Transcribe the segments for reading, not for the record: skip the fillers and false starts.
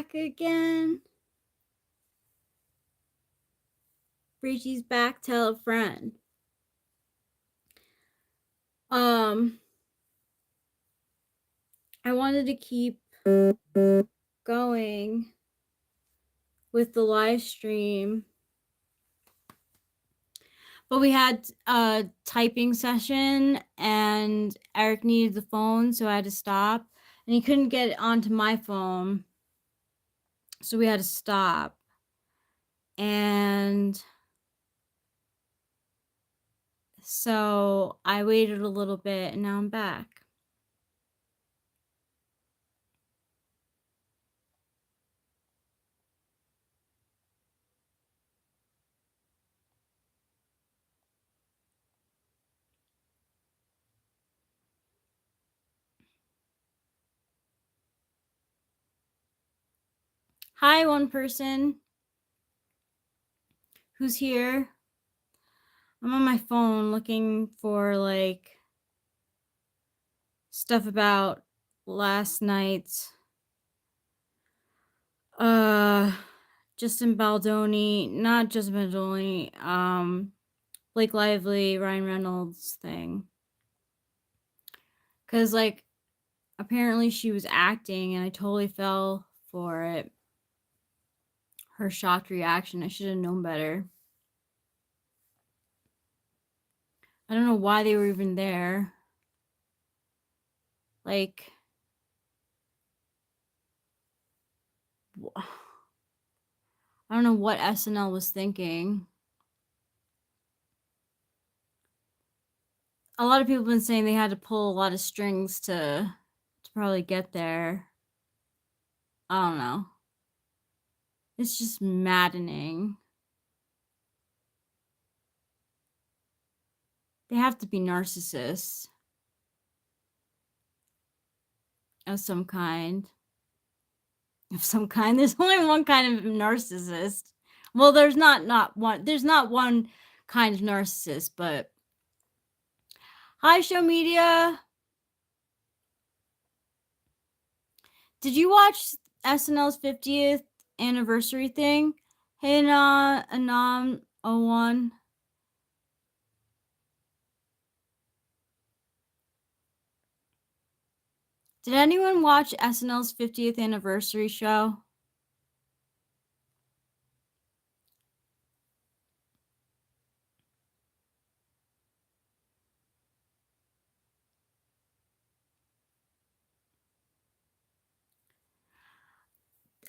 back again. Breachy's back, tell a friend. I wanted to keep going with the live stream, but we had a typing session and Eric needed the phone, so I had to stop, and he couldn't get it onto my phone, so we had to stop. And so I waited a little bit and now I'm back. Hi, one person who's here. I'm on my phone looking for like stuff about last night's Justin Baldoni, not Justin Baldoni, Blake Lively, Ryan Reynolds thing. Cause like apparently she was acting and I totally fell for it. Her shocked reaction. I should have known better. I don't know why they were even there. Like, I don't know what SNL was thinking. A lot of people have been saying they had to pull a lot of strings to probably get there. I don't know. It's just maddening. They have to be narcissists of some kind. Of some kind. There's only one kind of narcissist. Well, there's not one. There's not one kind of narcissist, but hi, Show Media. Did you watch SNL's 50th anniversary thing? Hey, Anam 01. Did anyone watch SNL's 50th anniversary show?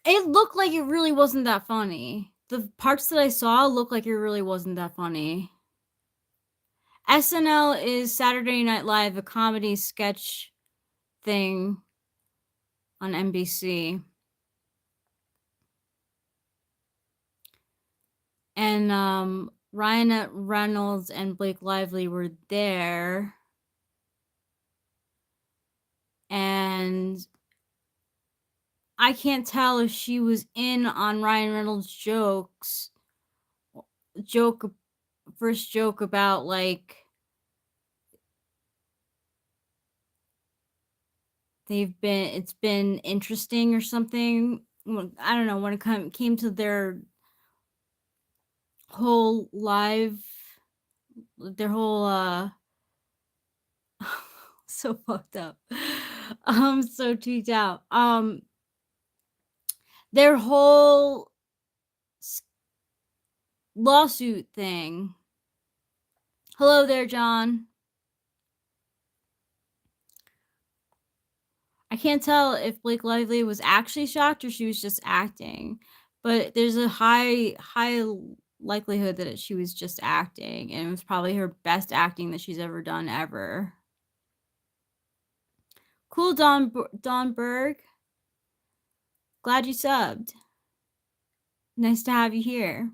It looked like it really wasn't that funny. The parts that I saw looked like it really wasn't that funny. SNL is Saturday Night Live, a comedy sketch thing on NBC. And Ryan Reynolds and Blake Lively were there. And I can't tell if she was in on Ryan Reynolds' first joke about like it's been interesting or something. I don't know, when it came to their whole so fucked up. So tweaked out. Their whole lawsuit thing. Hello there, John. I can't tell if Blake Lively was actually shocked or she was just acting, but there's a high likelihood that she was just acting, and it was probably her best acting that she's ever done ever. Cool, Don Berg. Glad you subbed. Nice to have you here.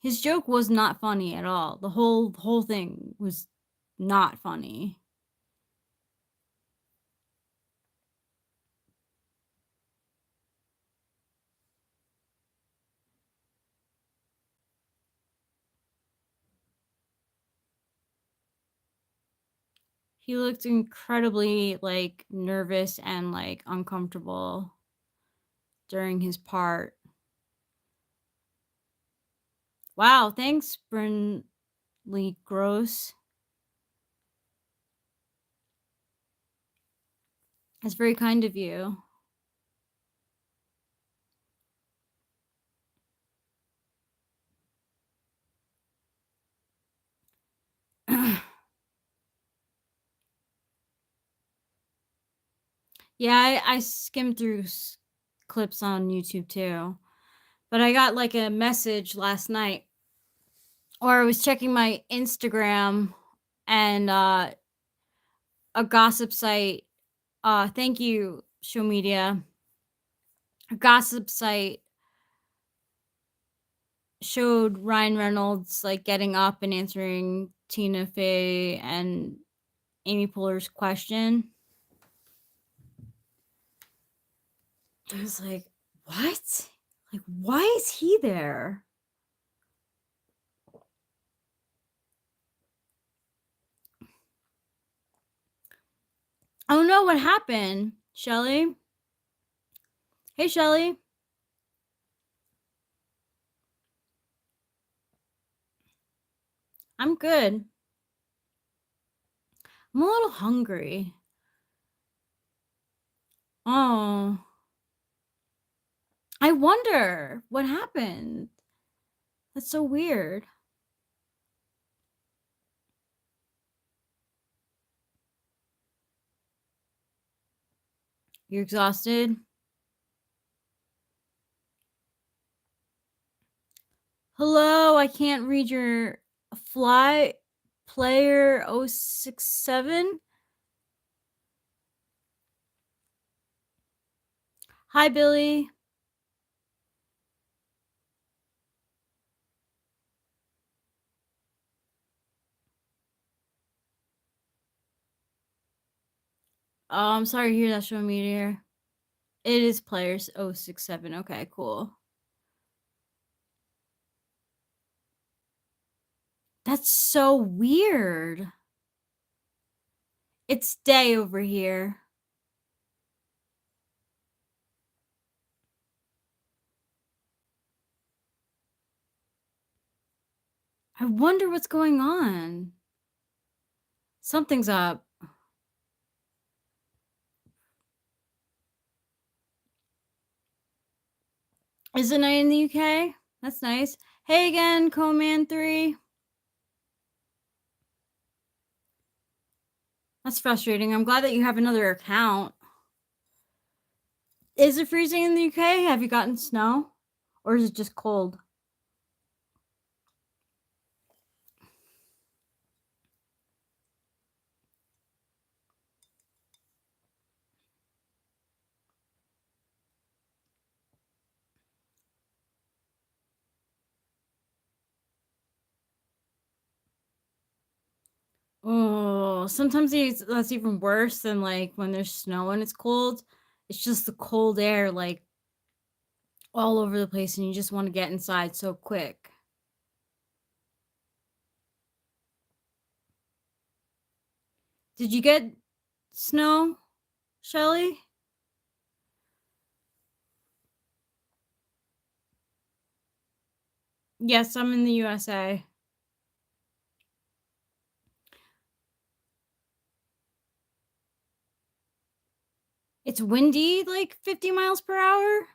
His joke was not funny at all. The whole thing was not funny. He looked incredibly, like, nervous and, like, uncomfortable during his part. Wow, thanks, Brinley Gross. That's very kind of you. Yeah, I skimmed through clips on YouTube too, but I got like a message last night, or I was checking my Instagram, and a gossip site. Thank you, show media. A gossip site showed Ryan Reynolds like getting up and answering Tina Fey and Amy Poehler's question. I was like, what? Like, why is he there? Oh no, what happened? Shelly? Hey, Shelly. I'm good. I'm a little hungry. Oh, I wonder what happened. That's so weird. You're exhausted? Hello, I can't read your fly player 067. Hi, Billy. Oh, I'm sorry to hear that, show meteor. It is players 067. Okay, cool. That's so weird. It's day over here. I wonder what's going on. Something's up. Is it night in the UK? That's nice. Hey again, Coman 3. That's frustrating. I'm glad that you have another account. Is it freezing in the UK? Have you gotten snow? Or is it just cold? Oh, sometimes that's even worse than like when there's snow and it's cold. It's just the cold air like all over the place and you just want to get inside so quick. Did you get snow, Shelly? Yes, I'm in the USA. It's windy like 50 miles per hour.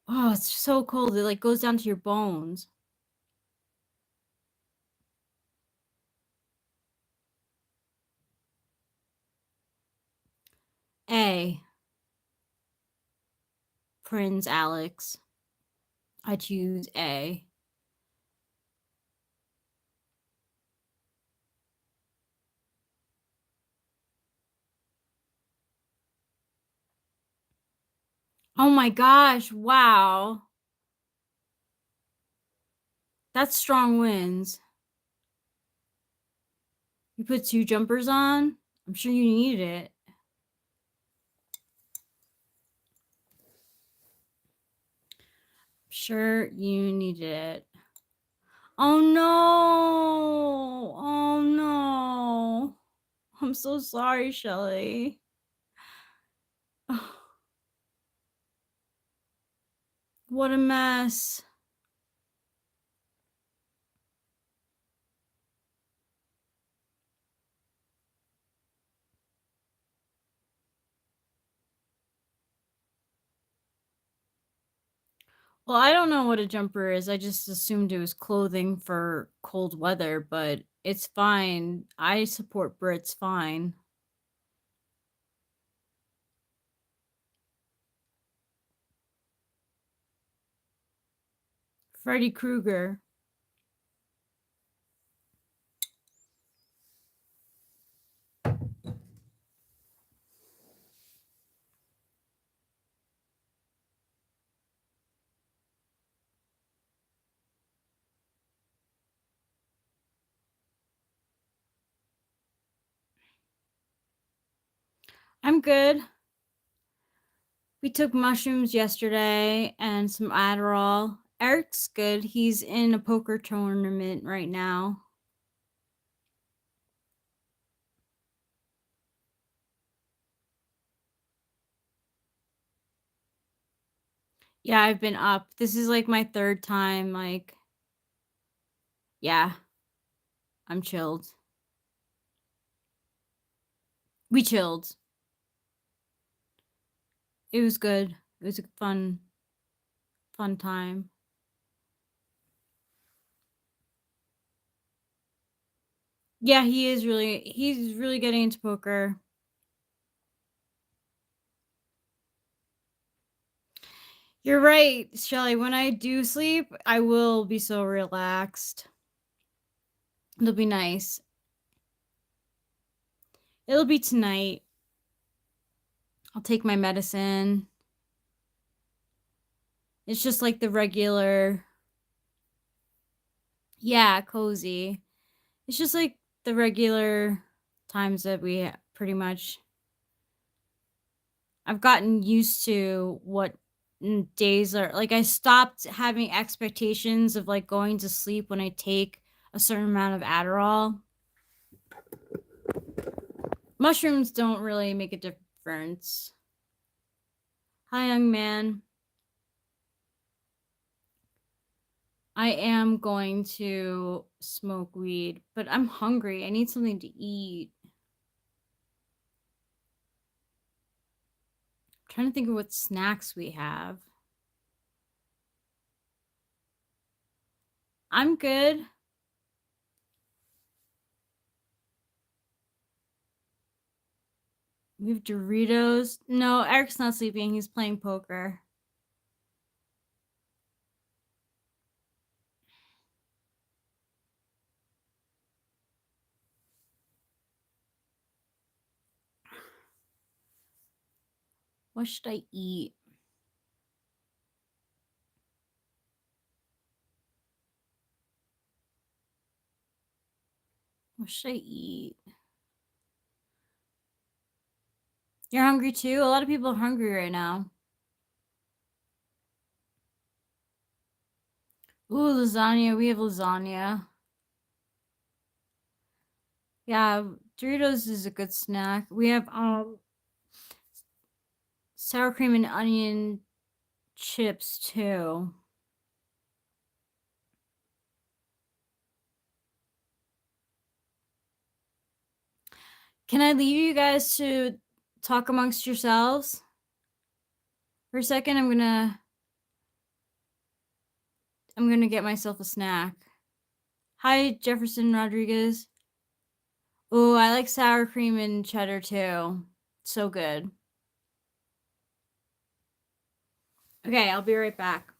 Oh, it's so cold. It like goes down to your bones. A. Prince Alex. I choose A. Oh my gosh, wow. That's strong winds. You put 2 jumpers on? I'm sure you needed it. Sure you needed it. Oh no. I'm so sorry, Shelly. What a mess. Well, I don't know what a jumper is. I just assumed it was clothing for cold weather, but it's fine. I support Brits fine. Freddy Krueger. I'm good. We took mushrooms yesterday and some Adderall. Eric's good. He's in a poker tournament right now. Yeah, I've been up. This is like my third time. Like, yeah, I'm chilled. We chilled. It was good. It was a fun time. Yeah, he's really getting into poker. You're right, Shelly. When I do sleep, I will be so relaxed. It'll be nice. It'll be tonight. I'll take my medicine. It's just like the regular, yeah, cozy. It's just like the regular times that we pretty much. I've gotten used to what days are like. I stopped having expectations of like going to sleep when I take a certain amount of Adderall. Mushrooms don't really make a difference. Hi, young man. I am going to smoke weed, but I'm hungry. I need something to eat. I'm trying to think of what snacks we have. I'm good. We have Doritos. No, Eric's not sleeping. He's playing poker. What should I eat? What should I eat? You're hungry too? A lot of people are hungry right now. Ooh, lasagna. We have lasagna. Yeah, Doritos is a good snack. We have sour cream and onion chips too. Can I leave you guys to talk amongst yourselves? For a second, I'm gonna get myself a snack. Hi, Jefferson Rodriguez. Oh, I like sour cream and cheddar too. So good. Okay, I'll be right back.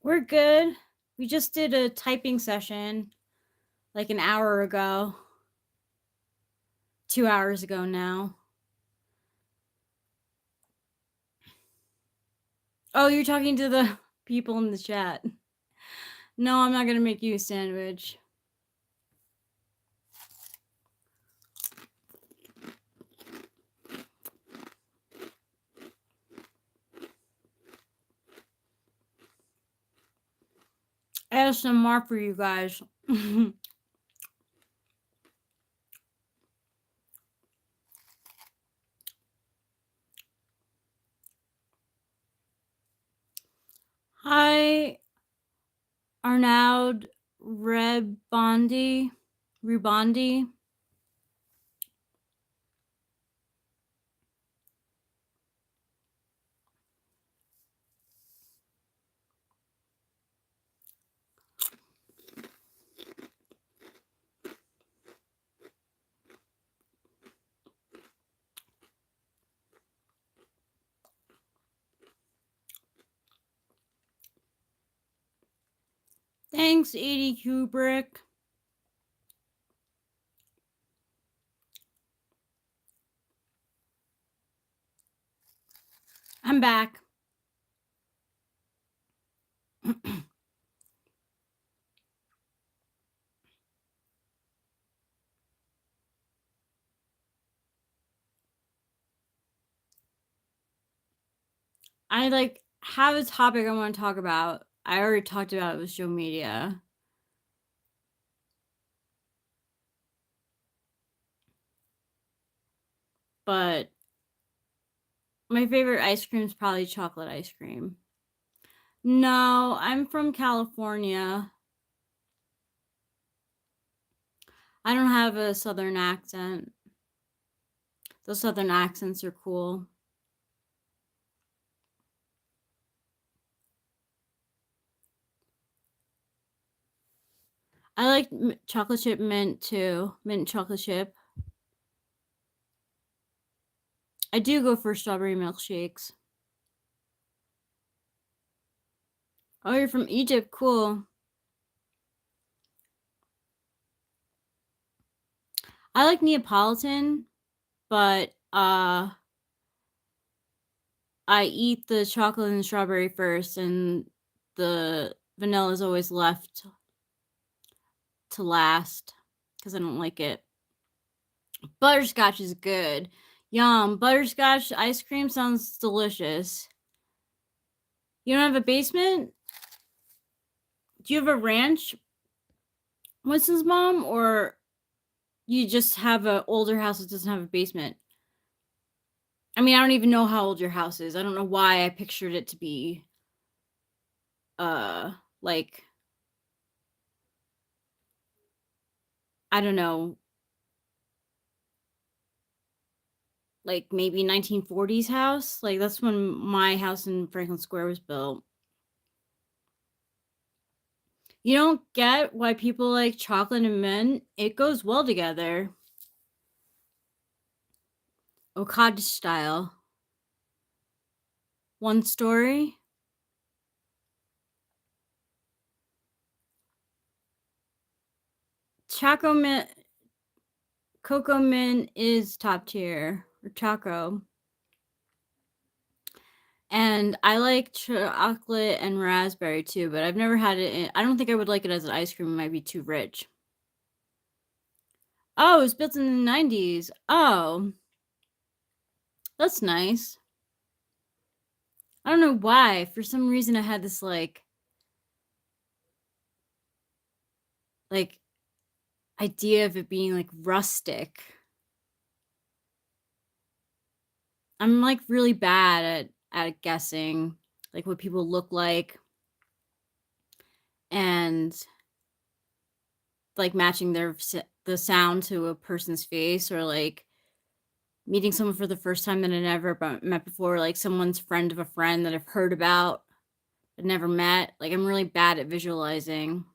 We're good. We just did a typing session like an hour ago. 2 hours ago now. Oh, you're talking to the people in the chat. No, I'm not gonna make you a sandwich. I have some more for you guys. Hi, Arnaud Rubondi. Thanks, Edie Kubrick. I'm back. I have a topic I want to talk about. I already talked about it with social media. But my favorite ice cream is probably chocolate ice cream. No, I'm from California. I don't have a southern accent. Those southern accents are cool. I like chocolate chip mint too. Mint chocolate chip. I do go for strawberry milkshakes. Oh, you're from Egypt. Cool. I like Neapolitan, but I eat the chocolate and strawberry first, and the vanilla is always left to last because I don't like it. Butterscotch is good. Yum. Butterscotch ice cream sounds delicious. You don't have a basement? Do you have a ranch, Winston's mom? Or you just have an older house that doesn't have a basement? I mean, I don't even know how old your house is. I don't know why I pictured it to be, like, I don't know, like maybe 1940s house. Like, that's when my house in Franklin Square was built. You don't get why people like chocolate and mint. It goes well together. Okada style. One story. Choco mint, cocoa mint is top tier, or choco. And I like chocolate and raspberry too, but I've never had it. I don't think I would like it as an ice cream. It might be too rich. Oh, it was built in the 90s. Oh, that's nice. I don't know why. For some reason, I had this like idea of it being like rustic. I'm like really bad at guessing like what people look like and like matching the sound to a person's face, or like meeting someone for the first time that I never met before, like someone's friend of a friend that I've heard about but never met. Like, I'm really bad at visualizing.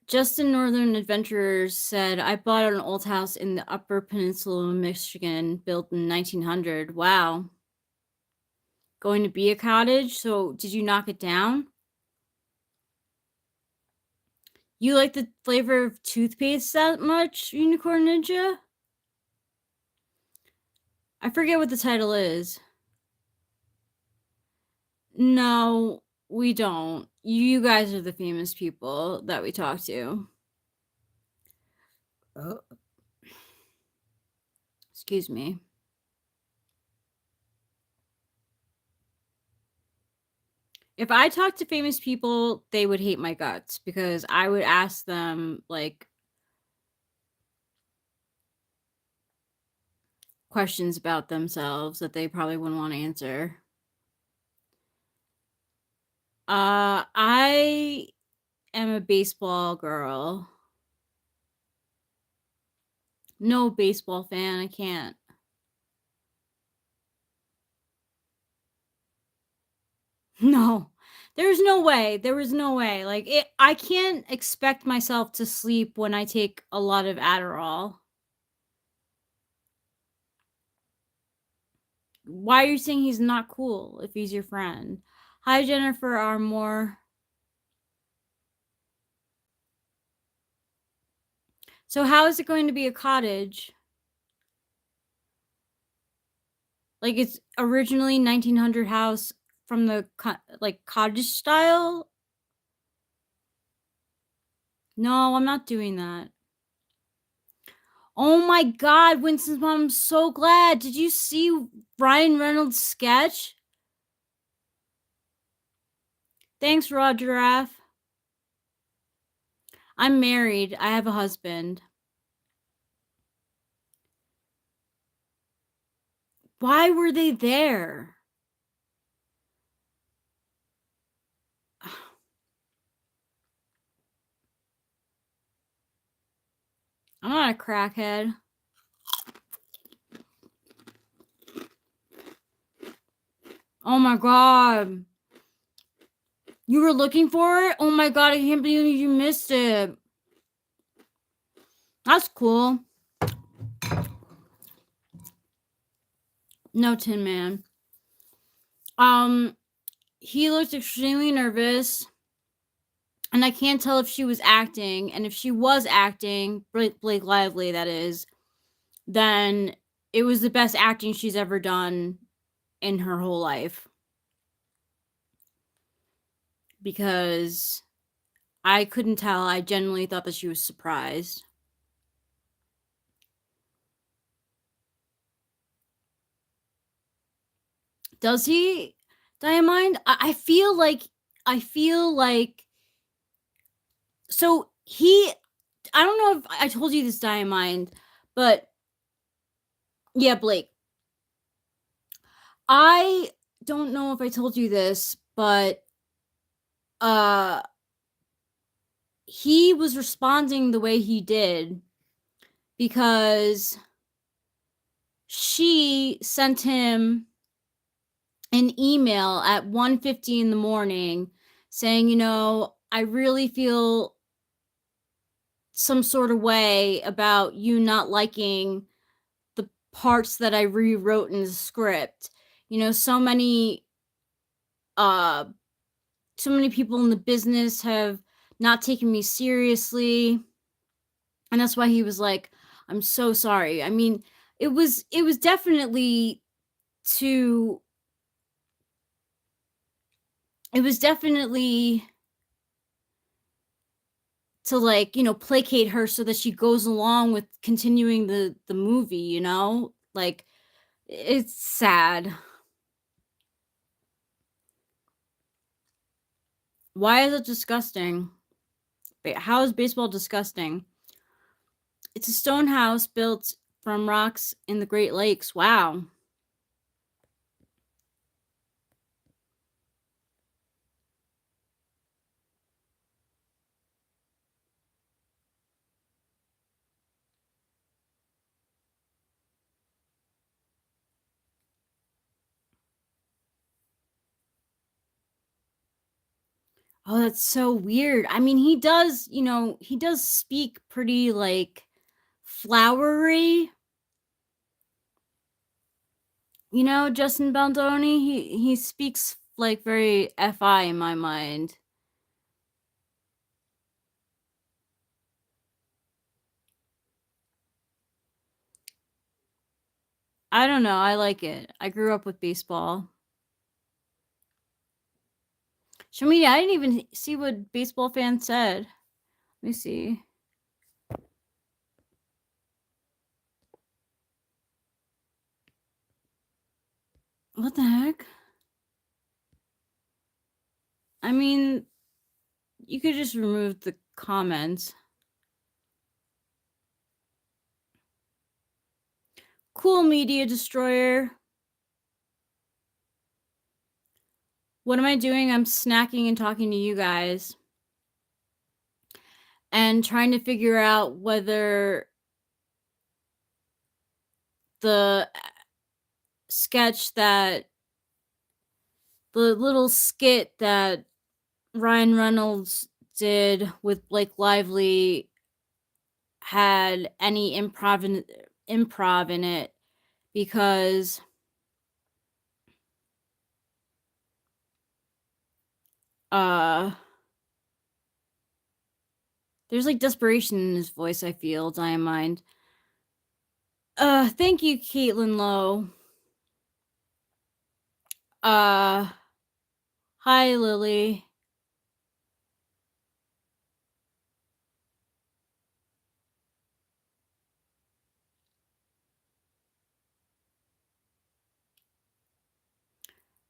Justin Northern Adventurers said, I bought an old house in the Upper Peninsula of Michigan built in 1900. Wow. going to be a cottage, so did you knock it down? You like the flavor of toothpaste that much, Unicorn Ninja? I forget what the title is. No, we don't. You guys are the famous people that we talk to. Oh, excuse me. If I talked to famous people, they would hate my guts because I would ask them like questions about themselves that they probably wouldn't want to answer. I am a baseball girl. No baseball fan, I can't. No. There's no way. There was no way. Like I can't expect myself to sleep when I take a lot of Adderall. Why are you saying he's not cool if he's your friend? Hi, Jennifer Armour. So how is it going to be a cottage? Like it's originally 1900 house from the like cottage style? No, I'm not doing that. Oh my god, Winston's mom, I'm so glad. Did you see Ryan Reynolds' sketch? Thanks, Raw Giraffe. I'm married. I have a husband. Why were they there? I'm not a crackhead. Oh my god. You were looking for it? Oh my god, I can't believe you missed it. That's cool. No, Tin Man. He looked extremely nervous. And I can't tell if she was acting. And if she was acting, Blake Lively, that is, then it was the best acting she's ever done in her whole life. Because I couldn't tell. I genuinely thought that she was surprised. Does he? Diamond? I feel like. So I don't know if I told you this, Diamond, but yeah, Blake. I don't know if I told you this, but he was responding the way he did because she sent him an email at 1:50 in the morning saying, I really feel some sort of way about you not liking the parts that I rewrote in the script. So many people in the business have not taken me seriously. And that's why he was like, I'm so sorry. I mean, it was definitely to like, placate her so that she goes along with continuing the movie, like it's sad. Why is it disgusting? Wait, how is baseball disgusting? It's a stone house built from rocks in the Great Lakes. Wow. Oh, that's so weird. I mean, he does speak pretty like flowery. You know, Justin Baldoni, he speaks like very FI in my mind. I don't know, I like it. I grew up with baseball. Show me, I didn't even see what baseball fans said. Let me see. What the heck? I mean, you could just remove the comments. Cool, media destroyer. What am I doing? I'm snacking and talking to you guys. And trying to figure out whether the sketch that the little skit that Ryan Reynolds did with Blake Lively had any improv in it, because there's like desperation in his voice, I feel. Diamond. Thank you, Caitlin Lowe. Hi, Lily.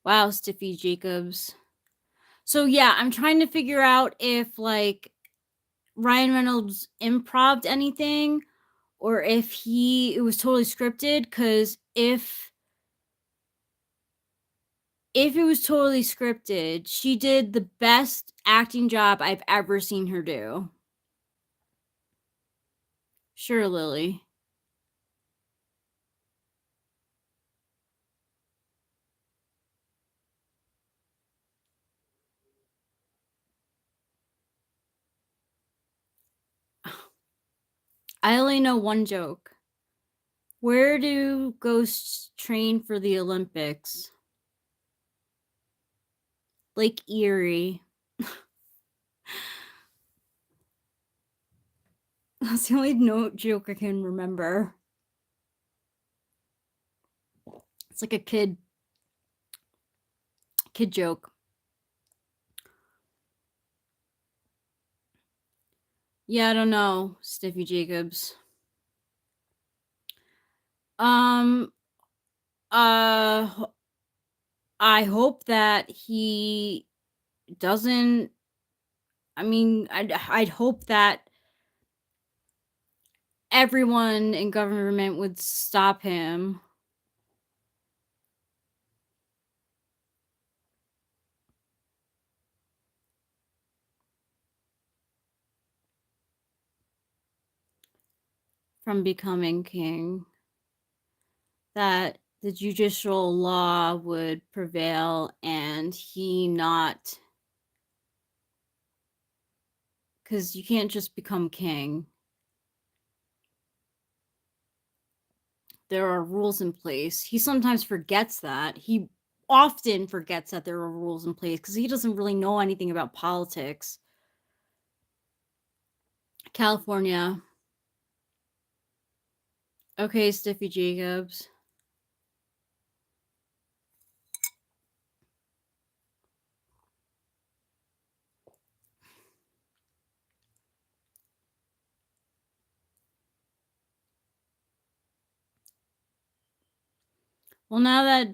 Wow, Stiffy Jacobs. So yeah, I'm trying to figure out if like Ryan Reynolds improv'd anything or if it was totally scripted, cuz if it was totally scripted, she did the best acting job I've ever seen her do. Sure, Lily. I only know one joke. Where do ghosts train for the Olympics? Lake Erie. That's the only joke I can remember. It's like a kid joke. Yeah, I don't know, Stiffy Jacobs. Um uh I hope that he doesn't. I mean, I'd hope that everyone in government would stop him. From becoming king. That the judicial law would prevail and he not, because you can't just become king. There are rules in place. He sometimes forgets that. He often forgets that there are rules in place because he doesn't really know anything about politics. California. Okay, Stiffy Jacobs. Well, now that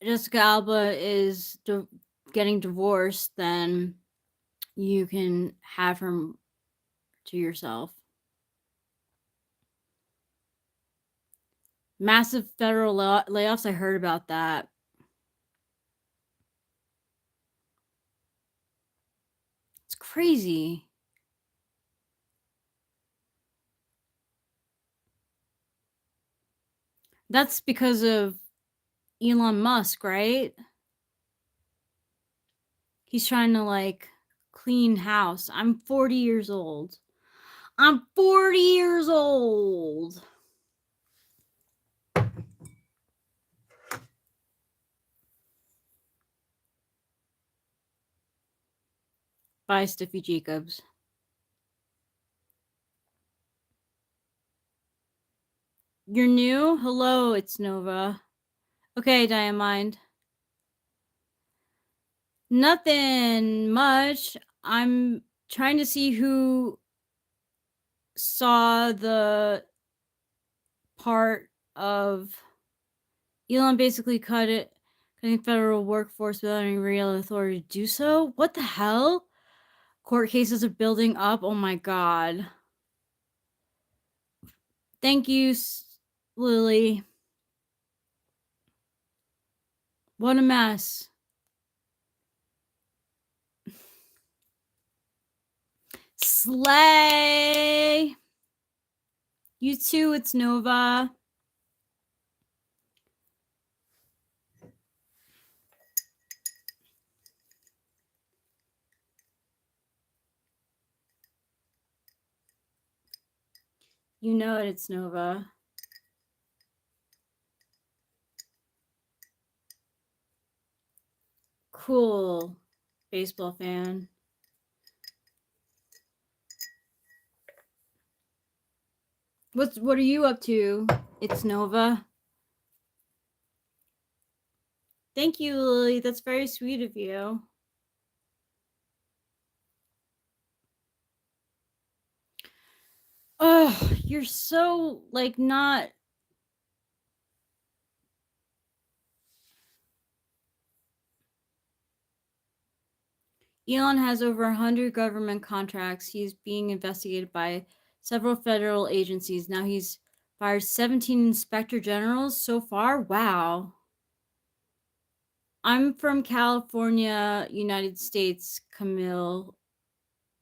Jessica Alba is getting divorced, then you can have her to yourself. Massive federal layoffs. I heard about that. It's crazy. That's because of Elon Musk, right? He's trying to like clean house. I'm 40 years old. I'm 40 years old. Bye, Stiffy Jacobs. You're new? Hello, it's Nova. Okay, Diamond. Nothing much. I'm trying to see who saw the part of Elon basically cutting federal workforce without any real authority to do so. What the hell? Court cases are building up. Oh my god. Thank you, Lily. What a mess. Slay. You too, it's Nova. You know it, it's Nova. Cool. Baseball fan. What are you up to? It's Nova. Thank you, Lily. That's very sweet of you. Oh, you're so like not. Elon has over 100 government contracts. He's being investigated by several federal agencies. Now he's fired 17 inspector generals so far. Wow. I'm from California, United States, Camille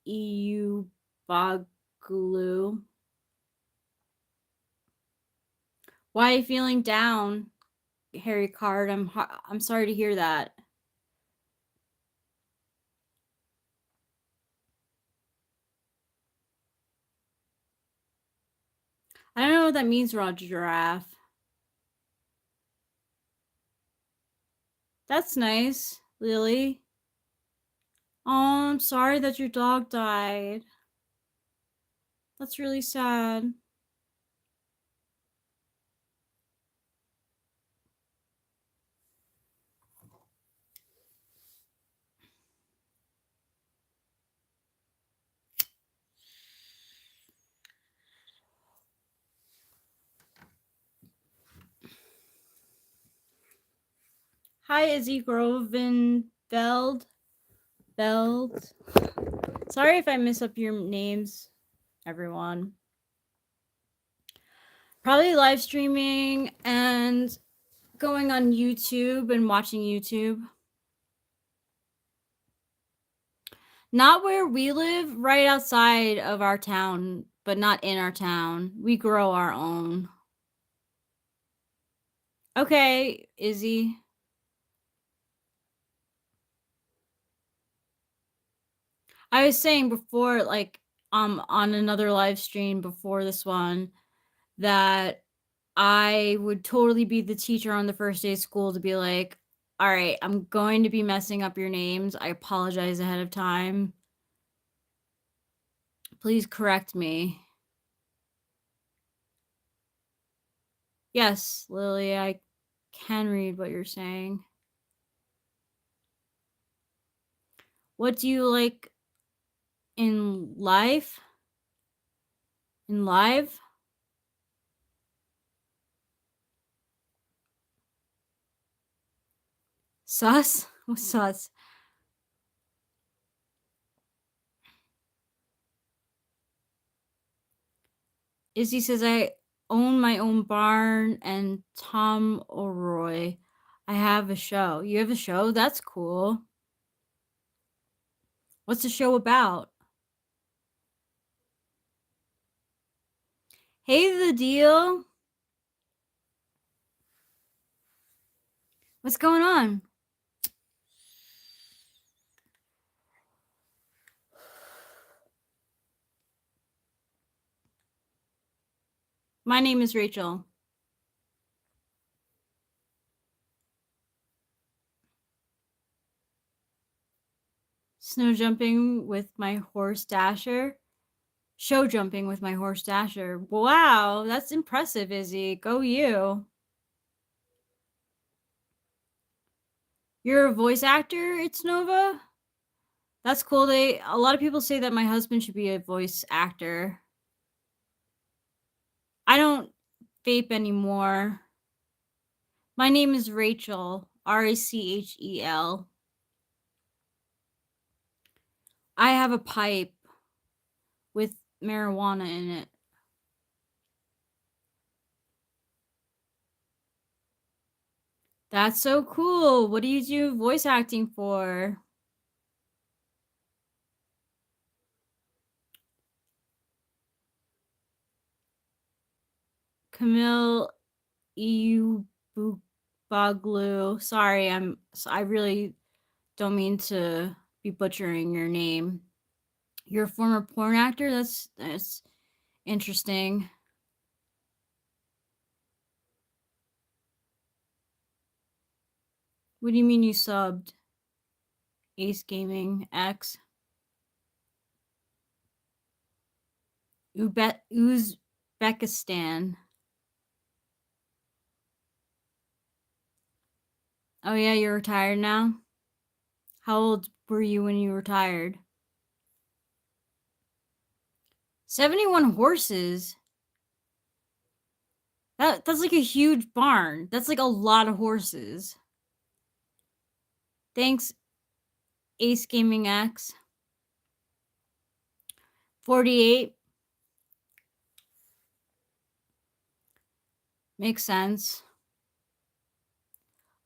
EU Bagulu. Why are you feeling down, Harry Card? I'm sorry to hear that. I don't know what that means, Roger Giraffe. That's nice, Lily. Oh, I'm sorry that your dog died. That's really sad. Hi, Izzy Grovenfeld. Sorry if I mess up your names, everyone. Probably live streaming and going on YouTube and watching YouTube. Not where we live, right outside of our town, but not in our town. We grow our own. Okay, Izzy. I was saying before, like, on another live stream before this one, that I would totally be the teacher on the first day of school to be like, all right, I'm going to be messing up your names. I apologize ahead of time. Please correct me. Yes, Lily, I can read what you're saying. What do you like in life? In live? Sus? What's sus? Izzy says, I own my own barn and Tom O'Roy. I have a show. You have a show? That's cool. What's the show about? Hey, the deal. What's going on? My name is Rachel. Snow jumping with my horse Dasher. Show jumping with my horse Dasher. Wow, that's impressive, Izzy. Go you. You're a voice actor, It's Nova? That's cool. A lot of people say that my husband should be a voice actor. I don't vape anymore. My name is Rachel, Rachel. I have a pipe with marijuana in it. That's so cool. What do you do voice acting for? Camille Baglu. Sorry, I really don't mean to be butchering your name. You're a former porn actor? That's interesting. What do you mean you subbed? Ace Gaming X. Uzbekistan. Oh yeah, you're retired now? How old were you when you retired? 71 horses. That's like a huge barn. That's like a lot of horses. Thanks, Ace Gaming X. 48. Makes sense.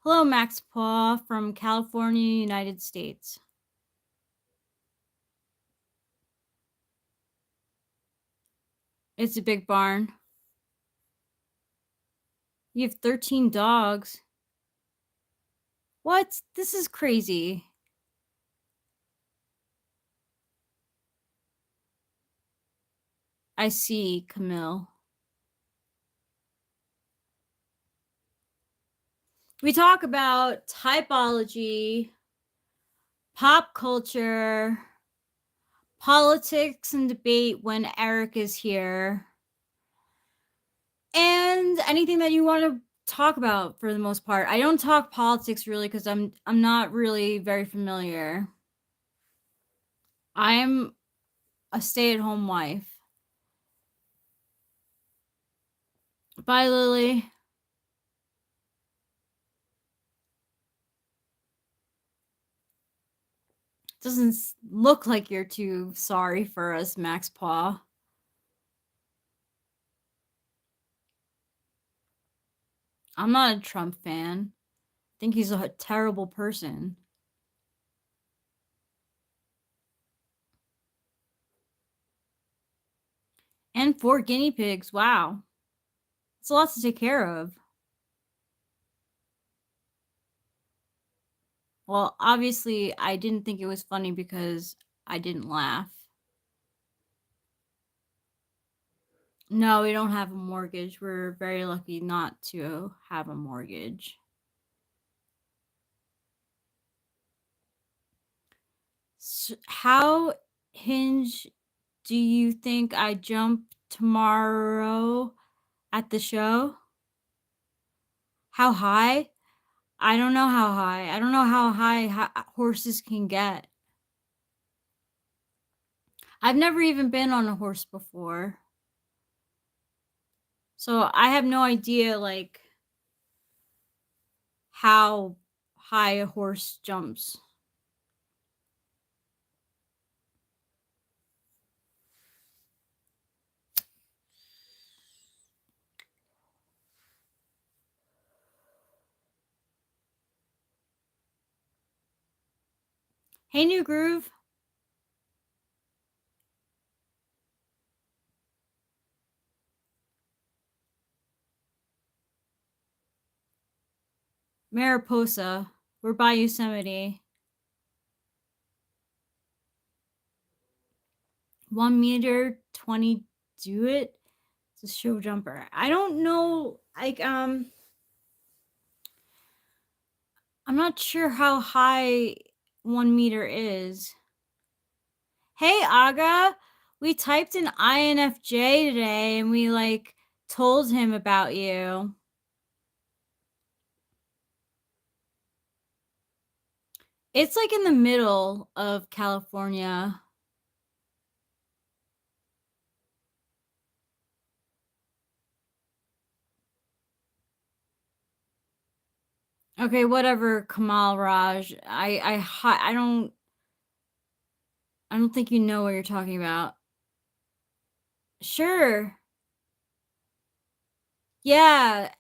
Hello, Max Paw from California, United States. It's a big barn. You have 13 dogs. What? This is crazy. I see, Camille. We talk about typology, pop culture, politics, and debate when Eric is here, and anything that you want to talk about for the most part. I don't talk politics really because I'm not really very familiar. I'm a stay-at-home wife. Bye, Lily. Doesn't look like you're too sorry for us, Max Paw. I'm not a Trump fan. I think he's a terrible person. And 4 guinea pigs. Wow. It's a lot to take care of. Well, obviously, I didn't think it was funny because I didn't laugh. No, we don't have a mortgage. We're very lucky not to have a mortgage. So how hinge do you think I jump tomorrow at the show? How high? I don't know how high. I don't know how high horses can get. I've never even been on a horse before. So I have no idea like how high a horse jumps. Hey, New Groove. Mariposa. We're by Yosemite. 1 meter 20 do it. It's a show jumper. I don't know. Like I'm not sure how high 1 meter is. Hey, Aga, we typed in INFJ today and we like told him about you. It's like in the middle of California. Okay, whatever, Kamal Raj. I don't think you know what you're talking about. Sure. Yeah,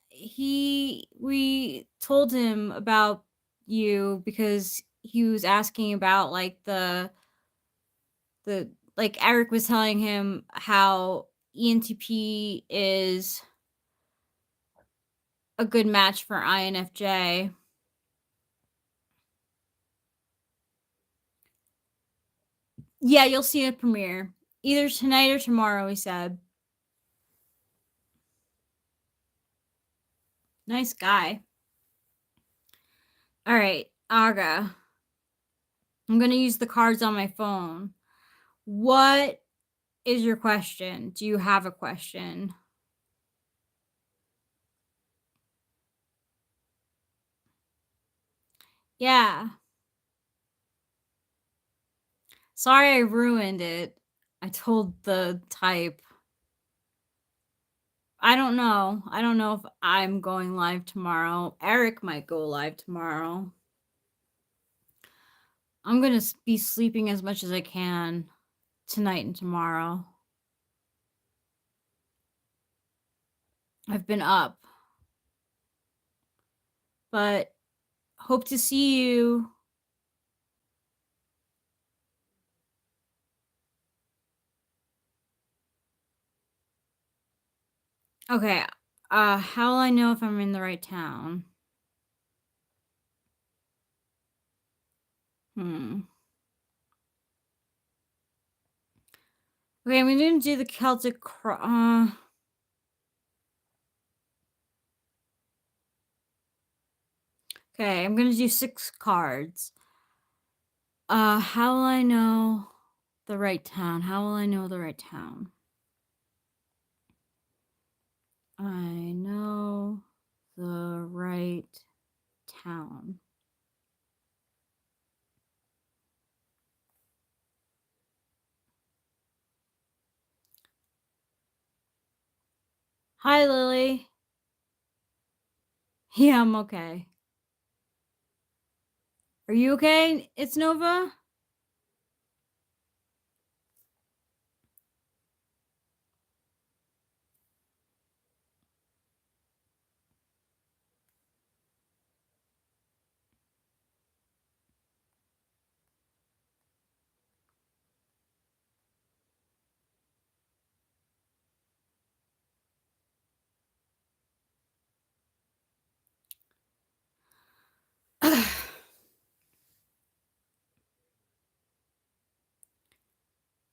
we told him about you because he was asking about like the like Eric was telling him how ENTP is a good match for INFJ. Yeah, you'll see a premiere either tonight or tomorrow, he said. Nice guy. All right, Aga. I'm going to use the cards on my phone. What is your question? Do you have a question? Yeah. Sorry I ruined it. I told the type. I don't know. I don't know if I'm going live tomorrow. Eric might go live tomorrow. I'm going to be sleeping as much as I can tonight and tomorrow. I've been up. But hope to see you. Okay. How will I know if I'm in the right town? Hmm. Okay, we didn't do the Celtic okay, I'm gonna do 6 cards. How will I know the right town? How will I know the right town? I know the right town. Hi, Lily. Yeah, I'm okay. Are you okay? It's Nova?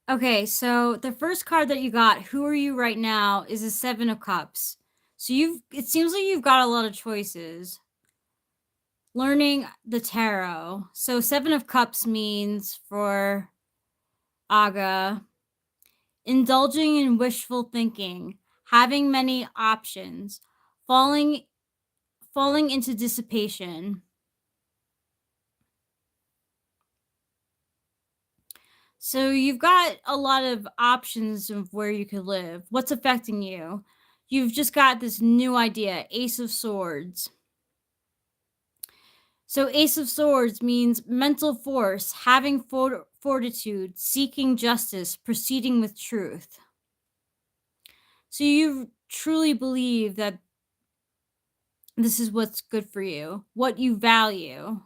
Okay, so the first card that you got, who are you right now, is a 7 of Cups. So it seems like you've got a lot of choices. Learning the tarot. So 7 of Cups means for Aga, indulging in wishful thinking, having many options, falling falling into dissipation. So you've got a lot of options of where you could live. What's affecting you? You've just got this new idea, Ace of Swords. So Ace of Swords means mental force, having fortitude, seeking justice, proceeding with truth. So you truly believe that this is what's good for you, what you value.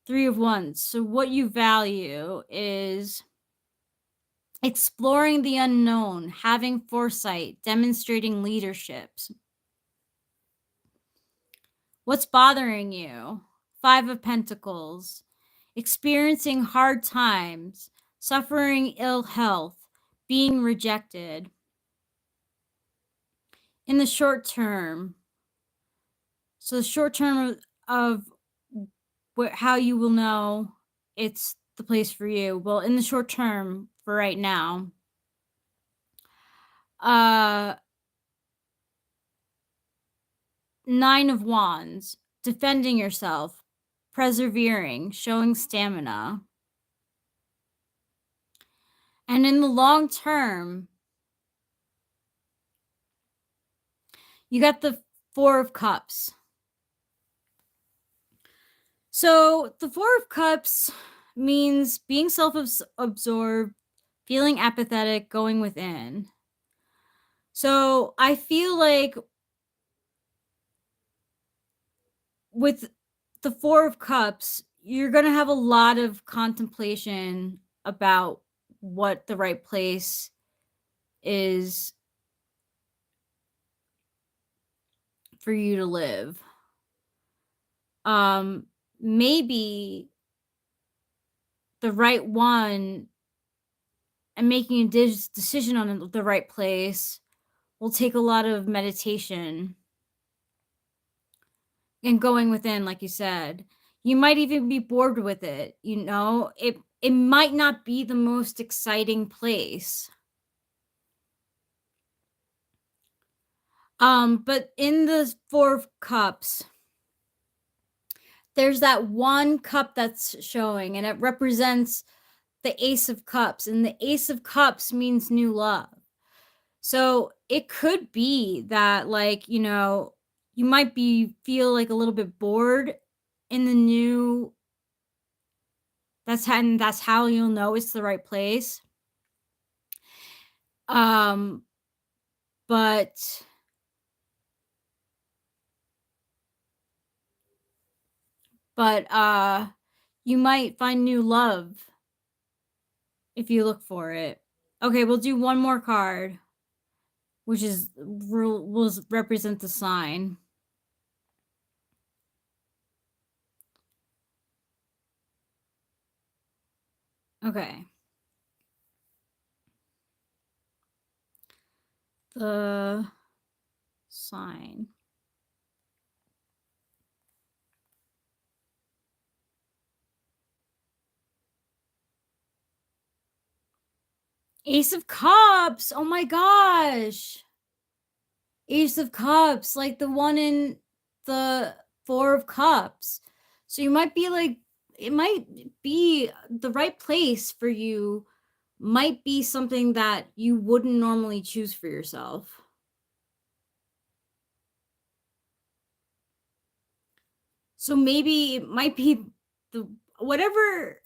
3 of Wands. So what you value is exploring the unknown, having foresight, demonstrating leaderships. What's bothering you? 5 of Pentacles. Experiencing hard times, suffering ill health, being rejected. In the short term, so the short term of how you will know it's the place for you? Well, in the short term, for right now, uh, 9 of Wands, defending yourself, persevering, showing stamina. And in the long term, you got the 4 of Cups. So the 4 of Cups means being absorbed, feeling apathetic, going within. So I feel like with the 4 of Cups, you're going to have a lot of contemplation about what the right place is for you to live. Um, maybe the right one and making a decision on the right place will take a lot of meditation and going within, like you said. You might even be bored with it, you know? It might not be the most exciting place. But in the 4 of Cups, there's that one cup that's showing, and it represents the Ace of Cups, and the Ace of Cups means new love. So it could be that, like, you know, you might feel like a little bit bored in the new. That's how you'll know it's the right place. Um, but you might find new love if you look for it. Okay, we'll do one more card, which will represent the sign. Okay. The sign. Ace of Cups. Oh my gosh. Ace of Cups, like the one in the 4 of Cups. So you might be like, it might be the right place for you, might be something that you wouldn't normally choose for yourself. So maybe it might be the whatever.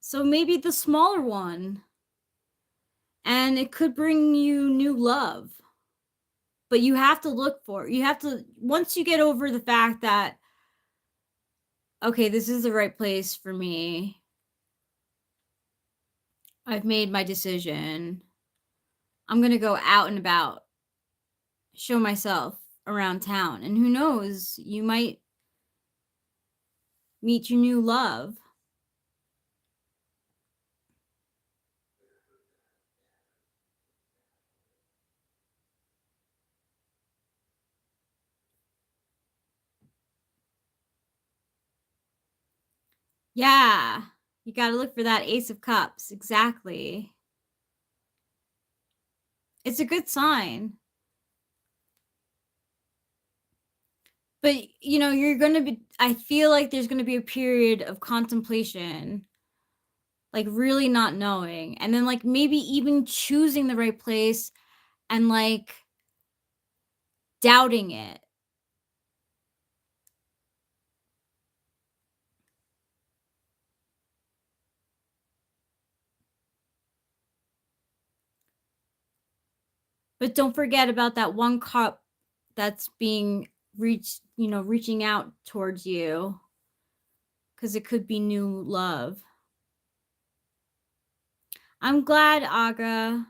So maybe the smaller one. And it could bring you new love. But you have to look for it. You have to, once you get over the fact that, okay, this is the right place for me. I've made my decision. I'm going to go out and about, show myself around town. And who knows, you might meet your new love. Yeah, you got to look for that Ace of Cups. Exactly. It's a good sign. But, you know, you're going to be, I feel like there's going to be a period of contemplation, like really not knowing. And then, like, maybe even choosing the right place and, like, doubting it. But don't forget about that one cup that's being reaching out towards you, because it could be new love. I'm glad, Aga.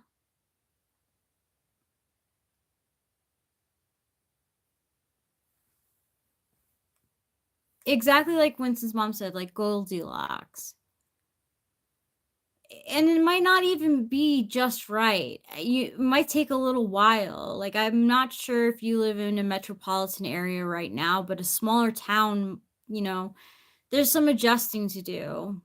Exactly like Winston's mom said, like Goldilocks. And it might not even be just right. It might take a little while. Like, I'm not sure if you live in a metropolitan area right now, but a smaller town, you know, there's some adjusting to do.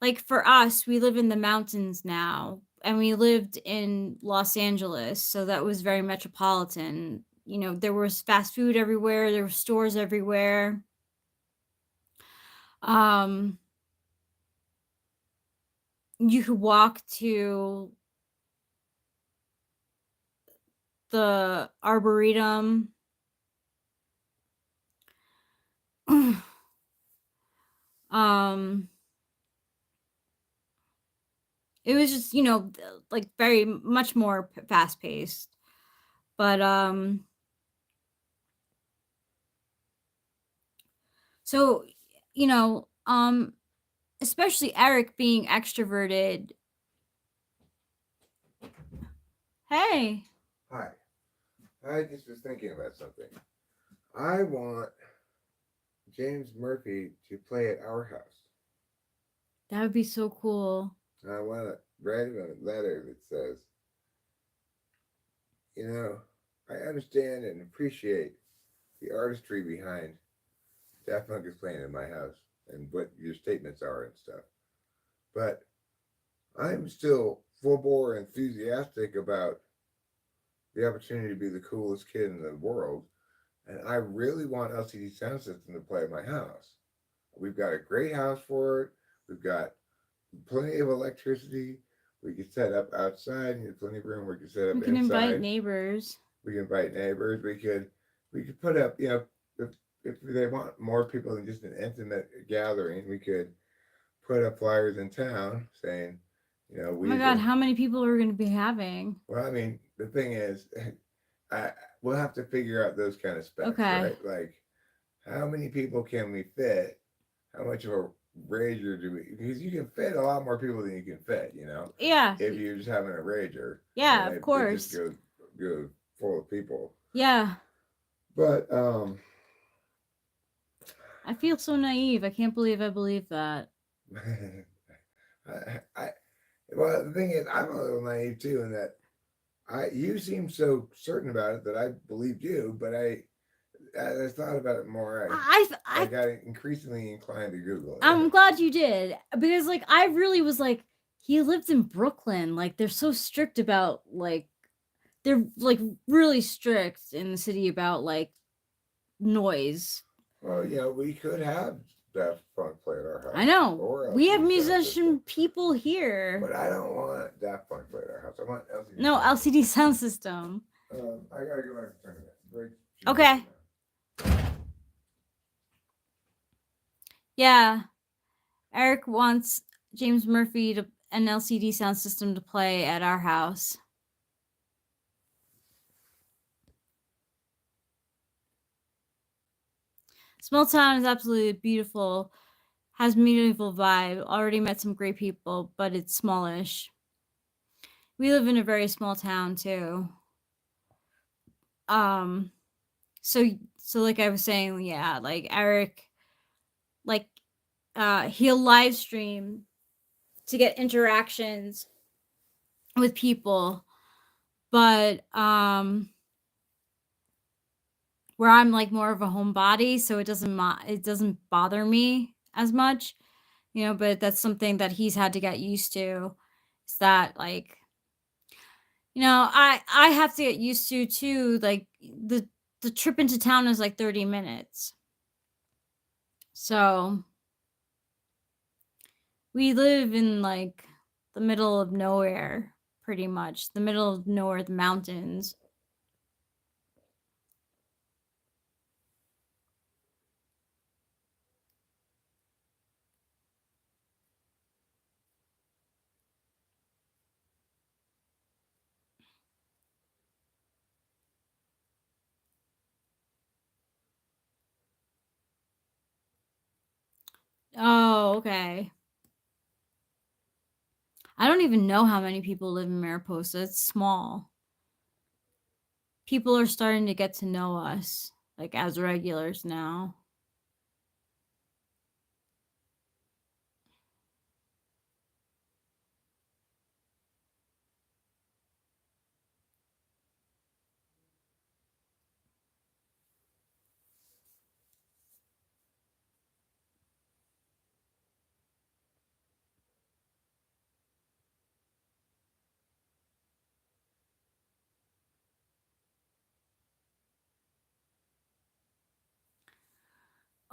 like, for us, we live in the mountains now, and we lived in Los Angeles, so that was very metropolitan. You know, there was fast food everywhere, there were stores everywhere. Um, you could walk to the arboretum. Um, it was just, like, very much more fast paced. But, so, you know, um, especially Eric being extroverted. Hey, Hi. I just was thinking about something. I want James Murphy to play at our house. that would be so cool. I want to write him a letter that says, you know, I understand and appreciate the artistry behind Daft Punk is playing in my house and what your statements are and stuff. But I'm still full bore enthusiastic about the opportunity to be the coolest kid in the world. And I really want LCD Sound System to play at my house. We've got a great house for it. We've got plenty of electricity. We can set up outside. There's plenty of room. We can set We up can invite inside. neighbors. We can invite neighbors. We could put up. If if they want more people than just an intimate gathering, we could put up flyers in town saying, Oh my we god, will. how many people are we gonna be having? Well, I mean, the thing is, I we'll have to figure out those kind of specs, Okay. right? Like, how many people can we fit? How much of a rager do we? Because you can fit a lot more people than you can fit. Yeah. If you're just having a rager Yeah, and of it just course. goes full of people. Yeah. But I feel so naive. I can't believe I believe that. I well, the thing is, I'm a little naive too, in that you seem so certain about it that I believed you, but as I thought about it more, I I got increasingly inclined to Google I'm it. glad you did because like I really was like he lived in Brooklyn. Like they're so strict about like they're like really strict in the city about like noise. Well, we could have Daft Punk play at our I house know. or We have LCD Sound System, musician people here. but I don't want Daft Punk play at our house. I want LCD No, Sound LCD System. sound system. I gotta go back and turn it. Break should be over Okay. Yeah. Eric wants James Murphy to an LCD sound system to play at our house. Small town is absolutely beautiful. Has beautiful vibe. Already met some great people, but it's smallish. We live in a very small town too. Um so so like I was saying, yeah, like Eric like he'll live stream to get interactions with people, but where I'm like more of a homebody, so it doesn't bother me as much, but that's something that he's had to get used to. Is that like I have to get used to too. Like the trip into town is like 30 minutes. So we live in like the middle of nowhere, pretty much. The middle of nowhere, the mountains. Oh, okay. I don't even know how many people live in Mariposa. It's small. People are starting to get to know us like as regulars now.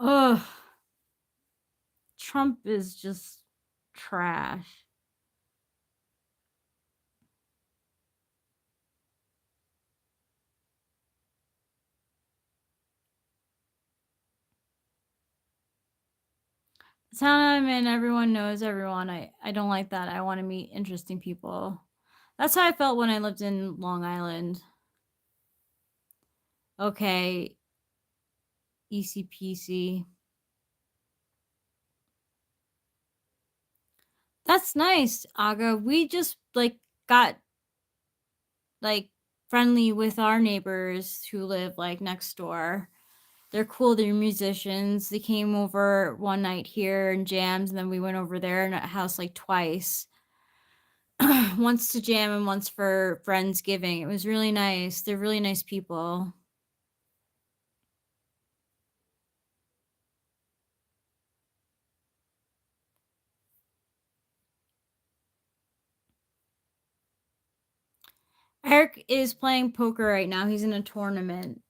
Ugh, Trump is just trash. The time and everyone knows everyone. I don't like that. I want to meet interesting people. That's how I felt when I lived in Long Island. Okay, easy peasy. That's nice, Aga. We just like got like friendly with our neighbors who live like next door. They're cool, they're musicians. They came over one night here and jammed, and then we went over there in a house like twice. Once to jam and once for Friendsgiving. It was really nice. They're really nice people. Eric is playing poker right now. He's in a tournament.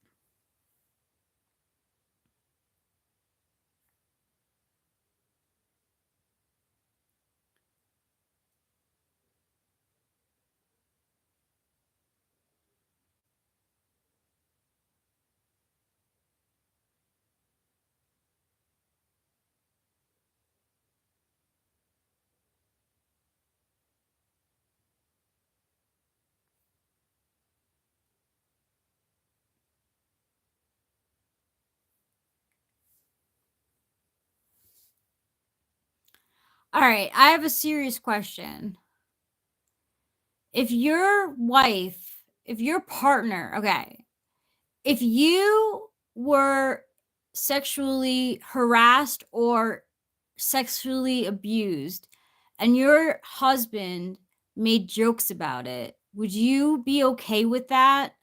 All right, I have a serious question. If your wife, if your partner, okay, if you were sexually harassed or sexually abused and your husband made jokes about it, would you be okay with that?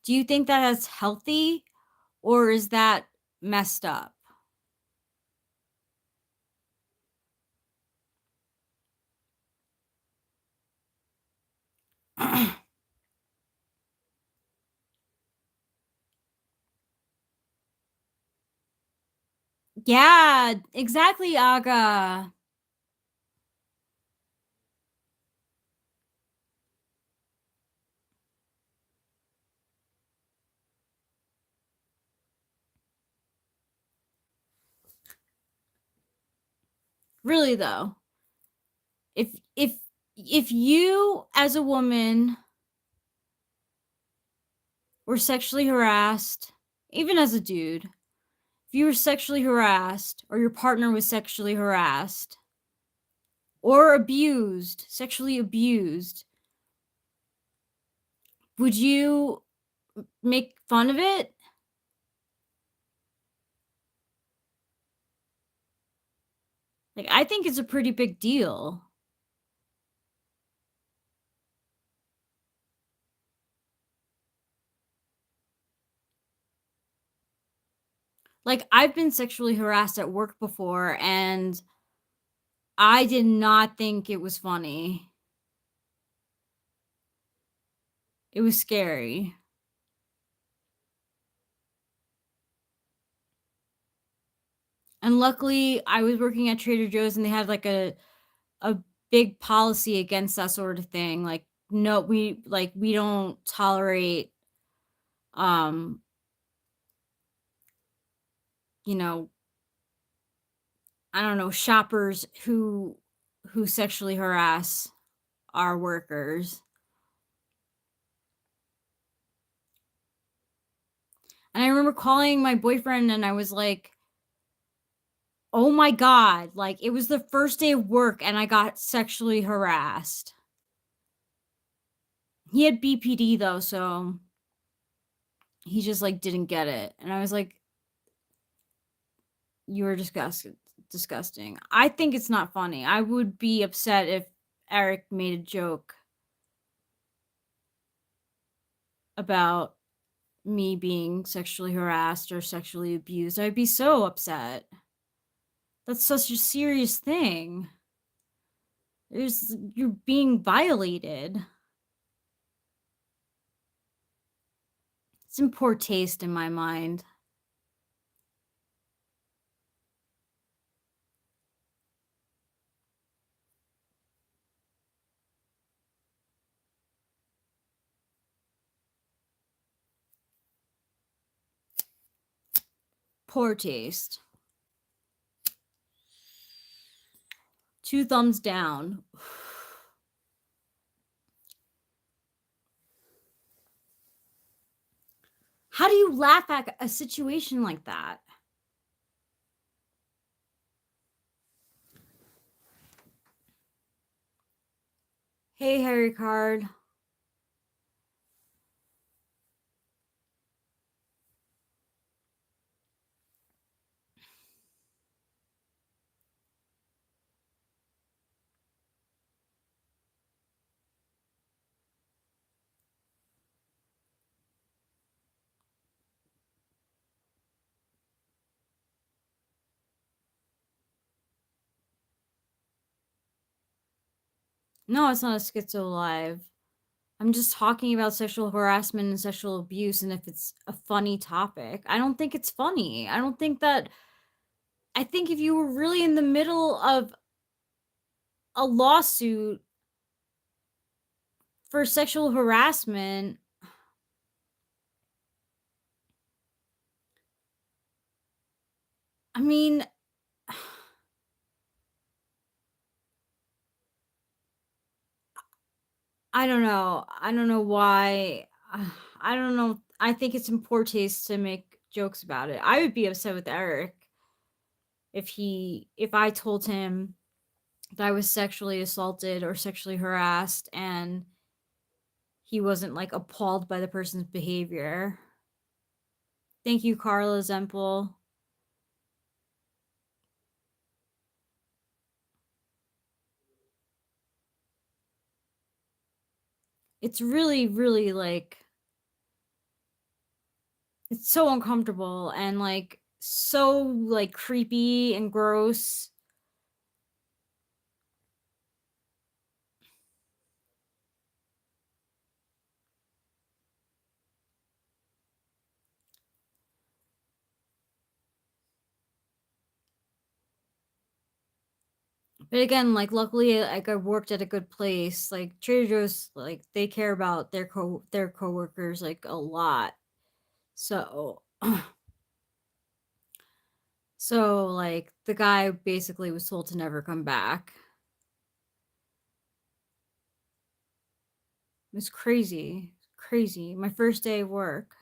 Do you think that that's healthy or is that messed up? Yeah, exactly, Aga. Really though. If you as a woman were sexually harassed, even as a dude, if you were sexually harassed or your partner was sexually harassed or abused, sexually abused, would you make fun of it? Like, I think it's a pretty big deal. Like, I've been sexually harassed at work before, and I did not think it was funny. It was scary. And luckily, I was working at Trader Joe's and they had like a big policy against that sort of thing. Like, no, we don't tolerate um, you know, I don't know, shoppers who sexually harass our workers. And I remember calling my boyfriend and I was like, "Oh my god, like it was the first day of work and I got sexually harassed." He had BPD though, so he just like didn't get it. And I was like, "You were disgusting." I think it's not funny. I would be upset if Eric made a joke about me being sexually harassed or sexually abused. I'd be so upset. That's such a serious thing. You're being violated. It's in poor taste in my mind. Poor taste. 2 thumbs down. How do you laugh at a situation like that? Hey, Harry Card. No, it's not a Schizo Live. I'm just talking about sexual harassment and sexual abuse, and if it's a funny topic. I don't think it's funny. I don't think that. I think if you were really in the middle of a lawsuit for sexual harassment, I mean, I don't know. I don't know why. I don't know. I think it's in poor taste to make jokes about it. I would be upset with Eric if I told him that I was sexually assaulted or sexually harassed and he wasn't like appalled by the person's behavior. Thank you, Carla Zempel. It's really, really like it's so uncomfortable and like so like creepy and gross. But again, like luckily like I worked at a good place. Like Trader Joe's like they care about their coworkers like a lot. So so like the guy basically was told to never come back. It was crazy. Crazy. My first day of work.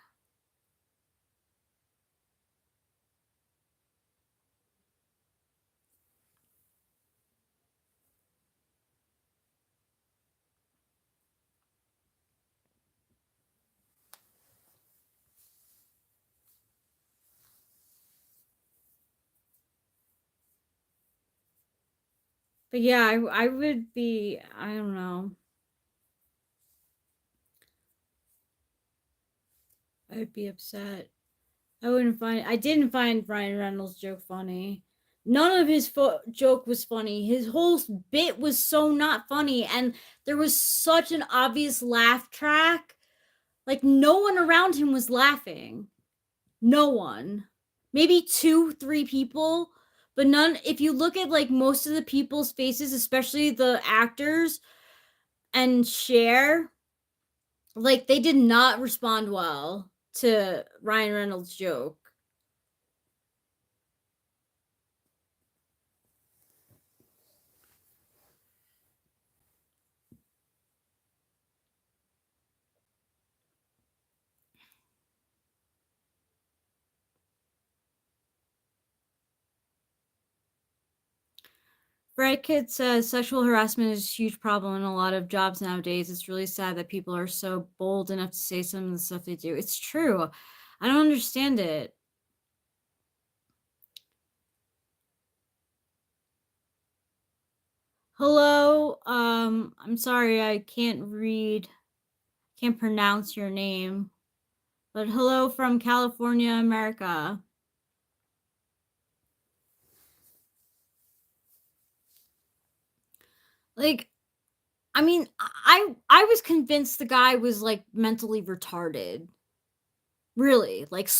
But yeah, I would be I don't know. I'd be upset. I didn't find Ryan Reynolds' joke funny. None of his joke was funny. His whole bit was so not funny, and there was such an obvious laugh track. Like no one around him was laughing. No one. Maybe 2, 3 people, but none. If you look at like most of the people's faces, especially the actors and Cher, like they did not respond well to Ryan Reynolds' joke. Brad Kid says sexual harassment is a huge problem in a lot of jobs nowadays. It's really sad that people are so bold enough to say some of the stuff they do. It's true. I don't understand it. Hello. I'm sorry I can't pronounce your name. But hello from California, America. Like I mean, I was convinced the guy was like mentally retarded. Really, like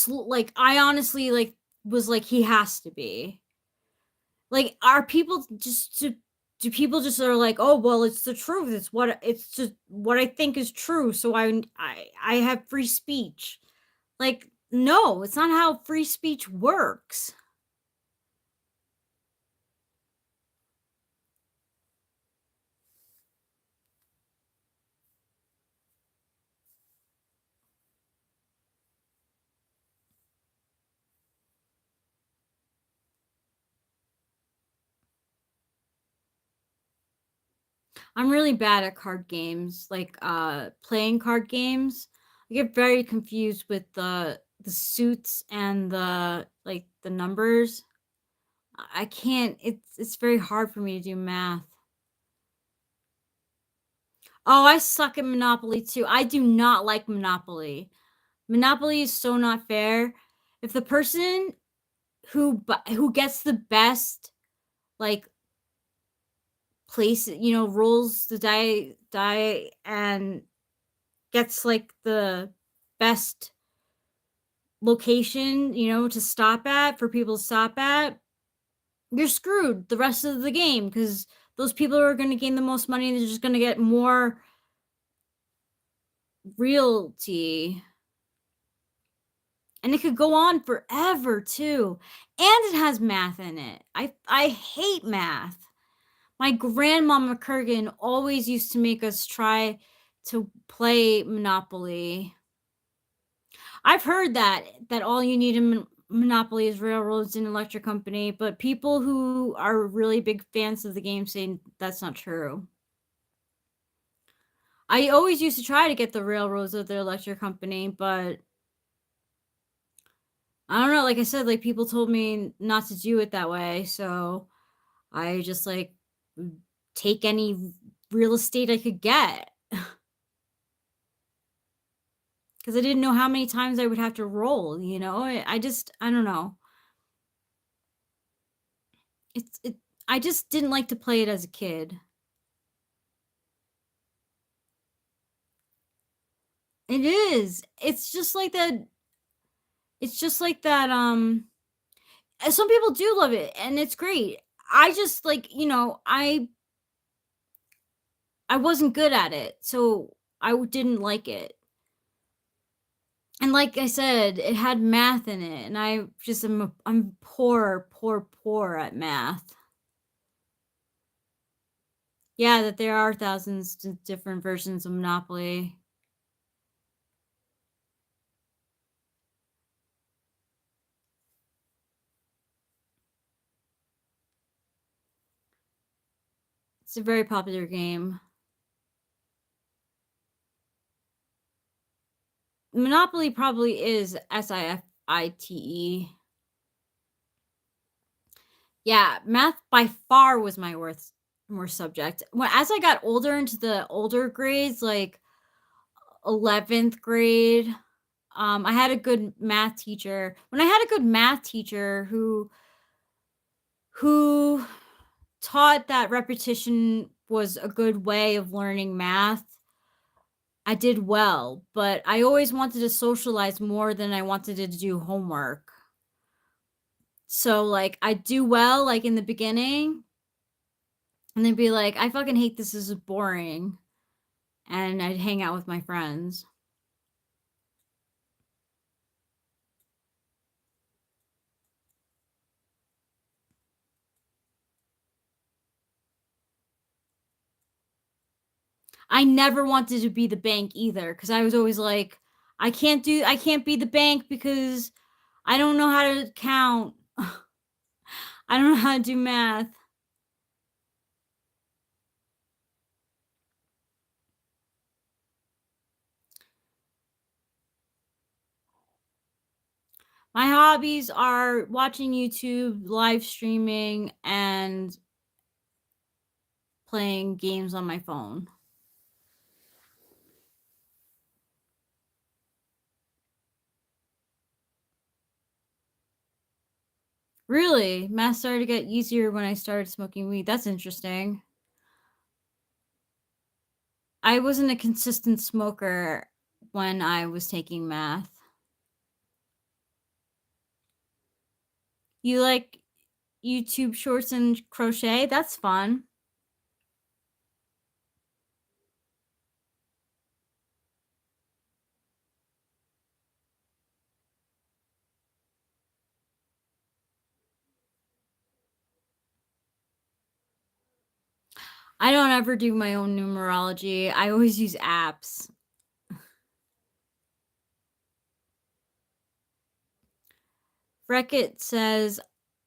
I honestly like was like he has to be. Like, are people just do people just are like, oh well, it's the truth. It's just what I think is true. So I have free speech. Like No, it's not how free speech works. I'm really bad at card games, like, playing card games. I get very confused with the suits and the numbers. I can't it's very hard for me to do math. Oh, I suck at Monopoly too. I do not like Monopoly. Monopoly is so not fair. If the person who gets the best, like, place, rolls the die and gets, like, the best location, to stop at for people to stop at, you're screwed the rest of the game because those people are gonna gain the most money and they're just gonna get more realty. And it could go on forever too. And it has math in it. I hate math. My grandmama Kurgan always used to make us try to play Monopoly. I've heard that all you need in Monopoly is railroads and electric company, but people who are really big fans of the game say that's not true. I always used to try to get the railroads of the electric company, but I don't know, like I said, like people told me not to do it that way, so I just like take any real estate I could get because I didn't know how many times I would have to roll, I don't know. It I just didn't like to play it as a kid. It is. It's just like that, some people do love it, and it's great. I just, like, I wasn't good at it, so didn't like it. And like I said, it had math in it, and I'm poor, poor, poor at math. Yeah, that there are thousands of different versions of Monopoly. It's a very popular game. Monopoly probably is SIFITE. Yeah, math by far was my worst subject. As I got older into the older grades, like 11th grade, I had a good math teacher. When I had a good math teacher who taught that repetition was a good way of learning math, I did well, but I always wanted to socialize more than I wanted to do homework. So, like, I do well, like, in the beginning, and then be like, "I fucking hate this is boring," and I'd hang out with my friends. I never wanted to be the bank either because I was always like, I can't be the bank because I don't know how to count. I don't know how to do math." My hobbies are watching YouTube, live streaming, and playing games on my phone. Really? Math started to get easier when I started smoking weed. That's interesting. I wasn't a consistent smoker when I was taking math. You like YouTube shorts and crochet? That's fun. I don't ever do my own numerology. I always use apps. Reckitt says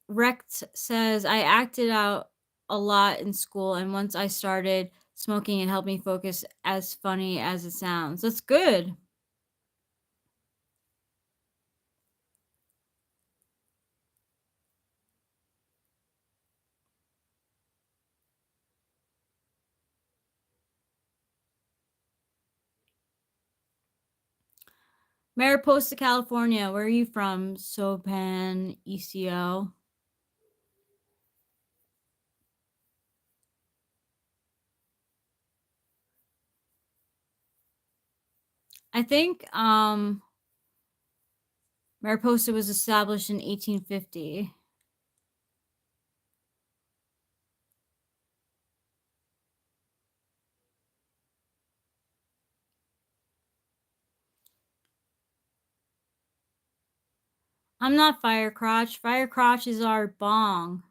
Recht says, I acted out a lot in school, and once I started smoking, it helped me focus, as funny as it sounds. That's good. Mariposa, California. Where are you from? Sopan ECO. I think Mariposa was established in 1850. I'm not Firecrotch. Firecrotch is our bong.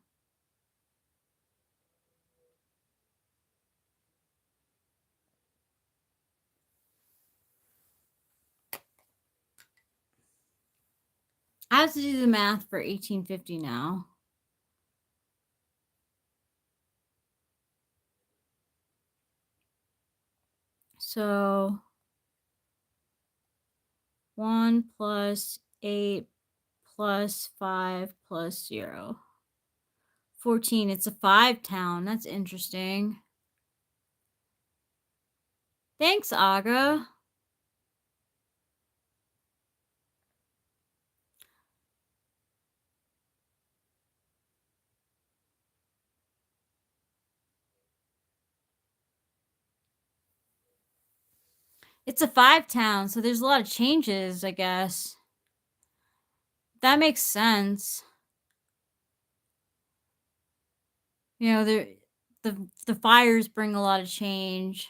I have to do the math for 1850 now. So 1 plus 8 plus 5 plus 0. 14. It's a 5 town. That's interesting. Thanks, Aga. It's a 5 town, so there's a lot of changes, I guess. That makes sense. You know, the fires bring a lot of change.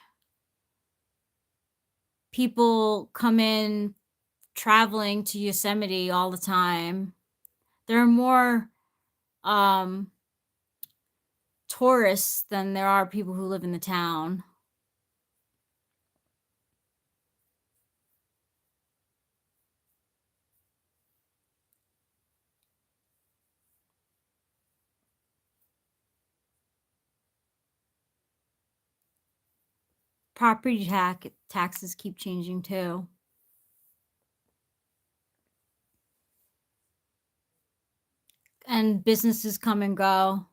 People come in traveling to Yosemite all the time. There are more tourists than there are people who live in the town. Property taxes keep changing too. And businesses come and go.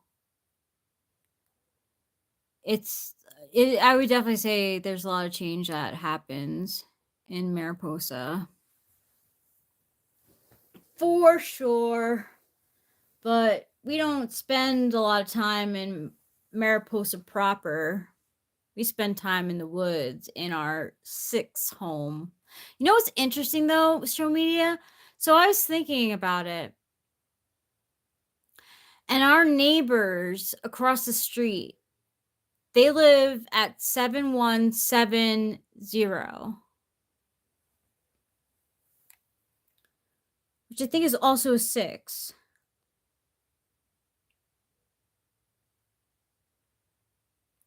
I would definitely say there's a lot of change that happens in Mariposa. For sure. But we don't spend a lot of time in Mariposa proper. We spend time in the woods in our 6th home. You know what's interesting though, social media? So I was thinking about it. And our neighbors across the street, they live at 7170, which I think is also a 6.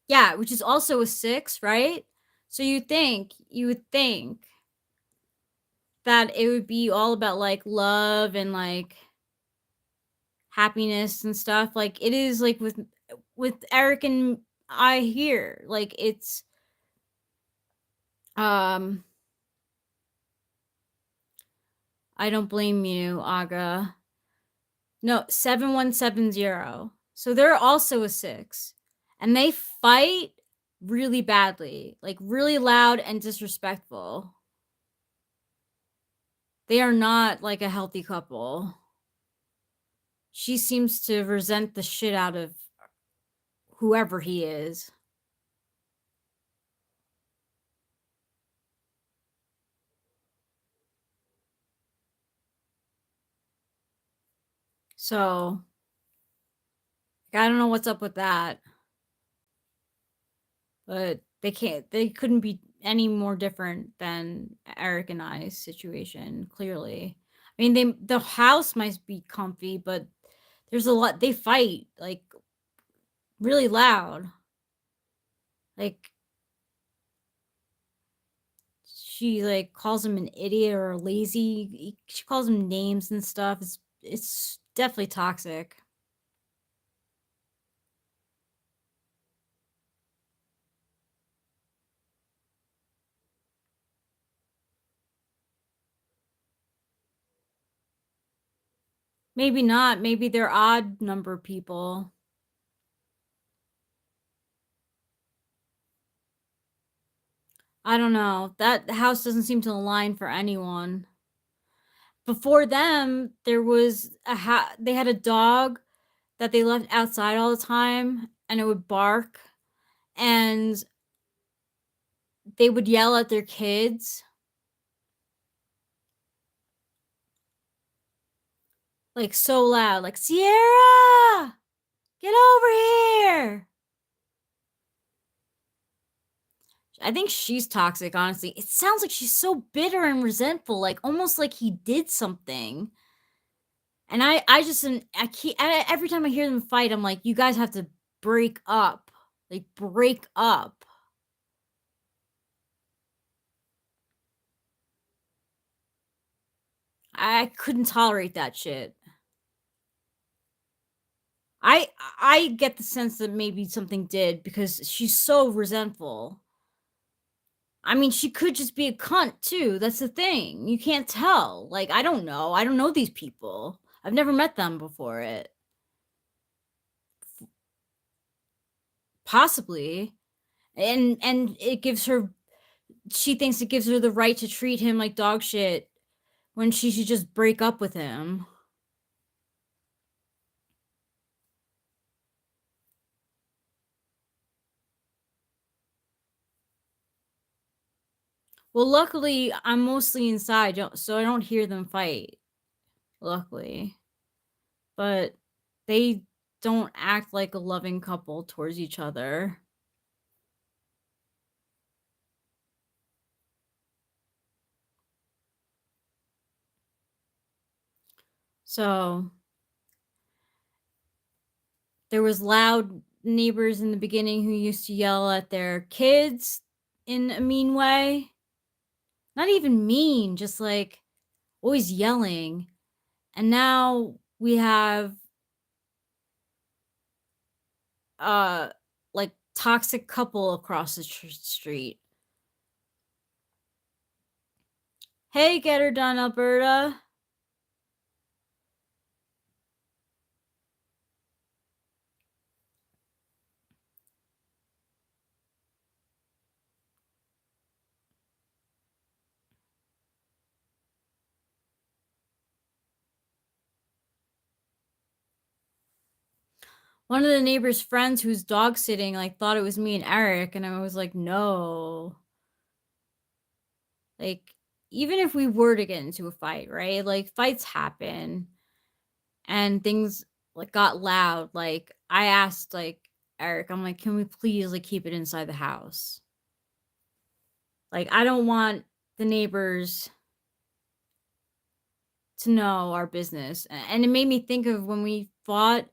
Yeah, which is also a 6, right? So you would think that it would be all about like love and like happiness and stuff. Like it is like with Eric and I here. Like it's I don't blame you, Aga. No, 7170. So they're also a 6. And they fight really badly, like really loud and disrespectful. They are not like a healthy couple. She seems to resent the shit out of whoever he is. So I don't know what's up with that. But they couldn't be any more different than Eric and I's situation, clearly. I mean, the house might be comfy, but there's a lot they fight like really loud. Like, she, like, calls him an idiot or lazy. She calls him names and stuff. It's definitely toxic. Maybe not. Maybe they're odd number people. I don't know. That house doesn't seem to align for anyone. Before them, there was they had a dog that they left outside all the time, and it would bark, and they would yell at their kids, like, so loud, like, "Sierra, get over here!" I think she's toxic, honestly. It sounds like she's so bitter and resentful, like, almost like he did something. And I just I keep every time I hear them fight, I'm like, "You guys have to break up. Like, break up." I couldn't tolerate that shit. I I get the sense that maybe something did because she's so resentful. I mean, she could just be a cunt too. That's the thing. You can't tell. Like, I don't know. I don't know these people. I've never met them before it. Possibly. And it gives her she thinks it gives her the right to treat him like dog shit when she should just break up with him. Well, luckily, I'm mostly inside, so I don't hear them fight. Luckily. But they don't act like a loving couple towards each other. So there was loud neighbors in the beginning who used to yell at their kids in a mean way. Not even mean, just like always yelling. And now we have uh like toxic couple across the street. Hey, get her done, Alberta. One of the neighbor's friends who's dog sitting like thought it was me and Eric, and I was like, no. Like, even if we were to get into a fight, right? Like, fights happen and things like got loud. Like, I asked like Eric, I'm like, can we please like keep it inside the house? Like, I don't want the neighbors to know our business. And it made me think of when we fought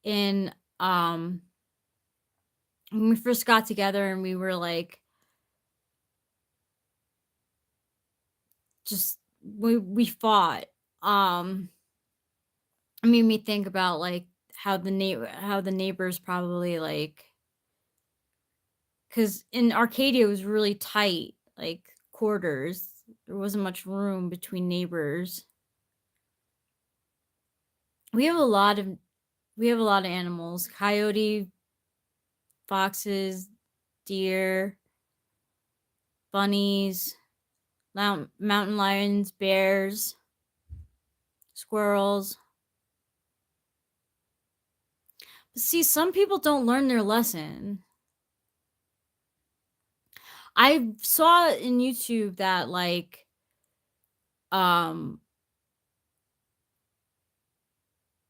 in when we first got together and we were like just we fought. Um it made me think about like how the neighbors probably like cuz in Arcadia it was really tight, like quarters. There wasn't much room between neighbors. We have a lot of we have a lot of animals. Coyote, foxes, deer, bunnies, mountain lions, bears, squirrels. But see, some people don't learn their lesson. I saw in YouTube that like um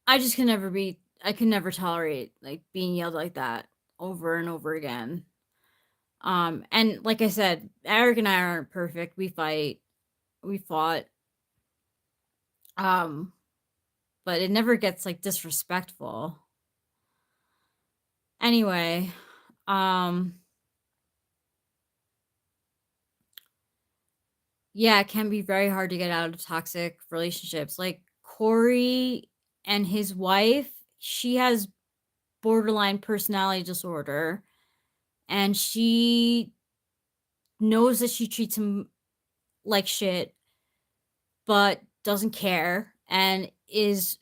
I can never tolerate like being yelled like that over and over again. And like I said, Eric and I aren't perfect. We fight, we fought. Um but it never gets like disrespectful. Anyway, um Yeah, it can be very hard to get out of toxic relationships. Like Corey and his wife, she has borderline personality disorder, and she knows that she treats him like shit, but doesn't care and is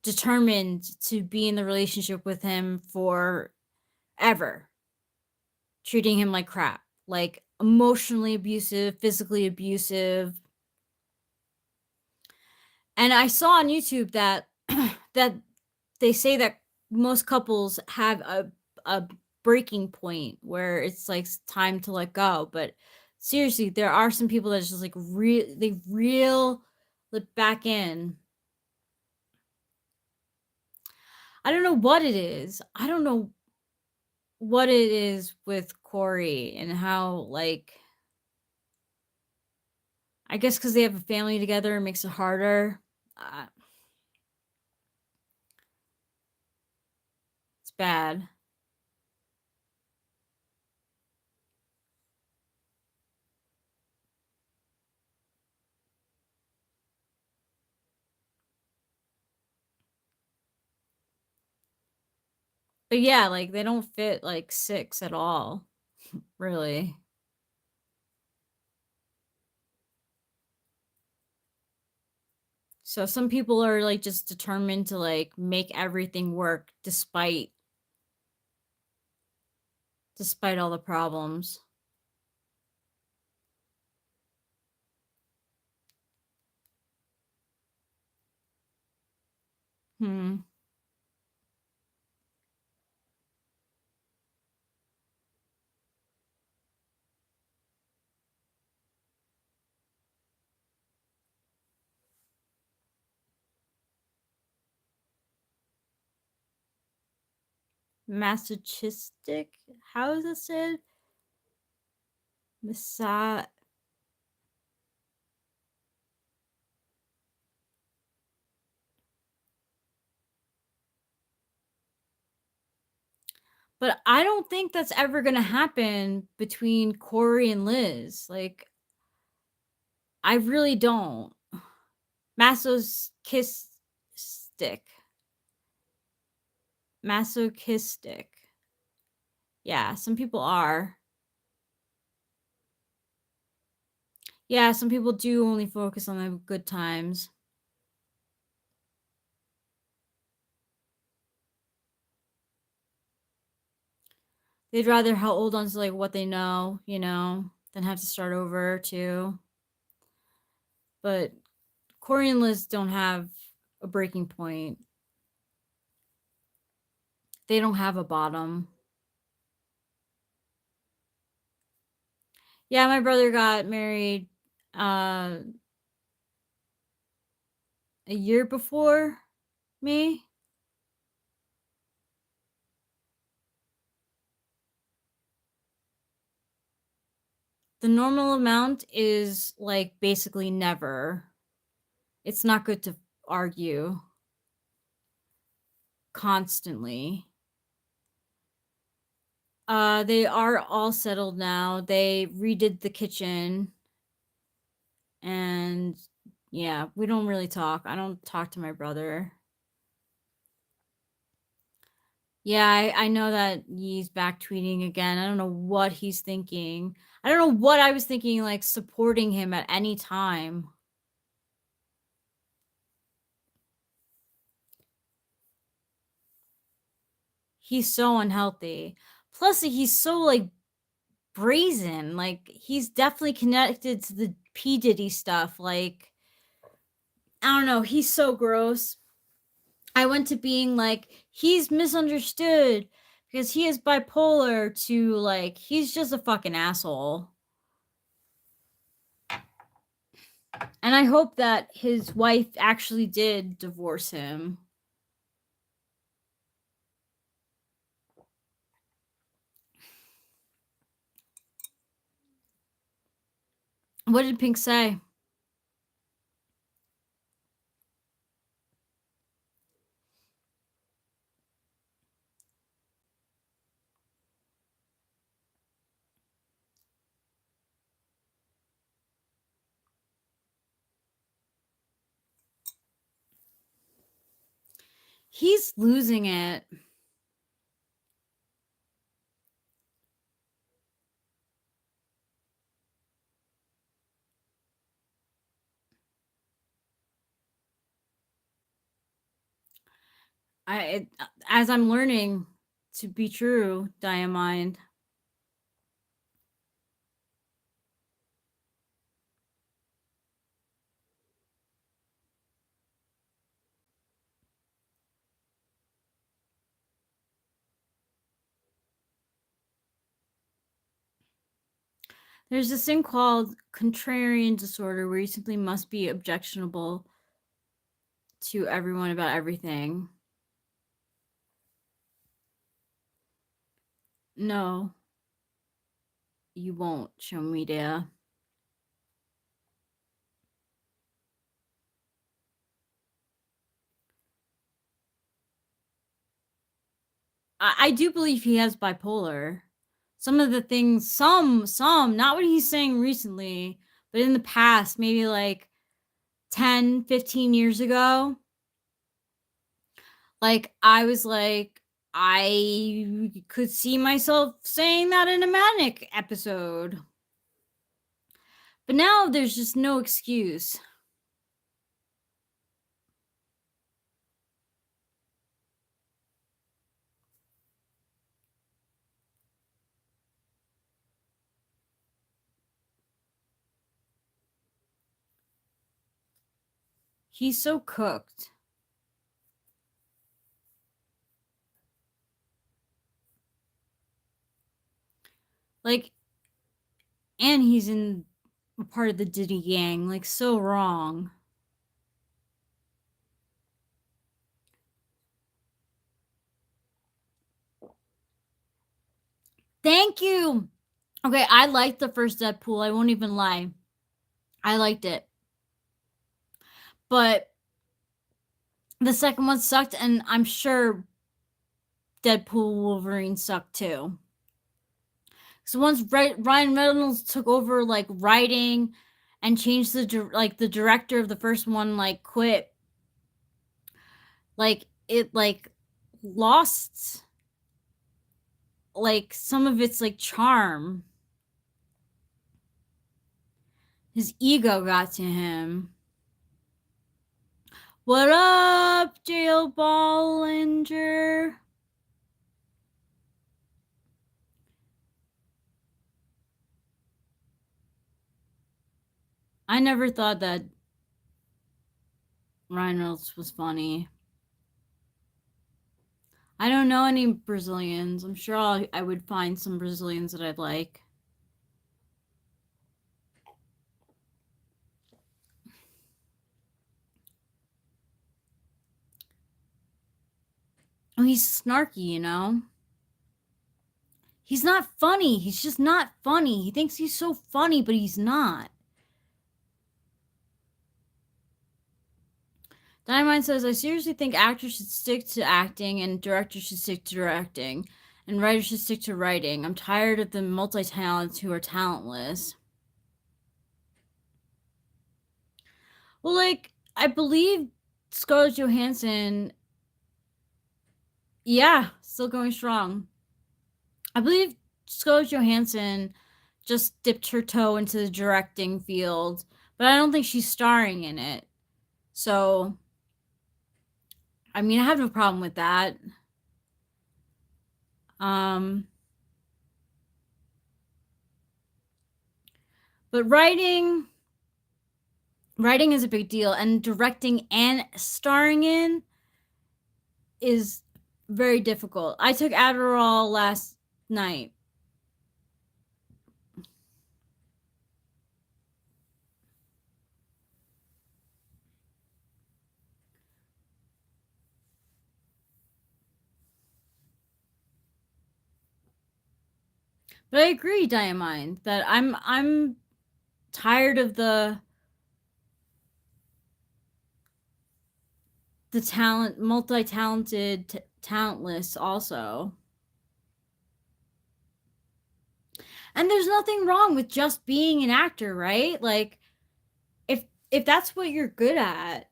determined to be in the relationship with him forever, treating him like crap, like emotionally abusive, physically abusive. And I saw on YouTube that that they say that most couples have a breaking point where it's like time to let go, but seriously, there are some people that's just like they reel it back in. I don't know what it is. I don't know what it is with Corey and how, like, I guess because they have a family together, it makes it harder. Uh, it's bad. But yeah, like they don't fit like 6 at all, really. So some people are like just determined to like make everything work despite all the problems. Hmm. Masochistic? How is it said? Masa But I don't think that's ever gonna happen between Corey and Liz. Like, I really don't. Masochistic. Masochistic. Yeah, some people are. Yeah, some people do only focus on the good times. They'd rather hold on to like what they know, than have to start over too. But Corey and Liz don't have a breaking point. They don't have a bottom. Yeah, my brother got married uh a year before me. The normal amount is like basically never. It's not good to argue constantly. They are all settled now. They redid the kitchen and yeah, we don't really talk. I don't talk to my brother. Yeah, I know that he's back tweeting again. I don't know what he's thinking. I don't know what I was thinking, like supporting him at any time. He's so unhealthy. Plus, he's so like brazen. Like he's definitely connected to the P Diddy stuff. Like I don't know. He's so gross. I went to being like he's misunderstood because he is bipolar to like he's just a fucking asshole. And I hope that his wife actually did divorce him. What did Pink say? He's losing it. As I'm learning to be true, Diamond. There's this thing called contrarian disorder where you simply must be objectionable to everyone about everything. No, you won't show media. I do believe he has bipolar. Some of the things, some, not what he's saying recently, but in the past, maybe like 10, 15 years ago, like I was like, I could see myself saying that in a manic episode. But now there's just no excuse. He's so cooked. Like, and he's in a part of the Diddy gang. Like, so wrong. Thank you. Okay, I liked the first Deadpool. I won't even lie. I liked it. But the second one sucked, and I'm sure Deadpool Wolverine sucked too. So once Ryan Reynolds took over like writing and changed the director of the first one like quit, like it like lost like some of its like charm. His ego got to him. What up, Jail Bollinger? I never thought that Ryan Reynolds was funny. I don't know any Brazilians. I'm sure I would find some Brazilians that I'd like. Oh, he's snarky, you know? He's not funny. He's just not funny. He thinks he's so funny, but he's not. Dynamite says, I seriously think actors should stick to acting and directors should stick to directing and writers should stick to writing. I'm tired of the multi-talents who are talentless. Well, like, I believe Scarlett Johansson, yeah, still going strong. I believe Scarlett Johansson just dipped her toe into the directing field, but I don't think she's starring in it. So, I mean, I have no problem with that. But writing is a big deal, and directing and starring in is very difficult. I took Adderall last night. But I agree, Diamond, that I'm tired of the multi-talented, talentless also. And there's nothing wrong with just being an actor, right? Like if that's what you're good at,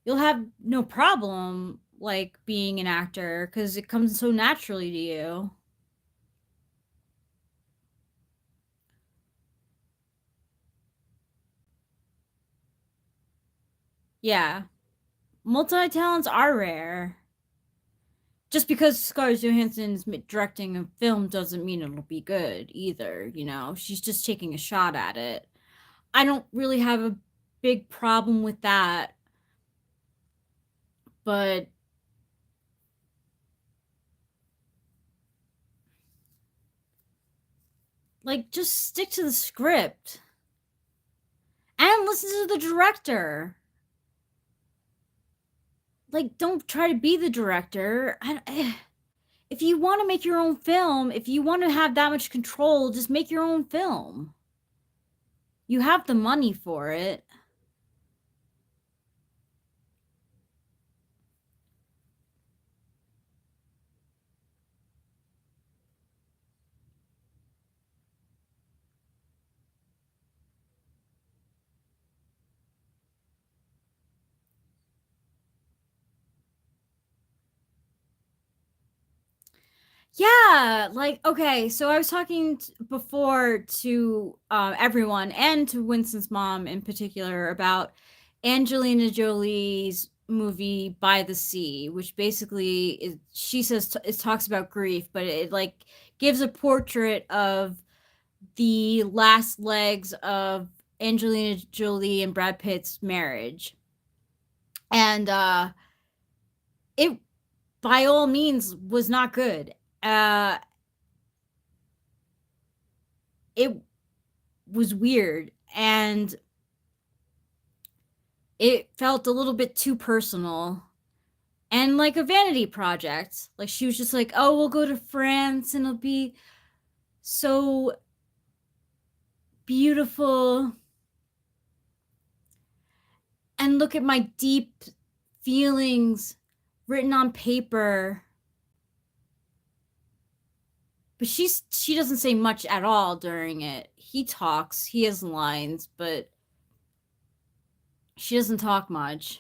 you'll have no problem like being an actor because it comes so naturally to you. Yeah. Multi talents are rare. Just because Scarlett Johansson's directing a film doesn't mean it'll be good either, you know? She's just taking a shot at it. I don't really have a big problem with that, but like just stick to the script and listen to the director. Like don't try to be the director. If you want to make your own film, if you want to have that much control, just make your own film. You have the money for it. Yeah, like okay, so I was talking before to everyone and to Winston's mom in particular about Angelina Jolie's movie By the Sea, which basically is, she says it talks about grief, but it like gives a portrait of the last legs of Angelina Jolie and Brad Pitt's marriage. And it by all means was not good. It was weird and it felt a little bit too personal and like a vanity project. Like she was just like, "Oh, we'll go to France and it'll be so beautiful and look at my deep feelings written on paper." But she doesn't say much at all during it. He talks, he has lines, but she doesn't talk much.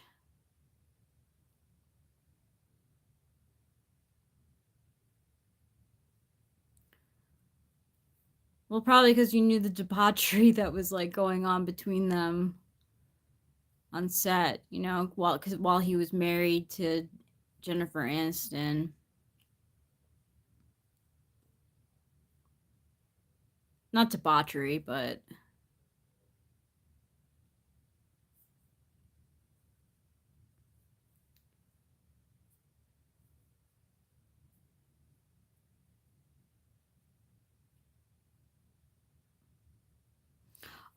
Well, probably because you knew the debauchery that was like going on between them on set, you know, while he was married to Jennifer Aniston. Not debauchery, but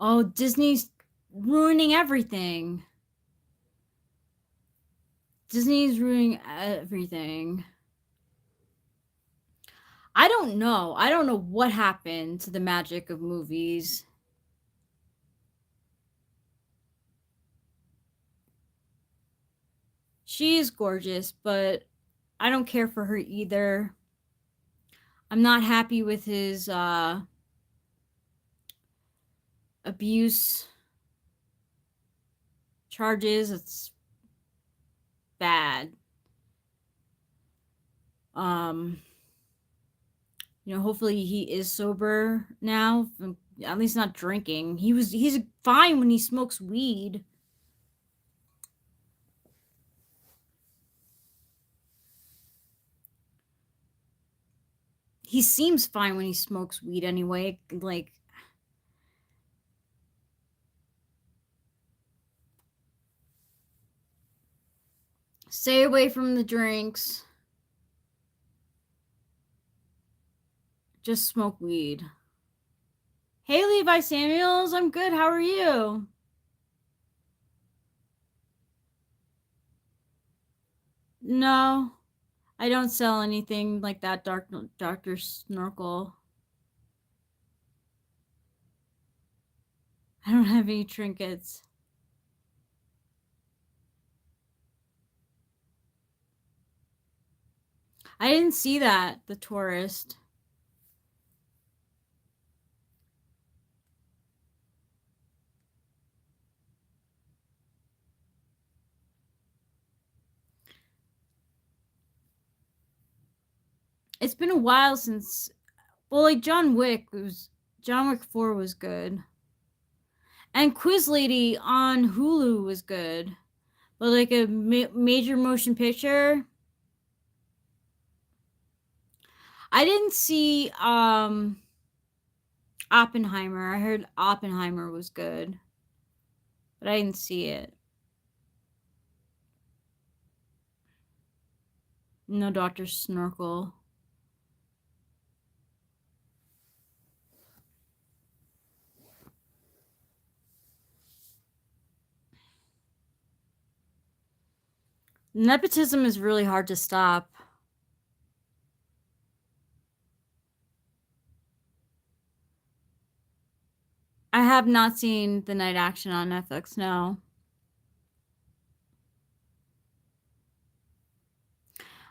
oh, Disney's ruining everything. Disney's ruining everything. I don't know. I don't know what happened to the magic of movies. She is gorgeous, but I don't care for her either. I'm not happy with his abuse charges. It's bad. Um, hopefully he is sober now, at least not drinking. He's fine when he smokes weed. He seems fine when he smokes weed anyway. Like stay away from the drinks. Just smoke weed. Hey Levi Samuels, I'm good. How are you? No, I don't sell anything like that, Dr. Snorkel. I don't have any trinkets. I didn't see that, the tourist. It's been a while since, well, like John Wick 4 was good. And Quiz Lady on Hulu was good. But like a major motion picture, I didn't see Oppenheimer. I heard Oppenheimer was good, but I didn't see it. No Dr. Snorkel. Nepotism is really hard to stop. I have not seen The Night Action on Netflix, no.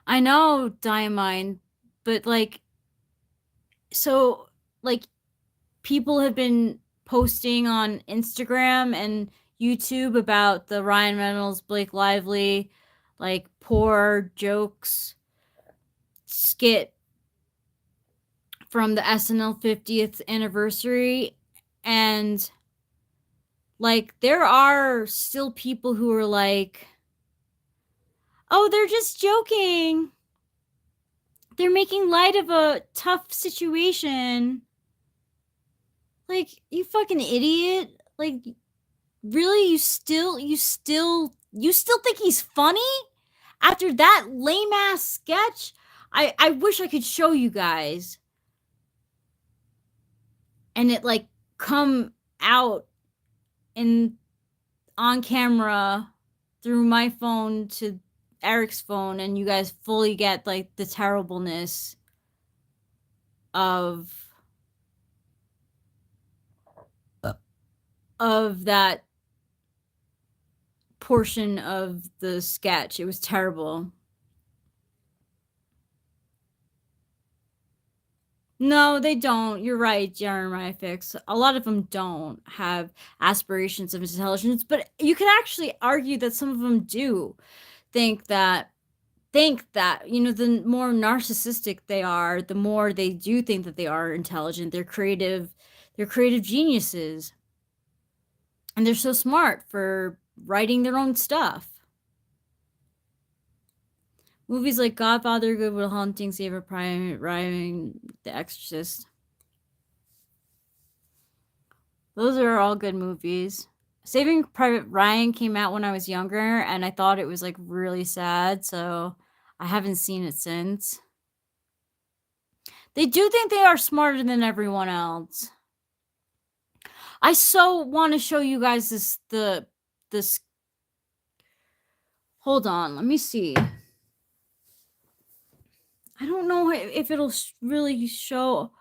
I know Diamine, but like, so like people have been posting on Instagram and YouTube about the Ryan Reynolds, Blake Lively, like poor jokes skit from the SNL 50th anniversary. And like, there are still people who are like, oh, they're just joking. They're making light of a tough situation. Like, you fucking idiot. Like, really, you still think he's funny after that lame ass sketch? I wish I could show you guys and it like come out in on camera through my phone to Eric's phone, and you guys fully get like the terribleness of that portion of the sketch. It was terrible. No, they don't. You're right, Jeremiah Fix. A lot of them don't have aspirations of intelligence, but you could actually argue that some of them do think that the more narcissistic they are, the more they do think that they are intelligent. They're creative geniuses. And they're so smart for writing their own stuff. Movies like Godfather, Good Will Hunting, Saving Private Ryan, The Exorcist. Those are all good movies. Saving Private Ryan came out when I was younger, and I thought it was like really sad, so I haven't seen it since. They do think they are smarter than everyone else. I so want to show you guys this. Hold on, let me see. I don't know if it'll really show.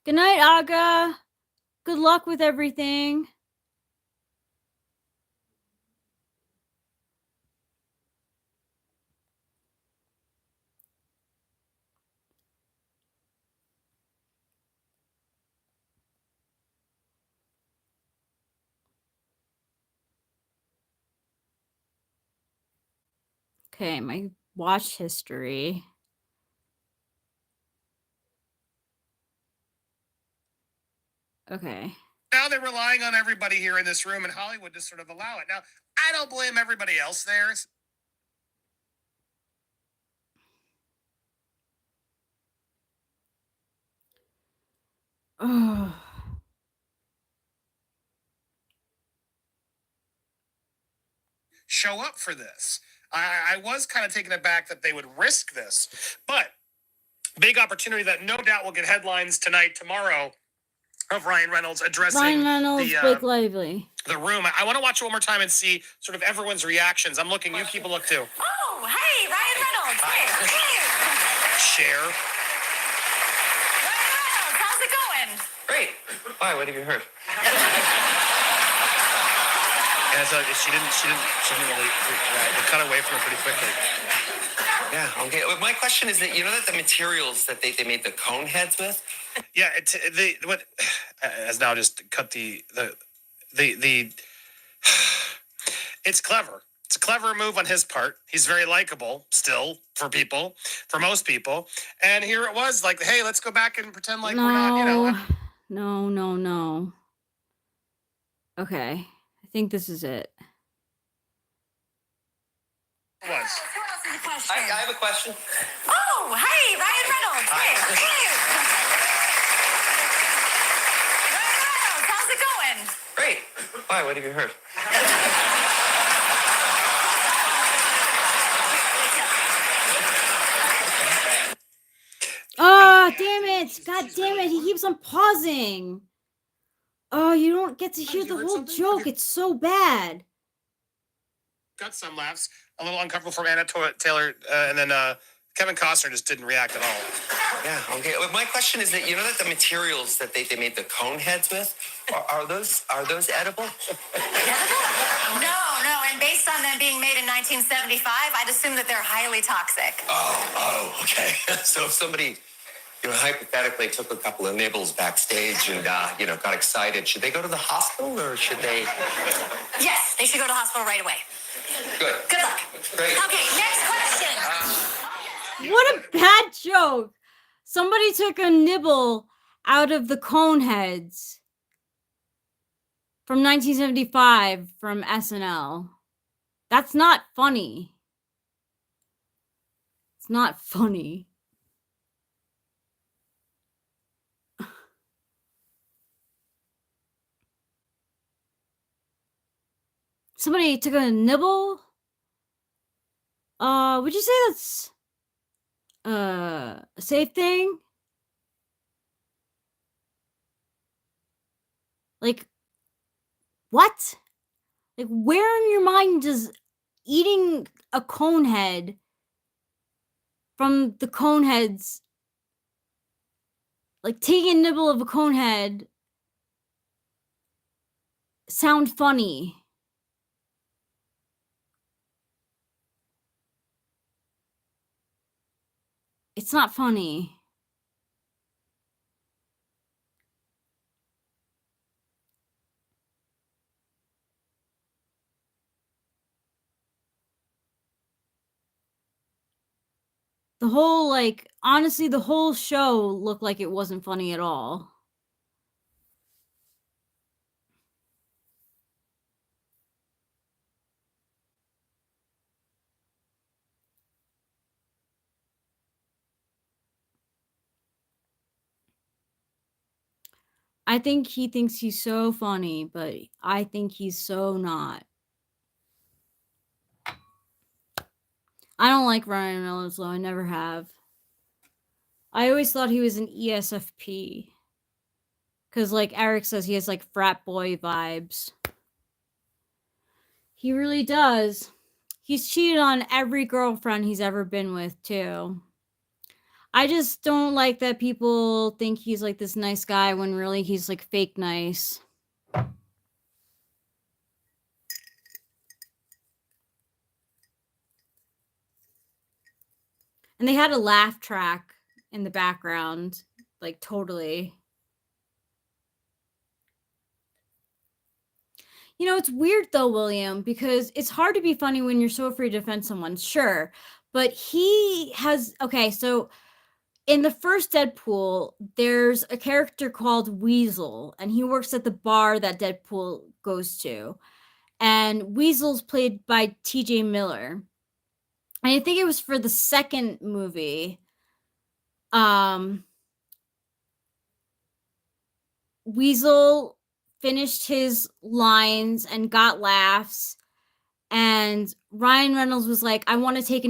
Good night, Aga. Good luck with everything. Okay, my watch history. Okay. Now they're relying on everybody here in this room in Hollywood to sort of allow it. Now, I don't blame everybody else there. Oh. Show up for this. I was kind of taken aback that they would risk this, but big opportunity that no doubt will get headlines tonight, tomorrow, of Ryan Reynolds addressing Blake Lively. The Room. I want to watch it one more time and see sort of everyone's reactions. I'm looking. You people look too. Oh, hey, Ryan Reynolds. Hey. Share. Ryan Reynolds, how's it going? Great. Why? What have you heard? Yeah, so she didn't really they cut away from it pretty quickly. Yeah, okay. My question is that you know that the materials that they made the cone heads with? Yeah, what has now just cut the it's clever. It's a clever move on his part. He's very likable still for most people. And here it was like, hey, let's go back and pretend like we're not, you know. No. Okay. I think this is it. It was. Who else has a question? I have a question. Oh, hey, Ryan Reynolds. Hi. Hey. Ryan Reynolds, how's it going? Great. Why? What have you heard? Oh, damn it. God damn it. He keeps on pausing. Oh, you don't get to hear you the heard whole something? joke. It's so bad. Got some laughs. A little uncomfortable from Anna Taylor, and then Kevin Costner just didn't react at all. Yeah, okay. Well, my question is that you know that the materials that they made the cone heads with, are those edible? No, and based on them being made in 1975, I'd assume that they're highly toxic. Oh, okay. So if somebody, hypothetically took a couple of nibbles backstage and got excited, should they go to the hospital or should they? Yes, they should go to the hospital right away. Good. Good luck. Great. Okay, next question. What a bad joke. Somebody took a nibble out of the cone heads from 1975 from SNL. That's not funny. It's not funny. Somebody took a nibble? Would you say that's a safe thing? Like, what? Like, where in your mind does eating a cone head from the cone heads, like taking a nibble of a cone head, sound funny? It's not funny. The whole, like, honestly, the whole show looked like it wasn't funny at all. I think he thinks he's so funny, but I think he's so not. I don't like Ryan Reynolds, though. I never have. I always thought he was an ESFP. Because, like Eric says, he has, like, frat boy vibes. He really does. He's cheated on every girlfriend he's ever been with, too. I just don't like that people think he's, like, this nice guy when really he's, like, fake nice. And they had a laugh track in the background. Like, totally. You know, it's weird though, William, because it's hard to be funny when you're so afraid to offend someone, sure. But he has, okay, so in the first Deadpool, there's a character called Weasel, and he works at the bar that Deadpool goes to. And Weasel's played by TJ Miller. And I think it was for the second movie. Weasel finished his lines and got laughs. And Ryan Reynolds was like, I want to take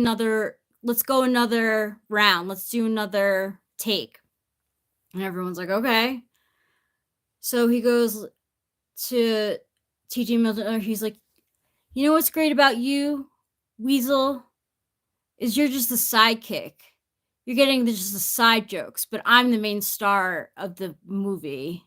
let's go another round. Let's do another take. And everyone's like, okay. So he goes to TJ Miller. He's like, you know what's great about you, Weasel? Is you're just a sidekick. You're getting just the side jokes, but I'm the main star of the movie.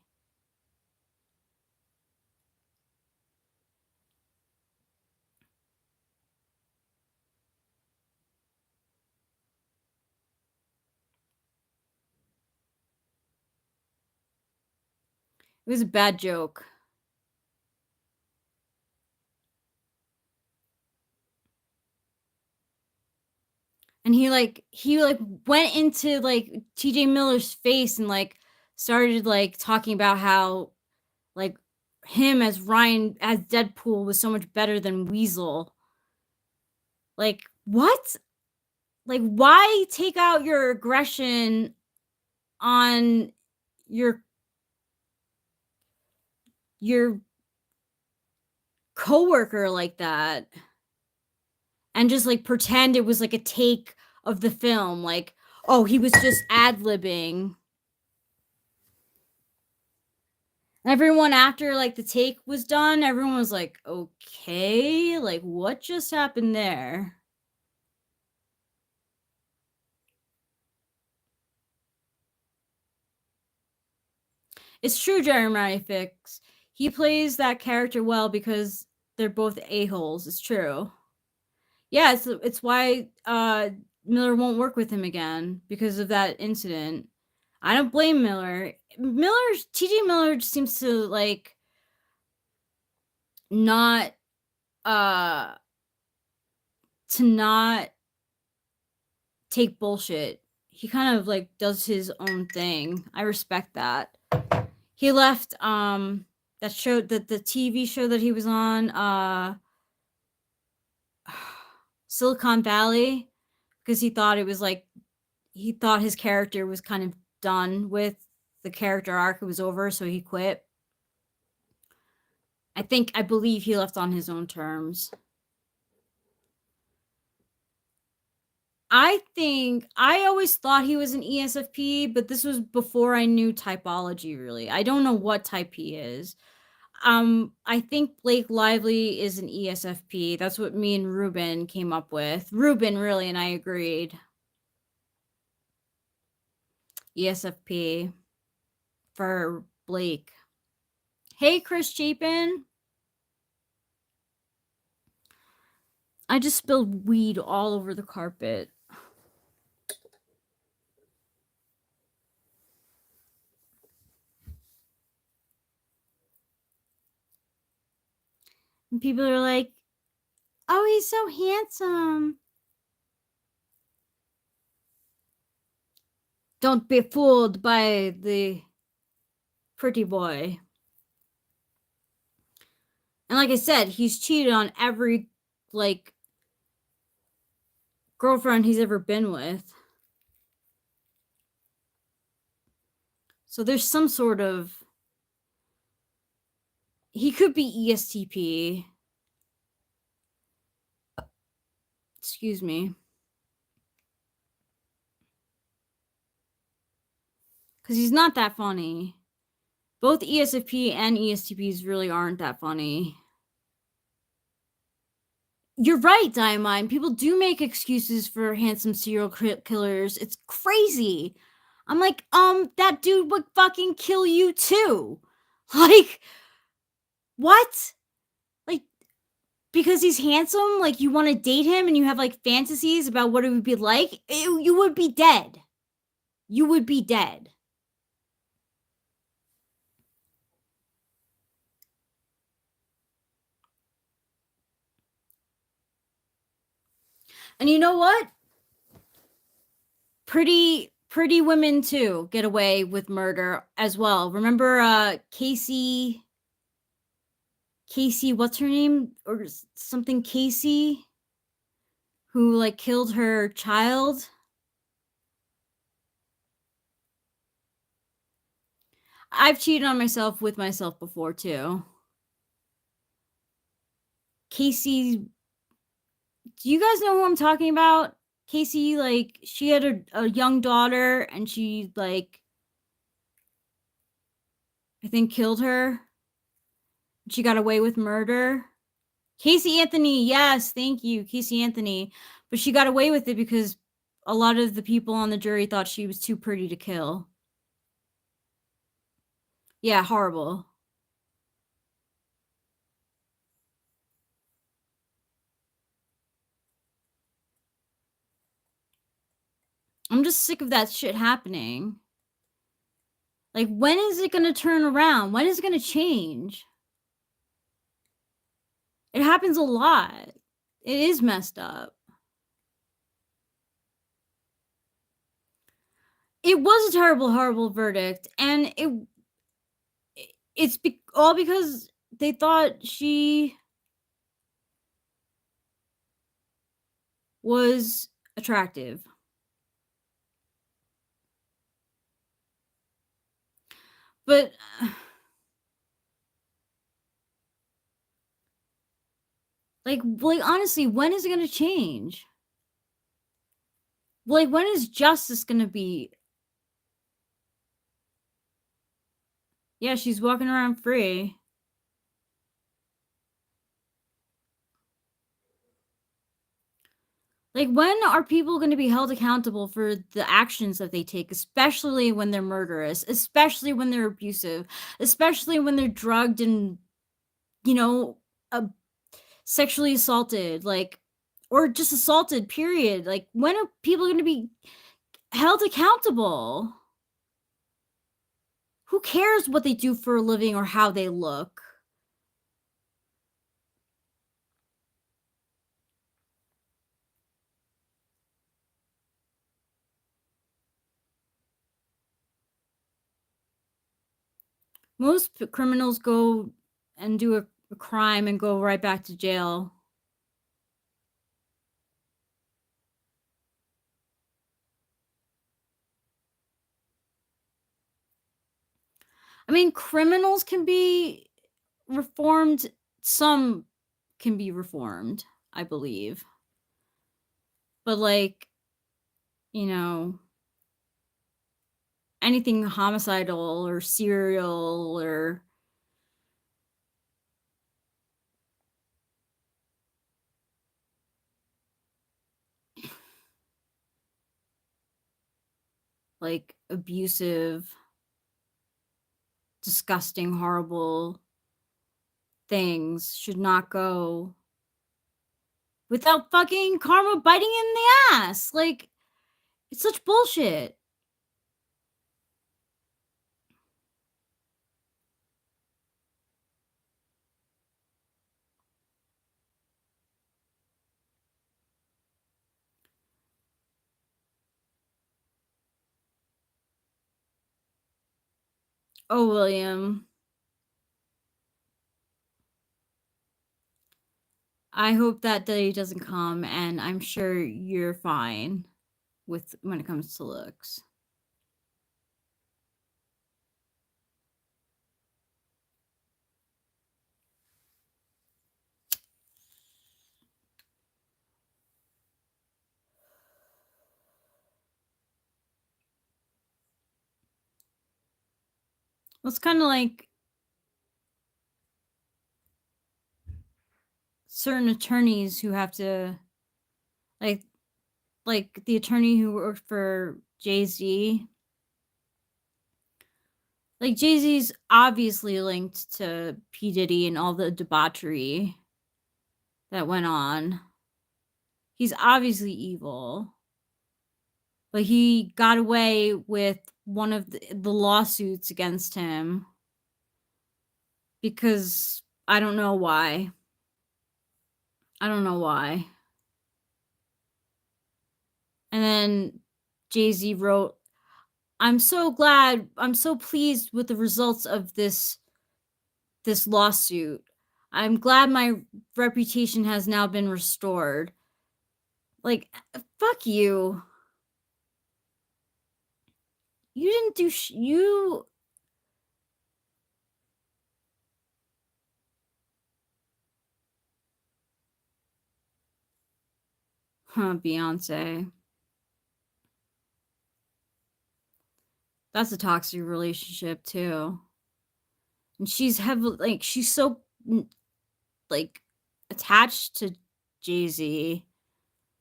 It was a bad joke. And he went into like TJ Miller's face and like started like talking about how like him as Ryan as Deadpool was so much better than Weasel. Like, what? Like, why take out your aggression on your coworker like that and just like pretend it was like a take of the film, like, oh, he was just ad-libbing. Everyone after like the take was done, everyone was like, okay, like what just happened there? It's true, Jeremiah Fix. He plays that character well because they're both a-holes. It's true. Yeah, it's why Miller won't work with him again because of that incident. I don't blame Miller. TJ Miller just seems to like not to not take bullshit. He kind of like does his own thing. I respect that. He left that show, that the TV show that he was on, Silicon Valley, because he thought his character was kind of done with, the character arc was over, so he quit. I believe he left on his own terms. I always thought he was an ESFP, but this was before I knew typology, really. I don't know what type he is. I think Blake Lively is an ESFP. That's what me and Ruben came up with. Ruben, really, and I agreed. ESFP for Blake. Hey, Chris Chapin. I just spilled weed all over the carpet. And people are like, oh, he's so handsome. Don't be fooled by the pretty boy. And like I said, he's cheated on every, like, girlfriend he's ever been with. So there's some sort of... He could be ESTP. Excuse me. Because he's not that funny. Both ESFP and ESTPs really aren't that funny. You're right, Diamine. People do make excuses for handsome serial killers. It's crazy. I'm like, that dude would fucking kill you too. Like, what? Like, because he's handsome, like, you want to date him and you have, like, fantasies about what it would be like? You would be dead. You would be dead. And you know what? Pretty women too get away with murder as well. Remember Casey, what's her name? Or something Casey, who like killed her child? I've cheated on myself with myself before too. Casey, do you guys know who I'm talking about? Casey, like, she had a young daughter and she, like, I think killed her. She got away with murder. Casey Anthony, yes, thank you, Casey Anthony. But she got away with it because a lot of the people on the jury thought she was too pretty to kill. Yeah, horrible. I'm just sick of that shit happening. Like, when is it going to turn around? When is it going to change? It happens a lot. It is messed up. It was a terrible, horrible verdict, and it's all because they thought she was attractive. But like honestly, when is it gonna change? Like, when is justice gonna be? Yeah, she's walking around free. Like, when are people gonna be held accountable for the actions that they take, especially when they're murderous, especially when they're abusive, especially when they're drugged and, you know, uh, sexually assaulted, like, or just assaulted, period. Like, when are people gonna be held accountable? Who cares what they do for a living or how they look? Most criminals go and do a crime and go right back to jail. I mean, criminals can be reformed. Some can be reformed, I believe. But, like, you know, anything homicidal or serial or like abusive, disgusting, horrible things should not go without fucking karma biting in the ass. Like, it's such bullshit. Oh, William, I hope that day doesn't come, and I'm sure you're fine with when it comes to looks. Well, it's kind of like certain attorneys who have to, like, the attorney who worked for Jay-Z. Like, Jay-Z's obviously linked to P. Diddy and all the debauchery that went on. He's obviously evil. But he got away with one of the lawsuits against him because I don't know why. I don't know why. And then Jay-Z wrote, I'm so pleased with the results of this lawsuit. I'm glad my reputation has now been restored. Like, fuck you. You didn't do you. Huh, Beyonce. That's a toxic relationship too. And she's heavily, like, she's so, like, attached to Jay-Z.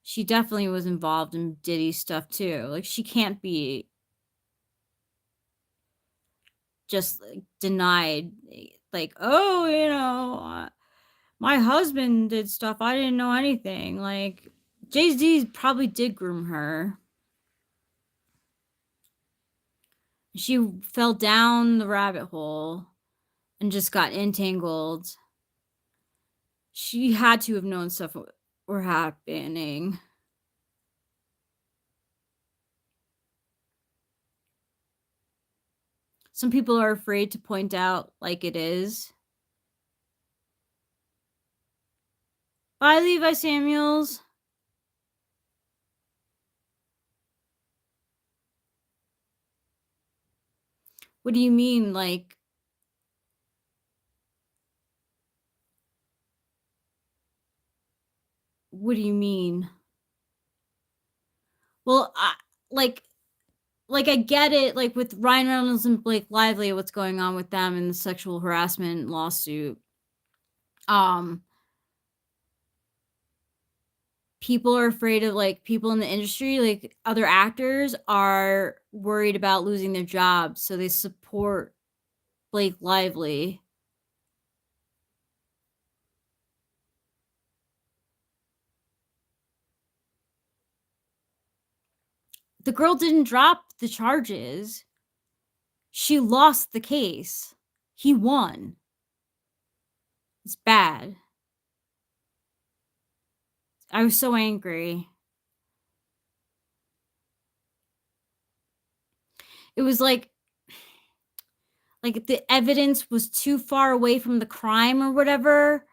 She definitely was involved in Diddy stuff too. Like, she can't be just, like, denied, like, oh, my husband did stuff. I didn't know anything. Like, Jay-Z probably did groom her. She fell down the rabbit hole and just got entangled. She had to have known stuff were happening. some people are afraid to point out like it is. Bye, Levi Samuels. What do you mean, like? What do you mean? Well, like I get it, like with Ryan Reynolds and Blake Lively, what's going on with them in the sexual harassment lawsuit. People are afraid of, like, people in the industry, like other actors are worried about losing their jobs, so they support Blake Lively. The girl didn't drop the charges. She lost the case. He won. It's bad. I was so angry. It was like the evidence was too far away from the crime or whatever.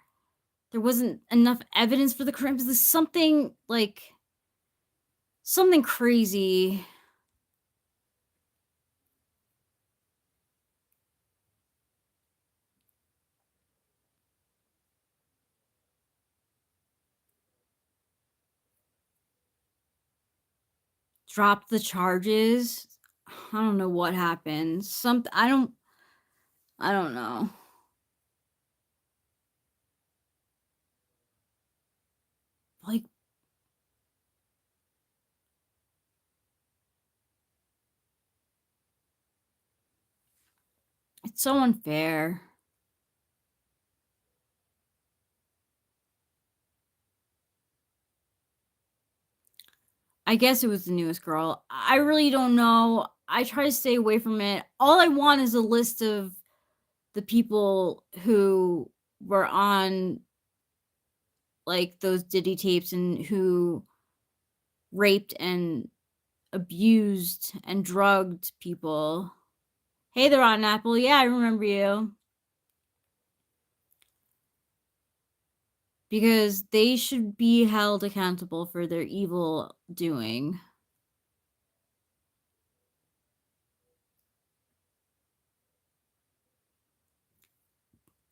There wasn't enough evidence for the crime. It was something crazy. Dropped the charges. I don't know what happened. I don't know. Like, it's so unfair. I guess it was the newest girl. I really don't know. I try to stay away from it. All I want is a list of the people who were on, like, those Diddy tapes and who raped and abused and drugged people. Hey there, Rotten Apple. Yeah, I remember you. Because they should be held accountable for their evil doing.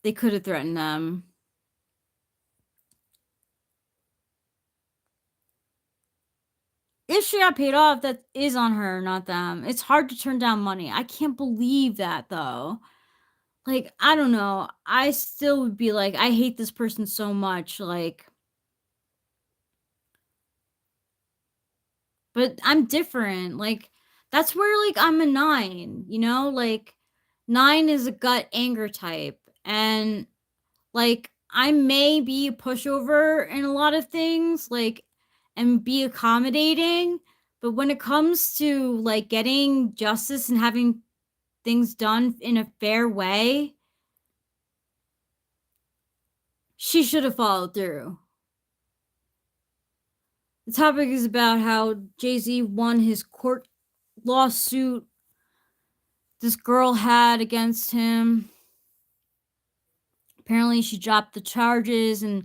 They could have threatened them. If she got paid off, that is on her, not them. It's hard to turn down money. I can't believe that, though. Like, I don't know. I still would be like, I hate this person so much. Like, but I'm different. Like, that's where, like, I'm a 9, you know? Like, 9 is a gut anger type. And, like, I may be a pushover in a lot of things, like, and be accommodating. But when it comes to, like, getting justice and having things done in a fair way, she should have followed through. The topic is about how Jay-Z won his court lawsuit this girl had against him. Apparently, she dropped the charges, and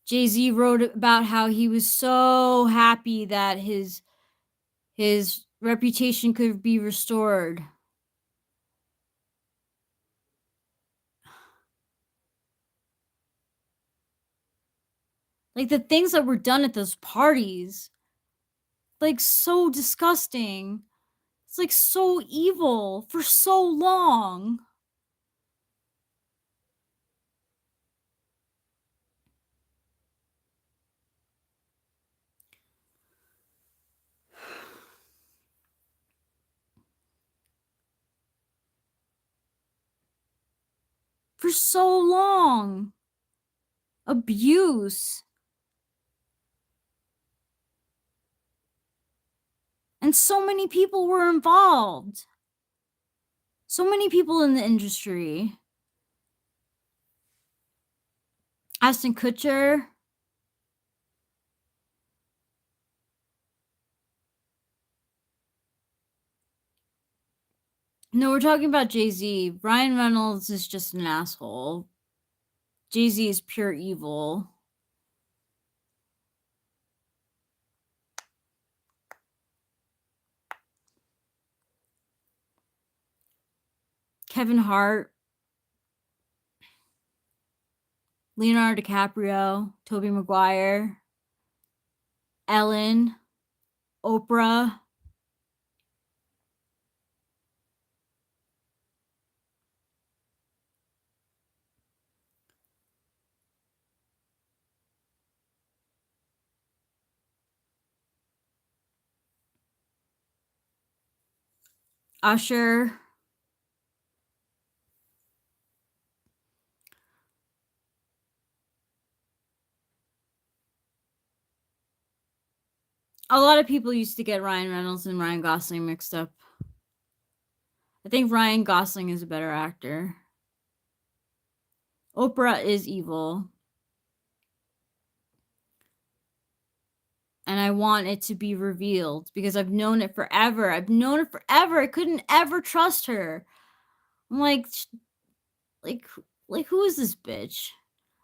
Jay-Z wrote about how he was so happy that his reputation could be restored. Like, the things that were done at those parties, like, so disgusting. It's, like, so evil for so long. For so long. Abuse. And so many people were involved. So many people in the industry. Ashton Kutcher. No, we're talking about Jay-Z. Ryan Reynolds is just an asshole. Jay-Z is pure evil. Kevin Hart, Leonardo DiCaprio, Tobey Maguire, Ellen, Oprah. Usher. A lot of people used to get Ryan Reynolds and Ryan Gosling mixed up. I think Ryan Gosling is a better actor. Oprah is evil. And I want it to be revealed because I've known it forever. I couldn't ever trust her. I'm like, who is this bitch?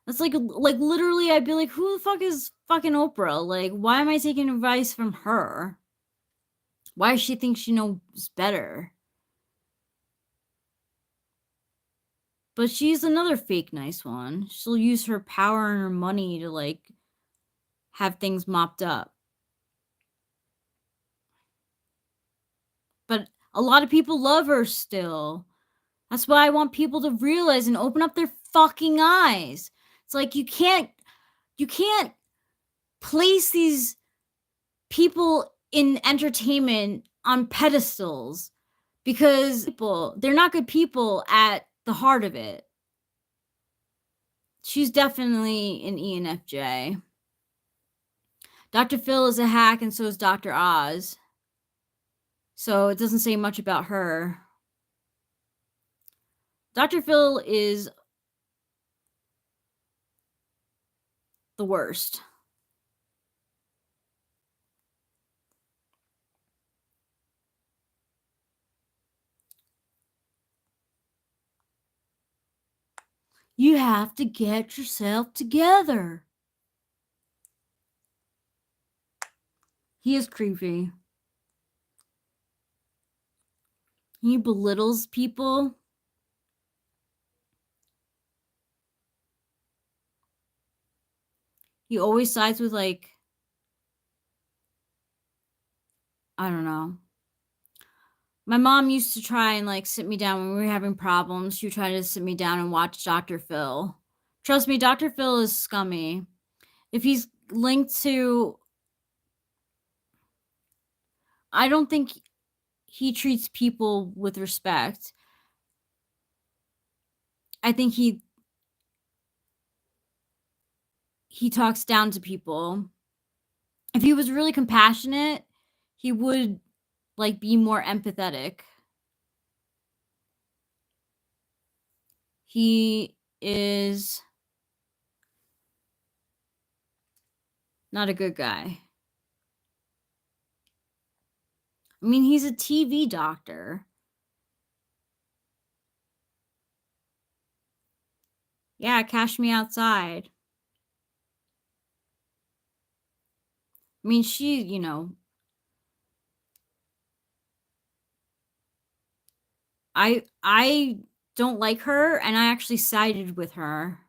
That's like literally, I'd be like, who the fuck is fucking Oprah? Like, why am I taking advice from her? Why does she think she knows better? But she's another fake nice one. She'll use her power and her money to like have things mopped up. But a lot of people love her still. That's why I want people to realize and open up their fucking eyes. It's like you can't place these people in entertainment on pedestals because they're not good people at the heart of it. She's definitely an ENFJ. Dr. Phil is a hack and so is Dr. Oz. So it doesn't say much about her. Dr. Phil is the worst. You have to get yourself together. He is creepy. He belittles people. He always sides with, like, I don't know. My mom used to try and, like, sit me down when we were having problems. She would try to sit me down and watch Dr. Phil. Trust me, Dr. Phil is scummy. If he's linked to... I don't think he treats people with respect. I think he talks down to people. If he was really compassionate, he would, like, be more empathetic. He is not a good guy. I mean, he's a TV doctor. Yeah, cash me outside. I mean, she, you know, I don't like her, and I actually sided with her.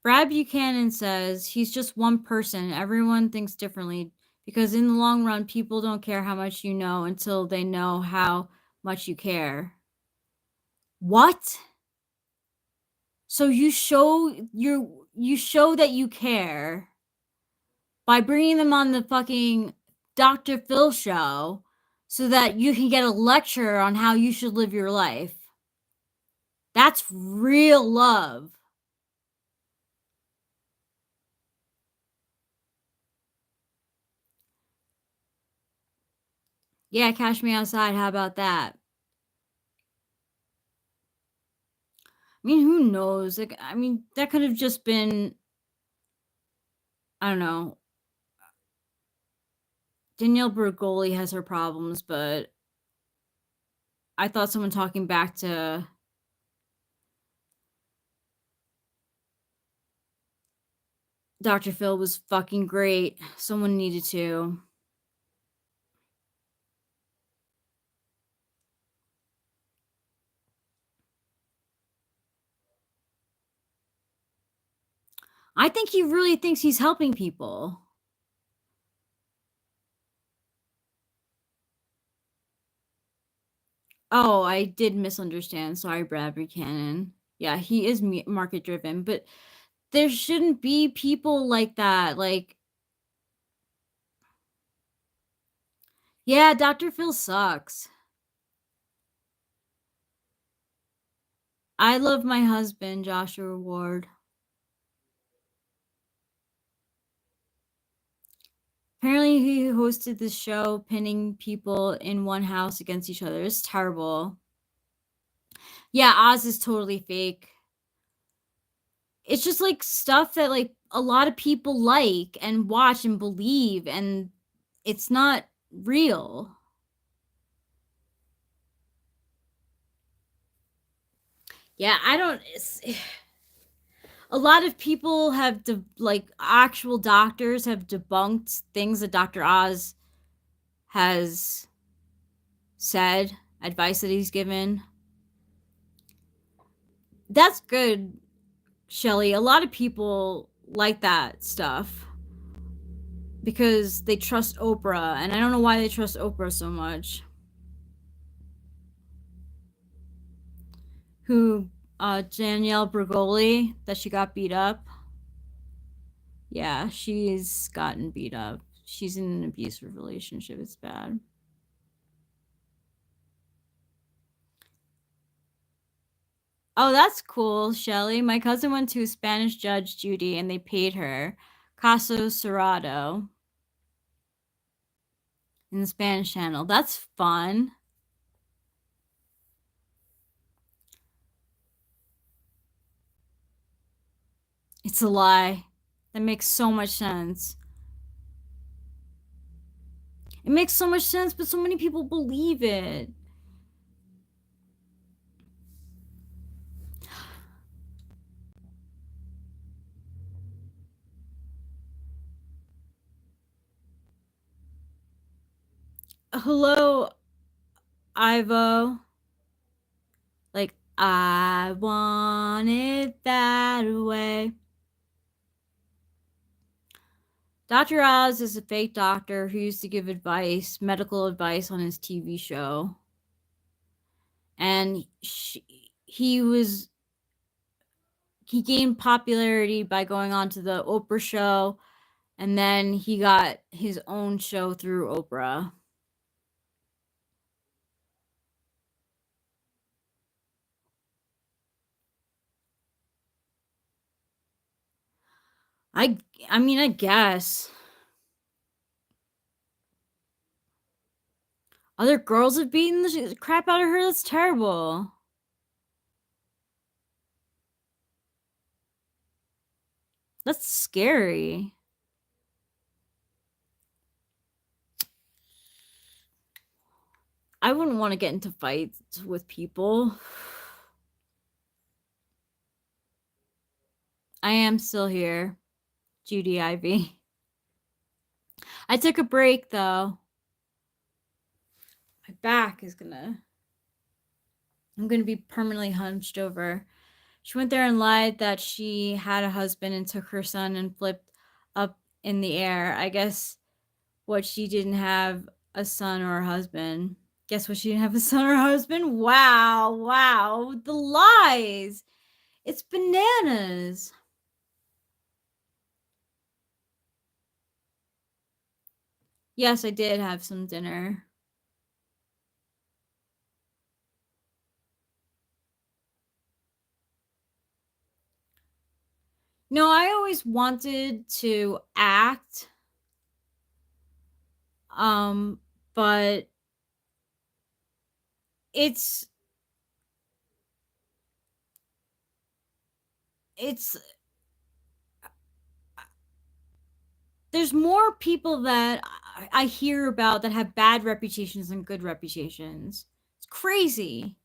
Brad Buchanan says he's just one person. Everyone thinks differently because in the long run, people don't care how much you know until they know how much you care. What? So you show that you care by bringing them on the fucking Dr. Phil show so that you can get a lecture on how you should live your life. That's real love. Yeah, cash me outside. How about that? I mean, who knows? Like, I mean, that could have just been, I don't know, Danielle Bergoli has her problems, but I thought someone talking back to Dr. Phil was fucking great. Someone needed to. I think he really thinks he's helping people. Oh, I did misunderstand. Sorry, Brad Buchanan. Yeah, he is market driven, but there shouldn't be people like that. Like, yeah, Dr. Phil sucks. I love my husband, Joshua Ward. Apparently, he hosted this show pinning people in one house against each other. It's terrible. Yeah, Oz is totally fake. It's just like stuff that like a lot of people like and watch and believe, and it's not real. Yeah, I don't. A lot of people have like actual doctors have debunked things that Dr. Oz has said, advice that he's given. That's good, Shelly. A lot of people like that stuff because they trust Oprah, and I don't know why they trust Oprah so much. Who, Danielle Bergoli, that she got beat up. Yeah, she's gotten beat up. She's in an abusive relationship. It's bad. Oh, that's cool, Shelly. My cousin went to a Spanish judge, Judy, and they paid her. Caso Cerrado. In the Spanish channel. That's fun. It's a lie. That makes so much sense. It makes so much sense, but so many people believe it. Hello, Ivo. Like, I want it that way. Dr. Oz is a fake doctor who used to give advice, medical advice on his TV show. And he gained popularity by going on to the Oprah show, and then he got his own show through Oprah. I mean, I guess. Other girls have beaten the crap out of her? That's terrible. That's scary. I wouldn't want to get into fights with people. I am still here, Judy Ivy. I took a break, though. My back is I'm gonna be permanently hunched over. She went there and lied that she had a husband and took her son and flipped up in the air. I guess what she didn't have a son or a husband. Guess what? She didn't have a son or a husband? Wow, wow. The lies. It's bananas. Yes, I did have some dinner. No, I always wanted to act. But it's there's more people that I hear about that have bad reputations and good reputations. It's crazy.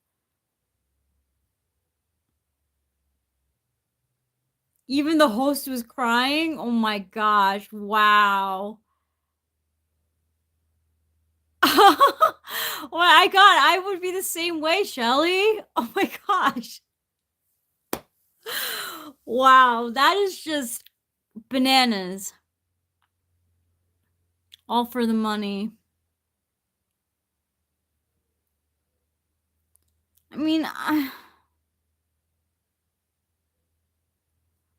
Even the host was crying. Oh my gosh. Wow. Well, I would be the same way, Shelly. Oh my gosh. Wow, that is just bananas. All for the money. I mean, I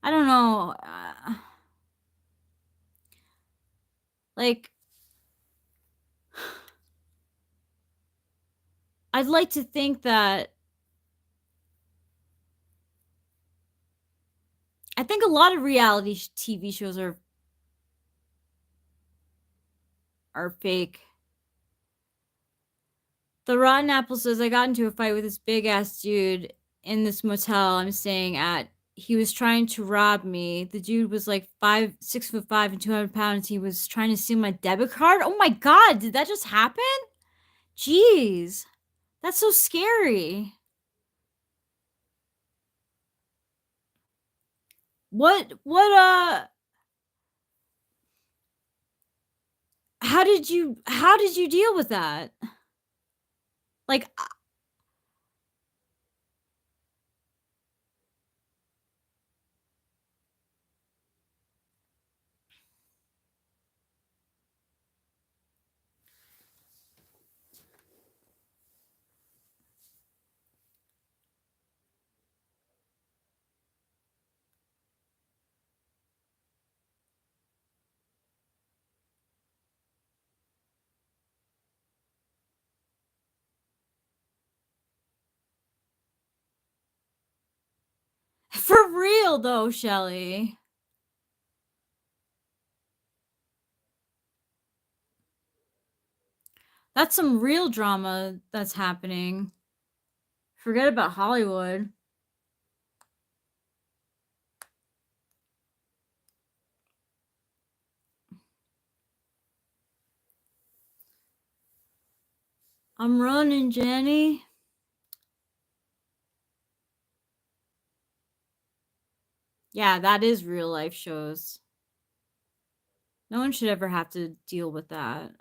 don't know. Like, I'd like to think that I think a lot of reality TV shows are fake. The Rotten Apple says I got into a fight with this big ass dude in this motel I'm staying at. He was trying to rob me. The dude was like 6'5" and 200 pounds. He was trying to steal my debit card. Oh my god, did that just happen? Jeez, that's so scary. What how did you deal with that? Like, for real though, Shelly. That's some real drama that's happening. Forget about Hollywood. I'm running, Jenny. Yeah, that is real life shows. No one should ever have to deal with that.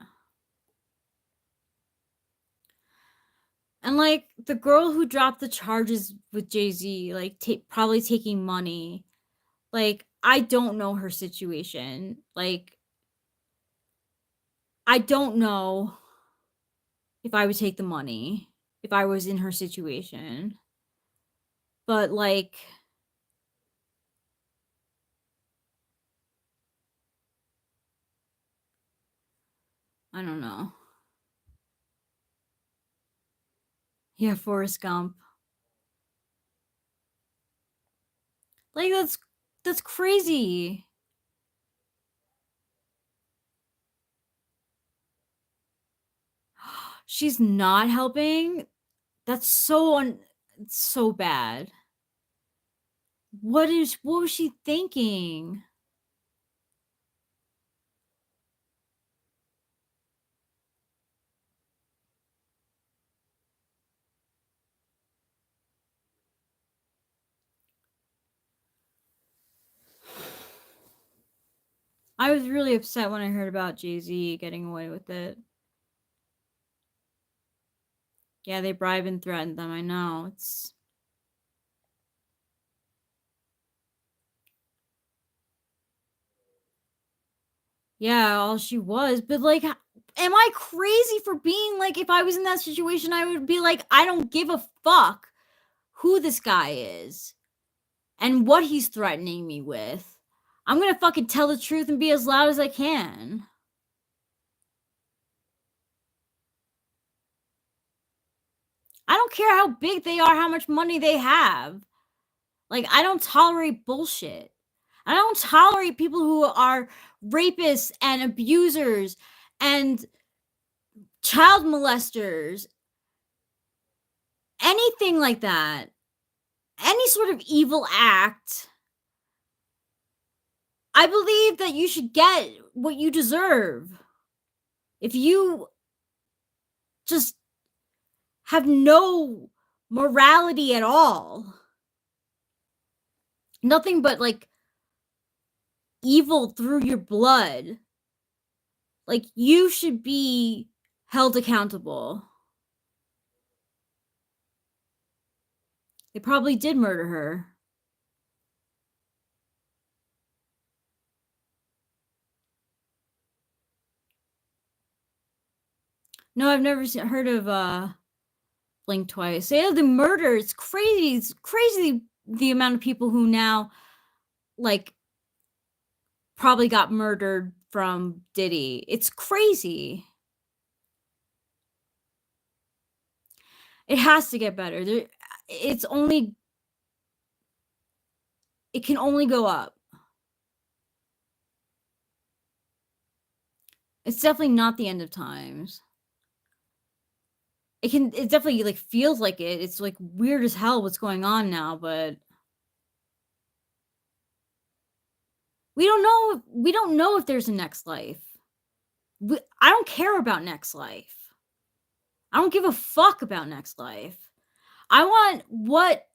And like the girl who dropped the charges with Jay-Z, like probably taking money. Like, I don't know her situation. Like, I don't know if I would take the money if I was in her situation. But like, I don't know. Yeah, Forrest Gump. Like, that's crazy. She's not helping. That's it's so bad. What was she thinking? I was really upset when I heard about Jay-Z getting away with it. Yeah, they bribed and threatened them. I know. It's yeah, all she was. But like, am I crazy for being like, if I was in that situation, I would be like, I don't give a fuck who this guy is and what he's threatening me with. I'm gonna fucking tell the truth and be as loud as I can. I don't care how big they are, how much money they have. Like, I don't tolerate bullshit. I don't tolerate people who are rapists and abusers and child molesters. Anything like that. Any sort of evil act. I believe that you should get what you deserve. if you just have no morality at all, nothing but like evil through your blood, like you should be held accountable. They probably did murder her. No, I've never heard of Blink Twice. Yeah, the murder, it's crazy. It's crazy the amount of people who now like probably got murdered from Diddy. It's crazy. It has to get better. It can only go up. It's definitely not the end of times. It definitely like feels like it. It's like weird as hell what's going on now, but we don't know if there's a next life. I don't care about next life. I don't give a fuck about next life. I want what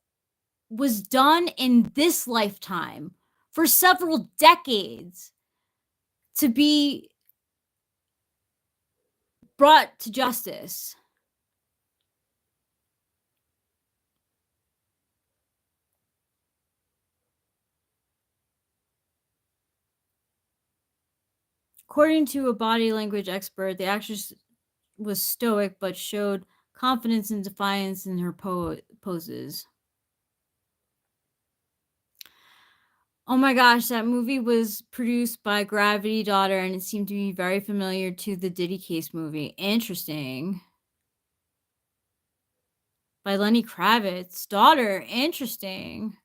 was done in this lifetime for several decades to be brought to justice. According to a body language expert, the actress was stoic but showed confidence and defiance in her poses. Oh my gosh, that movie was produced by Gravity Daughter, and it seemed to be very familiar to the Diddy Case movie. Interesting. By Lenny Kravitz. Daughter. Interesting.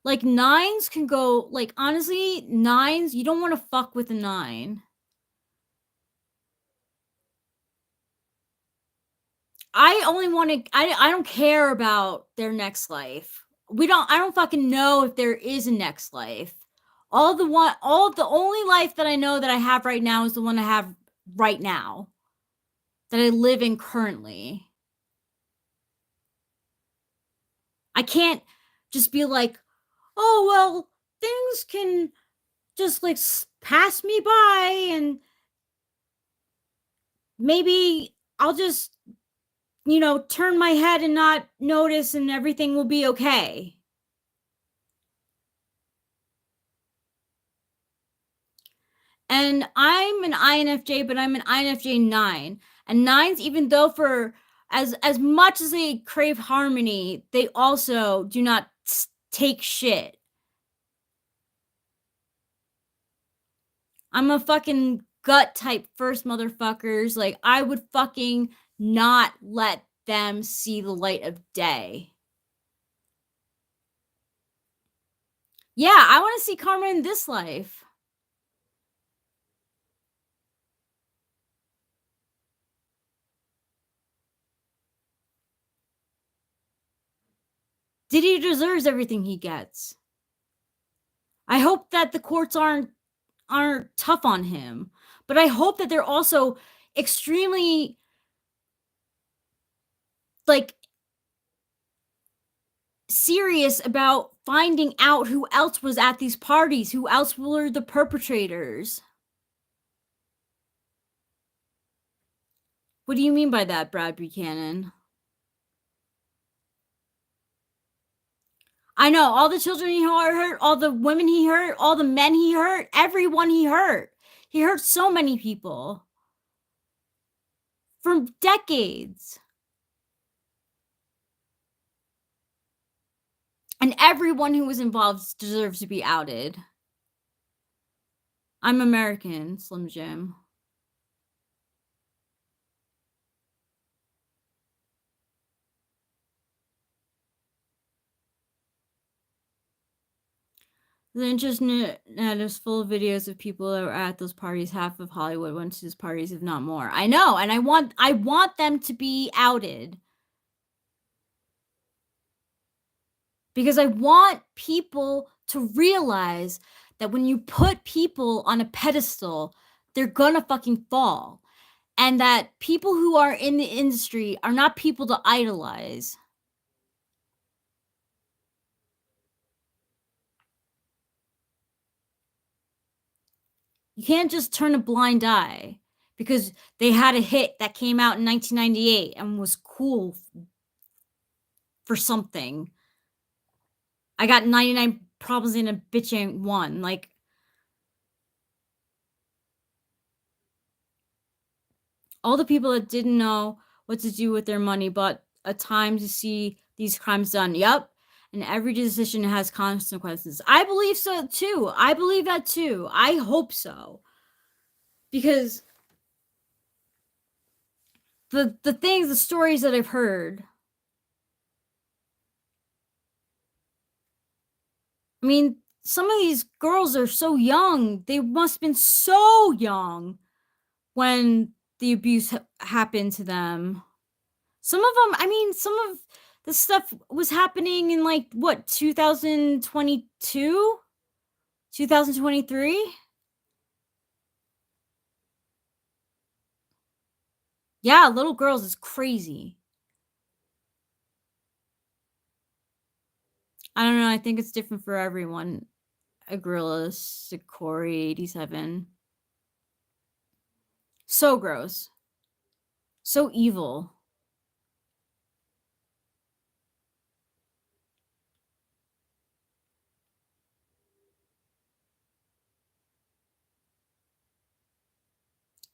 Like, nines can go, like, honestly, nines, you don't want to fuck with a nine. I only want to, I don't care about their next life. I don't fucking know if there is a next life. The only life that I know that I have right now is the one I have right now. That I live in currently. I can't just be like, oh, well, things can just like pass me by and maybe I'll just, turn my head and not notice and everything will be okay. And I'm an INFJ, but I'm an INFJ 9. And 9s, even though for as much as they crave harmony, they also do not take shit. I'm a fucking gut type first, motherfuckers. Like, I would fucking not let them see the light of day. Yeah, I want to see karma in this life. Diddy deserves everything he gets. I hope that the courts aren't tough on him, but I hope that they're also extremely like serious about finding out who else was at these parties, who else were the perpetrators. What do you mean by that, Brad Buchanan? I know all the children he hurt, all the women he hurt, all the men he hurt, everyone he hurt. He hurt so many people for decades. And everyone who was involved deserves to be outed. I'm American, Slim Jim. The internet is full of videos of people that were at those parties. Half of Hollywood went to those parties, if not more. I know, and I want them to be outed. Because I want people to realize that when you put people on a pedestal, they're gonna fucking fall. And that people who are in the industry are not people to idolize. You can't just turn a blind eye because they had a hit that came out in 1998 and was cool for something. I got 99 problems in a bitch ain't one. Like, all the people that didn't know what to do with their money but a time to see these crimes done. Yep. And every decision has consequences. I believe so too. I believe that too. I hope so. Because the stories that I've heard, I mean, some of these girls are so young. They must have been so young when the abuse happened to them. Some of them, I mean, some of the stuff was happening in like what, 2022? 2023? Yeah, little girls is crazy. I don't know, I think it's different for everyone. A gorilla, Sikori 87. So gross. So evil.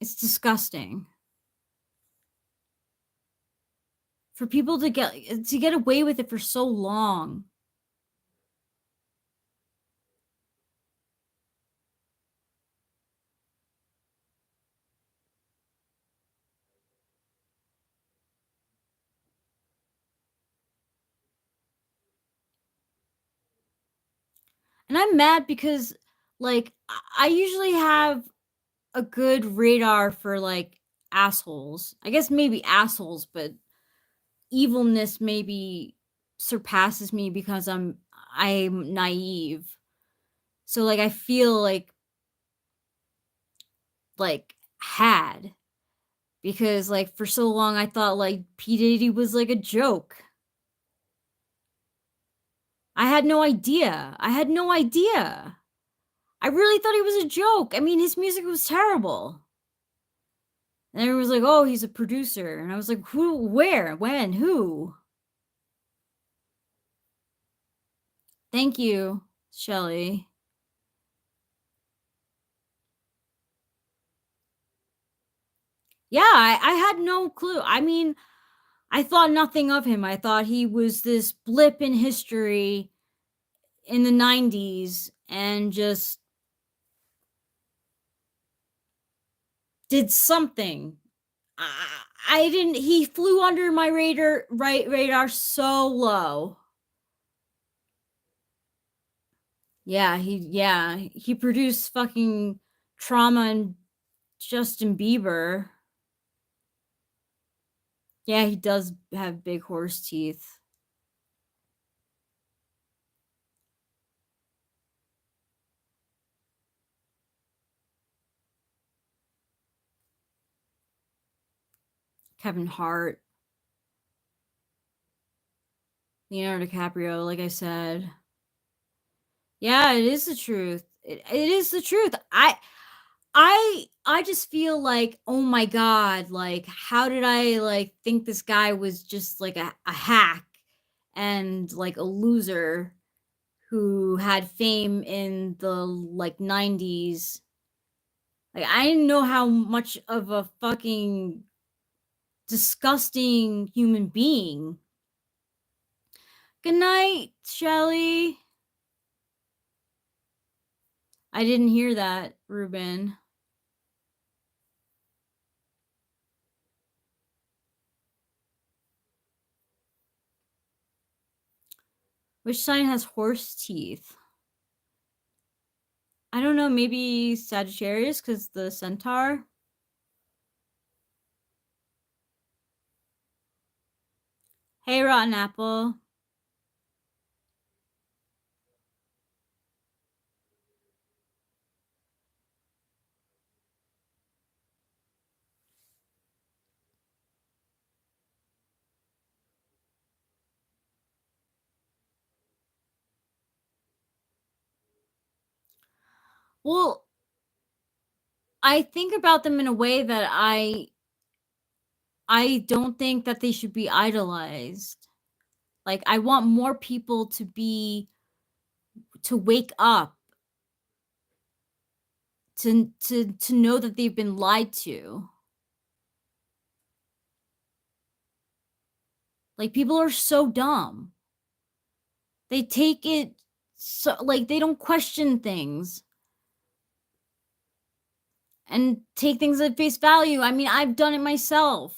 It's disgusting. For people to get away with it for so long. And I'm mad because, like, I usually have a good radar for, like, assholes. I guess maybe assholes, but evilness maybe surpasses me because I'm naive. So, like, I feel like had because, like, for so long I thought, like, P. Diddy was, like, a joke. I had no idea. I had no idea. I really thought he was a joke. I mean, his music was terrible. And everyone was like, "Oh, he's a producer." And I was like, "Who? Where? When? Who?" Thank you, Shelly. Yeah, I had no clue. I mean, I thought nothing of him. I thought he was this blip in history in the 90s and just did something. I didn't he flew under my radar so low. Yeah, he produced fucking Trauma and Justin Bieber. Yeah, he does have big horse teeth. Kevin Hart. Leonardo DiCaprio, like I said. Yeah, it is the truth. It is the truth. I just feel like, oh my god, like how did I like think this guy was just like a hack and like a loser who had fame in the like 90s. Like I didn't know how much of a fucking disgusting human being. Good night, Shelly. I didn't hear that, Ruben. Which sign has horse teeth? I don't know, maybe Sagittarius because the centaur. Hey, Rotten Apple. Well, I think about them in a way that I don't think that they should be idolized. Like, I want more people to wake up to know that they've been lied to. Like, people are so dumb. They take it so, like, they don't question things and take things at face value. I mean, I've done it myself.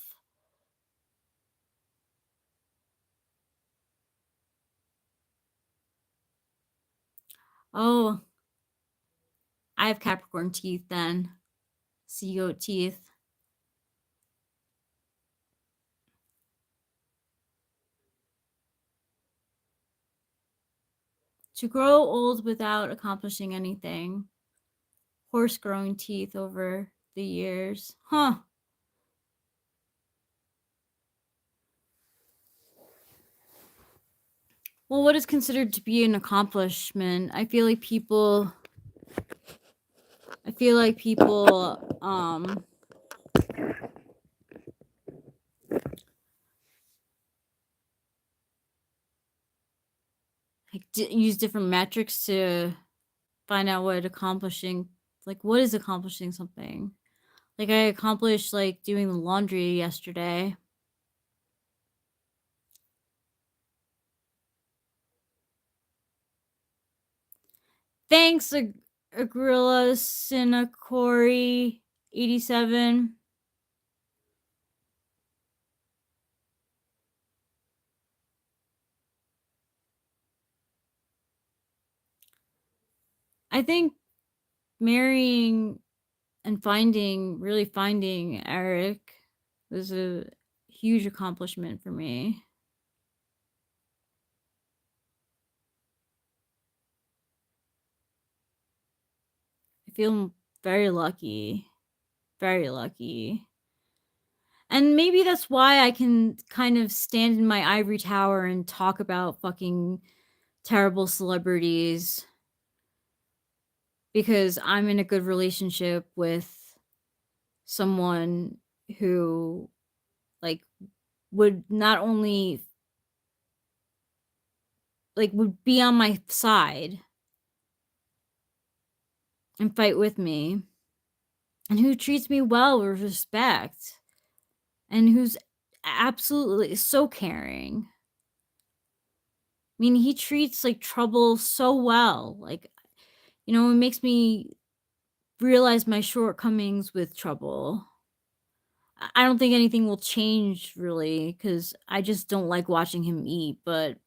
Oh, I have Capricorn teeth then. Sea goat teeth. To grow old without accomplishing anything. Horse growing teeth over the years. Huh. Well, what is considered to be an accomplishment? I feel like people like use different metrics to find out what accomplishing, like, what is accomplishing something. Like, I accomplished, like, doing the laundry yesterday. Thanks, Agrilla Sinacori 87. I think marrying and really finding Eric was a huge accomplishment for me. I feel very lucky. Very lucky. And maybe that's why I can kind of stand in my ivory tower and talk about fucking terrible celebrities, because I'm in a good relationship with someone who, like, would not only, like, would be on my side and fight with me, and who treats me well with respect, and who's absolutely so caring. I mean, he treats, like, trouble so well. Like, it makes me realize my shortcomings with trouble. I don't think anything will change really, because I just don't like watching him eat, but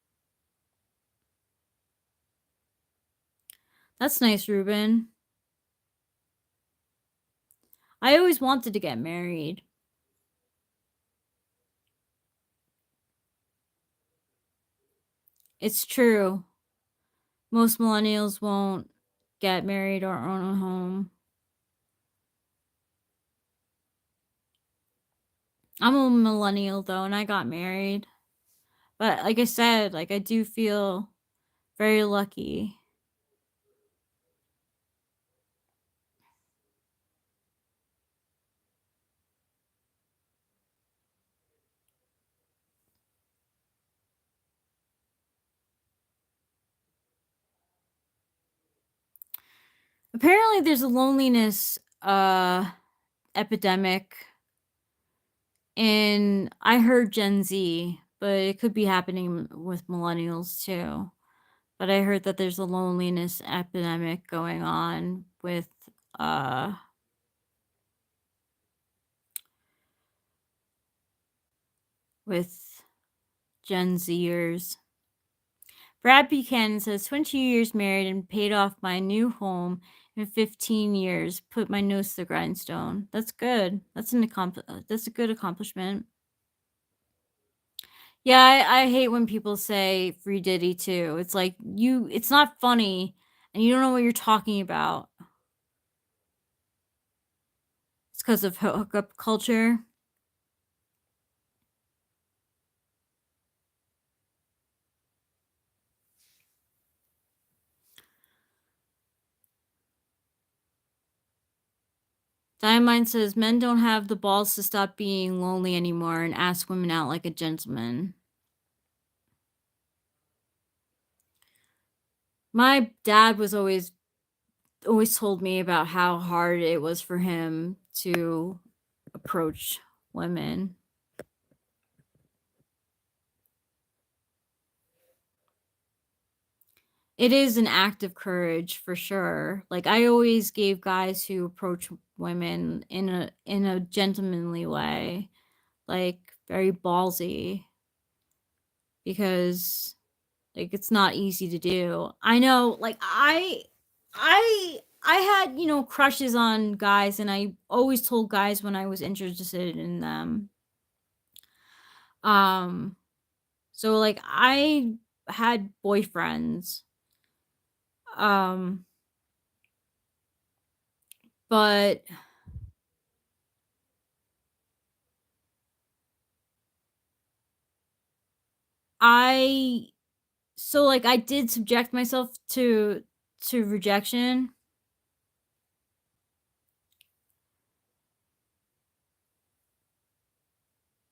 that's nice, Ruben. I always wanted to get married. It's true. Most millennials won't get married or own a home. I'm a millennial though, and I got married. But like I said, like, I do feel very lucky. Apparently there's a loneliness epidemic in, I heard, Gen Z, but it could be happening with millennials too. But I heard that there's a loneliness epidemic going on with Gen Zers. Brad Buchanan says 22 years married and paid off my new home in 15 years. Put my nose to the grindstone. That's good. That's a good accomplishment. Yeah, I hate when people say free Diddy too. It's like it's not funny and you don't know what you're talking about. It's because of hookup culture. Diamond says men don't have the balls to stop being lonely anymore and ask women out like a gentleman. My dad was always told me about how hard it was for him to approach women. It is an act of courage for sure. Like I always gave guys who approach women in a gentlemanly way, like very ballsy, because like it's not easy to do. I know, like I had, crushes on guys, and I always told guys when I was interested in them. So like I had boyfriends. But I I did subject myself to rejection.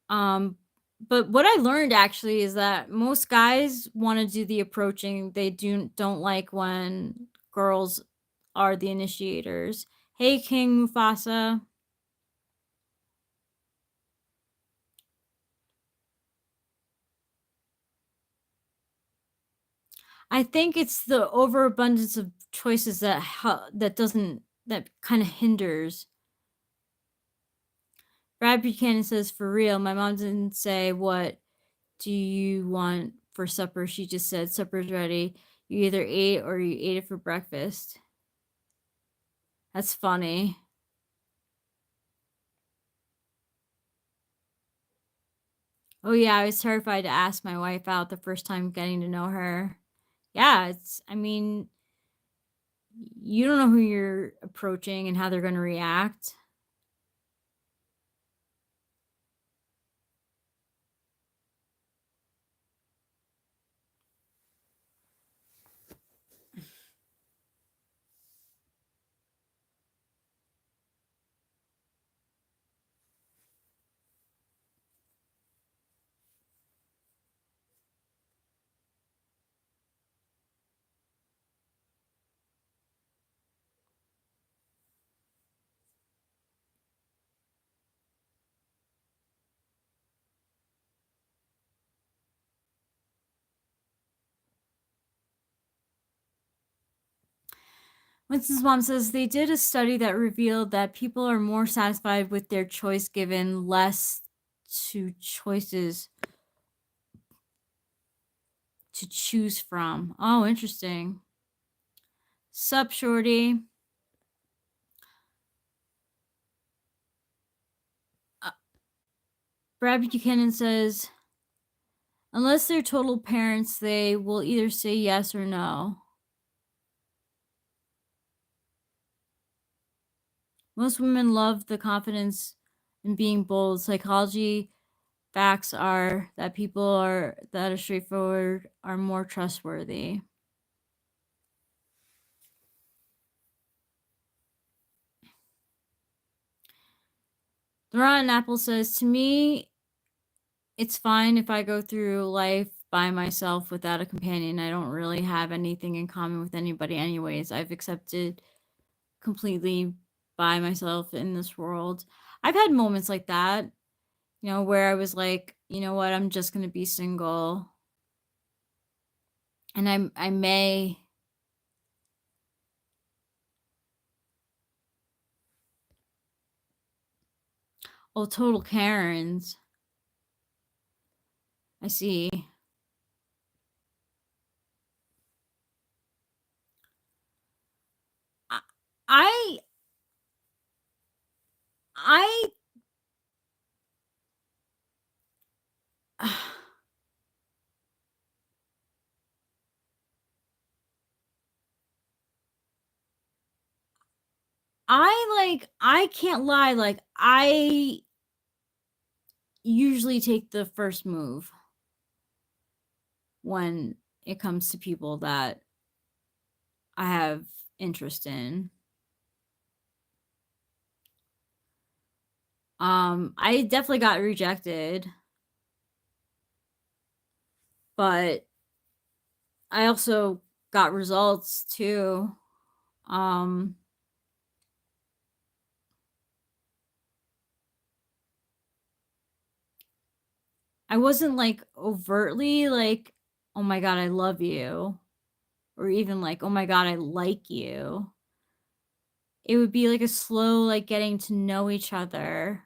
But what I learned actually is that most guys want to do the approaching. They don't like when girls are the initiators. Hey, King Mufasa. I think it's the overabundance of choices that kind of hinders. Brad Buchanan says, for real, my mom didn't say, what do you want for supper? She just said, supper's ready. You either ate or you ate it for breakfast. That's funny. Oh yeah, I was terrified to ask my wife out the first time getting to know her. Yeah, I mean, you don't know who you're approaching and how they're going to react. Winston's mom says they did a study that revealed that people are more satisfied with their choice given less to choices to choose from. Oh, interesting. Sup, shorty. Brad Buchanan says, unless they're total parents, they will either say yes or no. Most women love the confidence in being bold. Psychology facts are that people that are straightforward are more trustworthy. The Rotten Apple says, to me, it's fine if I go through life by myself without a companion. I don't really have anything in common with anybody anyways. I've accepted completely by myself in this world. I've had moments like that, where I was like, you know what, I'm just going to be single. And I may Oh, total Karens. I see. I can't lie, like, I usually take the first move when it comes to people that I have interest in. I definitely got rejected, but I also got results too. I wasn't like overtly like, "Oh my god, I love you," or even like, "Oh my god, I like you." It would be like a slow, like, getting to know each other.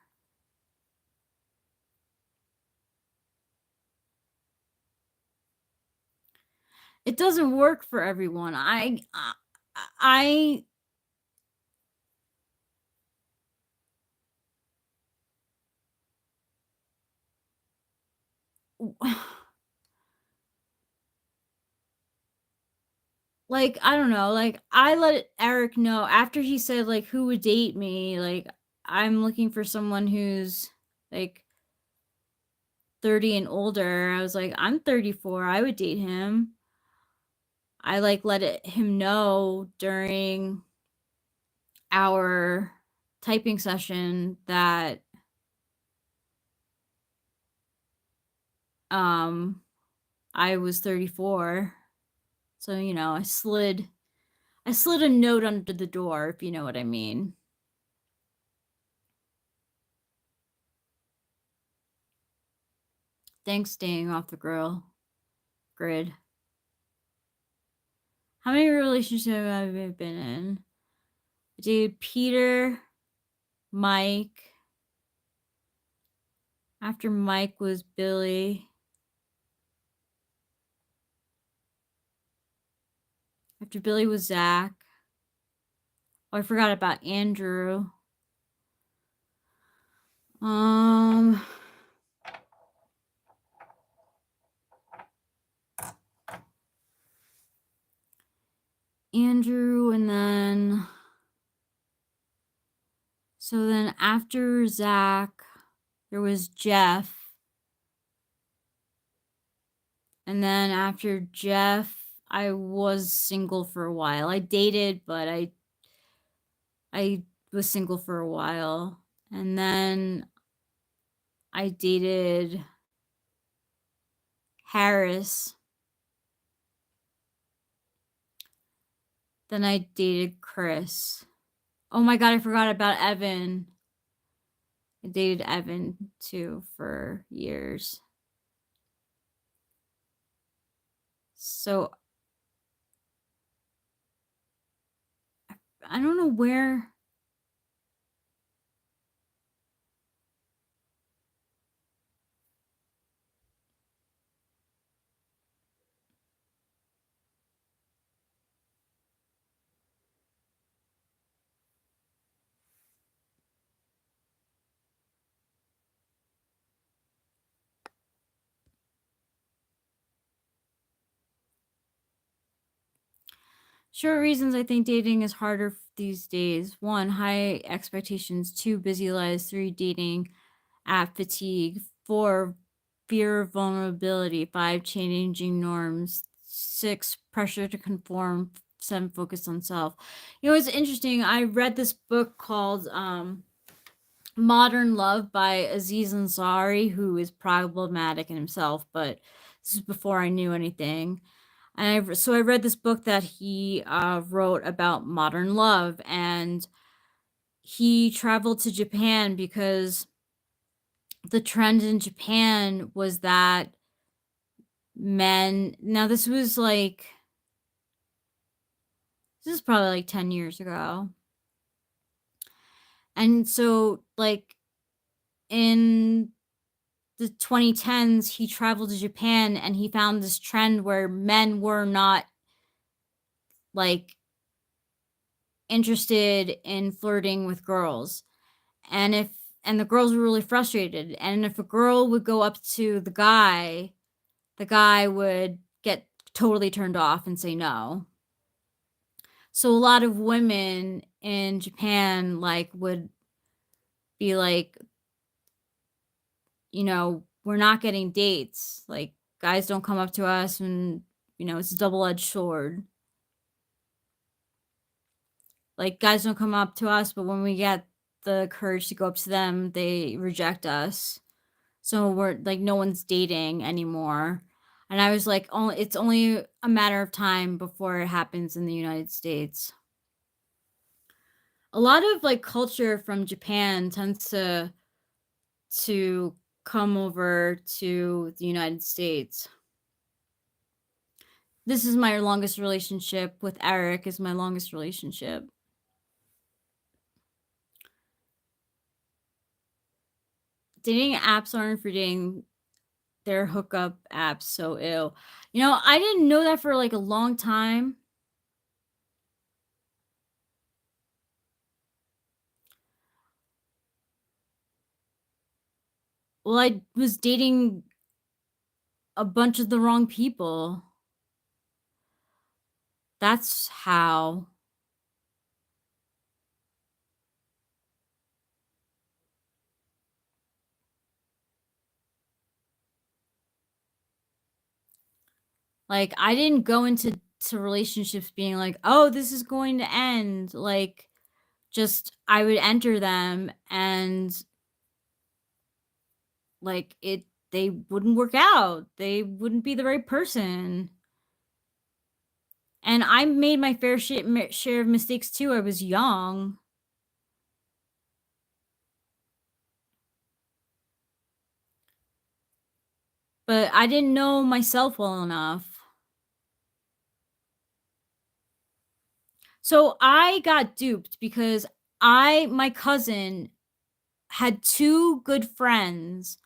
It doesn't work for everyone. I like, I don't know, like, I let Eric know after he said, like, "Who would date me?" Like, I'm looking for someone who's, like, 30 and older. I was like, "I'm 34, I would date him." I, like, him know during our typing session that, um, I was 34. So, I slid a note under the door, if you know what I mean. Thanks, staying off the grid. How many relationships have I been in? I dated Peter, Mike. After Mike was Billy. After Billy was Zach. Oh, I forgot about Andrew. Andrew, and then so then after Zach, there was Jeff. And then after Jeff, I was single for a while. I dated, but I was single for a while. And then I dated Harris. Then I dated Chris. Oh my god, I forgot about Evan. I dated Evan too for years. So I don't know where. Short reasons I think dating is harder these days. 1, high expectations. 2, busy lives. 3, dating app fatigue. 4, fear of vulnerability. 5, changing norms. 6, pressure to conform. 7, focus on self. It's interesting. I read this book called Modern Love by Aziz Ansari, who is problematic in himself, but this is before I knew anything. And so I read this book that he wrote about modern love, and he traveled to Japan because the trend in Japan was that men. Now this is probably like 10 years ago. And so like in the 2010s, he traveled to Japan and he found this trend where men were not like interested in flirting with girls. and the girls were really frustrated, and if a girl would go up to the guy would get totally turned off and say no. So a lot of women in Japan, like, would be like, we're not getting dates. Like, guys don't come up to us, and, it's a double-edged sword. Like, guys don't come up to us, but when we get the courage to go up to them, they reject us. So we're like, no one's dating anymore. And I was like, it's only a matter of time before it happens in the United States. A lot of like culture from Japan tends to come over to the United States. This is my longest relationship with Eric, is my longest relationship. Dating apps aren't for dating. They're hookup apps, so ew. I didn't know that for like a long time. Well, I was dating a bunch of the wrong people. That's how. Like, I didn't go into relationships being like, "Oh, this is going to end." Like, just I would enter them, and like they wouldn't work out. They wouldn't be the right person. And I made my fair share of mistakes too. I was young. But I didn't know myself well enough. So I got duped because my cousin had two good friends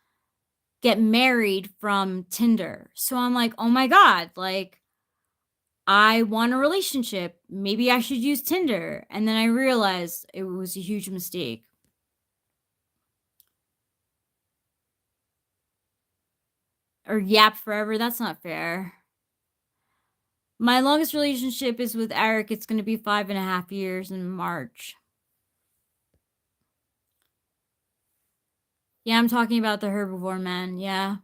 get married from Tinder. So I'm like, "Oh my God, like, I want a relationship. Maybe I should use Tinder." And then I realized it was a huge mistake. Or yap forever. That's not fair. My longest relationship is with Eric. It's going to be 5.5 years in March. Yeah, I'm talking about the herbivore man. Yeah.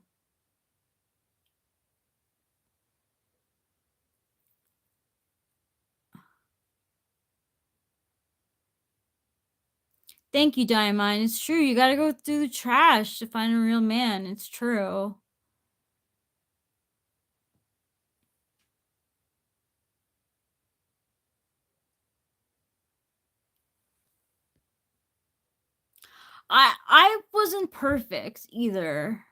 Thank you, Diamond. It's true. You gotta go through the trash to find a real man. It's true. I wasn't perfect either.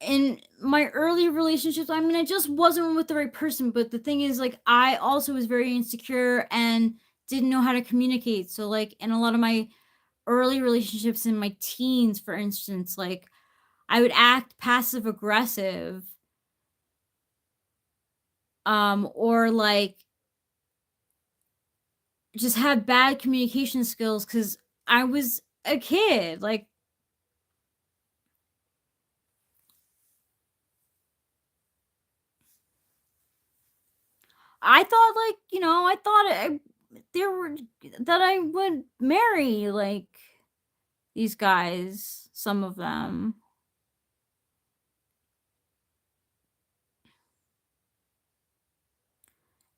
In my early relationships, I mean, I just wasn't with the right person. But the thing is, like, I also was very insecure and didn't know how to communicate. So, like, in a lot of my early relationships in my teens, for instance, like, I would act passive aggressive, or like just have bad communication skills because I was a kid. Like, I thought, like, I thought there were that I would marry like these guys, some of them.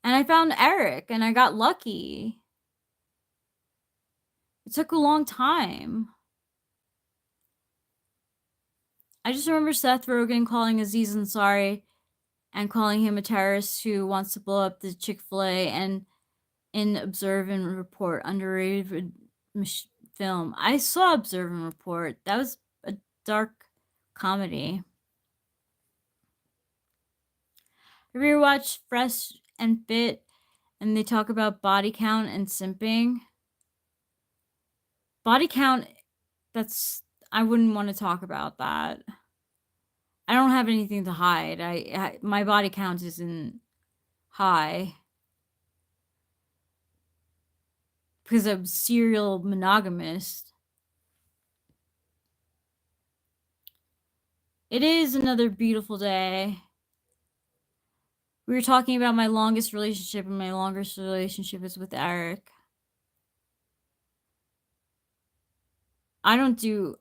And I found Eric and I got lucky. It took a long time. I just remember Seth Rogen calling Aziz Ansari and calling him a terrorist who wants to blow up the Chick-fil-A, and in Observe and Report, underrated film. I saw Observe and Report. That was a dark comedy. Have you ever watched Fresh and Fit and they talk about body count and simping? Body count, I wouldn't want to talk about that. I don't have anything to hide. My body count isn't high. because I'm serial monogamist. It is another beautiful day. We were talking about my longest relationship, and my longest relationship is with Eric. I don't do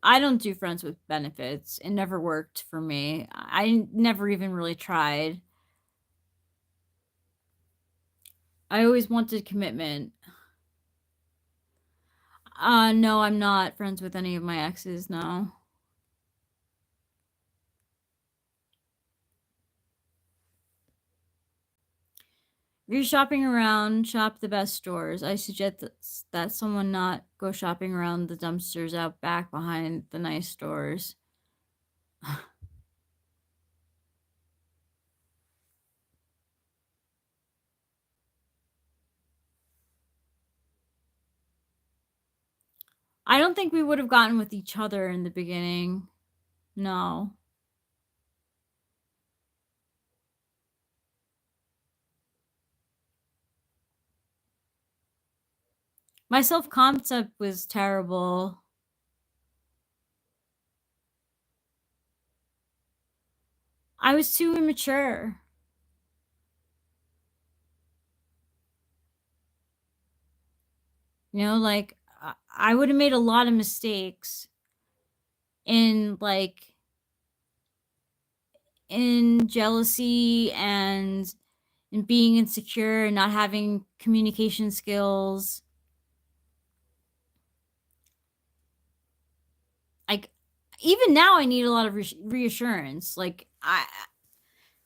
friends with benefits. It never worked for me. I never even really tried. I always wanted commitment. No, I'm not friends with any of my exes, no. If you're shopping around, shop the best stores. I suggest that someone not go shopping around the dumpsters out back behind the nice stores. I don't think we would have gotten with each other in the beginning. No. My self-concept was terrible. I was too immature. You know, like, I would have made a lot of mistakes in, like, in jealousy and in being insecure and not having communication skills. Like, even now I need a lot of reassurance. Like,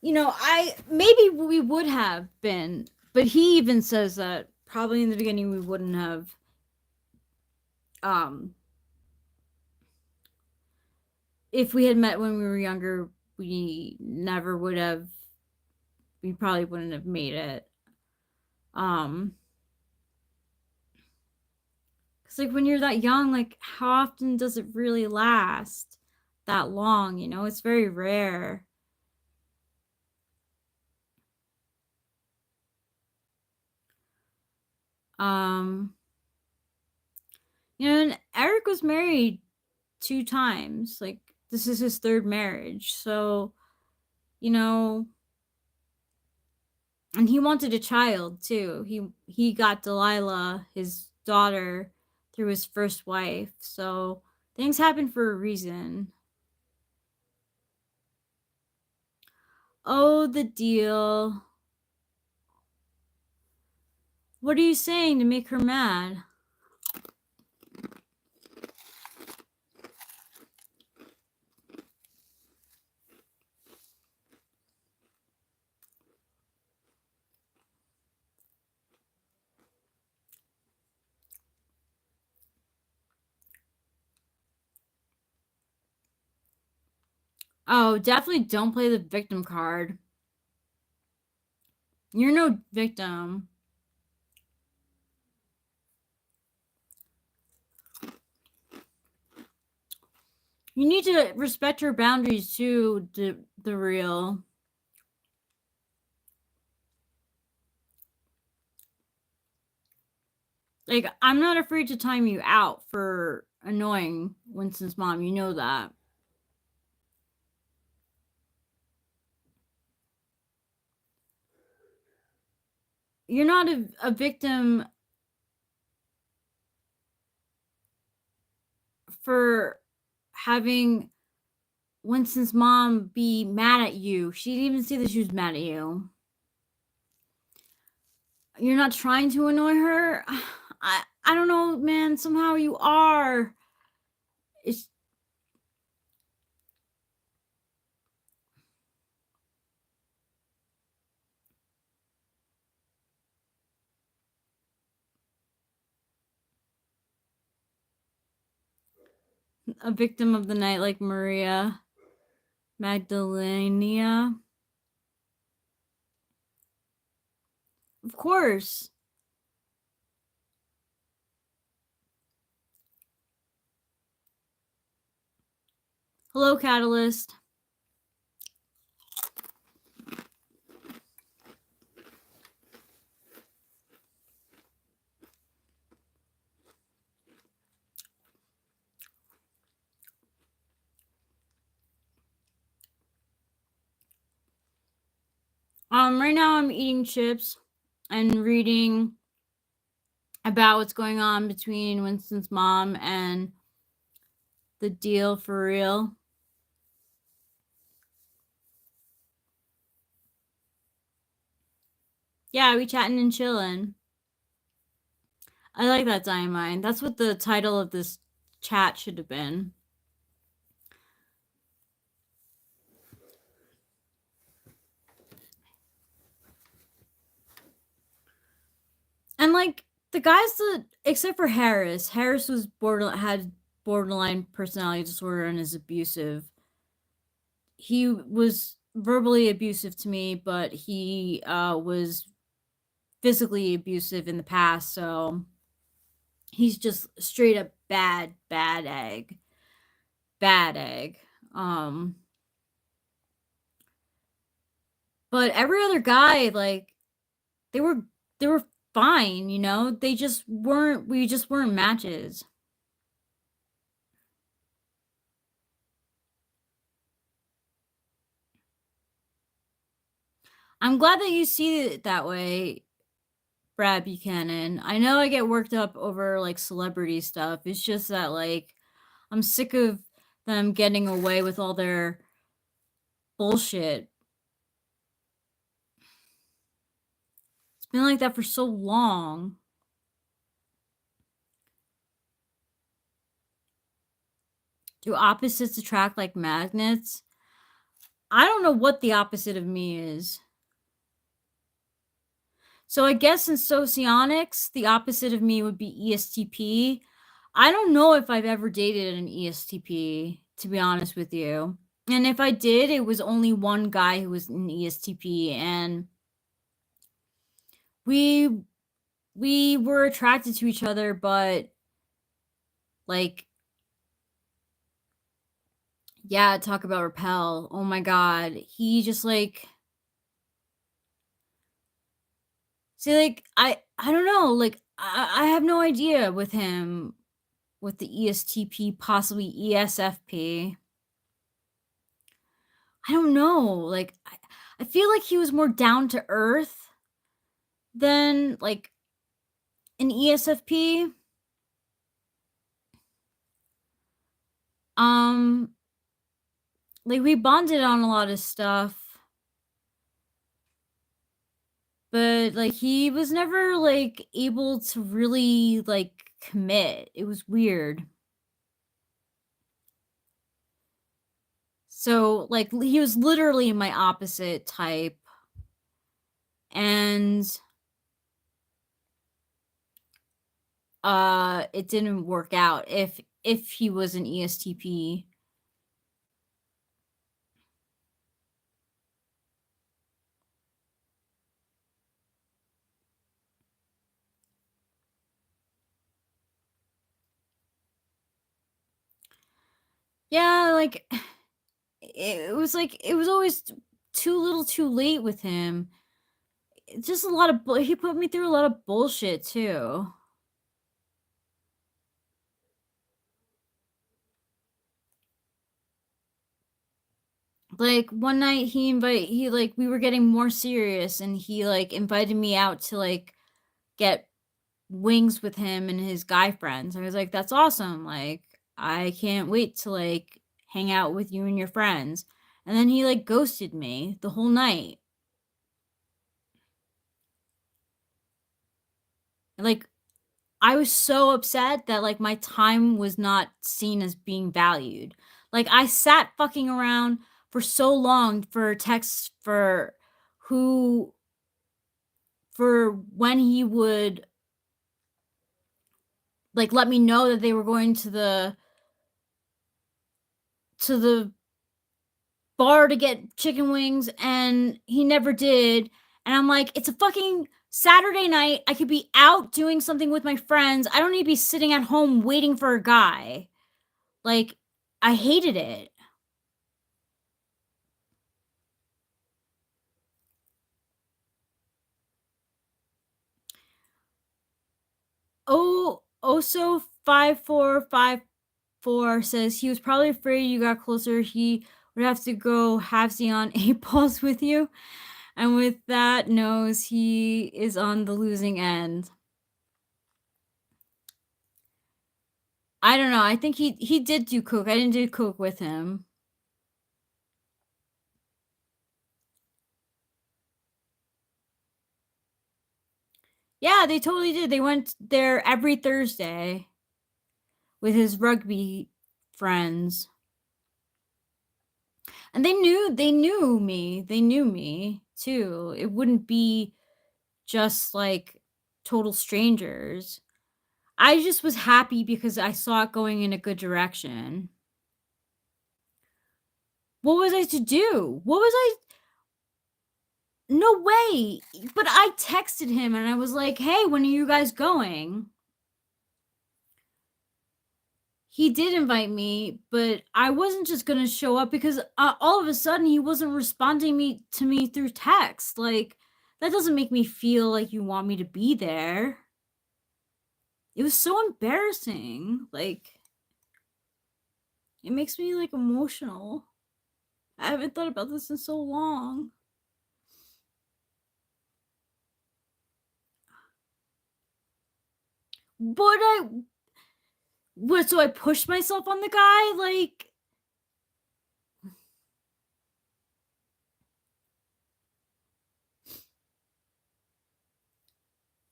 maybe we would have been, but he even says that probably in the beginning we wouldn't have. If we had met when we were younger, we never would have. We probably wouldn't have made it. Cause like when you're that young, like how often does it really last that long? You know, it's very rare. And Eric was married 2 times. Like this is his 3rd marriage. So, you know, and he wanted a child too. He got Delilah, his daughter, through his first wife. So, things happen for a reason. Oh, the deal. What are you saying to make her mad? Oh, definitely don't play the victim card. You're no victim. You need to respect her boundaries too, the real. Like, I'm not afraid to time you out for annoying Winston's mom. You know that. You're not a victim for having Winston's mom be mad at you. She didn't even say that she was mad at you. You're not trying to annoy her. I don't know, man. Somehow you are. It's a victim of the night like Maria Magdalena. Of course. Hello, Catalyst. Right now I'm eating chips and reading about what's going on between Winston's mom and the deal for real. Yeah, we chatting and chilling. I like that Diamine. That's what the title of this chat should have been. And like the guys that, except for Harris was had borderline personality disorder and is abusive. He was verbally abusive to me, but he was physically abusive in the past, so he's just straight up bad egg. Bad egg. But every other guy, like, they were fine, you know? They just weren't we just weren't matches. I'm glad that you see it that way, Brad Buchanan. I know I get worked up over like celebrity stuff. It's just that like I'm sick of them getting away with all their bullshit. It's been like that for so long. Do opposites attract like magnets? I don't know what the opposite of me is. So I guess in socionics, the opposite of me would be ESTP. I don't know if I've ever dated an ESTP, to be honest with you. And if I did, it was only one guy who was an ESTP, and we were attracted to each other, but like, yeah, talk about repel. Oh my god. He just like, see, like, I don't know, like, I have no idea with him, with the ESTP, possibly ESFP. I don't know, like, I feel like he was more down to earth than, like, an ESFP. Like, we bonded on a lot of stuff. But, like, he was never, like, able to really, like, commit. It was weird. So, like, he was literally my opposite type. And it didn't work out if he was an ESTP. Yeah, like, it was like, it was always too little too late with him. Just a lot of he put me through a lot of bullshit too. Like, one night he like, we were getting more serious, and he like invited me out to like get wings with him and his guy friends. I was like, that's awesome. Like, I can't wait to like hang out with you and your friends. And then he like ghosted me the whole night. Like, I was so upset that like my time was not seen as being valued. Like, I sat fucking around for so long for texts for who for when he would like let me know that they were going to the bar to get chicken wings, and he never did. And I'm like, it's a fucking Saturday night. I could be out doing something with my friends. I don't need to be sitting at home waiting for a guy. Like, I hated it. Oh, also 5454 says he was probably afraid you got closer. He would have to go halvesy on 8 balls with you. And with that, knows he is on the losing end. I don't know. I think he did do coke. I didn't do coke with him. Yeah, they totally did. They went there every Thursday with his rugby friends. And they knew me. They knew me too. It wouldn't be just like total strangers. I just was happy because I saw it going in a good direction. What was I to do? What was I? No way. But I texted him and I was like, hey, when are you guys going? He did invite me, but I wasn't just going to show up because all of a sudden he wasn't responding to me through text. Like, that doesn't make me feel like you want me to be there. It was so embarrassing. Like, it makes me like emotional. I haven't thought about this in so long. But so I pushed myself on the guy? Like,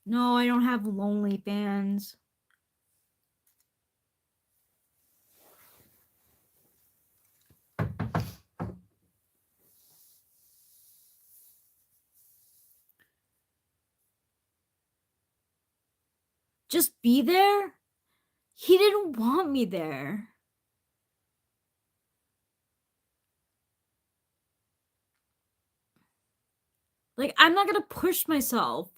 no, I don't have lonely fans. Just be there? He didn't want me there. Like, I'm not gonna push myself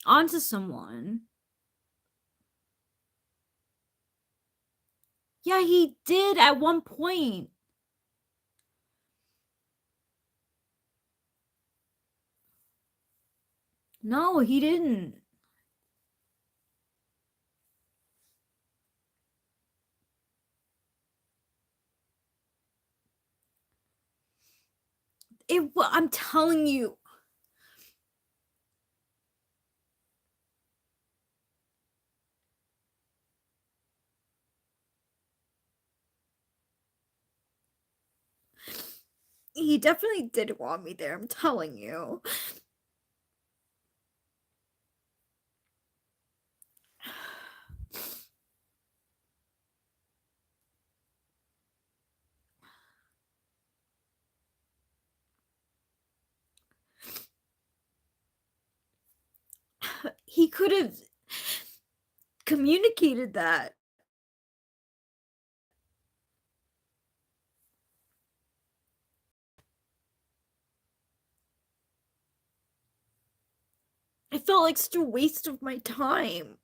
onto someone. Yeah, he did at one point. No, he didn't. I'm telling you. He definitely did want me there, I'm telling you. He could have communicated that. I felt like such a waste of my time.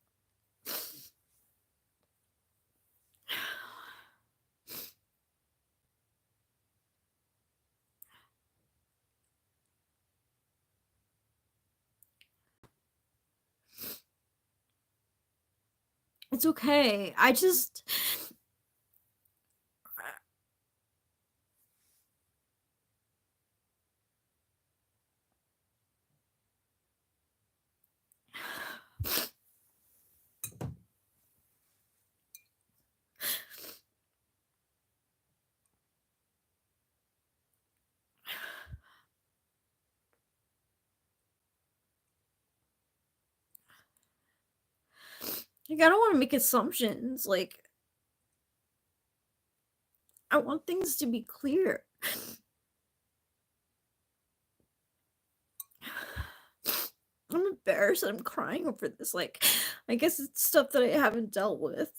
It's okay. I just like, I don't want to make assumptions. Like, I want things to be clear. I'm embarrassed that I'm crying over this. Like, I guess it's stuff that I haven't dealt with.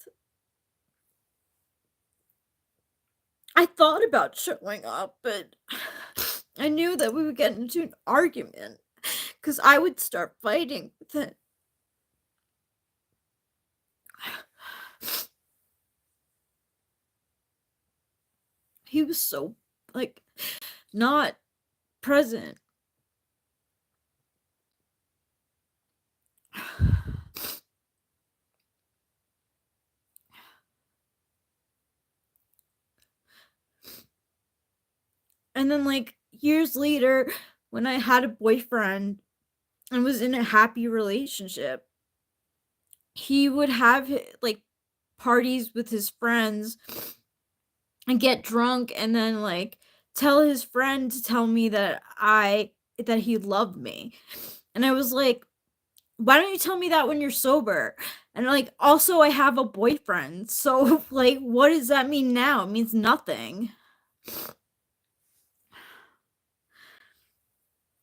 I thought about showing up, but I knew that we would get into an argument because I would start fighting with him. He was so, like, not present. And then, like, years later, when I had a boyfriend and was in a happy relationship, he would have like parties with his friends and get drunk and then like tell his friend to tell me that he loved me. And I was like, why don't you tell me that when you're sober? And like, also I have a boyfriend. So like, what does that mean now? It means nothing.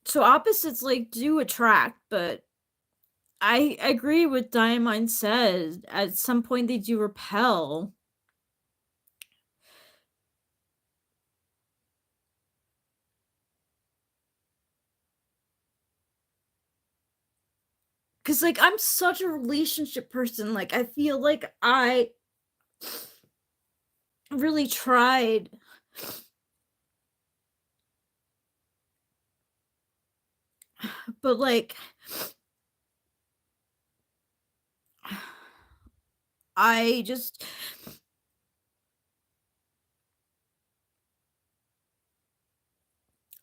So opposites like do attract, but I agree with Diamond said. At some point they do repel. Cause like I'm such a relationship person. Like I feel like I really tried. But like I just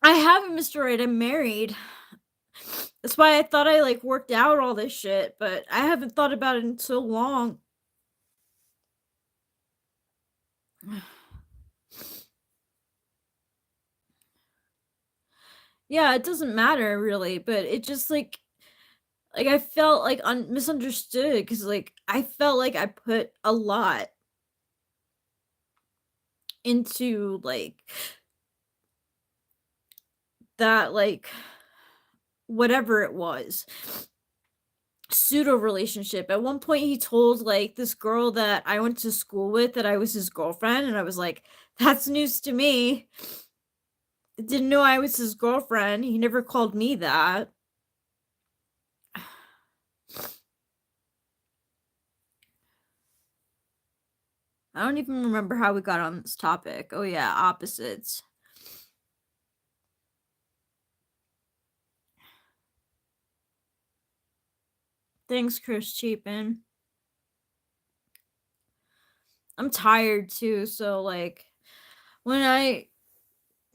I haven't, Mr. Right, I'm married. That's why I thought I like worked out all this shit, but I haven't thought about it in so long. Yeah, it doesn't matter really, but it just like I felt like misunderstood because like I felt like I put a lot into like that, like whatever it was, pseudo relationship. At one point he told like this girl that I went to school with that I was his girlfriend, and I was like, that's news to me. I didn't know I was his girlfriend. He never called me that. I don't even remember how we got on this topic. Oh yeah, opposites. Thanks, Chris Cheapin. I'm tired too, so like when I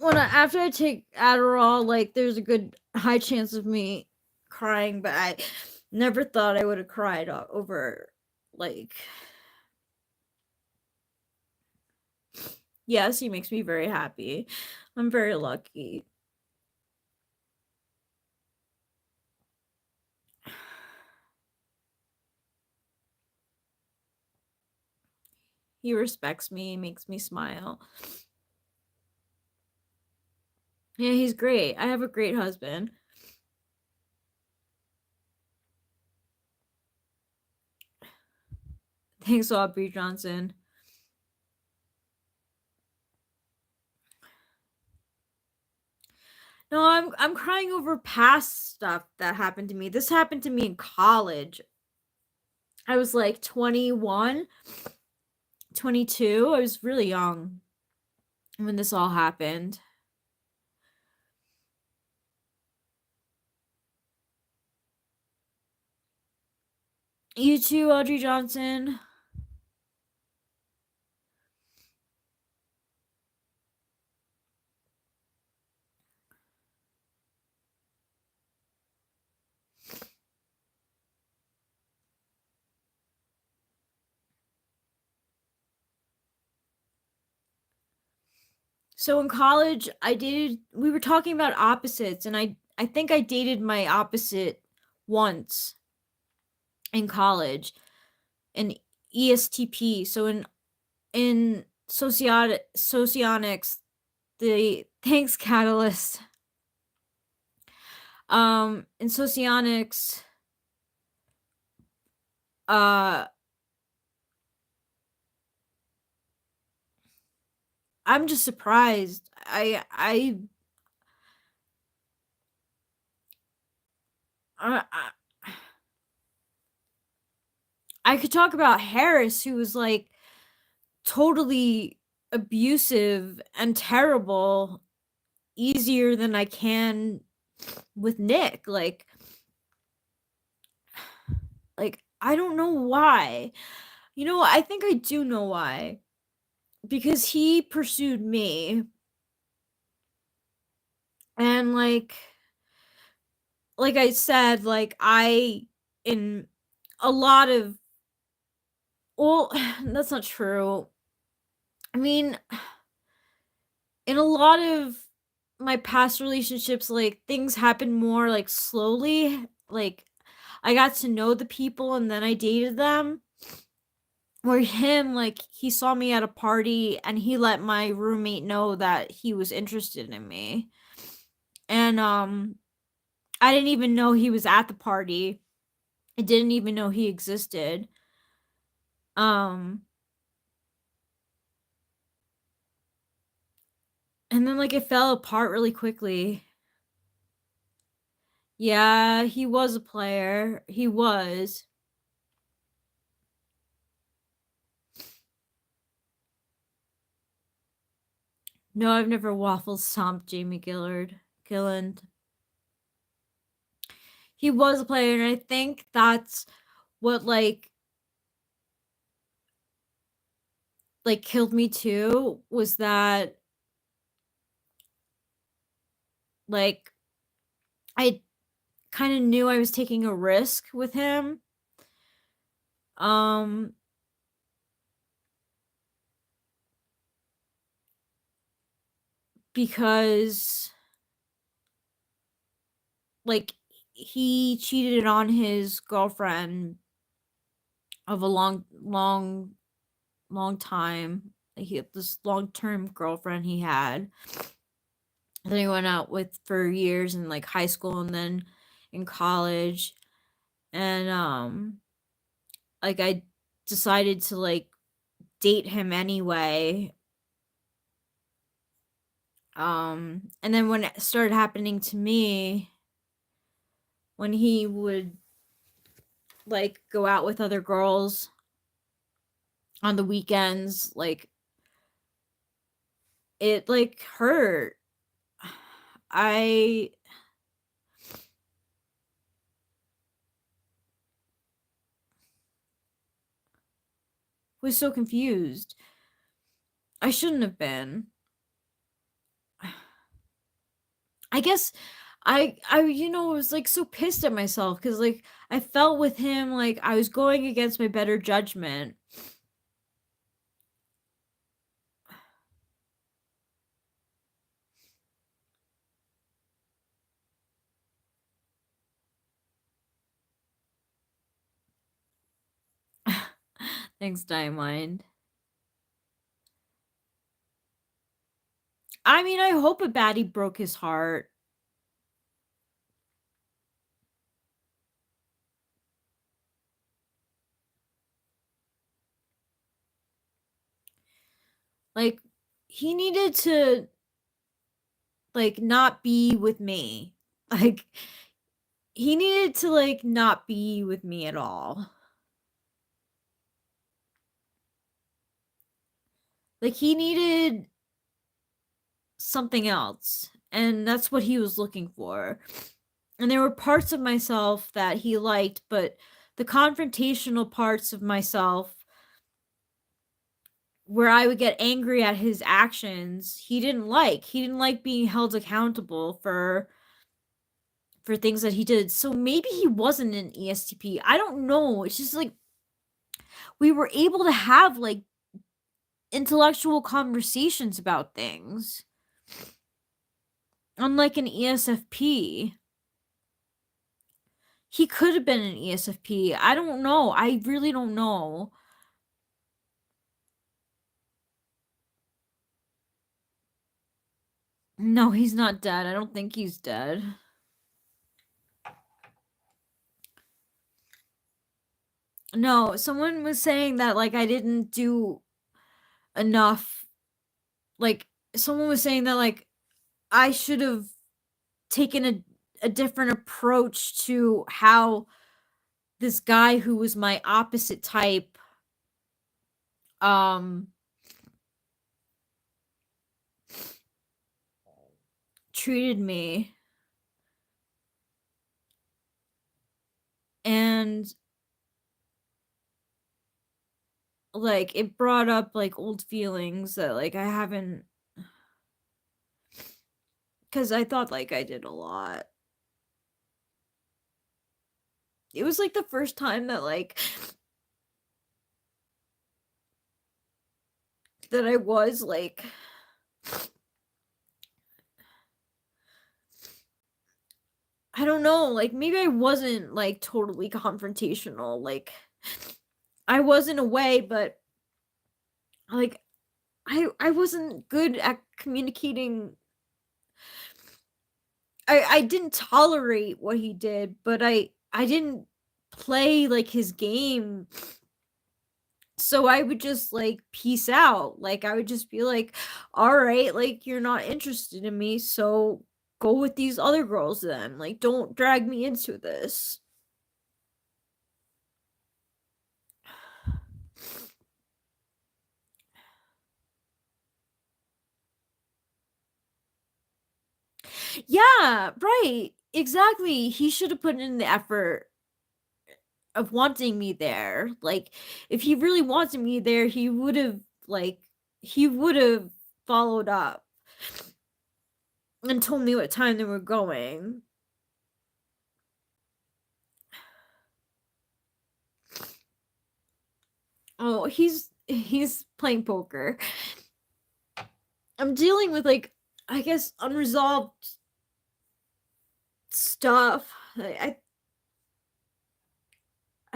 after I take Adderall, like there's a good high chance of me crying, but I never thought I would have cried over like yes, he makes me very happy. I'm very lucky. He respects me, makes me smile. Yeah, he's great. I have a great husband. Thanks, Aubrey Johnson. No, I'm crying over past stuff that happened to me. This happened to me in college. I was like 21, 22. I was really young when this all happened. You too, Audrey Johnson. So in college, we were talking about opposites, and I think I dated my opposite once in college in ESTP. So in socionics, the thanks catalyst. In socionics, uh I'm just surprised. I I could talk about Harris, who was like totally abusive and terrible, easier than I can with Nick. Like I don't know why. You know, I think I do know why. Because he pursued me. And like like I said, like I in a lot of well, that's not true. I mean, in a lot of my past relationships, like things happen more like slowly. Like I got to know the people and then I dated them. Where him, like he saw me at a party and he let my roommate know that he was interested in me. And I didn't even know he was at the party. I didn't even know he existed. Um and then like it fell apart really quickly. Yeah, he was a player. He was. No, I've never waffle stomped Jamie Gilland. He was a player, and I think that's what like killed me too, was that like I kind of knew I was taking a risk with him. Um because like he cheated on his girlfriend of a long time. He had this long-term girlfriend he had that he went out with for years in like high school and then in college. And like I decided to like date him anyway. And then when it started happening to me, when he would like go out with other girls on the weekends, like it like hurt. I was so confused. I shouldn't have been. I guess I was like so pissed at myself cuz like I felt with him like I was going against my better judgment. Thanks, Diamond. I mean, I hope a baddie broke his heart. Like he needed to like not be with me. Like he needed to like not be with me at all. Like he needed something else, and that's what he was looking for. And there were parts of myself that he liked, but the confrontational parts of myself where I would get angry at his actions, he didn't like. He didn't like being held accountable for things that he did. So maybe he wasn't an ESTP. I don't know. It's just like we were able to have like intellectual conversations about things. Unlike an ESFP. He could have been an ESFP. I don't know. I really don't know. No, he's not dead. I don't think he's dead. No, someone was saying that like I didn't do enough. Like someone was saying that like I should have taken a different approach to how this guy who was my opposite type um treated me. And like it brought up like old feelings that like I haven't, cuz I thought like I did a lot. it was like the first time that like that I was like I don't know, like maybe I wasn't like totally confrontational. Like I was in a way, but like I wasn't good at communicating. I didn't tolerate what he did, but I didn't play like his game. So I would just like peace out. Like I would just be like, "All right, like you're not interested in me, so go with these other girls then. Like don't drag me into this." Yeah, right. Exactly. He should have put in the effort of wanting me there. Like if he really wanted me there, like he would have followed up and told me what time they were going. Oh, he's playing poker. I'm dealing with like I guess unresolved stuff. I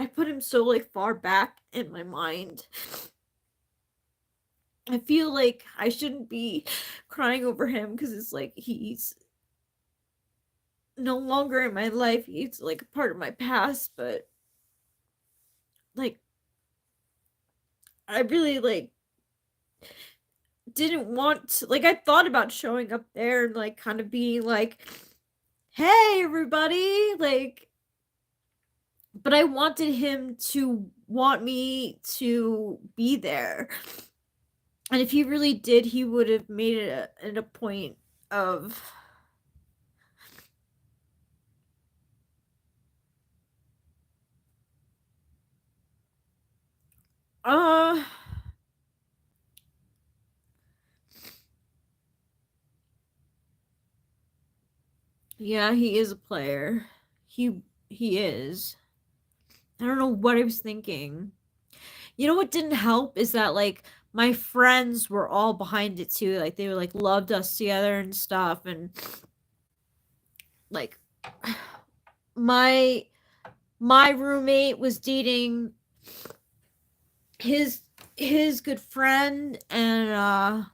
put him so like far back in my mind. I feel like I shouldn't be crying over him because it's like he's no longer in my life. He's like a part of my past, but like I really like didn't want to, like I thought about showing up there and like kind of being like, "Hey everybody," like but I wanted him to want me to be there. And if he really did, he would have made it a point of uh yeah, he is a player. He is. I don't know what I was thinking. You know what didn't help is that like my friends were all behind it too. Like they were like loved us together and stuff and like my my roommate was dating his his good friend and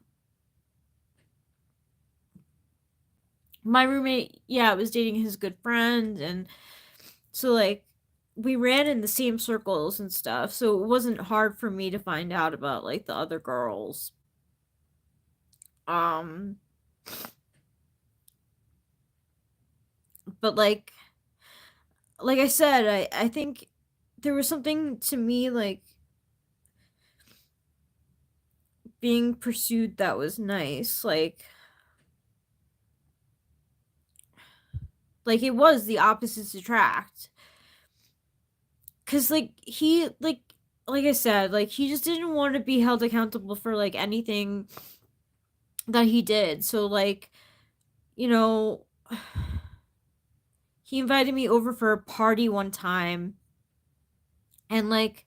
my roommate yeah was dating his good friend and so like we ran in the same circles and stuff so it wasn't hard for me to find out about like the other girls um but like I said I think there was something to me like being pursued that was nice like it was the opposites attract cuz like he like I said like he just didn't want to be held accountable for like anything that he did so like you know he invited me over for a party one time and like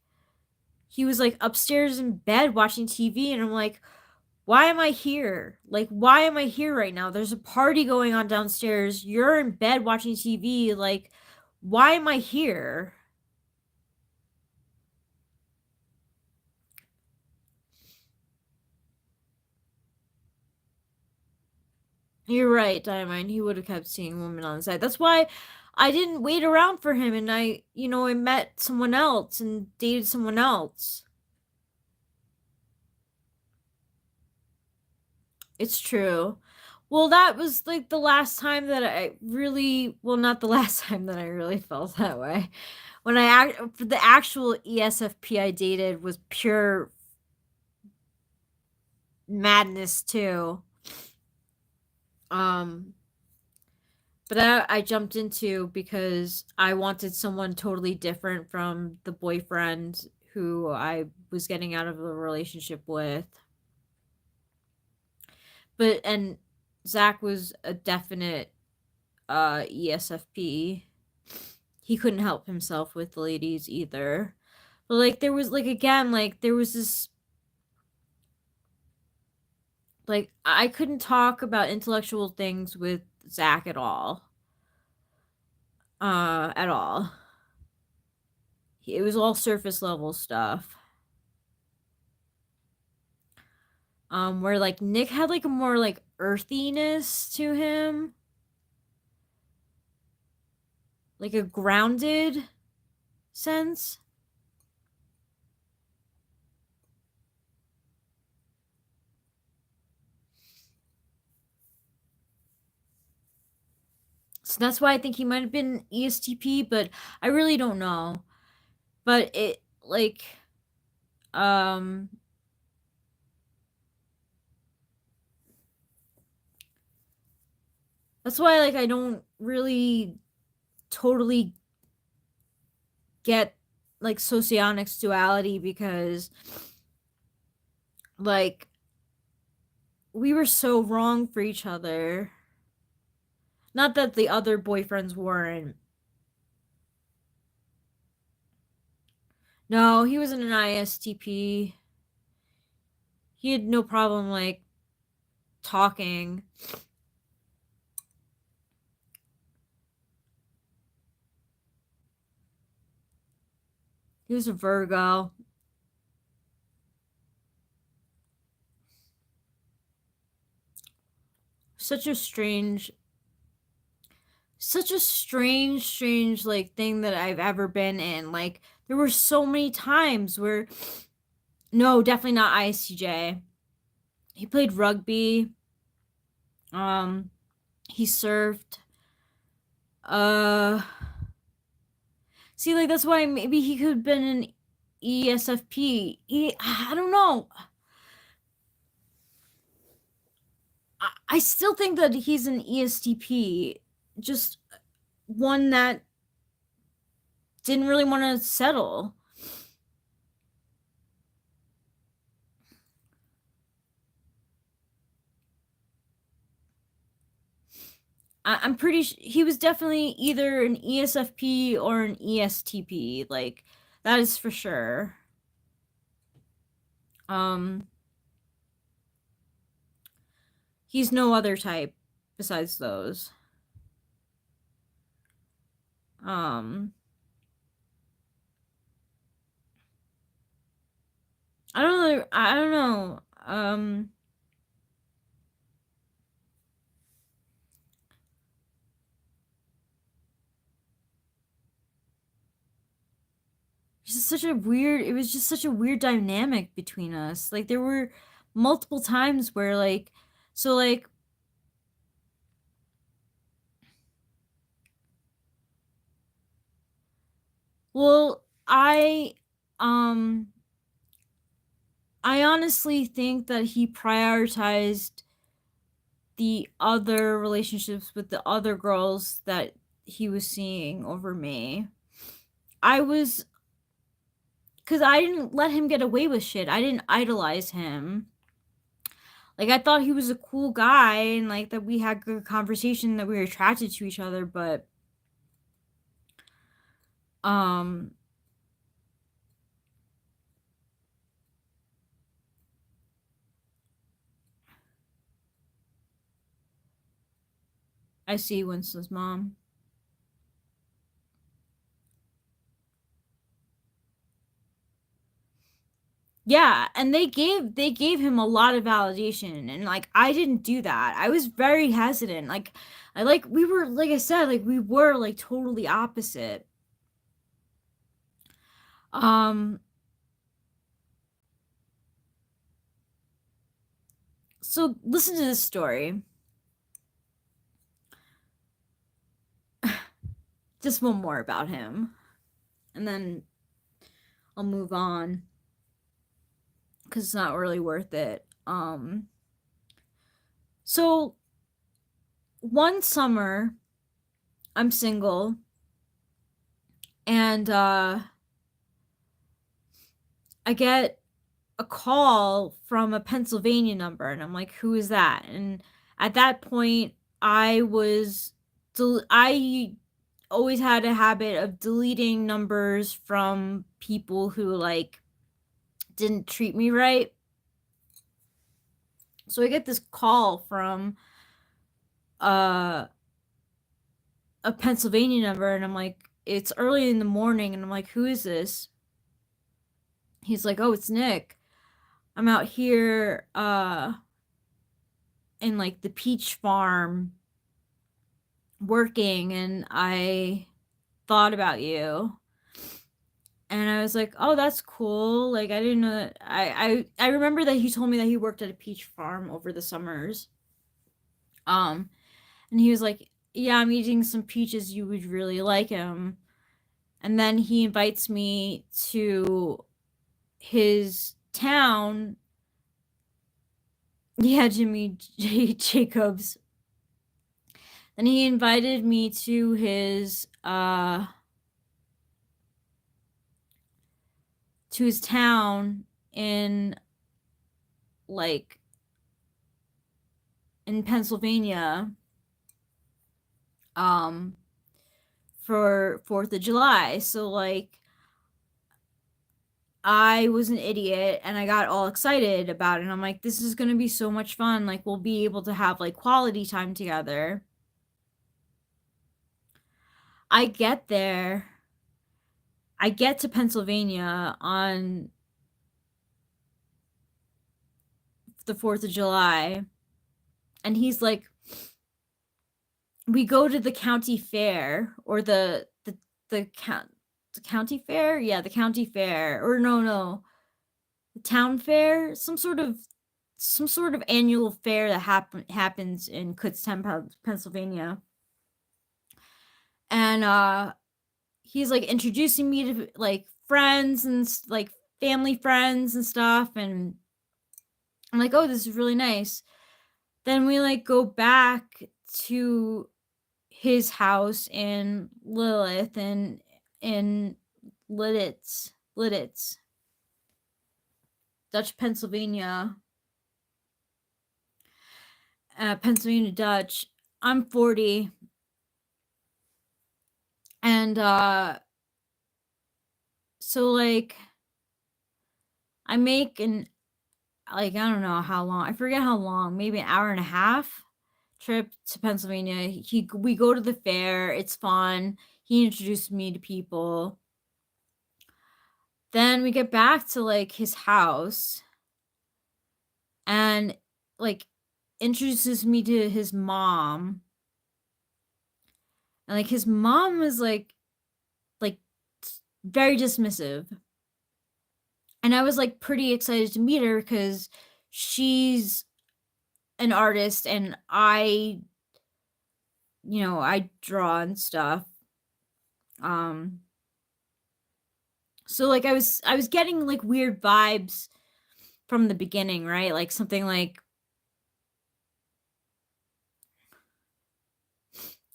he was like upstairs in bed watching TV and I'm like why am I here? Like why am I here right now? There's a party going on downstairs. You're in bed watching TV like why am I here? You're right, Diamond. He would have kept seeing women on the side. That's why I didn't wait around for him and I met someone else and dated someone else. It's true. Well, that was like the last time that I really, well, not the last time that I really felt that way. When for the actual ESFP I dated was pure madness too. Um, but I jumped into because I wanted someone totally different from the boyfriend who I was getting out of a relationship with. And Zach was a definite ESFP. he couldn't help himself with the ladies either. But like there was like again like there was this like I couldn't talk about intellectual things with Zach at all. At all. It was all surface level stuff. Where like Nick had like a more like earthiness to him. Like a grounded sense. So that's why I think he might have been ESTP, but I really don't know. But it like that's why like I don't really totally get like socionics duality, because like we were so wrong for each other. Not that the other boyfriends weren't. No, he wasn't an ISTP. He had no problem like talking. He was a Virgo. Such a strange like thing that I've ever been in. Like there were so many times where no, definitely not ISTJ. He played rugby. He surfed. See, like that's why maybe he could have been an ESFP. I don't know. I still think that he's an ESTP, just one that didn't really want to settle. I'm pretty he was definitely either an ESFP or an ESTP. Like that is for sure. He's no other type besides those. I don't know. It was just such a weird dynamic between us. Like there were multiple times where like so like well, I honestly think that he prioritized the other relationships with the other girls that he was seeing over me. Because I didn't let him get away with shit. I didn't idolize him. Like, I thought he was a cool guy and, like, that we had good conversation, that we were attracted to each other, but, I see Winston's mom. Yeah, and they gave him a lot of validation, and like I didn't do that. I was very hesitant. Like we were like I said, like we were like totally opposite. So listen to this story. Just one more about him. And then I'll move on, cuz it's not really worth it. So one summer I'm single, and I get a call from a Pennsylvania number, and I'm like, who is that? And at that point I always had a habit of deleting numbers from people who like didn't treat me right. So I get this call from a Pennsylvania number, and I'm like, it's early in the morning, and I'm like, who is this? He's like, oh, it's Nick. I'm out here in like the peach farm working, and I thought about you. And I was like, oh, that's cool. Like, I didn't know that. I remember that he told me that he worked at a peach farm over the summers. And he was like, yeah, I'm eating some peaches. You would really like him. And then he invites me to his town. Yeah, Jimmy J. Jacobs. Then he invited me to his town in like in Pennsylvania for 4th of July. So like I was an idiot and I got all excited about it. And I'm like, this is going to be so much fun. Like we'll be able to have like quality time together. I get there. I get to Pennsylvania on the 4th of July. And he's like, we go to the county fair or the county fair? Yeah, the county fair. Or no. The town fair, some sort of annual fair that happens in Kutztown, Pennsylvania. And he's like introducing me to like friends and like family friends and stuff, and I'm like, oh, this is really nice. Then we like go back to his house in Lilith and in Lidditz, Dutch, Pennsylvania, Pennsylvania Dutch. I'm 40. And so like I make an like I don't know how long. I forget how long, maybe an hour and a half trip to Pennsylvania. We go to the fair. It's fun. He introduced me to people. Then we get back to like his house and like introduces me to his mom. And like his mom was like very dismissive. And I was like pretty excited to meet her because she's an artist and I draw and stuff. So like I was getting like weird vibes from the beginning, right? Like something like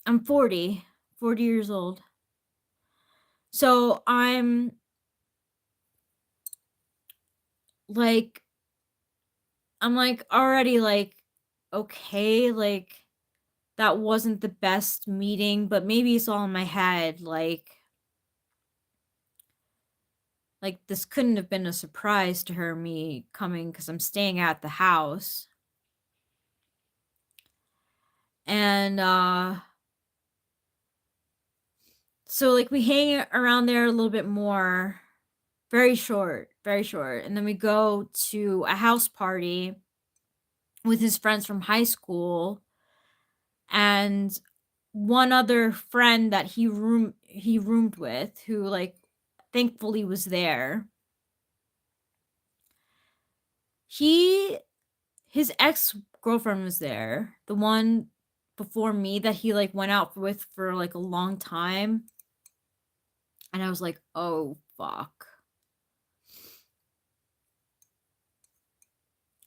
I'm 40 years old. So I'm like already like, okay, like that wasn't the best meeting, but maybe it's all in my head. Like this couldn't have been a surprise to her, me coming, because I'm staying at the house. And so like we hang around there a little bit more, very short, and then we go to a house party with his friends from high school and one other friend that he roomed with, who like thankfully was there. His ex-girlfriend was there, the one before me that he like went out with for like a long time. And I was like, oh fuck.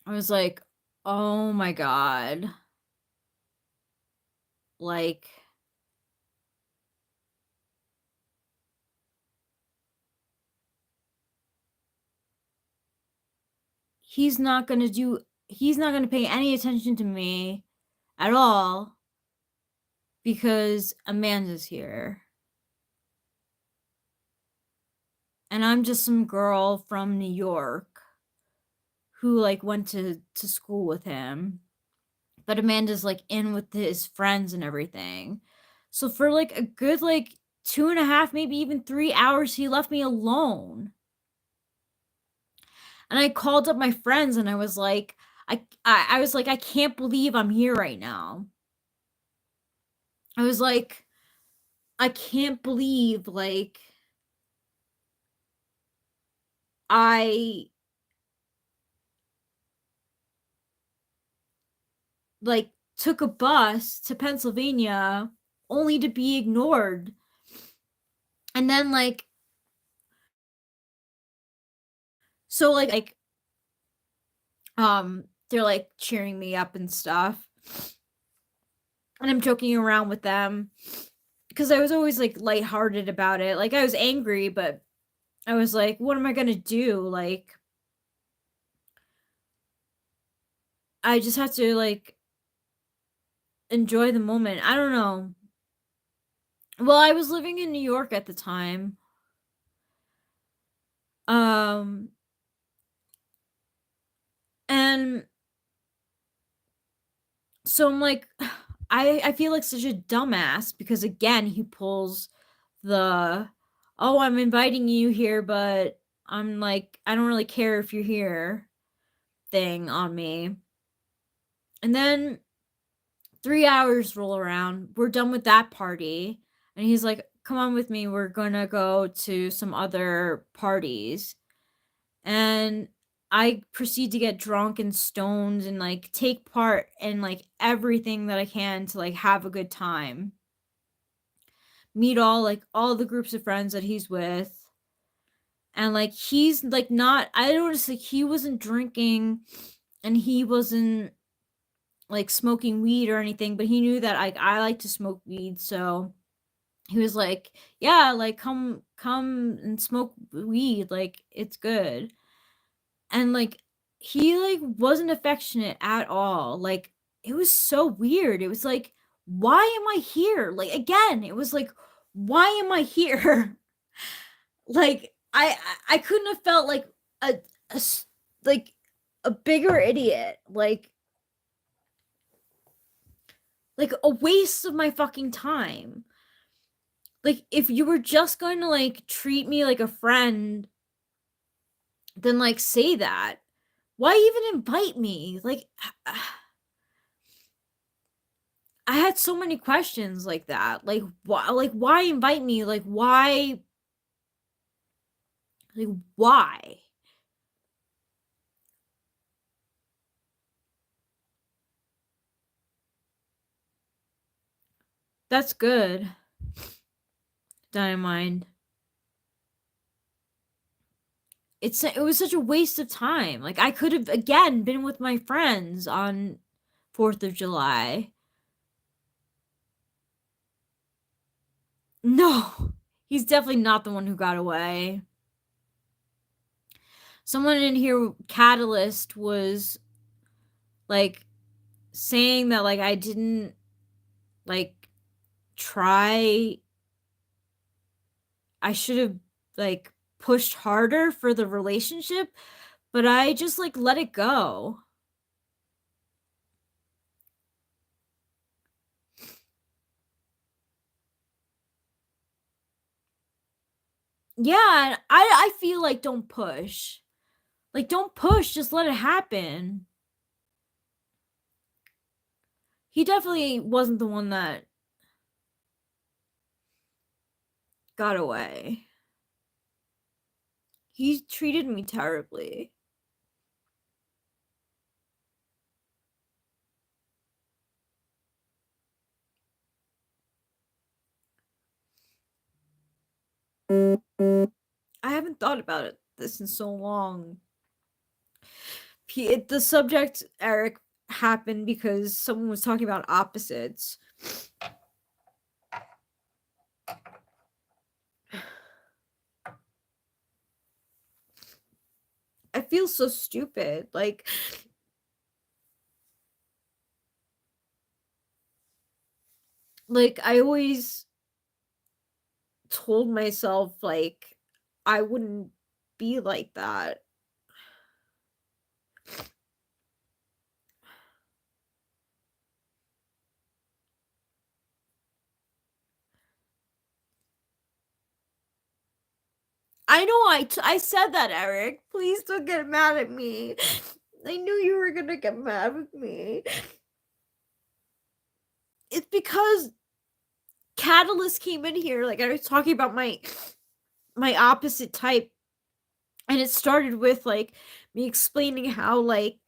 I was like, oh my god. Like he's not going to pay any attention to me at all because Amanda's here. and I'm just some girl from New York who like went to school with him. But Amanda's like in with his friends and everything. So for like a good like 2.5, maybe even 3 hours, he left me alone. And I called up my friends and I was like, I was like, I can't believe I'm here right now. I was like, I can't believe like I like took a bus to Pennsylvania only to be ignored. And then like so like they're like cheering me up and stuff. And I'm joking around with them because I was always like lighthearted about it. Like I was angry, but I was like, what am I going to do? Like I just have to like enjoy the moment. I don't know. Well, I was living in New York at the time. Um and so I'm like I feel like such a dumbass because again, he pulls the oh, I'm inviting you here, but I'm like I don't really care if you're here thing on me. And then 3 hours roll around. We're done with that party. And he's like, come on with me. We're going to go to some other parties. And I proceed to get drunk and stoned and like take part in like everything that I can to like have a good time. Meet all the groups of friends that he's with. And like he's like not I noticed like he wasn't drinking and he wasn't like smoking weed or anything, but he knew that I like to smoke weed, so he was like, "Yeah, like come and smoke weed, like it's good." And like he like wasn't affectionate at all. Like it was so weird. It was like, "Why am I here?" Like again, it was like, "Why am I here?" Like I couldn't have felt like a like a bigger idiot. Like a waste of my fucking time. Like if you were just going to like treat me like a friend, then like say that. Why even invite me? Like I had so many questions like that. Like why invite me? Like why? That's good. Dynamite. It was such a waste of time. Like I could have again been with my friends on 4th of July. No. He's definitely not the one who got away. Someone in here Catalyst was like saying that like I didn't like try I should have like pushed harder for the relationship, but I just like let it go. Yeah, I feel like don't push. Like don't push, just let it happen. He definitely wasn't the one that got away. He treated me terribly. I haven't thought about this in so long. The subject, Eric, happened because someone was talking about opposites. I feel so stupid. Like I always told myself like I wouldn't be like that. I know I said that, Eric. Please don't get mad at me. I knew you were gonna get mad with me. It's because Catalyst came in here, like I was talking about my opposite type, and it started with like me explaining how like,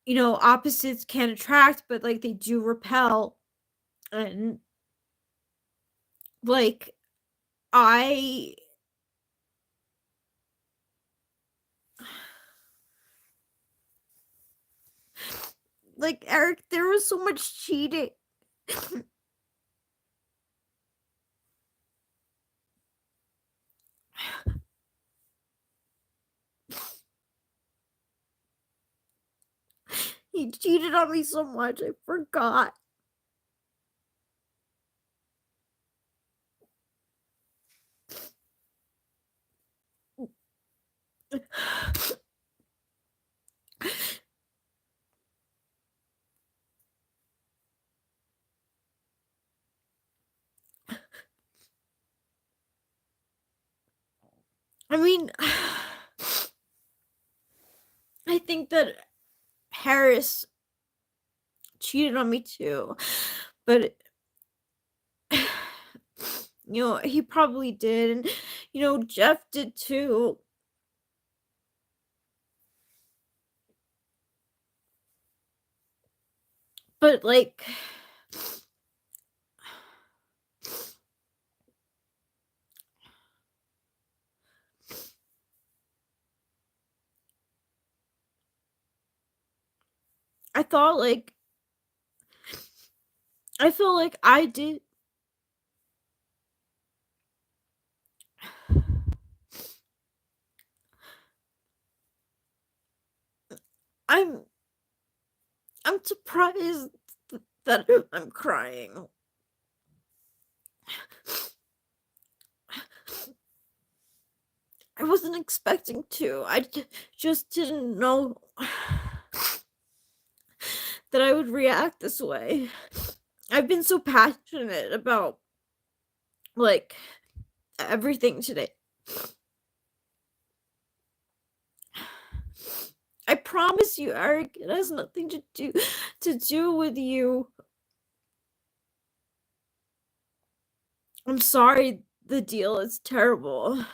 you know, opposites can attract, but like they do repel. And like I like, Eric, there was so much cheating. He cheated on me so much, I forgot. I mean, I think that Harris cheated on me too, but you know, he probably did, and you know, Jeff did too. But like, I thought like, I feel like I did. I'm surprised that I'm crying. I wasn't expecting to. Just didn't know that I would react this way. I've been so passionate about like everything today. I promise you, Eric, it has nothing to do with you. I'm sorry the deal is terrible.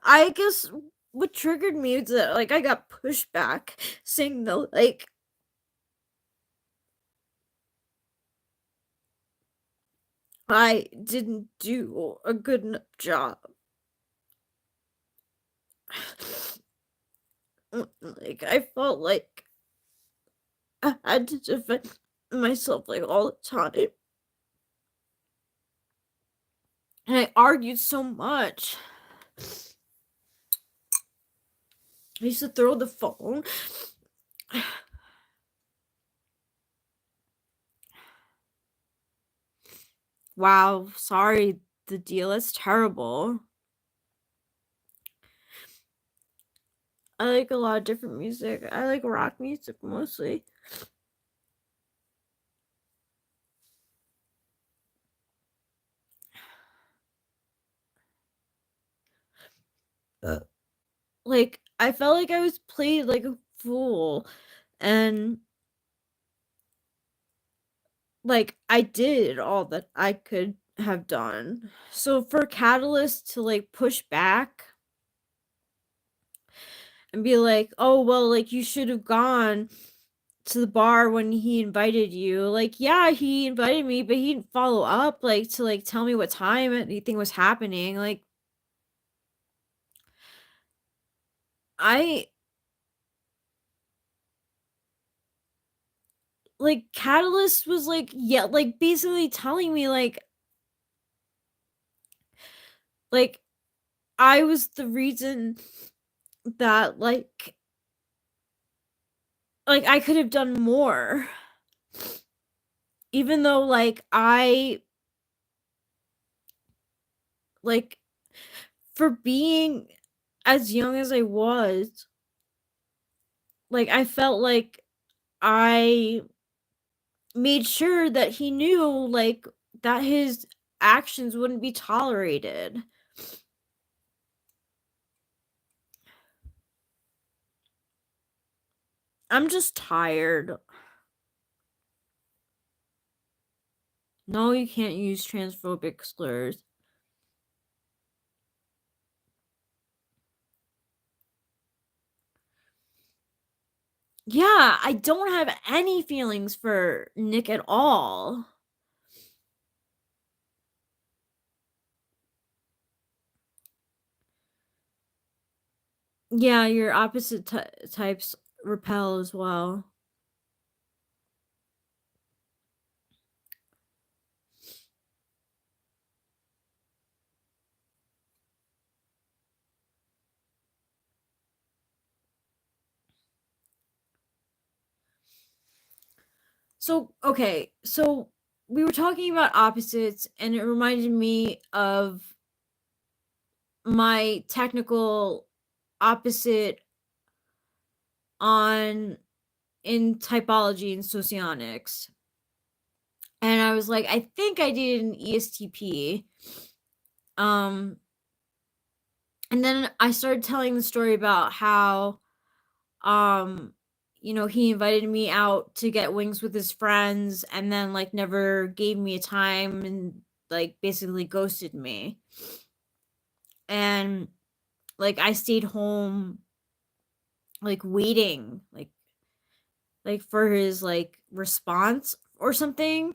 I guess what triggered me is that like I got pushed back saying no, like I didn't do a good enough job. Like I felt like I had to defend myself like all the time. And I argued so much. I used to throw the phone. Wow, sorry, the deal is terrible. I like a lot of different music. I like rock music mostly. Like, I felt like I was played like a fool, and like I did all that I could have done. So for Catalyst to like push back and be like, "Oh, well, like you should have gone to the bar when he invited you." Like, yeah, he invited me, but he didn't follow up like to like tell me what time anything was happening. I like Catalyst was like, yeah, like basically telling me like I was the reason that like I could have done more. even though like I like for being as young as I was, like I felt like I made sure that he knew like that his actions wouldn't be tolerated. I'm just tired. No, you can't use transphobic slurs. Yeah, I don't have any feelings for Nick at all. Yeah, your opposite types repel as well. So, okay, so we were talking about opposites, and it reminded me of my technical opposite on in typology and socionics. And I was like, I think I did an ESTP. Um and then I started telling the story about how he invited me out to get wings with his friends and then like never gave me a time and like basically ghosted me. And like I stayed home like waiting like for his like response or something.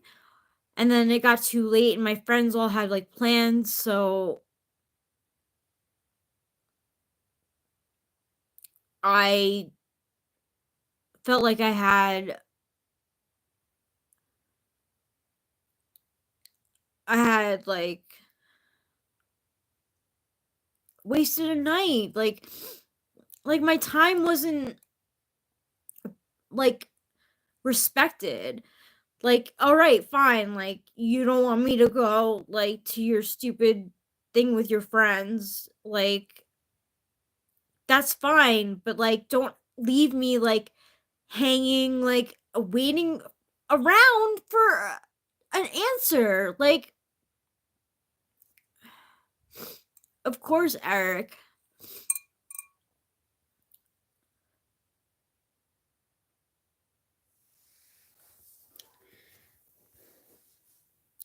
And then it got too late and my friends all had like plans, so I felt like I had like wasted a night. Like my time wasn't like respected. Like, all right, fine. Like you don't want me to go like to your stupid thing with your friends. Like that's fine, but like don't leave me like hanging like waiting around for an answer. Like of course, Eric.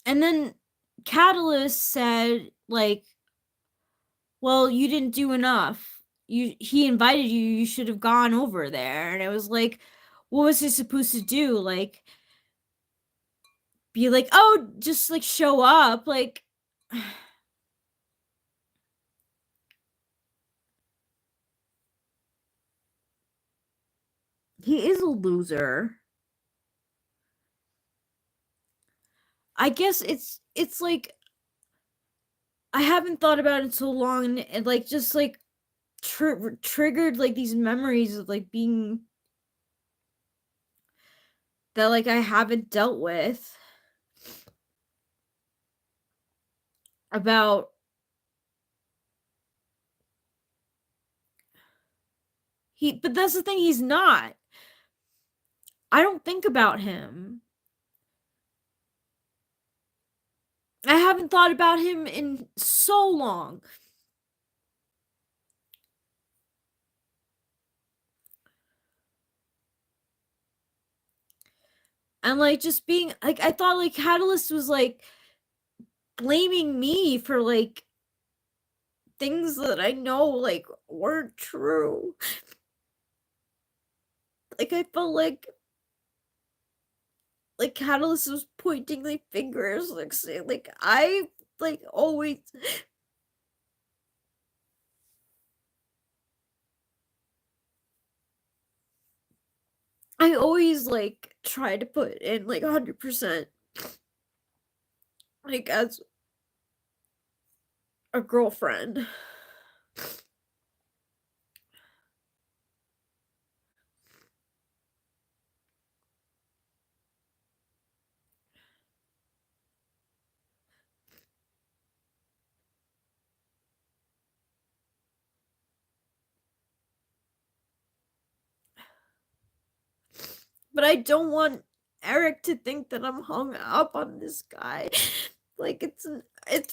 And then Catalyst said like, well, you didn't do enough. He invited you, you should have gone over there. And it was like, what was he supposed to do? Like be like, oh, just like show up. Like he is a loser. I guess it's like I haven't thought about it so long, and it like just like triggered like these memories of like being that like I haven't dealt with about but that's the thing, he's not. I don't think about him. I haven't thought about him in so long. And like just being like I thought like Catalyst was like blaming me for like things that I know like weren't true. Like I felt like Catalyst was pointing like fingers, like saying like I like always I always like try to put in like 100% like as a girlfriend. but I don't want Eric to think that I'm hung up on this guy. Like, it's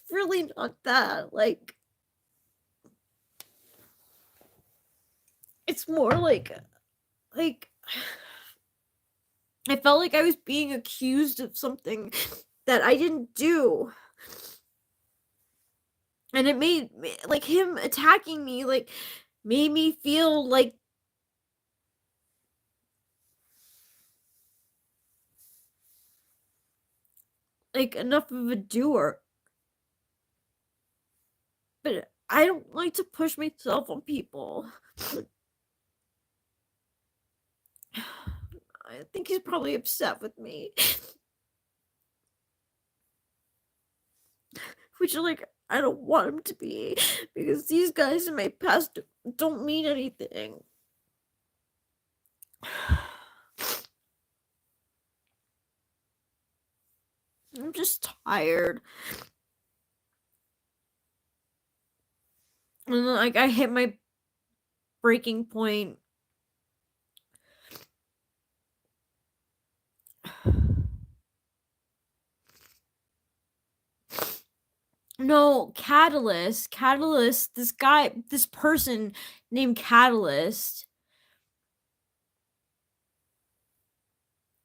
really not that. Like, it's more like I felt like I was being accused of something that I didn't do. And it made me, like, him attacking me, like, made me feel like enough of a doer. But I don't like to push myself on people. I think he's probably upset with me. Which, like, I don't want him to be, because these guys in my past don't mean anything. I'm just tired. And like, I hit my breaking point. No, Catalyst. Catalyst, this person named Catalyst.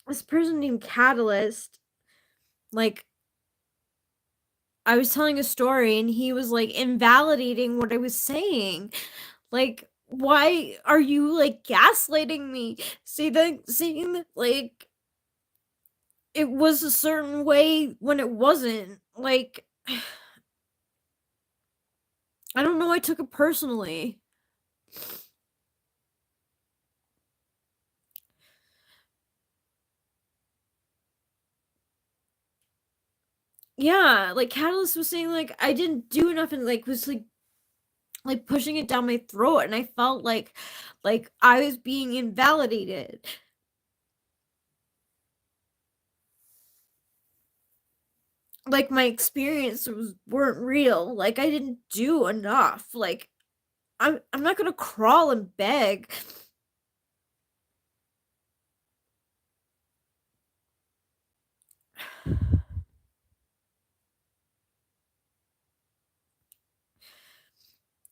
This person named Catalyst, like, I was telling a story and he was, like, invalidating what I was saying. Like, why are you, like, gaslighting me? Saying that, like, it was a certain way when it wasn't. Like, I don't know, I took it personally. Yeah, like, Catalyst was saying, like, I didn't do enough and, like, was, like, pushing it down my throat, and I felt like I was being invalidated. Like, my experiences weren't real. Like, I didn't do enough. Like, I'm not gonna crawl and beg.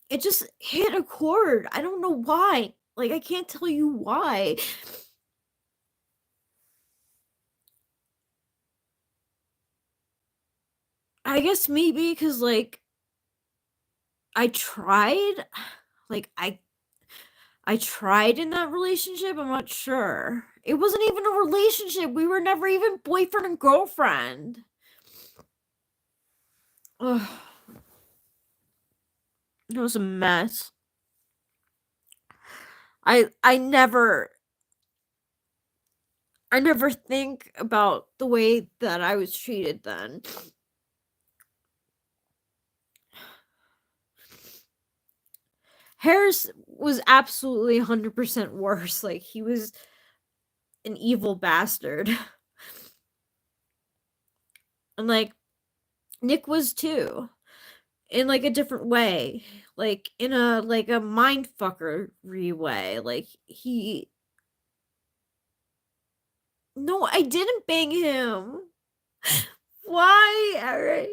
It just hit a chord. I don't know why. Like, I can't tell you why. I guess maybe because, like, I tried. Like, I tried in that relationship. I'm not sure. It wasn't even a relationship. We were never even boyfriend and girlfriend. Ugh. It was a mess. I never think about the way that I was treated then. Harris was absolutely 100% worse. Like, he was an evil bastard. And, like, Nick was too. In, like, a different way. Like, in a, like, a mindfuckery way. Like, he... No, I didn't bang him. Why, Eric?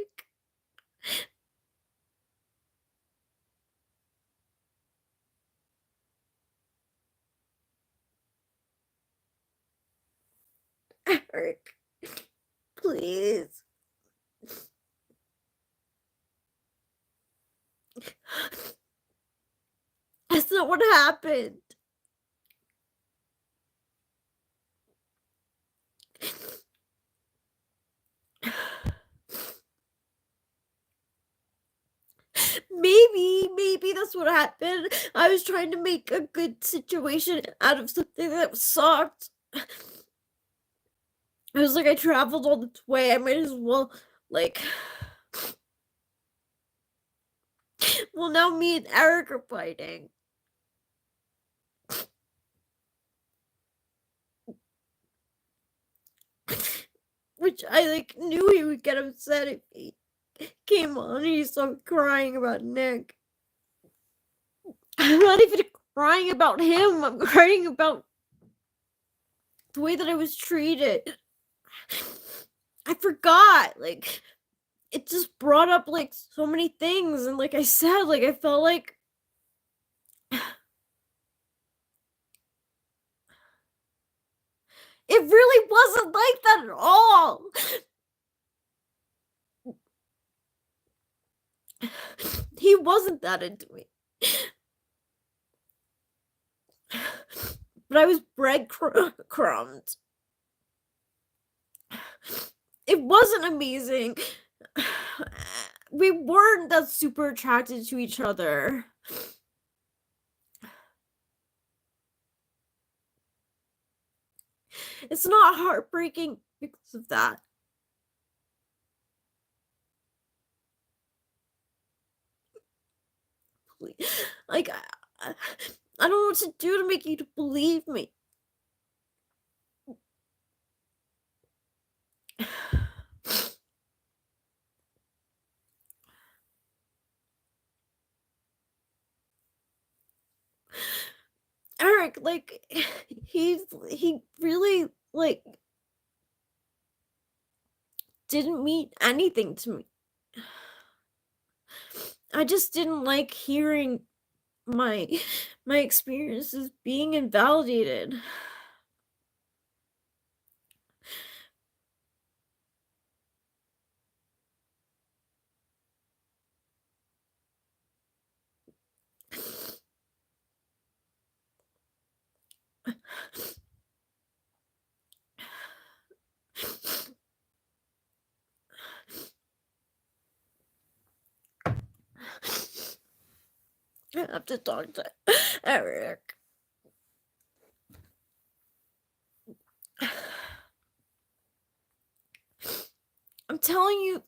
Eric, please. That's not what happened. Maybe that's what happened. I was trying to make a good situation out of something that sucked. I was like, I traveled all this way. I might as well, like... Well, now me and Eric are fighting. Which I, like, knew he would get upset if he came on and he started crying about Nick. I'm not even crying about him. I'm crying about the way that I was treated. I forgot. Like, it just brought up like so many things, and like I said, like I felt like it really wasn't like that at all. He wasn't that into me. But I was breadcrumbed. It wasn't amazing. We weren't that super attracted to each other. It's not heartbreaking because of that. Like, I don't know what to do to make you to believe me. Eric, like, he really, like, didn't mean anything to me. I just didn't like hearing my experiences being invalidated. I have to talk to Eric. I'm telling you.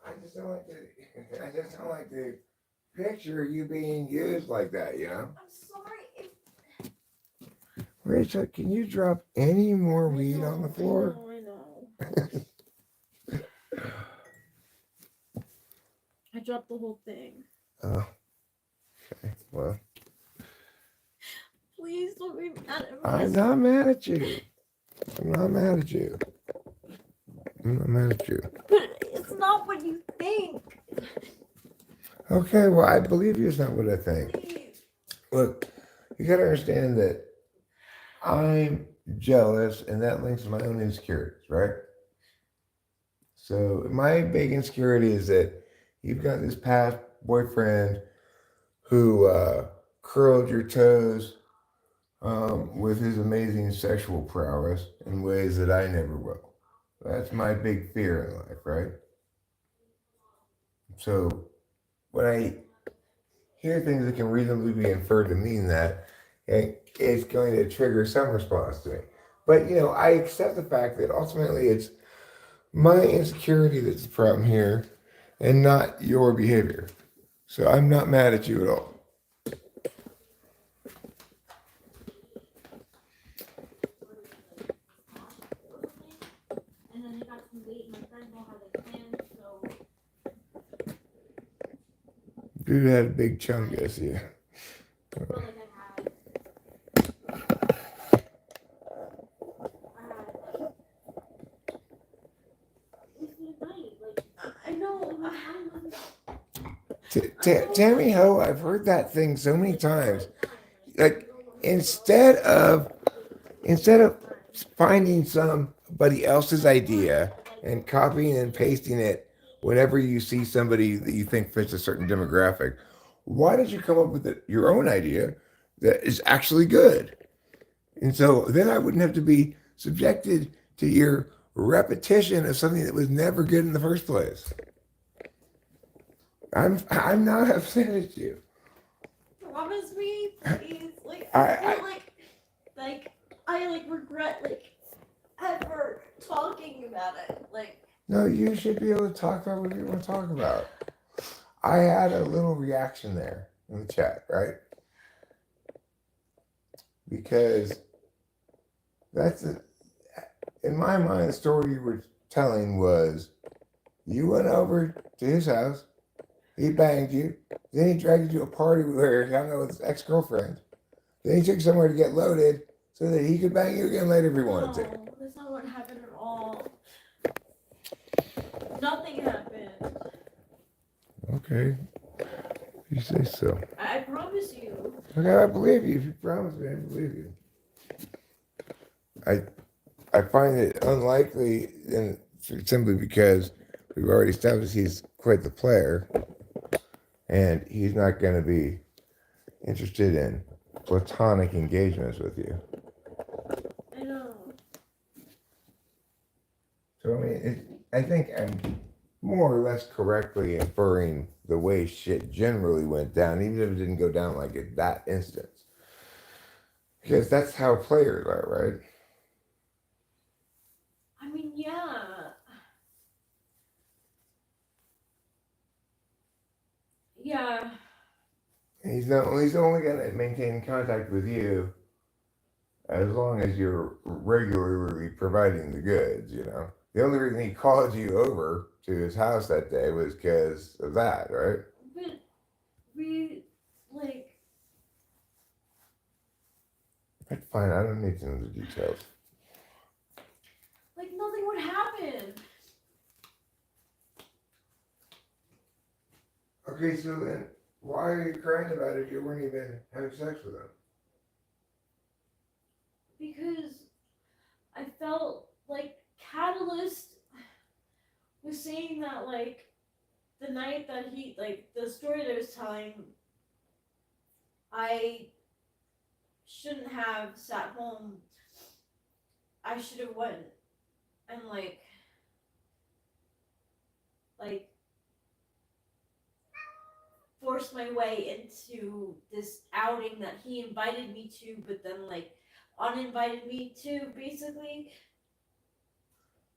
I just don't like the I just don't like the picture of you being used like that, you know? I'm sorry. Rachel, can you drop any more weed on the floor? I know. I dropped the whole thing. Oh, okay. Well, Please don't be mad at me. I'm not mad at you. I'm not mad at you. I'm not mad at you. But it's not what you think. Okay, well, I believe you is not what I think. Please. Look, you gotta understand that I'm jealous, and that links to my own insecurities, right? So my big insecurity is that you've got this past boyfriend who curled your toes with his amazing sexual prowess in ways that I never will. That's my big fear in life, right? So when I hear things that can reasonably be inferred to mean that, and it's going to trigger some response to me. But I accept the fact that ultimately it's my insecurity that's the problem here, and not your behavior. So I'm not mad at you at all. And then they got some weight, my friend don't have a plan, so Dude had a big chunk, I see. I felt like I had I know Tammy Ho, I've heard that thing so many times. Like instead of finding somebody else's idea and copying and pasting it whenever you see somebody that you think fits a certain demographic, why don't you come up with your own idea that is actually good? And so then I wouldn't have to be subjected to your repetition of something that was never good in the first place. I'm not upset at you. Promise me, please. Like I I regret ever talking about it. No, you should be able to talk about what you want to talk about. I had a little reaction there in the chat, right? Because in my mind, the story you were telling was you went over to his house, he banged you, then he dragged you to a party where he hung out with his ex-girlfriend. Then he took somewhere to get loaded so that he could bang you again later if he wanted to. No, that's not what happened at all. Nothing happened. Okay. You say so. I promise you. Okay, I believe you. If you promise me, I believe you. I find it unlikely, and simply because we've already established he's quite the player, and he's not going to be interested in platonic engagements with you. I know. So I mean, I think I'm more or less correctly inferring the way shit generally went down, even if it didn't go down like in that instance, because that's how players are, right? I mean, yeah. Yeah. He's only going to maintain contact with you as long as you're regularly providing the goods. The only reason he called you over to his house that day was because of that, right? But we That's fine. I don't need to know the details. nothing would happen. Okay, so then why are you crying about it if you weren't even having sex with him? Because I felt like Catalyst was saying that the night that he the story that I was telling, I shouldn't have sat home. I should have went and forced my way into this outing that he invited me to, but then uninvited me to, basically.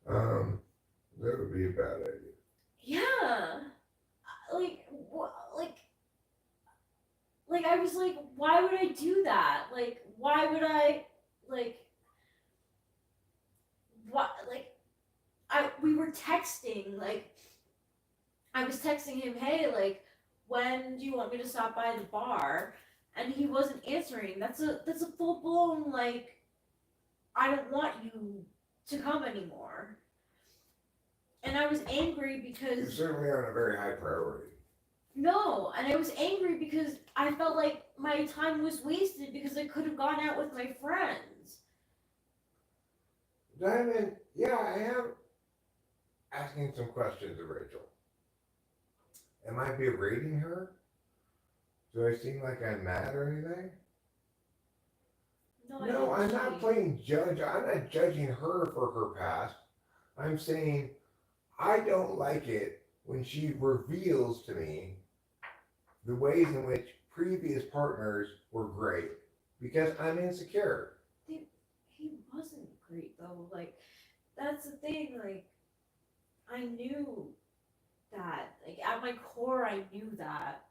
That would be a bad idea. Yeah. I was why would I do that? Why would I what we were texting, I was texting him, hey, when do you want me to stop by the bar? And he wasn't answering. That's a full blown I don't want you to come anymore. And I was angry because You're certainly on a very high priority. no, and I was angry because I felt like my time was wasted because I could have gone out with my friends. Diamond, yeah, I am asking some questions of Rachel. Am I berating her? Do I seem like I'm mad or anything? No, I'm not playing judge. I'm not judging her for her past. I'm saying I don't like it when she reveals to me the ways in which previous partners were great because I'm insecure. He wasn't great though. Like, that's the thing. Like, I knew that. Like, at my core, I knew that.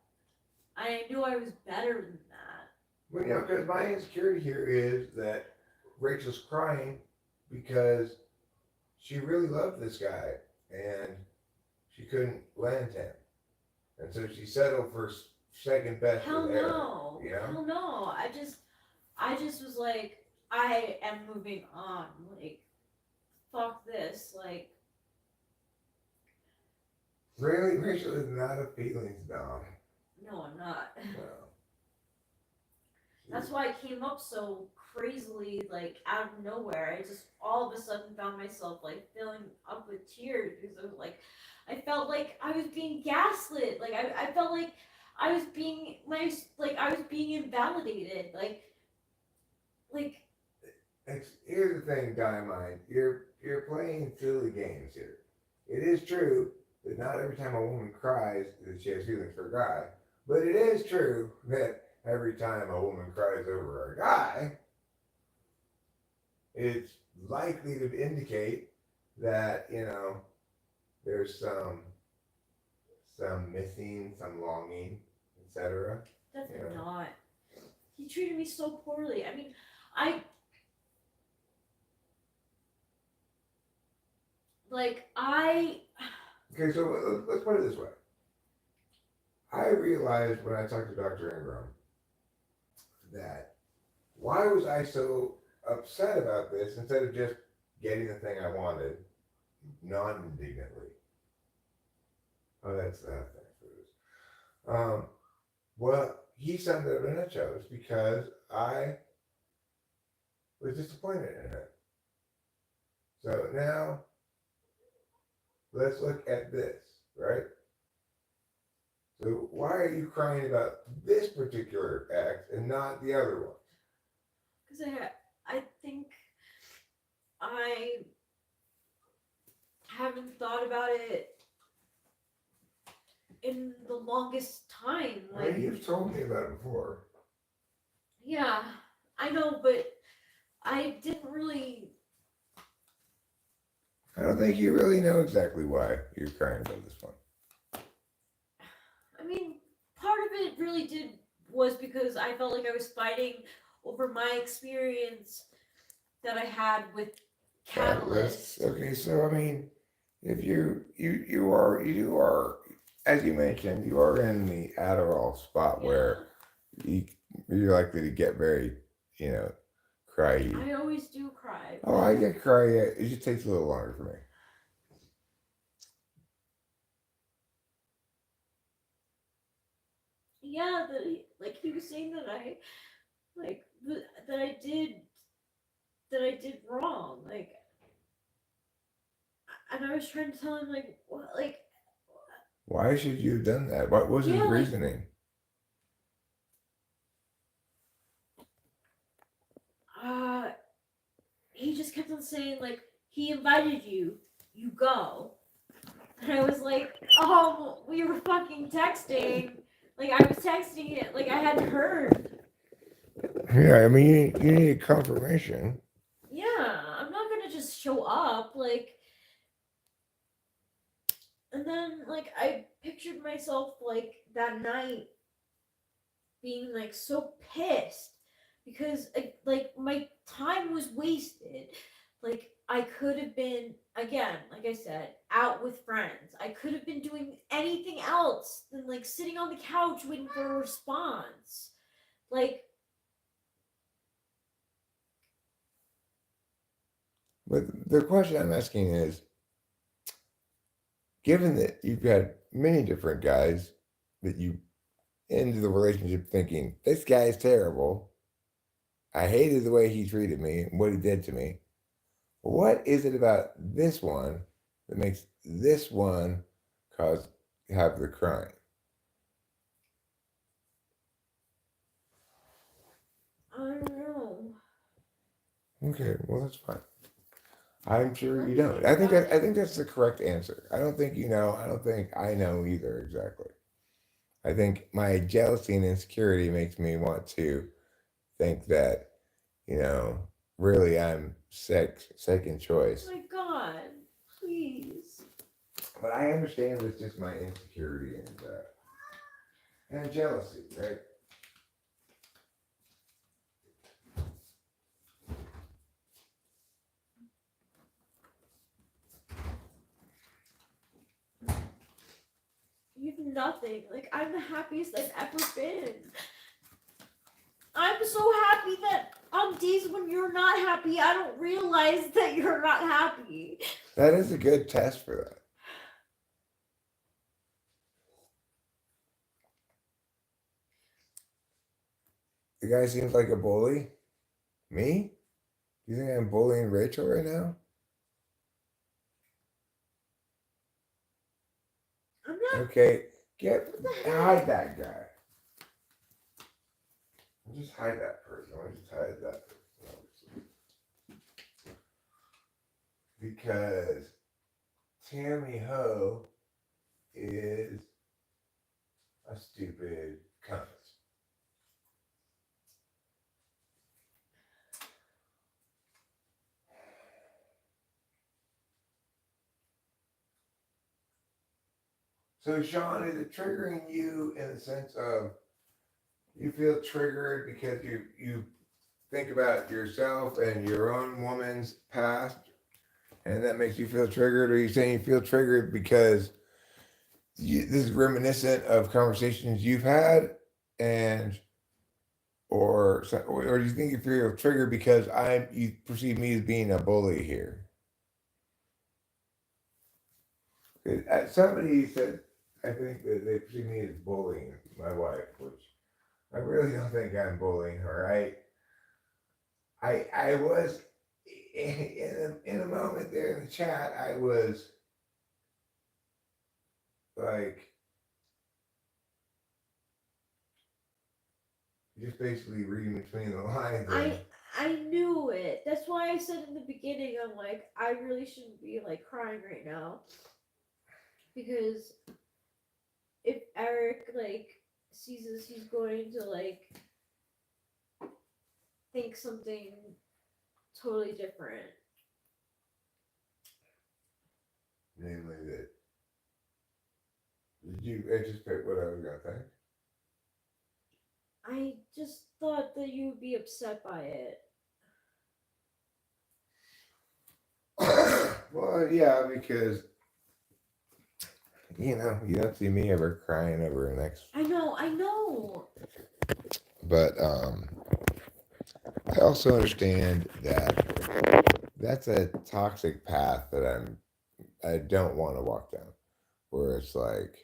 I knew I was better than that. Well, you know, because my insecurity here is that Rachel's crying because she really loved this guy and she couldn't land him, and so she settled for second best Hell with Aaron. no. You know? Hell no. I just was like, I am moving on. Like, fuck this. Like, Really, Rachel is not a feelings dom. no, I'm not. No. That's why I came up so crazily, like, out of nowhere. I just all of a sudden found myself, like, filling up with tears because I was like, I felt like I was being gaslit. Like, I felt like I was being, I was being invalidated. Like, Here's the thing, Diamond. You're playing silly games here. It is true that not every time a woman cries that she has feelings for a guy, but it is true that every time a woman cries over a guy, it's likely to indicate that, you know, there's some missing, some longing, etc. definitely not. He treated me so poorly. I mean, I Okay, so let's put it this way. I realized when I talked to Dr. Ingram that why was I so upset about this instead of just getting the thing I wanted non-indignantly? Oh, that's that. Thanks for this. Well, he summed it up in a nutshell. It's because I was disappointed in it. So now let's look at this, right? So why are you crying about this particular act and not the other ones? because I think I haven't thought about it in the longest time. I Like, mean, you've told me about it before. yeah, I know, but I didn't really. I don't think you really know exactly why you're crying about this one. I mean, part of it really was because I felt like I was fighting over my experience that I had with Catalyst. Okay, so I mean, if you are, as you mentioned, you are in the Adderall spot where you're likely to get very, you know, cryy. I always do cry. Oh, I get cryy. It just takes a little longer for me. Yeah, like he was saying that that I did wrong. Like, and I was trying to tell him like what, like. Why should you have done that? What was his reasoning? He just kept on saying like he invited you, you go, and I was like, oh, we were fucking texting. Like, I was texting it, like I hadn't heard. Yeah, I mean, you need confirmation. Yeah, I'm not gonna just show up, like. And then, like, I pictured myself, like, that night being, like, so pissed because, like, my time was wasted. Like, I could have been, again, like I said, out with friends. I could have been doing anything else than, like, sitting on the couch waiting for a response. Like. But the question I'm asking is, given that you've had many different guys that you into the relationship thinking, this guy is terrible. I hated the way he treated me and what he did to me. What is it about this one that makes this one have the crying? I don't know. Okay, well that's fine. I'm sure you don't. I think that's the correct answer. I don't think you know. I don't think I know either exactly. I think my jealousy and insecurity makes me want to think that, really I'm second choice. Oh my god, please. But I understand it's just my insecurity and jealousy, right? You have nothing. Like, I'm the happiest I've ever been. I'm so happy that on days when you're not happy, I don't realize that you're not happy. That is a good test for that. The guy seems like a bully. Me? Do you think I'm bullying Rachel right now? I'm not. Okay, What the heck? hide that guy. Just hide that person. I'll just hide that person. Because Tammy Ho is a stupid cunt. So, Sean, is it triggering you in the sense of you feel triggered because you think about yourself and your own woman's past, and that makes you feel triggered? Or are you saying you feel triggered because this is reminiscent of conversations you've had, or do you think you feel triggered because you perceive me as being a bully here? Somebody said, I think that they perceive me as bullying my wife, which I really don't think I'm bullying her. I was in a moment there in the chat. I was like, just basically reading between the lines. I knew it. That's why I said in the beginning, I'm like, I really shouldn't be like crying right now. Because if Eric like sees this, he's going to like think something totally different. Namely that. Did you anticipate what I was gonna think? I just thought that you would be upset by it. Well, yeah, because you don't see me ever crying over an ex. I know. But I also understand that that's a toxic path that I don't want to walk down, where it's like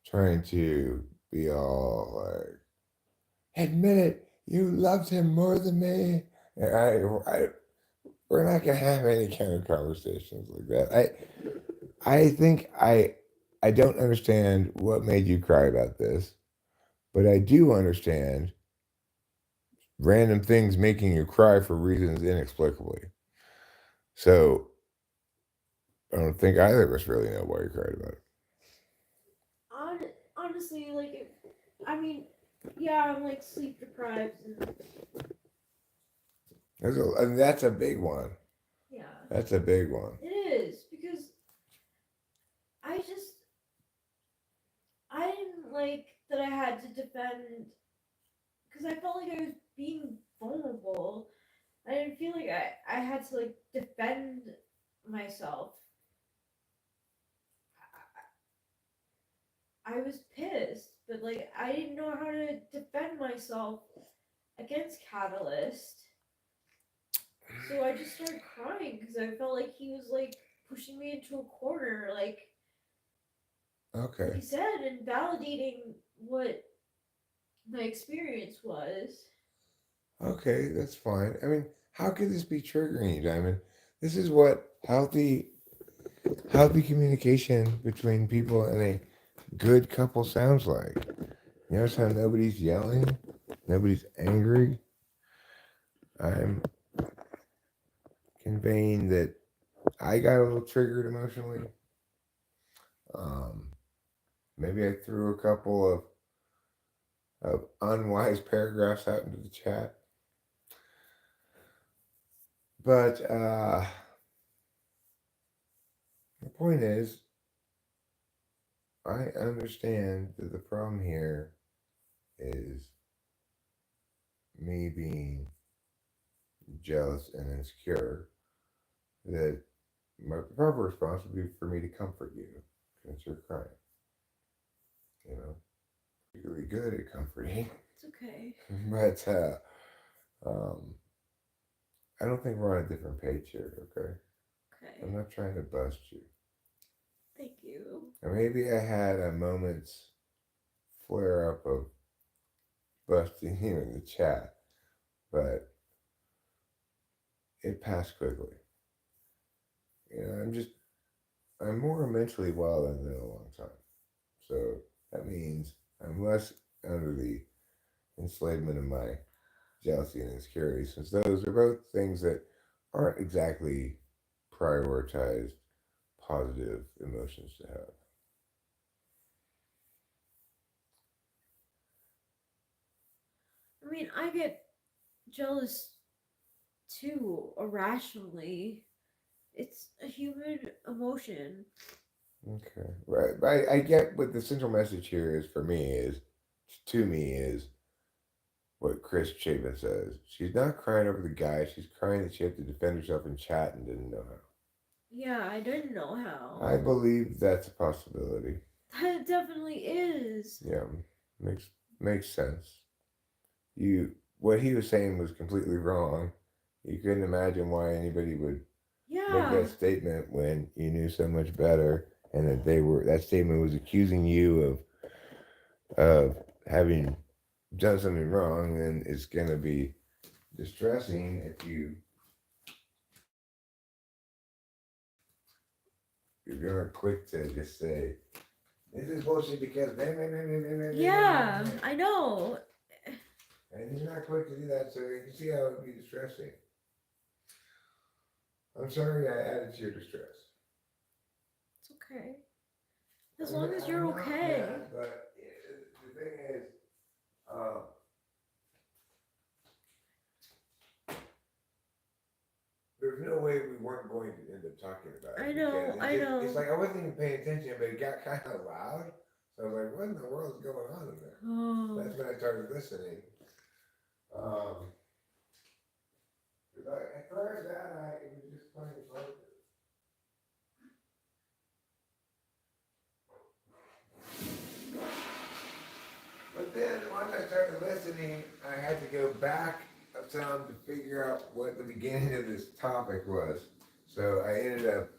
trying to be all like, admit it, you loved him more than me. And we're not gonna have any kind of conversations like that. I think I don't understand what made you cry about this, but I do understand random things making you cry for reasons inexplicably. So I don't think either of us really know why you cried about it. Honestly, like, yeah, I'm like sleep deprived and That's a big one. yeah. That's a big one. It is because I didn't like that I had to defend because I felt like I was being vulnerable. I didn't feel like I had to like defend myself. I was pissed, but like I didn't know how to defend myself against Catalyst. So I just started crying because I felt like he was like pushing me into a corner, like Okay. he said, and validating what my experience was. Okay, that's fine. I mean, how could this be triggering you, Diamond? This is what healthy communication between people and a good couple sounds like. You notice how nobody's yelling, nobody's angry. I'm conveying that I got a little triggered emotionally. Maybe I threw a couple of of unwise paragraphs out into the chat. But the point is, I understand that the problem here is me being jealous and insecure, that my proper response would be for me to comfort you since you're crying. You know, really good at comforting. It's okay. But I don't think we're on a different page here, okay? Okay. I'm not trying to bust you. Thank you. Or maybe I had a moment's flare up of busting you in the chat, but it passed quickly. You know, I'm more mentally well than in a long time. So that means I'm less under the enslavement of my jealousy and insecurity, since those are both things that aren't exactly prioritized positive emotions to have. I mean, I get jealous too, irrationally. It's a human emotion. Okay, right. I get what the central message here is for me is, to me, is what Chris Chapin says. She's not crying over the guy. She's crying that she had to defend herself in chat and didn't know how. Yeah, I didn't know how. I believe that's a possibility. That definitely is. Yeah, makes sense. What he was saying was completely wrong. You couldn't imagine why anybody would make that statement when you knew so much better, and that statement was accusing you of having done something wrong, and it's gonna be distressing if you're gonna quick to just say, this is bullshit because Yeah, I know. and he's not quick to do that, so you can see how it would be distressing. I'm sorry I added to your distress. It's okay. As long as you're okay. Mad, but the thing is, there's no way we weren't going to end up talking about it. I know. It's like I wasn't even paying attention, but it got kind of loud. So I was like, what in the world is going on in there? Oh. That's when I started listening. Prior to that, it was just playing focus. But then once I started listening, I had to go back some to figure out what the beginning of this topic was. So I ended up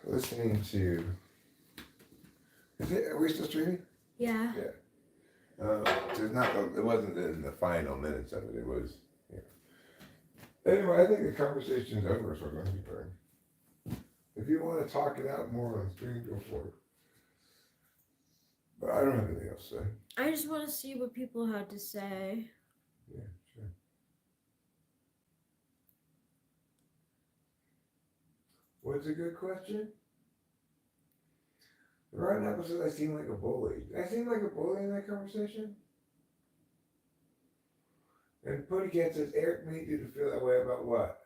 listening to. Are we still streaming? Yeah. Yeah. It wasn't in the final minutes of it. It was. Yeah. Anyway, I think the conversation's over, so I'm going to be burning. If you want to talk it out more on stream, go for it. But I don't have anything else to say. I just want to see what people had to say. Yeah, sure. What's a good question? Right now, says I seem like a bully. Did I seem like a bully in that conversation? And Puttycat says, Eric made you to feel that way about what?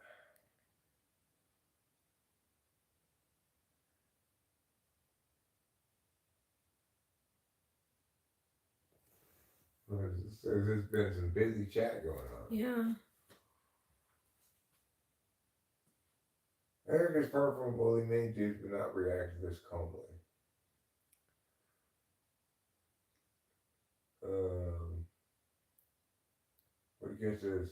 So there's been some busy chat going on. Yeah. Eric is far from a bully. Many dudes would not react to this calmly. Puttycat says,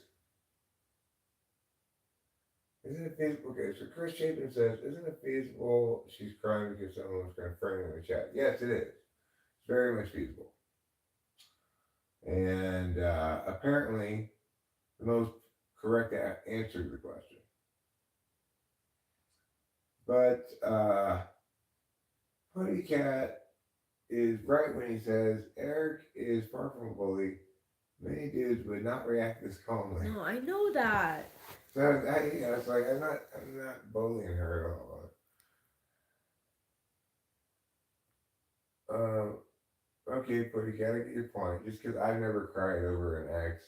isn't it feasible? Okay, so Chris Chapin says, isn't it feasible she's crying because someone was confronting her in the chat? Yes, it is. It's very much feasible. And apparently, the most correct answer to the question. But Puttycat is right when he says Eric is far from a bully. Many dudes would not react this calmly. No, I know that. So it's like I'm not bullying her at all. okay, Pussycat, I get your point. Just because I've never cried over an ex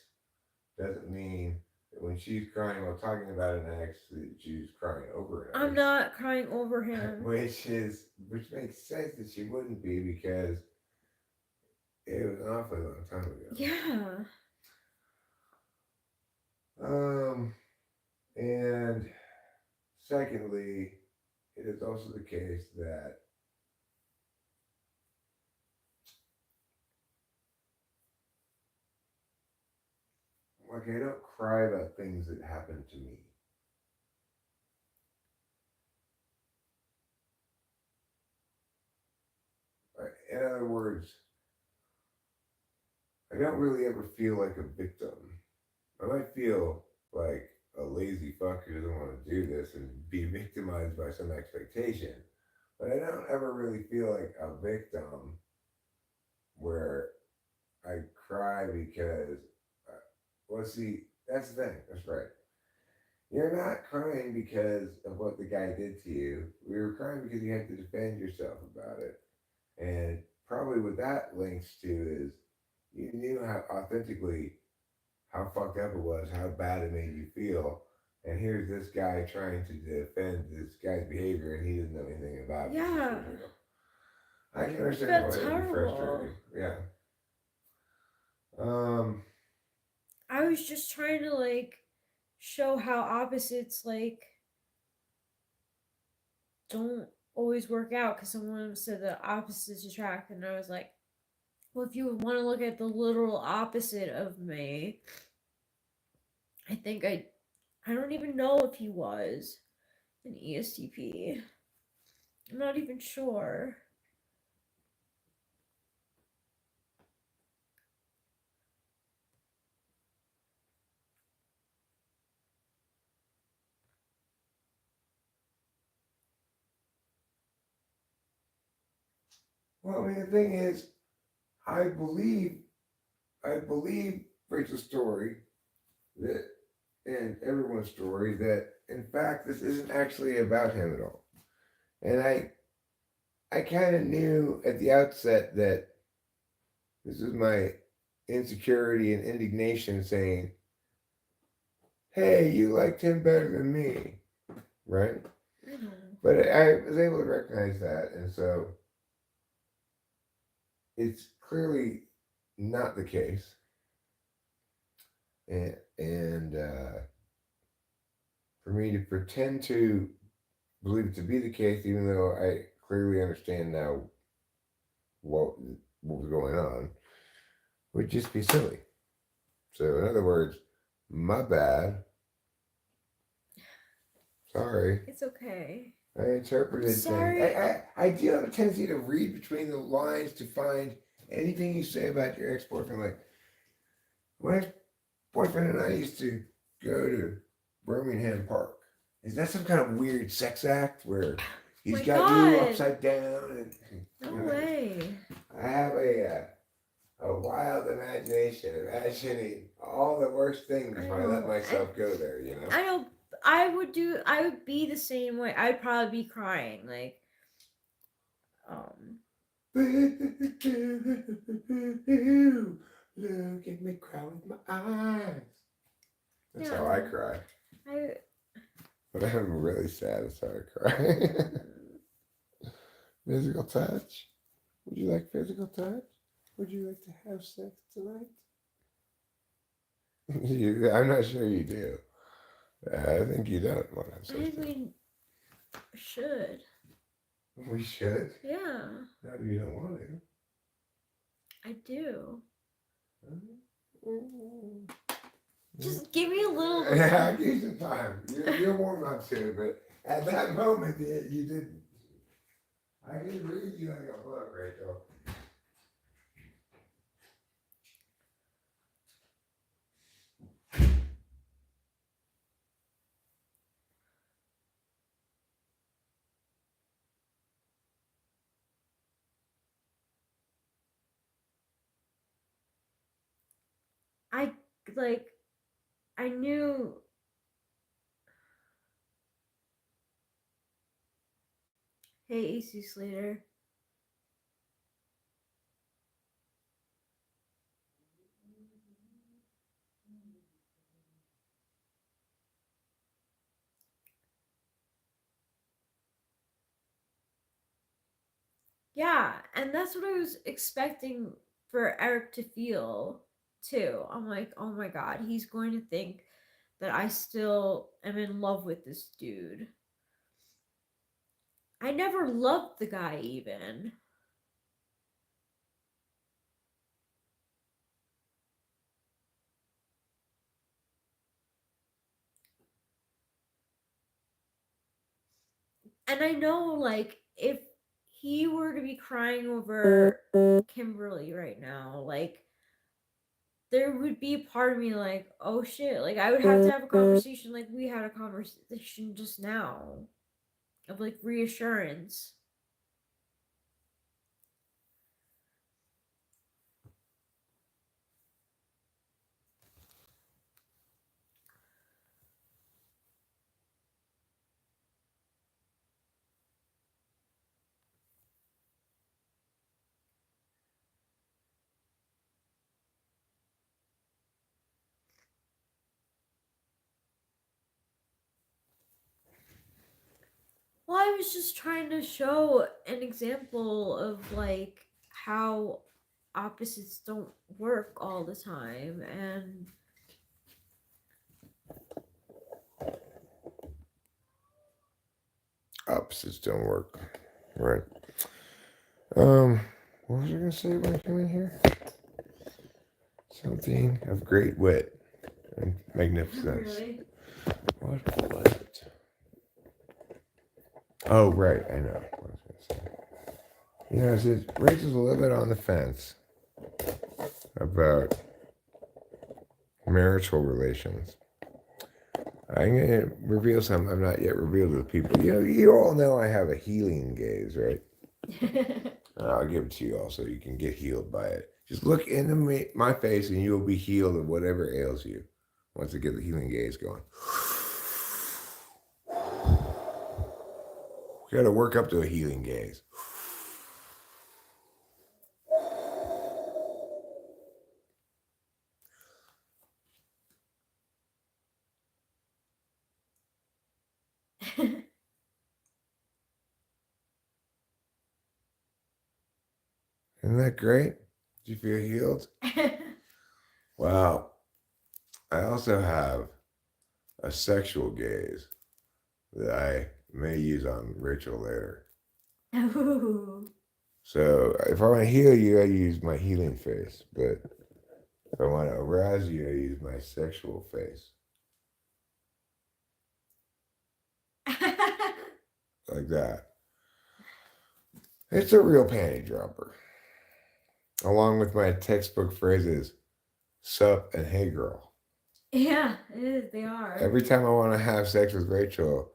doesn't mean that when she's crying while talking about an ex, that she's crying over an ex. I'm not crying over him. Which makes sense that she wouldn't be because it was an awfully long time ago. Yeah. And secondly, it is also the case that like I don't cry about things that happen to me. In other words, I don't really ever feel like a victim. I might feel like a lazy fuck who doesn't want to do this and be victimized by some expectation, but I don't ever really feel like a victim where I cry because, well, see, that's the thing. That's right. You're not crying because of what the guy did to you. We were crying because you had to defend yourself about it. And probably what that links to is you knew how authentically how fucked up it was, how bad it made you feel. And here's this guy trying to defend this guy's behavior and he doesn't know anything about it. Yeah. I can understand That's why that'd be terrible. frustrating. Yeah. I was just trying to like show how opposites like don't always work out because someone said the opposites attract, and I was like, well, if you want to look at the literal opposite of me, I think I don't even know if he was an ESTP. I'm not even sure. Well, I mean, the thing is, I believe Rachel's story that, and everyone's story that, in fact, this isn't actually about him at all. And I kind of knew at the outset that this is my insecurity and indignation saying, hey, you liked him better than me, right? But I was able to recognize that. And so it's clearly not the case. And for me to pretend to believe it to be the case, even though I clearly understand now what was going on, would just be silly. So, in other words, my bad. Sorry. It's okay. I interpreted Sorry. things. I do have a tendency to read between the lines to find anything you say about your ex-boyfriend. Like, my ex-boyfriend and I used to go to Birmingham Park. Is that some kind of weird sex act where he's My got you God. upside down? No way. I have a wild imagination, imagining all the worst things if I let myself go there. You know. I know. I would be the same way. I'd probably be crying like Look at me cry with my eyes. That's Yeah. how I cry. I But I'm really sad. That's how I cry. Physical touch. Would you like physical touch? Would you like to have sex tonight? I'm not sure you do. I think you don't want to have sex. think we should. We should. Yeah, Not if you don't want to. I do. Mm. Just give me a little. Yeah, I'll give you some time. You're warm up to it, but at that moment, you didn't. I can read you like a book, Rachel. I knew. Hey, AC Slater. Yeah, and that's what I was expecting for Eric to feel too. I'm like, oh my god, he's going to think that I still am in love with this dude. I never loved the guy even. And I know, like, if he were to be crying over Kimberly right now, like, there would be a part of me like, oh shit, like, I would have to have a conversation like we had a conversation just now of like reassurance. Well, I was just trying to show an example of like how opposites don't work all the time, and Opposites don't work. Right. What was I gonna say when I came in here? Something of great wit and magnificence. really. What was it? Oh, right, I know what I was gonna say. You know, it says Rachel's a little bit on the fence about marital relations. I'm gonna reveal something I've not yet revealed to the people. You know, you all know I have a healing gaze, right? And I'll give it to you all so you can get healed by it. Just look into my face and you'll be healed of whatever ails you once I get the healing gaze going. You gotta work up to a healing gaze. Isn't that great? Did you feel healed? Wow. I also have a sexual gaze that I may use on Rachel later. Ooh. So if I want to heal you, I use my healing face. But if I want to arouse you, I use my sexual face. Like that. It's a real panty dropper. Along with my textbook phrases, sup and hey girl. Yeah, it is, they are. Every time I want to have sex with Rachel,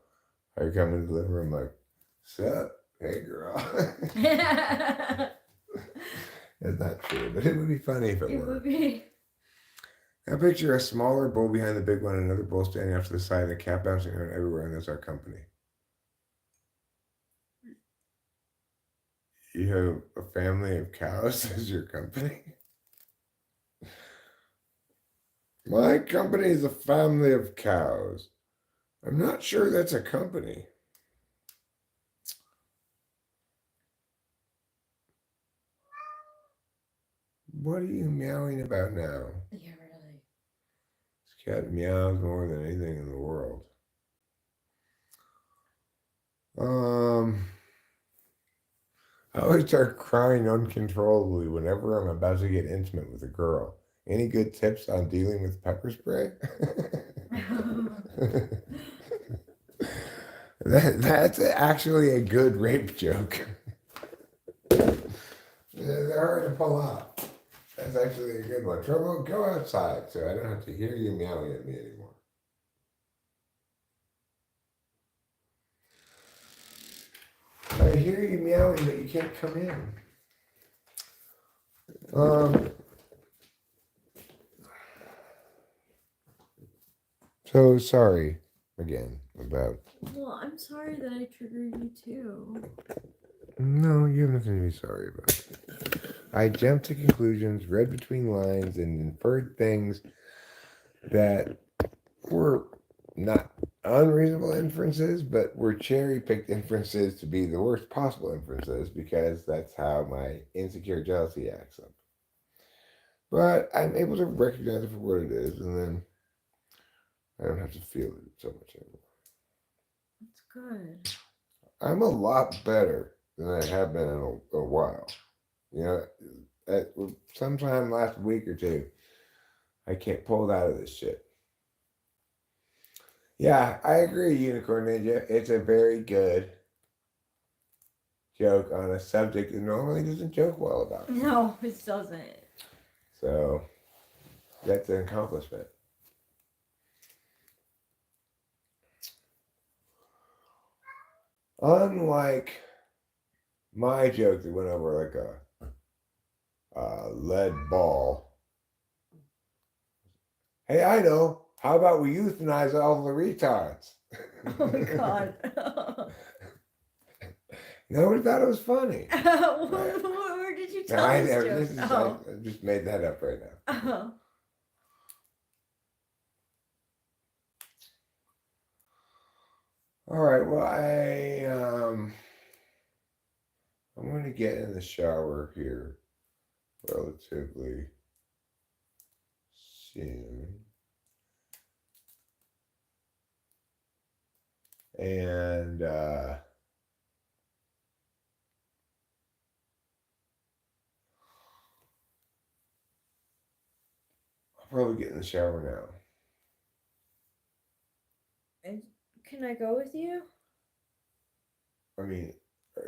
I come into the living room like, sup, hey girl. It's not true, but it would be funny if it It were. would be. I picture a smaller bull behind the big one, and another bull standing off to the side, and a cat bouncing around everywhere, and that's our company. You have a family of cows as your company? My company is a family of cows. I'm not sure that's a company. What are you meowing about now? Yeah, really. This cat meows more than anything in the world. I always start crying uncontrollably whenever I'm about to get intimate with a girl. Any good tips on dealing with pepper spray? That's actually a good rape joke. They're hard to pull off. That's actually a good one. Trouble, go outside so I don't have to hear you meowing at me anymore. I hear you meowing, but you can't come in. So sorry again about. Well, I'm sorry that I triggered you too. No, you have nothing to be sorry about. I jumped to conclusions, read between lines, and inferred things that were not unreasonable inferences, but were cherry picked inferences to be the worst possible inferences because that's how my insecure jealousy acts up. But I'm able to recognize it for what it is, and then I don't have to feel it so much anymore. That's good. I'm a lot better than I have been in a while. You know, at sometime last week or two, I can't pull it out of this shit. Yeah, I agree, Unicorn Ninja. It's a very good joke on a subject that normally doesn't joke well about. No, it doesn't. So that's an accomplishment. Unlike my joke that went over like a lead ball. Hey, I know. How about we euthanize all the retards? Oh my god. Nobody thought it was funny. Where did you tell I this never. joke? I just made that up right now. Oh. All right. Well, I'm going to get in the shower here relatively soon, and I'll probably get in the shower now. And can I go with you? I mean,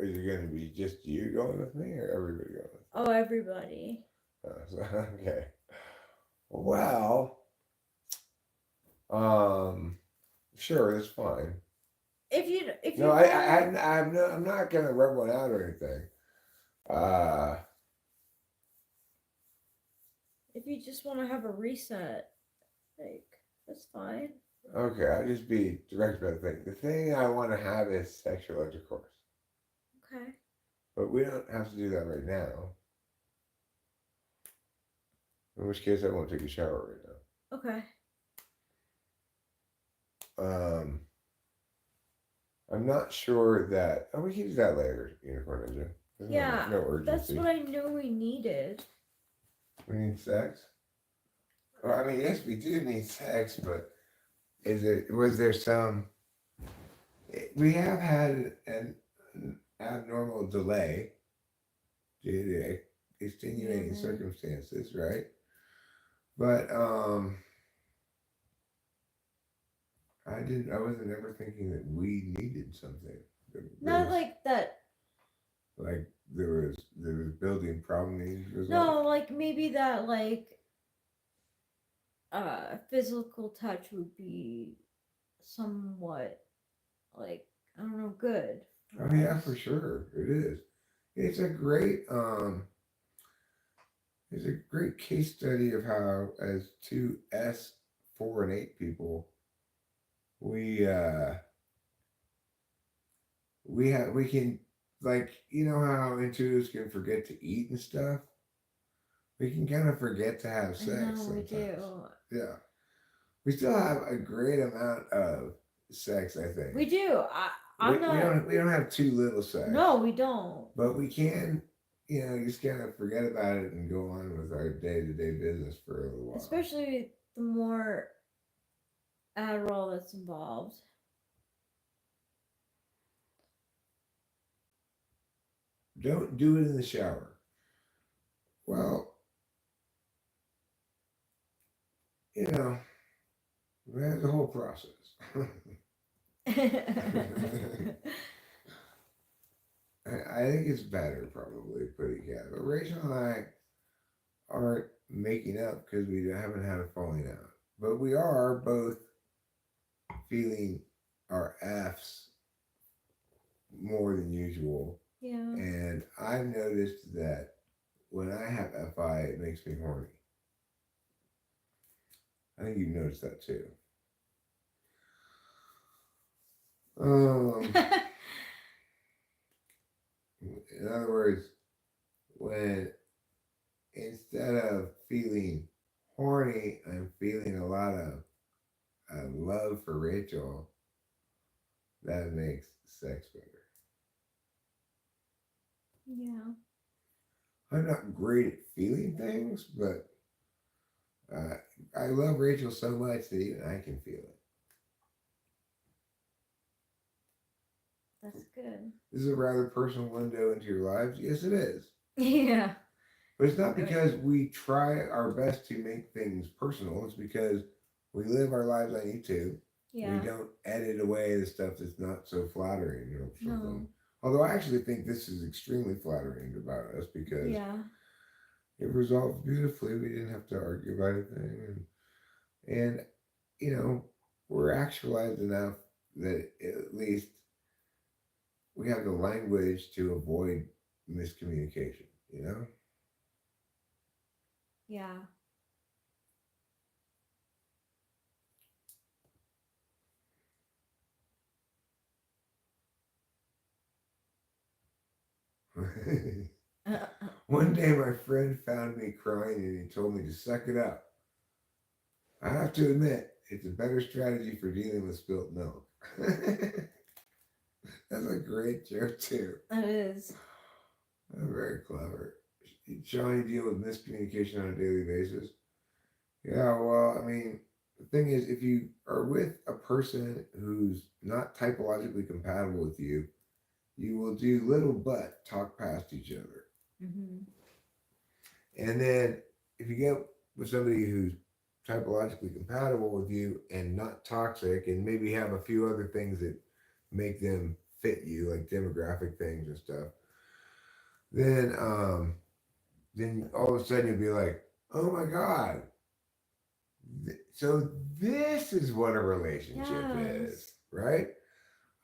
is it going to be just you going with me, or everybody going with me? Oh, everybody. Okay. Well, sure, that's fine. If you No, want, I'm not gonna rub one out or anything. if you just want to have a reset, like that's fine. Okay, I'll just be direct about the thing. The thing I want to have is sexual intercourse, Okay. but we don't have to do that right now. In which case, I won't take a shower right now. Okay. I'm not sure that. Oh, we can do that later, Unicorn Ninja. There's Yeah, no urgency. that's what I knew we needed. We need sex. Well, I mean, yes, we do need sex, but was there some? We have had an abnormal delay due to extenuating circumstances, right? But I wasn't ever thinking that we needed something. Not like that. Like there was building problem needs. No, like maybe that physical touch would be somewhat like I don't know, good. Oh yeah, for sure. It is. It's a great case study of how as two S, 4, and 8 people we can, like, you know how intuitives can forget to eat and stuff? We can kind of forget to have sex sometimes. We do. Yeah. We still have a great amount of sex, I think. We do. We don't have too little sex. No, we don't. But we can, just kind of forget about it and go on with our day-to-day business for a little while. Especially the more Adderall that's involved. Don't do it in the shower. Well, there's a whole process. I think it's better, probably, putting it. But Rachel and I aren't making up because we haven't had a falling out. But we are both feeling our F's more than usual. Yeah. And I've noticed that when I have FI, it makes me horny. I think you've noticed that too. In other words, when instead of feeling horny, I'm feeling a lot of love for Rachel. that makes sex better. Yeah. I'm not great at feeling things, but I love Rachel so much that even I can feel it. That's good. This is a rather personal window into your lives. Yes, it is. Yeah. But it's not because we try our best to make things personal. It's because we live our lives on YouTube. Yeah. We don't edit away the stuff that's not so flattering or something. No. Although I actually think this is extremely flattering about us because Yeah. it resolved beautifully. We didn't have to argue about anything. And you know, we're actualized enough that at least we have the language to avoid miscommunication, you know? Yeah. One day my friend found me crying and he told me to suck it up. I have to admit, it's a better strategy for dealing with spilt milk. That's a great joke too. It is. Very clever. Showing you deal with miscommunication on a daily basis. Yeah, well, I mean, the thing is, if you are with a person who's not typologically compatible with you, you will do little but talk past each other. Mm-hmm. And then if you get with somebody who's typologically compatible with you and not toxic and maybe have a few other things that make them fit you, like demographic things and stuff, then all of a sudden you'll be like, oh my God. So this is what a relationship is, right?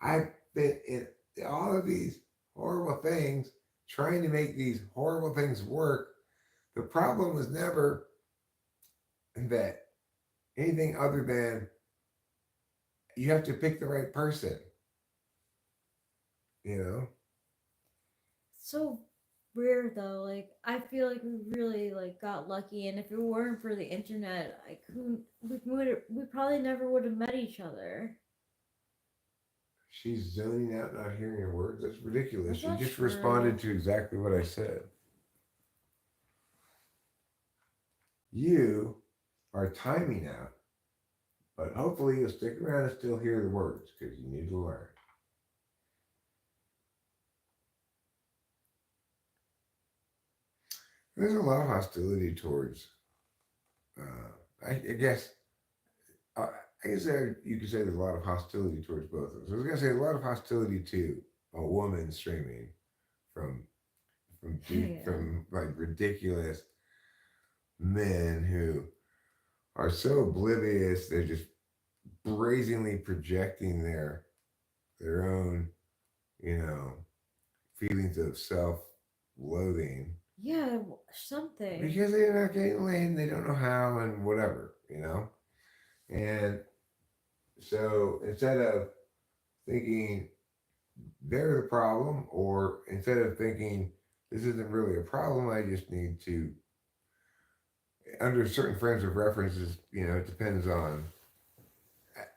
I've been in all of these horrible things, trying to make these horrible things work. The problem was never that anything other than you have to pick the right person, you know? So weird though. Like I feel like we really like got lucky, and if it weren't for the internet, like we probably never would have met each other. She's zoning out, not hearing your words. That's ridiculous. That's She not just true. responded to exactly what I said. You are timing out, but hopefully you'll stick around and still hear the words because you need to learn. There's a lot of hostility towards, I guess, I guess you could say there's a lot of hostility towards both of us. I was gonna say a lot of hostility to a woman streaming from Yeah. from like ridiculous men who are so oblivious they're just brazenly projecting their own, you know, feelings of self-loathing. Yeah, something. Because they're not getting laid and they don't know how and whatever, you know? And so instead of thinking they're the problem, or instead of thinking this isn't really a problem, I just need to, under certain frames of references, you know, it depends on,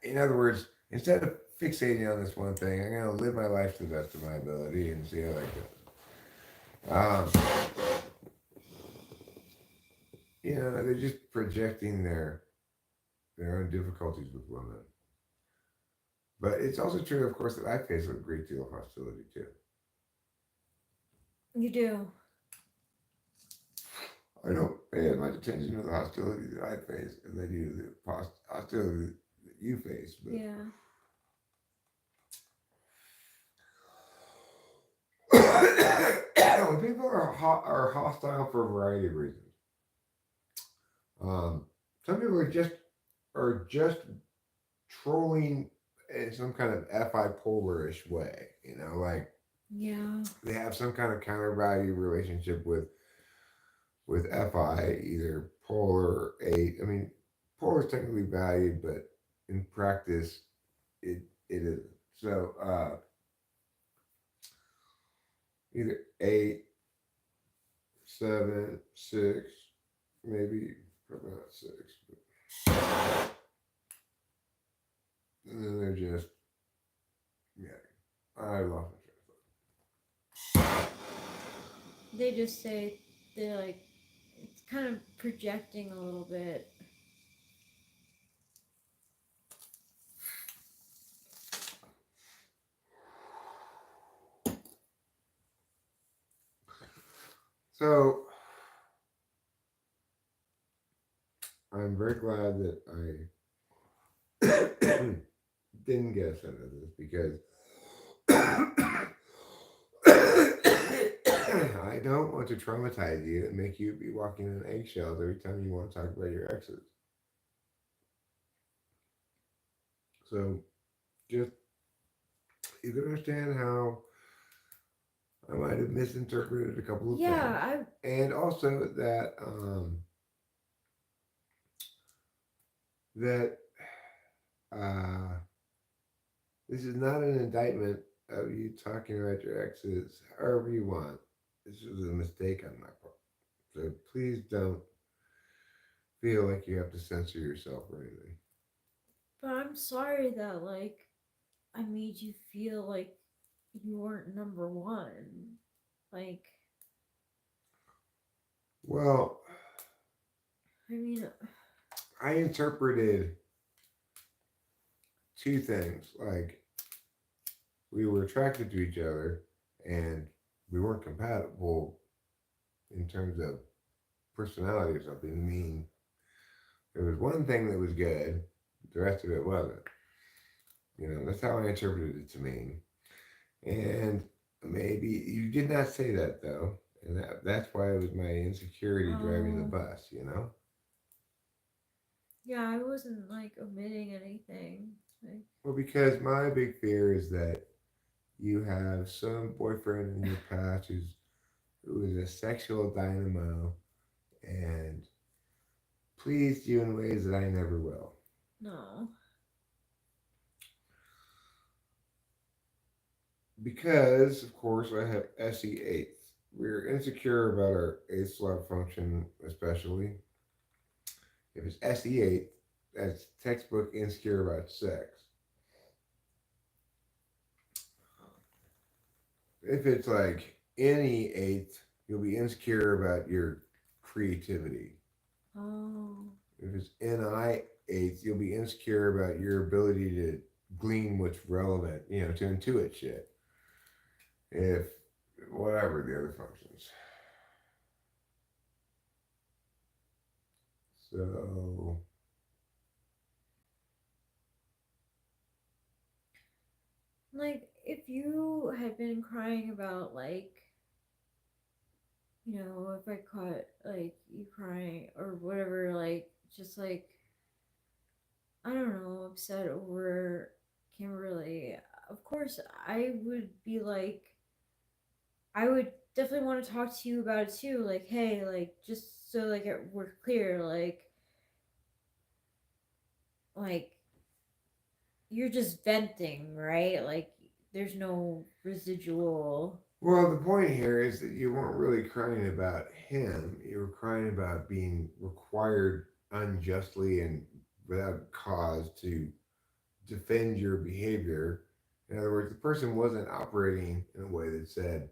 in other words, instead of fixating on this one thing, I'm going to live my life to the best of my ability and see how that goes. You know, they're just projecting their own difficulties with women. But it's also true, of course, that I face a great deal of hostility too. You do. I don't pay as much attention to the hostility that I face as I do the hostility that you face. But Yeah. when people are hostile for a variety of reasons. Some people are just trolling in some kind of FI polarish way, you know, like Yeah. they have some kind of counter value relationship with FI, either polar or 8. I mean, polar is technically valued, but in practice, it isn't. So either 8, 7, 6, maybe probably not 6. But, and then they're just, Yeah, I lost They just say they're like, it's kind of projecting a little bit. So I'm very glad that I didn't get us into this because I don't want to traumatize you and make you be walking on eggshells every time you want to talk about your exes. So just you can understand how I might have misinterpreted a couple of things. Yeah, And also that uh, this is not an indictment of you talking about your exes however you want. This was a mistake on my part. So please don't feel like you have to censor yourself or anything. but I'm sorry that like I made you feel like you weren't number one. Like, Well, I mean, I interpreted two things. Like we were attracted to each other and we weren't compatible in terms of personality or something. I mean, there was one thing that was good, the rest of it wasn't. You know, that's how I interpreted it to mean. And maybe you did not say that though. And that's why it was my insecurity driving the bus, you know? yeah, I wasn't like omitting anything. Like, Well, because my big fear is that you have some boyfriend in your past who is a sexual dynamo and pleased you in ways that I never will. no. Because, of course, I have SE8. We're insecure about our 8th slot function, especially. If it's SE8, that's textbook insecure about sex. If it's like any 8th, you'll be insecure about your creativity. Oh. If it's NI 8th, you'll be insecure about your ability to glean what's relevant, you know, to intuit shit. If whatever the other functions. So Like, if you had been crying about, like, you know, if I caught, like, you crying or whatever, like, just like, I don't know, upset over Kimberly, of course, I would be like, I would definitely want to talk to you about it too. Like, hey, like, just so, like, we're clear, like, you're just venting, right? Like, there's no residual. well, the point here is that you weren't really crying about him. You were crying about being required unjustly and without cause to defend your behavior. In other words, the person wasn't operating in a way that said,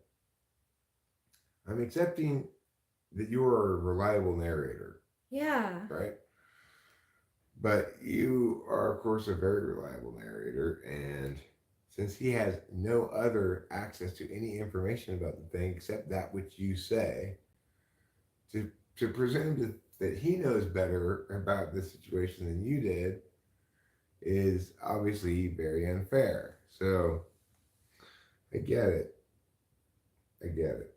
I'm accepting that you are a reliable narrator, Yeah. right? But you are, of course, a very reliable narrator, and since he has no other access to any information about the thing except that which you say, to presume that he knows better about the situation than you did is obviously very unfair. So I get it. I get it.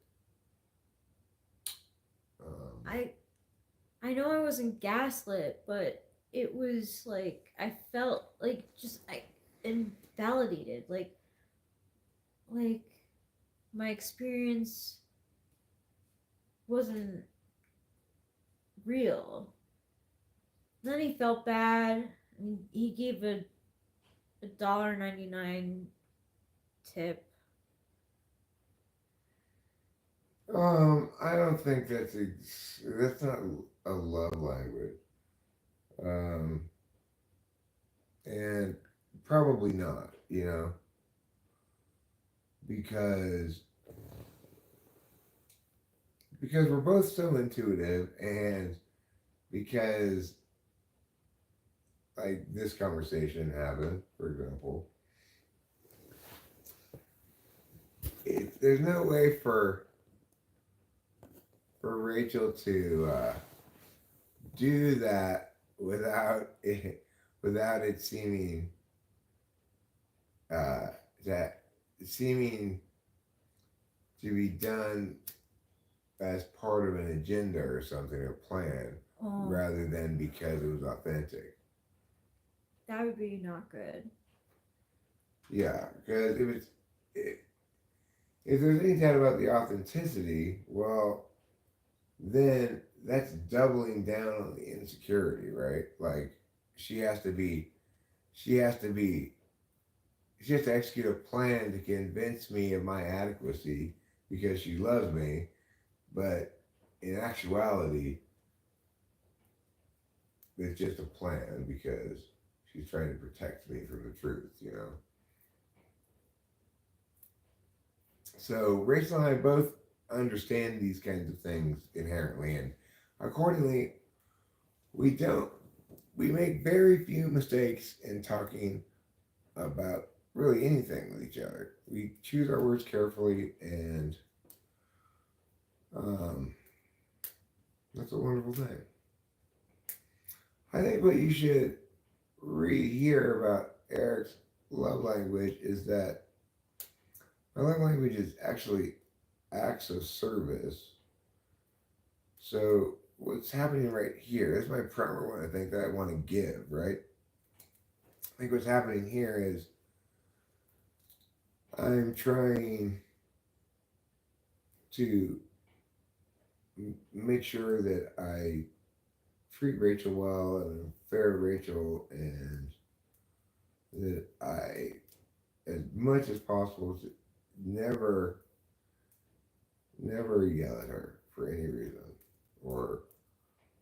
I I know I wasn't gaslit, but it was like I felt like just I invalidated. Like my experience wasn't real. Then he felt bad. And he gave a $1.99 tip. I don't think that's not a love language. Um, and probably not, you know. because we're both so intuitive, and because like this conversation happened, for example, there's no way for Rachel to do that without it seeming that seeming to be done as part of an agenda or something, or plan, rather than because it was authentic. That would be not good. Yeah, because if there's any doubt about the authenticity, well, then that's doubling down on the insecurity, right? Like she has to execute a plan to convince me of my adequacy because she loves me, but in actuality, it's just a plan because she's trying to protect me from the truth, you know? So Rachel and I both understand these kinds of things inherently, and accordingly, we make very few mistakes in talking about really anything with each other. We choose our words carefully, and that's a wonderful thing. I think what you should read here about Eric's love language is that my love language is actually acts of service. So what's happening right here, this is my primer one, I think, that I want to give, right? I think what's happening here is I'm trying to make sure that I treat Rachel well and I'm fair to Rachel, and that I, as much as possible, never yell at her for any reason, or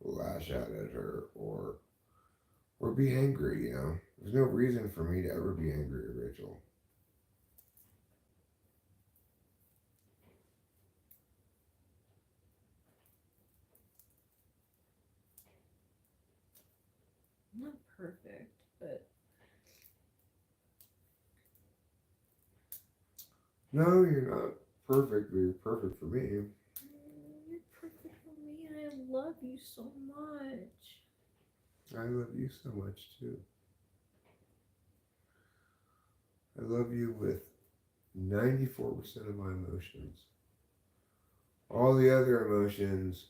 lash out at her, or be angry. You know, there's no reason for me to ever be angry at Rachel. Not perfect, but No, you're not perfect, but you're perfect for me. you're perfect for me, and I love you so much. I love you so much too. I love you with 94% of my emotions. All the other emotions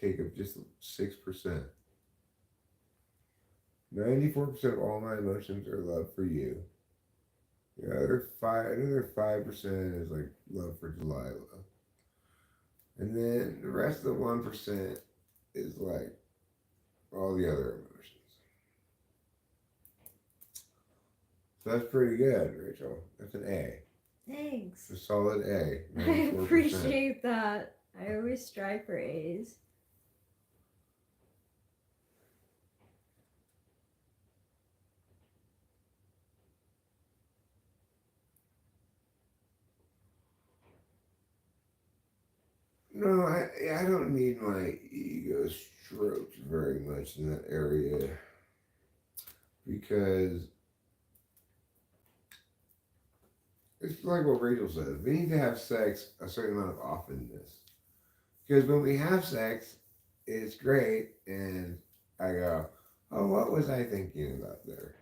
take up just 6%. 94% of all my emotions are love for you. The other 5% is like love for Delilah. And then the rest of the 1% is like all the other emotions. So that's pretty good, Rachel. That's an A. Thanks. It's a solid A. I 94%. appreciate that. I always strive for A's. No, I don't need my ego stroked very much in that area, because it's like what Rachel says. We need to have sex a certain amount of often-ness. Because when we have sex, it's great, and I go, oh, what was I thinking about there?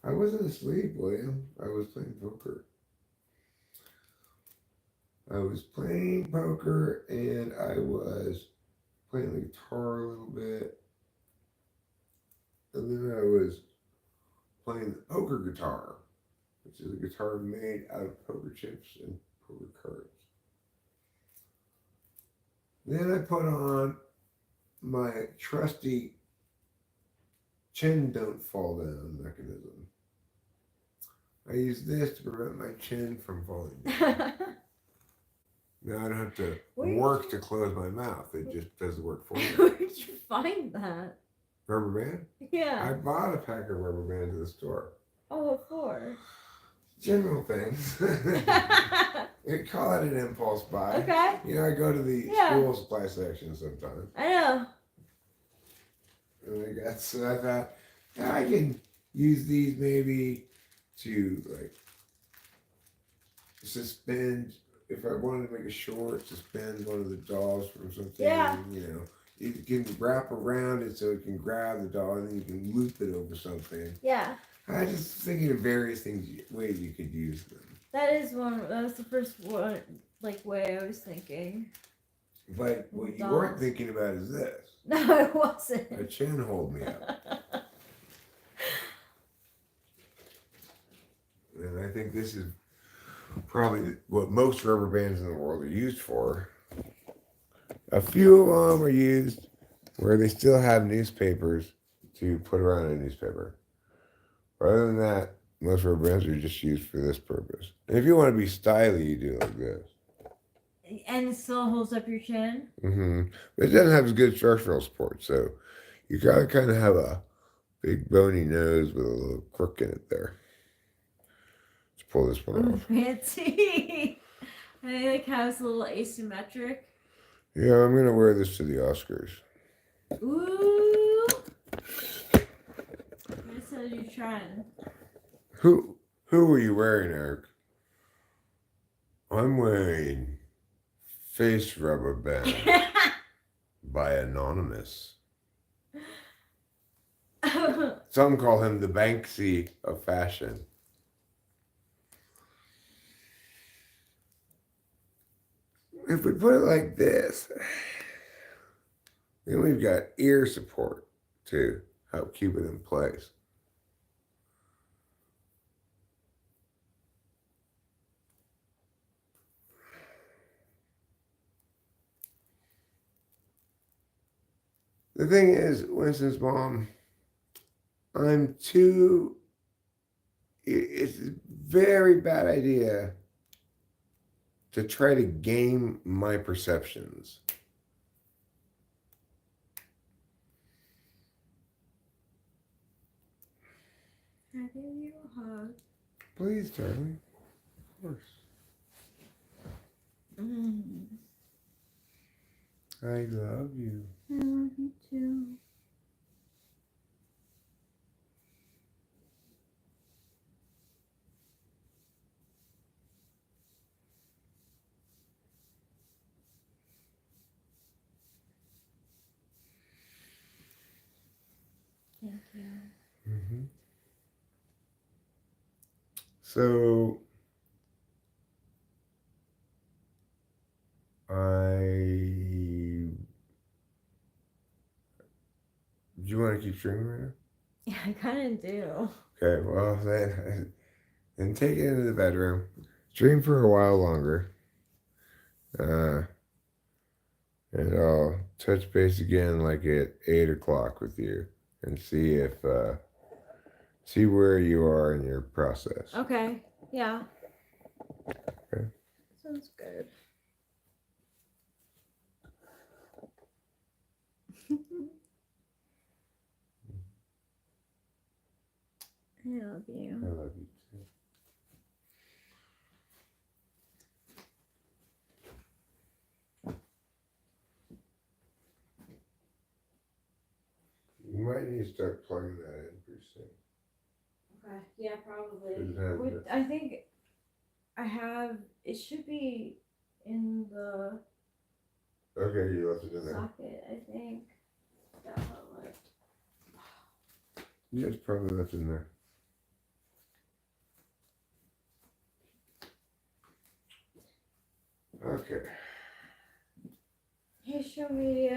I wasn't asleep, William. I was playing poker. I was playing poker, and I was playing the guitar a little bit. And then I was playing the poker guitar, which is a guitar made out of poker chips and poker cards. Then I put on my trusty chin don't fall down mechanism. I use this to prevent my chin from falling down. Now I don't have to work to close my mouth. It just does the work for me. Where did you find that? Rubber band? Yeah. I bought a pack of rubber bands at the store. Oh, what for? General things. We call it an impulse buy. Okay. You know, I go to the Yeah. school supply section sometimes. I know. And so I thought, yeah, I can use these maybe to like suspend, if I wanted to make a short, suspend one of the dolls from something. Yeah. You know, you can wrap around it so it can grab the doll and then you can loop it over something. Yeah. I just thinking of various things, ways you could use them. That was the first one, like, way I was thinking. But what you weren't thinking about is this. No, it wasn't. A chin hold me up. And I think this is probably what most rubber bands in the world are used for. A few of them are used where they still have newspapers to put around a newspaper. But other than that, most rubber bands are just used for this purpose. And if you want to be stylish, you do it like this. And it still holds up your chin? But it doesn't have as good structural support, so you gotta kind of have a big bony nose with a little crook in it there. Let's pull this one off. Fancy. I like how it's a little asymmetric. Yeah, I'm gonna wear this to the Oscars. Ooh. What said you trying? Who are you wearing, Eric? I'm wearing face rubber band by Anonymous. Some call him the Banksy of fashion. If we put it like this, then we've got ear support to help keep it in place. The thing is, Winston's mom, it's a very bad idea to try to game my perceptions. Can I give you a hug? Please, darling. Of course. I love you. I love you too. Thank you. So, do you want to keep streaming right now? Yeah, I kind of do. Okay, well, then take it into the bedroom. Stream for a while longer. And I'll touch base again like at 8 o'clock with you and see where you are in your process. Okay. Yeah. Okay. Sounds good. I love you. I love you too. You might need to start plugging that in pretty soon. Okay. Yeah, probably. Doesn't have Would- it. I think I have. It should be in the Okay, you left it in there. socket. I think. That one left. Yeah, it's probably left in there. Okay. Hey, show me.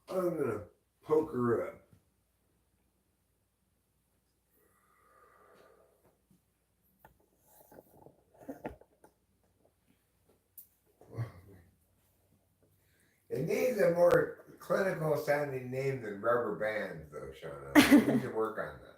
I'm gonna poke her up. It needs a more clinical sounding name than rubber bands, though, Shauna. We need to work on that.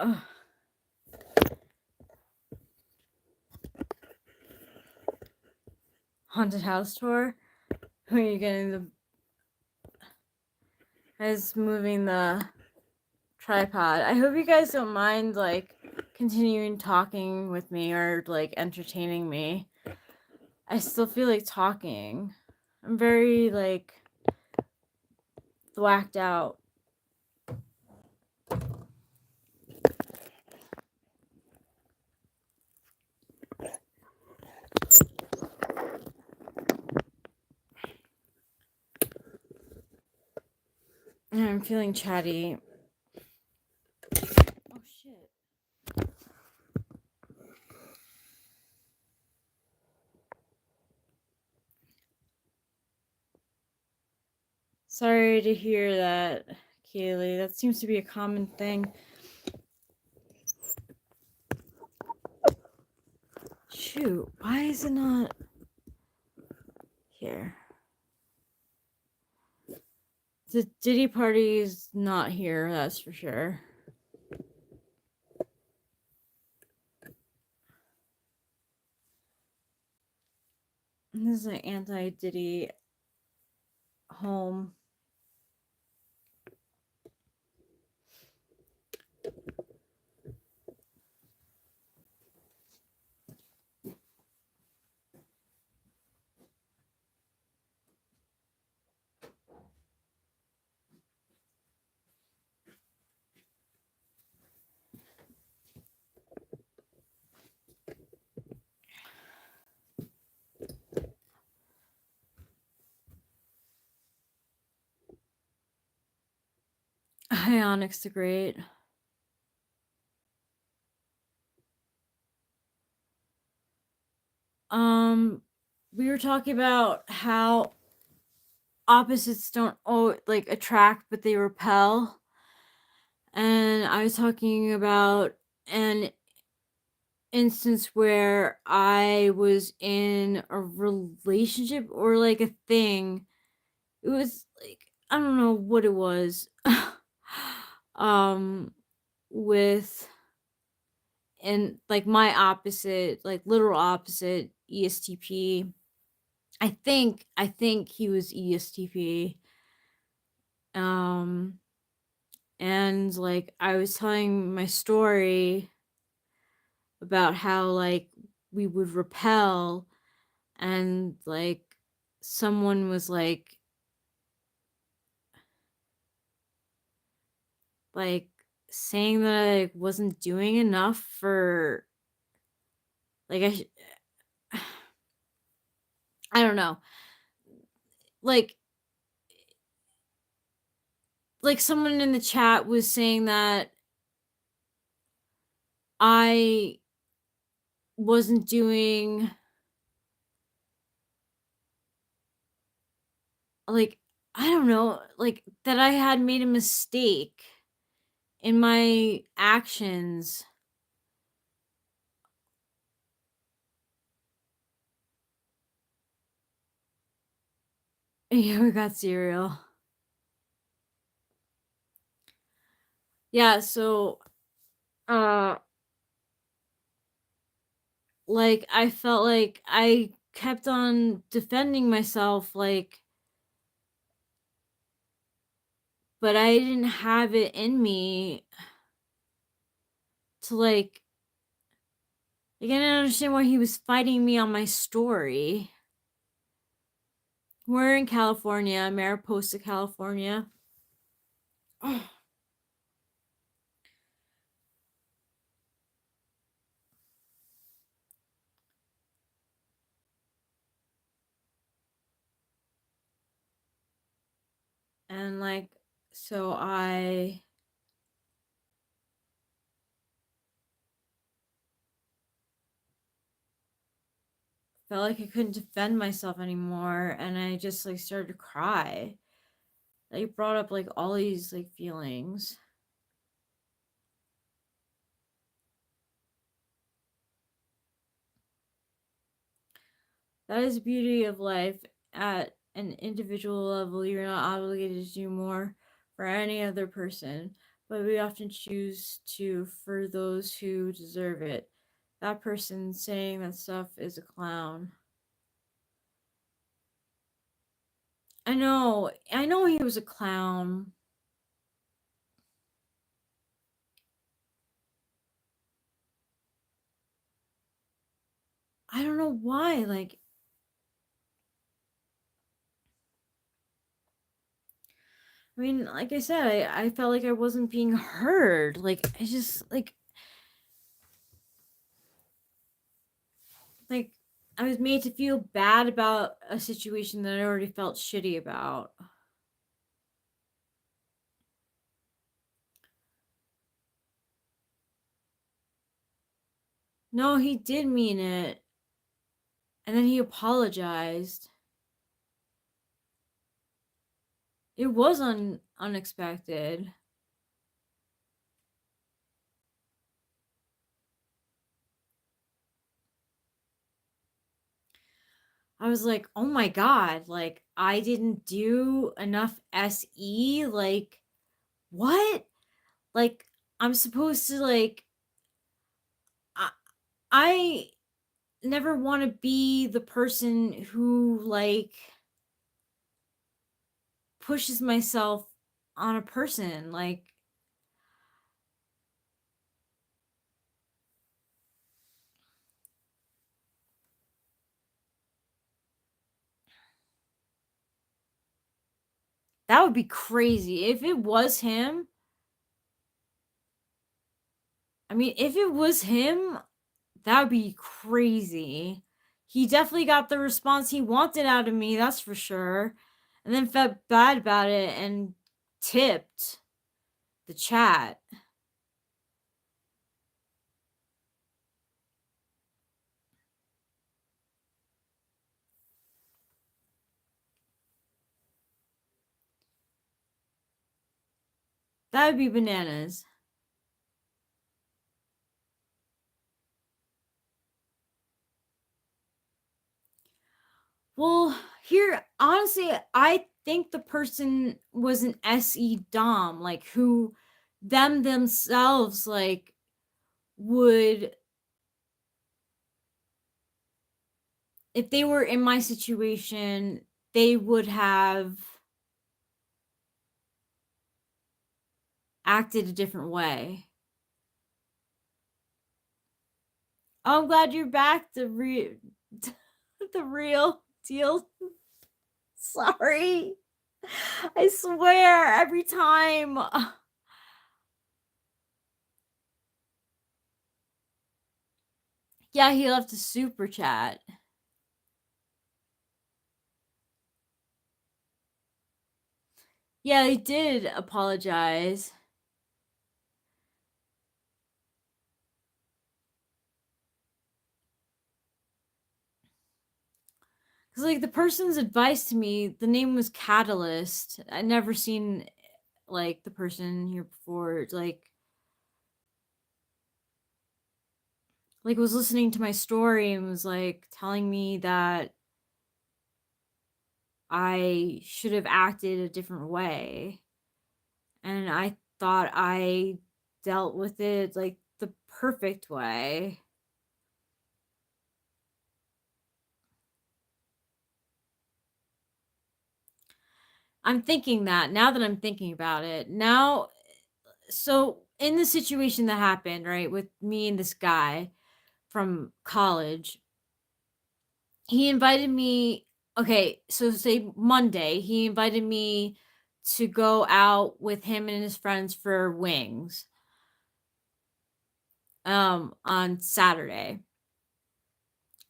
Ugh. Haunted house tour. Where you're getting the. I was moving the tripod. I hope you guys don't mind like continuing talking with me or like entertaining me. I still feel like talking. I'm very like whacked out. And I'm feeling chatty. Oh shit. Sorry to hear that, Kaylee. That seems to be a common thing. Shoot, why is it not here? The Diddy party is not here, that's for sure. This is an anti-Diddy home. Ionics the Great. We were talking about how opposites don't like attract, but they repel. And I was talking about an instance where I was in a relationship or like a thing. It was like I don't know what it was. With and like my opposite, like literal opposite ESTP. I think he was ESTP. And like I was telling my story about how like we would repel, and like someone was like saying that I like, wasn't doing enough for like I don't know, like someone in the chat was saying that I wasn't doing like I don't know, like that I had made a mistake in my actions. Yeah, we got cereal. Yeah, so like I felt like I kept on defending myself, like, but I didn't have it in me to like I didn't understand why he was fighting me on my story. We're in California, Mariposa, California. And like so I felt like I couldn't defend myself anymore, and I just like started to cry. Like brought up like all these like feelings. That is the beauty of life. At an individual level, you're not obligated to do more for any other person, but we often choose to for those who deserve it. That person saying that stuff is a clown. I know he was a clown. I don't know why, like, I mean, like I said, I felt like I wasn't being heard. Like, I just, like, I was made to feel bad about a situation that I already felt shitty about. No, he did mean it. And then he apologized. It was unexpected. I was like, "Oh my god, like I didn't do enough SE, like what? Like I'm supposed to like I, I never want to be the person who like pushes myself on a person. Like that would be crazy if it was him. I mean, if it was him, that would be crazy. He definitely got the response he wanted out of me, that's for sure. And then felt bad about it and tipped the chat. That would be bananas. Well, here, honestly, I think the person was an SE Dom, like who themselves like would, if they were in my situation, they would have acted a different way. Oh, I'm glad you're back. The the real deal. Sorry. I swear every time. Yeah, he left a super chat. Yeah, he did apologize. Cause like the person's advice to me, the name was Catalyst. I'd never seen like the person here before. Like was listening to my story and was like telling me that I should have acted a different way. And I thought I dealt with it like the perfect way. I'm thinking that now that I'm thinking about it. Now, so in the situation that happened, right, with me and this guy from college, he invited me. Okay, so say Monday, he invited me to go out with him and his friends for wings on Saturday.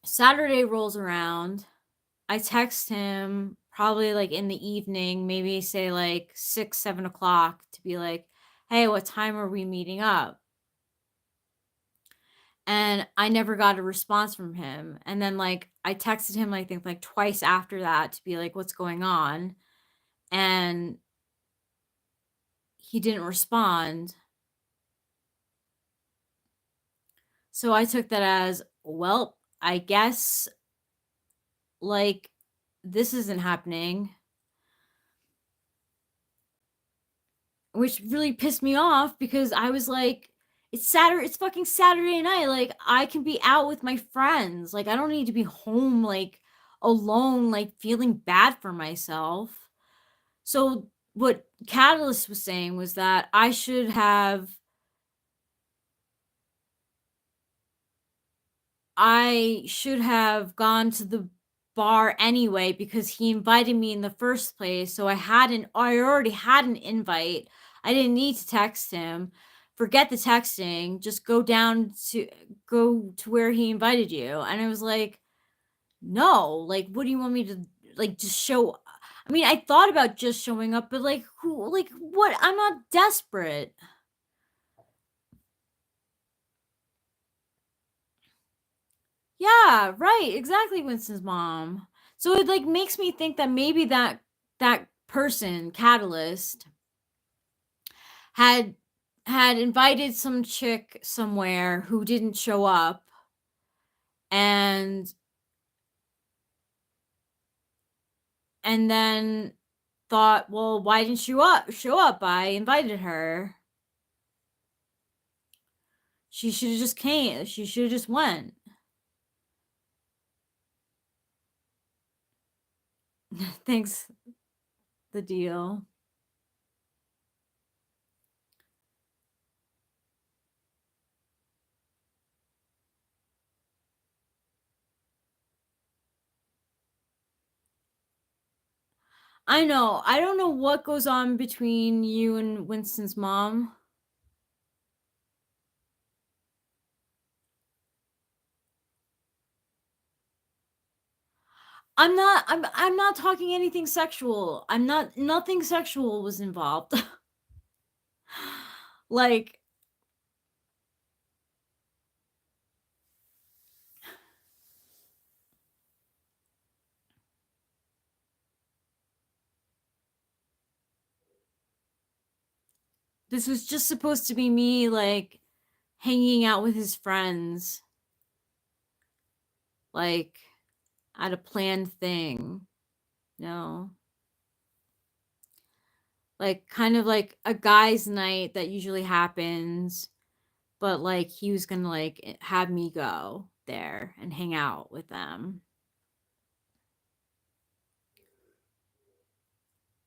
Saturday rolls around. I text him probably like in the evening, maybe say like 6, 7 o'clock to be like, hey, what time are we meeting up? And I never got a response from him. And then like I texted him, I think like twice after that to be like, what's going on? And he didn't respond. So I took that as, well, I guess like this isn't happening. which really pissed me off because I was like, it's fucking Saturday night. Like, I can be out with my friends. Like, I don't need to be home, like, alone, like, feeling bad for myself. So, what Catalyst was saying was that I should have gone to the bar anyway because he invited me in the first place. So I already had an invite. I didn't need to text him. Forget the texting. Just go to where he invited you. And I was like, no, like, what do you want me to, like, just show? I mean, I thought about just showing up, but like, what? I'm not desperate. Yeah, right, exactly, Winston's mom. So it, like, makes me think that maybe that person, Catalyst, had invited some chick somewhere who didn't show up, and then thought, "Well, why didn't you show up? I invited her. She should have just came. She should have just went." Thanks, the deal. I know. I don't know what goes on between you and Winston's mom. I'm not talking anything sexual. Nothing sexual was involved. Like, this was just supposed to be me, like, hanging out with his friends, like, at a planned thing. No. Like, kind of like a guy's night that usually happens, but, like, he was gonna, like, have me go there and hang out with them.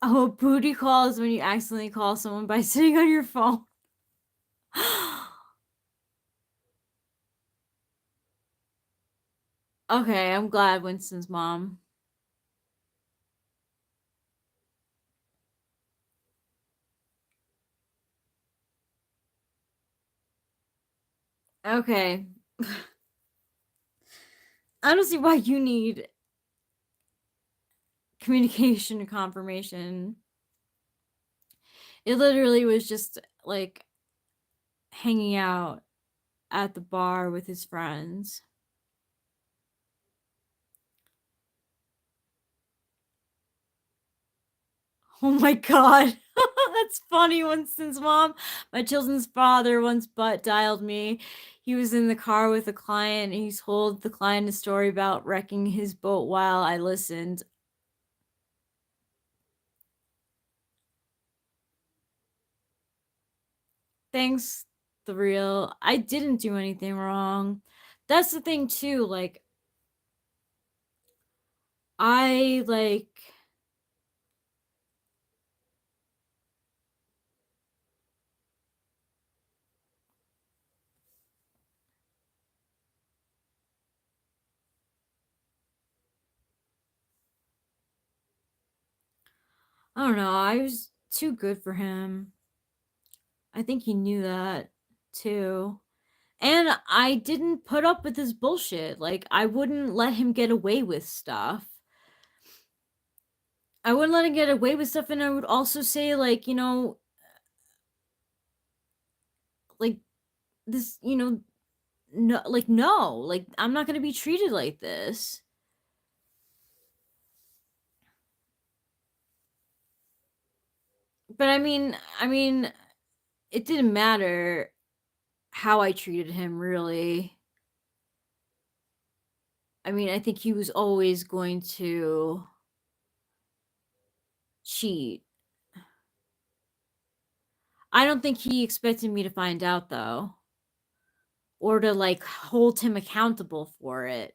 Oh, booty call is when you accidentally call someone by sitting on your phone. Okay, I'm glad Winston's mom. Okay. I don't see why you need communication and confirmation. It literally was just like hanging out at the bar with his friends. Oh my god. That's funny, Winston's mom. My children's father once butt dialed me. He was in the car with a client and he told the client a story about wrecking his boat while I listened. Thanks, the real. I didn't do anything wrong. That's the thing too, like, I like I don't know, I was too good for him. I think he knew that too. And I didn't put up with his bullshit. Like, I wouldn't let him get away with stuff. I wouldn't let him get away with stuff, and I would also say, like, like, this, no, like, no, like, I'm not gonna be treated like this. But I mean, it didn't matter how I treated him, really. I mean, I think he was always going to cheat. I don't think he expected me to find out, though. Or to, like, hold him accountable for it.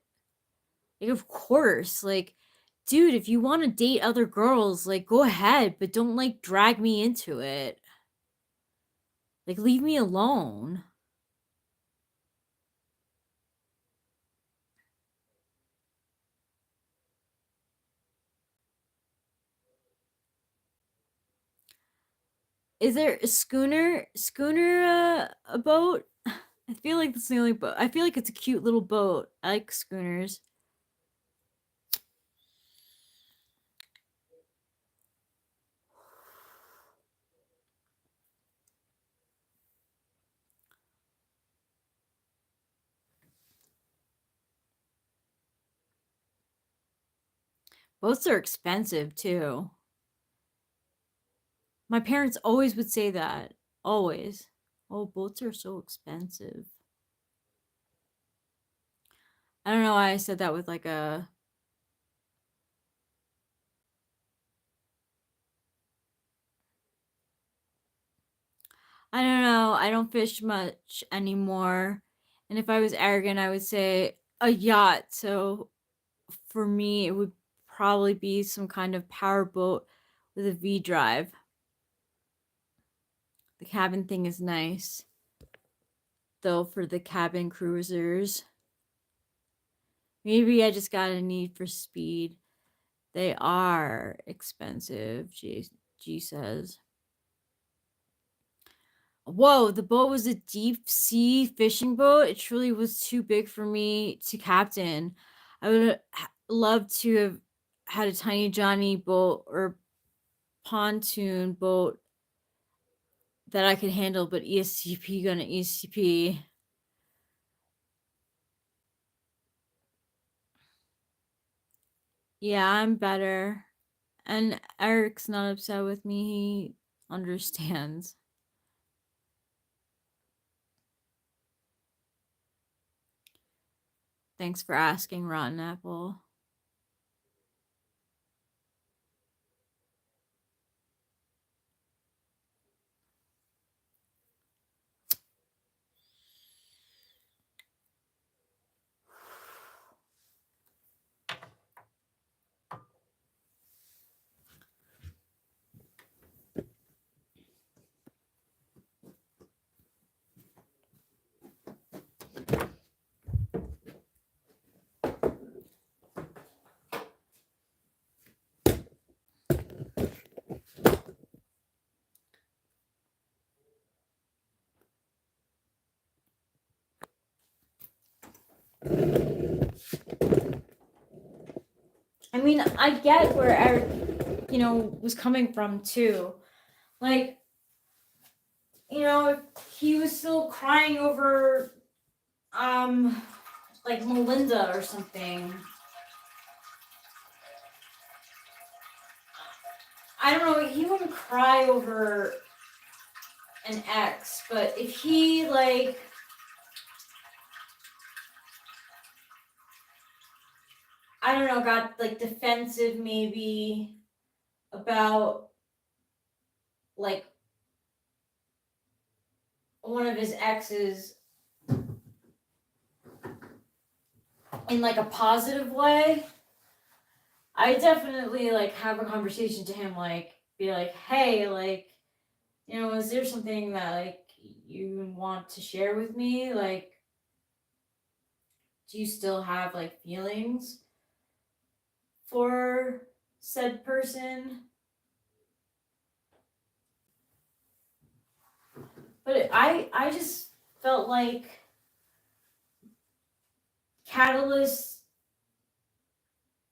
Like, of course, like, dude, if you wanna date other girls, like, go ahead, but don't, like, drag me into it. Like, leave me alone. Is there a schooner, a boat? I feel like that's the only boat. I feel like it's a cute little boat. I like schooners. Boats are expensive too. My parents always would say that. Always. Oh, boats are so expensive. I don't know why I said that with like a. I don't know. I don't fish much anymore. And if I was arrogant, I would say a yacht. So for me, it would probably be some kind of power boat with a V drive. The cabin thing is nice, though, for the cabin cruisers. Maybe I just got a need for speed. They are expensive, G says. Whoa, the boat was a deep sea fishing boat. It truly was too big for me to captain. I would love to have had a tiny Johnny boat or pontoon boat that I could handle, but ESCP gonna ESCP. Yeah, I'm better. And Eric's not upset with me. He understands. Thanks for asking, Rotten Apple. I mean, I get where Eric, was coming from too. Like, if he was still crying over, like Melinda or something. I don't know, he wouldn't cry over an ex, but if he, like, I don't know, got, like, defensive maybe about, like, one of his exes in, like, a positive way, I definitely, like, have a conversation to him, like, be like, hey, like, is there something that, like, you want to share with me? Like, do you still have, like, feelings for said person? But I just felt like Catalyst,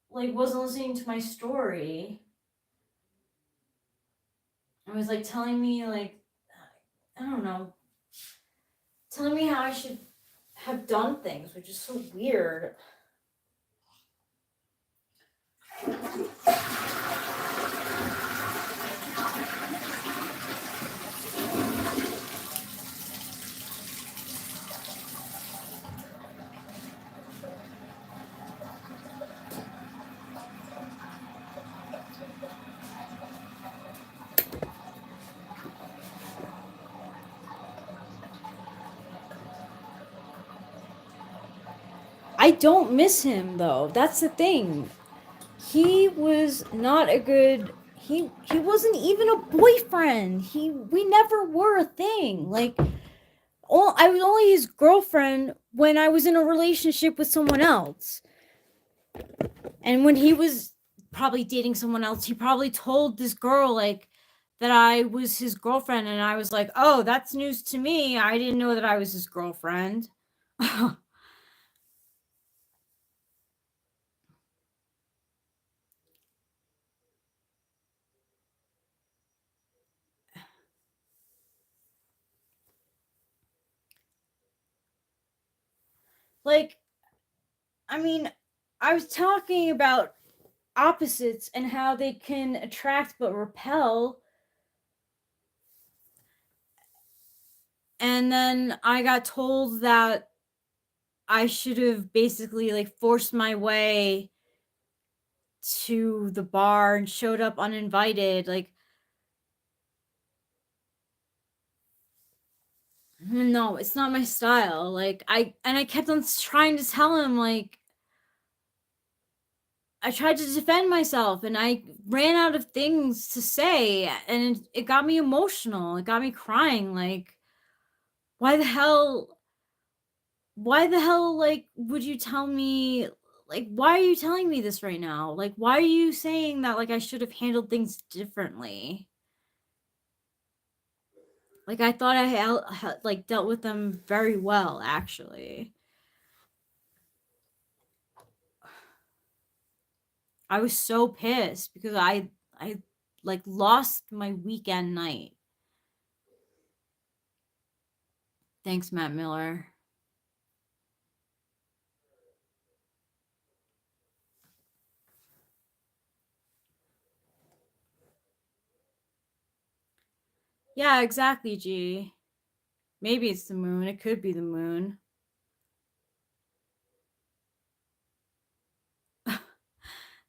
like, wasn't listening to my story. It was, like, telling me, like, I don't know, telling me how I should have done things, which is so weird. I don't miss him though. That's the thing. He was not a good he wasn't even a boyfriend. We never were a thing. Like I was only his girlfriend when I was in a relationship with someone else. And when he was probably dating someone else, he probably told this girl like that I was his girlfriend, and I was like, "Oh, that's news to me. I didn't know that I was his girlfriend." Like, I mean, I was talking about opposites and how they can attract but repel. And then I got told that I should have basically like forced my way to the bar and showed up uninvited. Like, no, it's not my style. Like, I kept on trying to tell him, like, I tried to defend myself and I ran out of things to say, and it got me emotional. It got me crying. Like, why the hell like would you tell me, like, why are you telling me this right now? Like, why are you saying that like I should have handled things differently? Like, I thought I like dealt with them very well, actually. I was so pissed because I like lost my weekend night. Thanks, Matt Miller. Yeah, exactly, G. Maybe it's the moon. It could be the moon.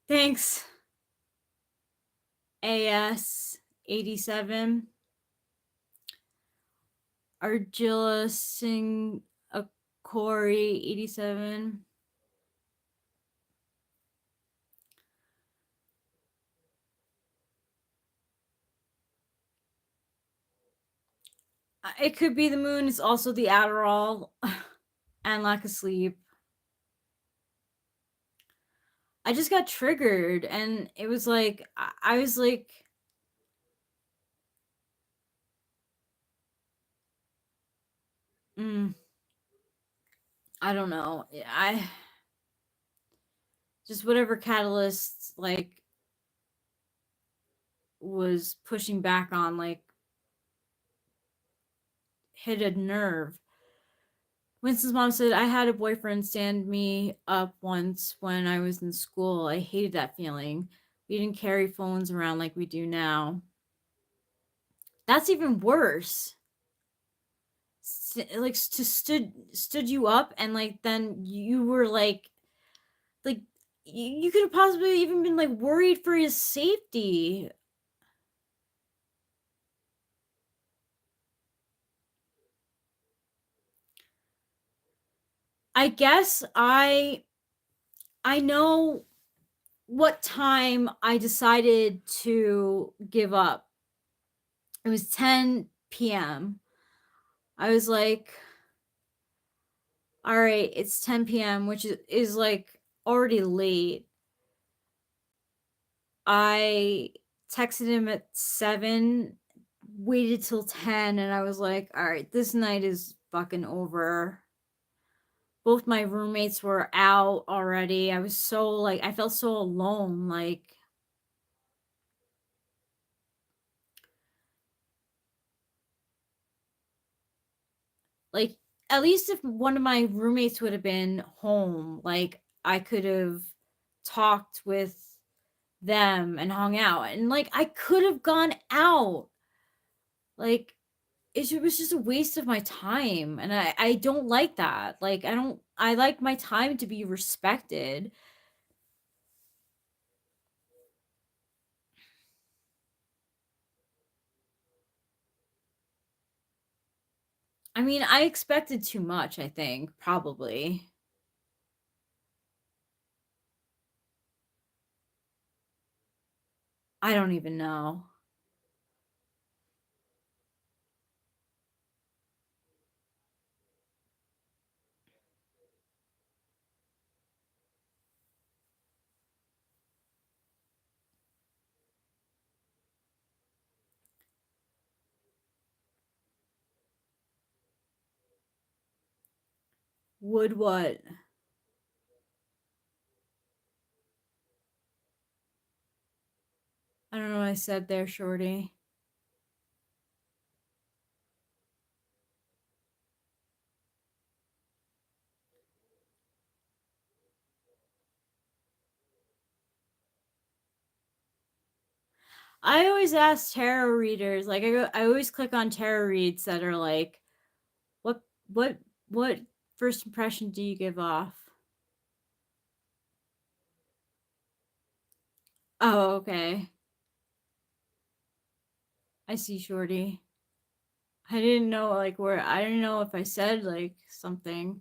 Thanks, AS87. Argilla Singh Corey 87. It could be the moon. It's also the Adderall and lack of sleep. I just got triggered, and it was like I was like, I don't know. I just whatever catalyst like was pushing back on, like, hit a nerve. Winston's mom said, I had a boyfriend stand me up once when I was in school. I hated that feeling. We didn't carry phones around like we do now. That's even worse. Like, to stood you up, and like then you were like you could have possibly even been like worried for his safety. I guess I know what time I decided to give up. It was 10 p.m. I was like, all right, it's 10 p.m., which is like already late. I texted him at 7, waited till 10, and I was like, all right, this night is fucking over. Both my roommates were out already. I was so like, I felt so alone. Like, at least if one of my roommates would have been home, like, I could have talked with them and hung out, and like I could have gone out. Like, it was just a waste of my time, and I don't like that. Like, I like my time to be respected. I mean, I expected too much, I think, probably. I don't even know. Would what? I don't know what I said there, Shorty. I always ask tarot readers, like I always click on tarot reads that are like, what what what first impression do you give off? Oh, okay. I see, Shorty. I didn't know like where I didn't know if I said like something.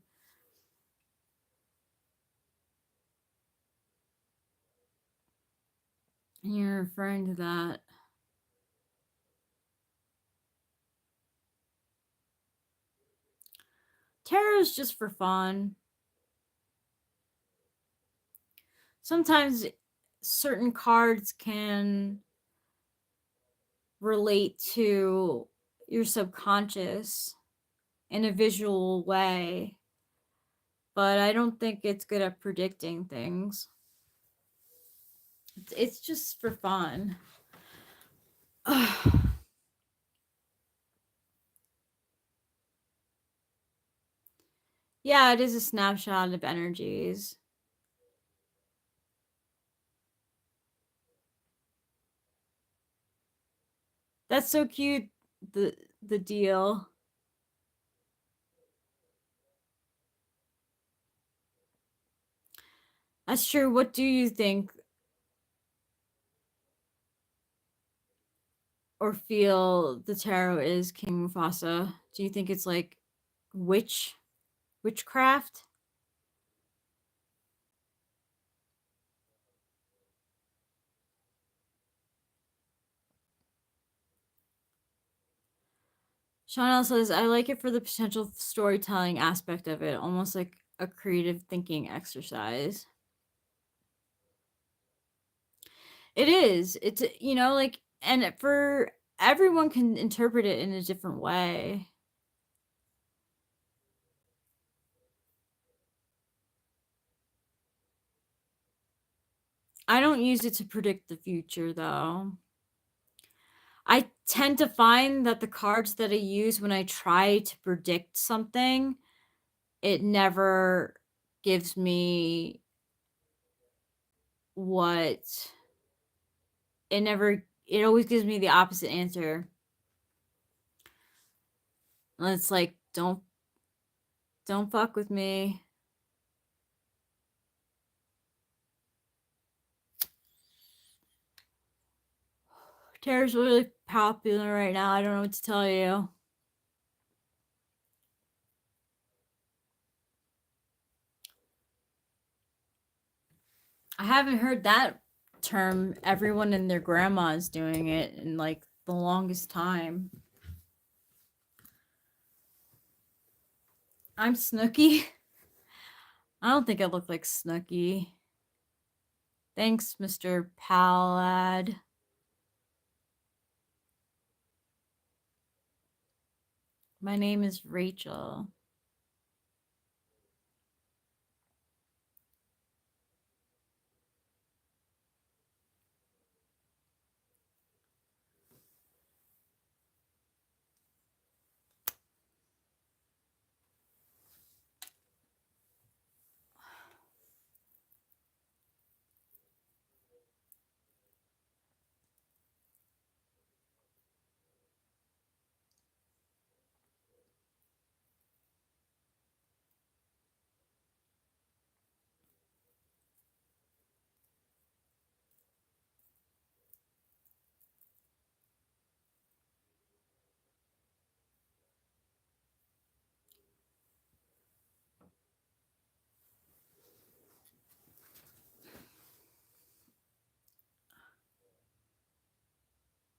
And you're referring to that. Tarot is just for fun. Sometimes certain cards can relate to your subconscious in a visual way, but I don't think it's good at predicting things. It's just for fun. Yeah, it is a snapshot of energies. That's so cute. The deal. That's true. What do you think or feel the tarot is, King Mufasa? Do you think it's like witchcraft? Chanel says, I like it for the potential storytelling aspect of it, almost like a creative thinking exercise. It is. It's, like, and for everyone can interpret it in a different way. I don't use it to predict the future, though. I tend to find that the cards that I use when I try to predict something, it never gives me what it always gives me the opposite answer. And it's like, don't fuck with me. Tarot's really popular right now. I don't know what to tell you. I haven't heard that term. Everyone and their grandma is doing it in like the longest time. I'm Snooky. I don't think I look like Snooky. Thanks, Mr. Palad. My name is Rachel.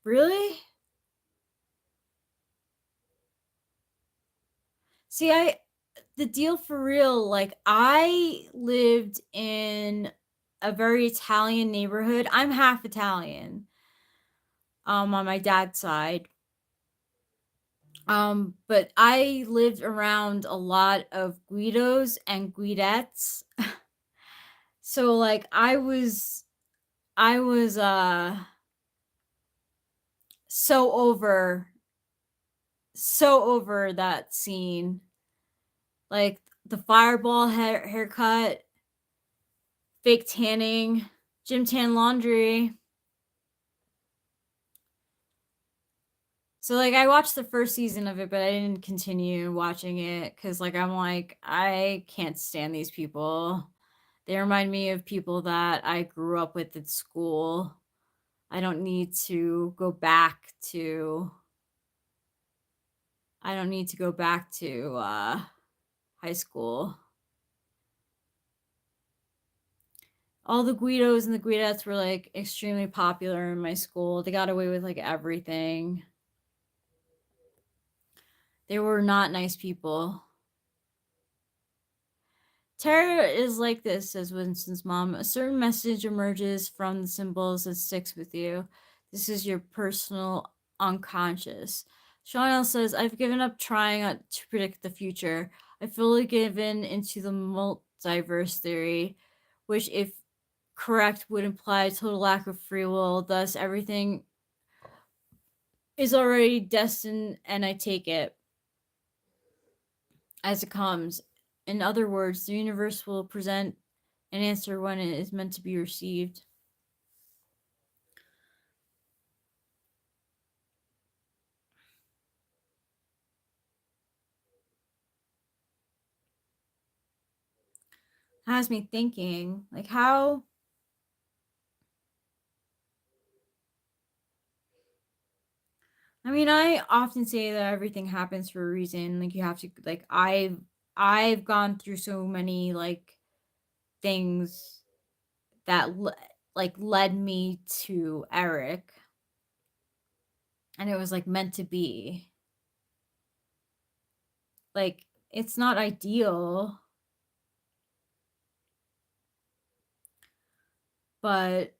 Really? See, the deal for real, like, I lived in a very Italian neighborhood. I'm half Italian, on my dad's side. But I lived around a lot of Guidos and Guidettes. So, like, I was so over that scene. Like, the fireball haircut, fake tanning, gym tan laundry. So, like, I watched the first season of it, but I didn't continue watching it because, like, I'm like, I can't stand these people. They remind me of people that I grew up with at school. I don't need to go back to I don't need to go back to high school. All the Guidos and the Guidettes were like extremely popular in my school. They got away with like everything. They were not nice people. Terror is like this, says Winston's mom. A certain message emerges from the symbols that sticks with you. This is your personal unconscious. Chanel says, I've given up trying to predict the future. I've fully given into the multiverse theory, which, if correct, would imply total lack of free will. Thus, everything is already destined, and I take it as it comes. In other words, the universe will present an answer when it is meant to be received. Has me thinking, like, how I mean, I often say that everything happens for a reason. Like, you have to, like, I've gone through so many like things that like led me to Eric, and it was like meant to be. Like, it's not ideal, but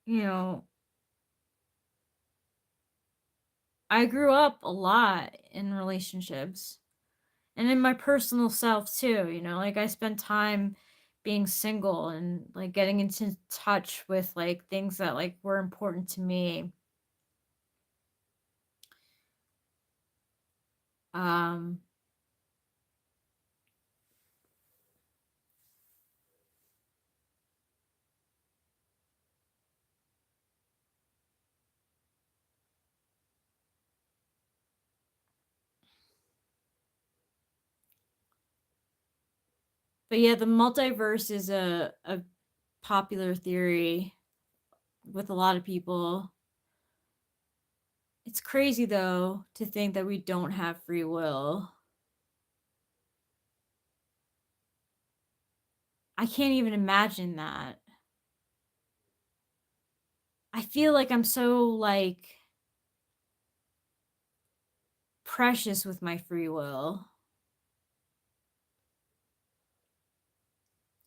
you know, I grew up a lot in relationships and in my personal self too, like I spent time being single and like getting into touch with like things that like were important to me. Um but yeah, the multiverse is a popular theory with a lot of people. It's crazy though to think that we don't have free will. I can't even imagine that. I feel like I'm so like precious with my free will.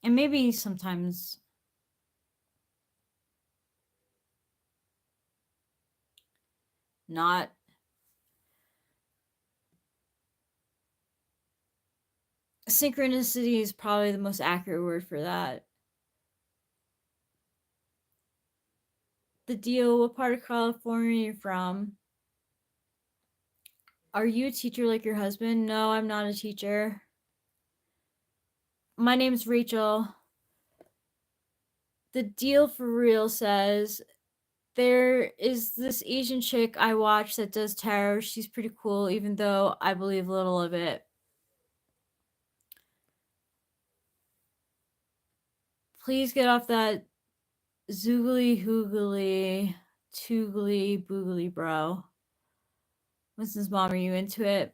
And maybe sometimes not. Synchronicity is probably the most accurate word for that. The deal, what part of California are you from? Are you a teacher like your husband? No, I'm not a teacher. My name's Rachel. The deal for real says, there is this Asian chick I watch that does tarot. She's pretty cool, even though I believe little of it. Please get off that zoogly hoogly toogly boogly, bro. Mrs. Mom, are you into it?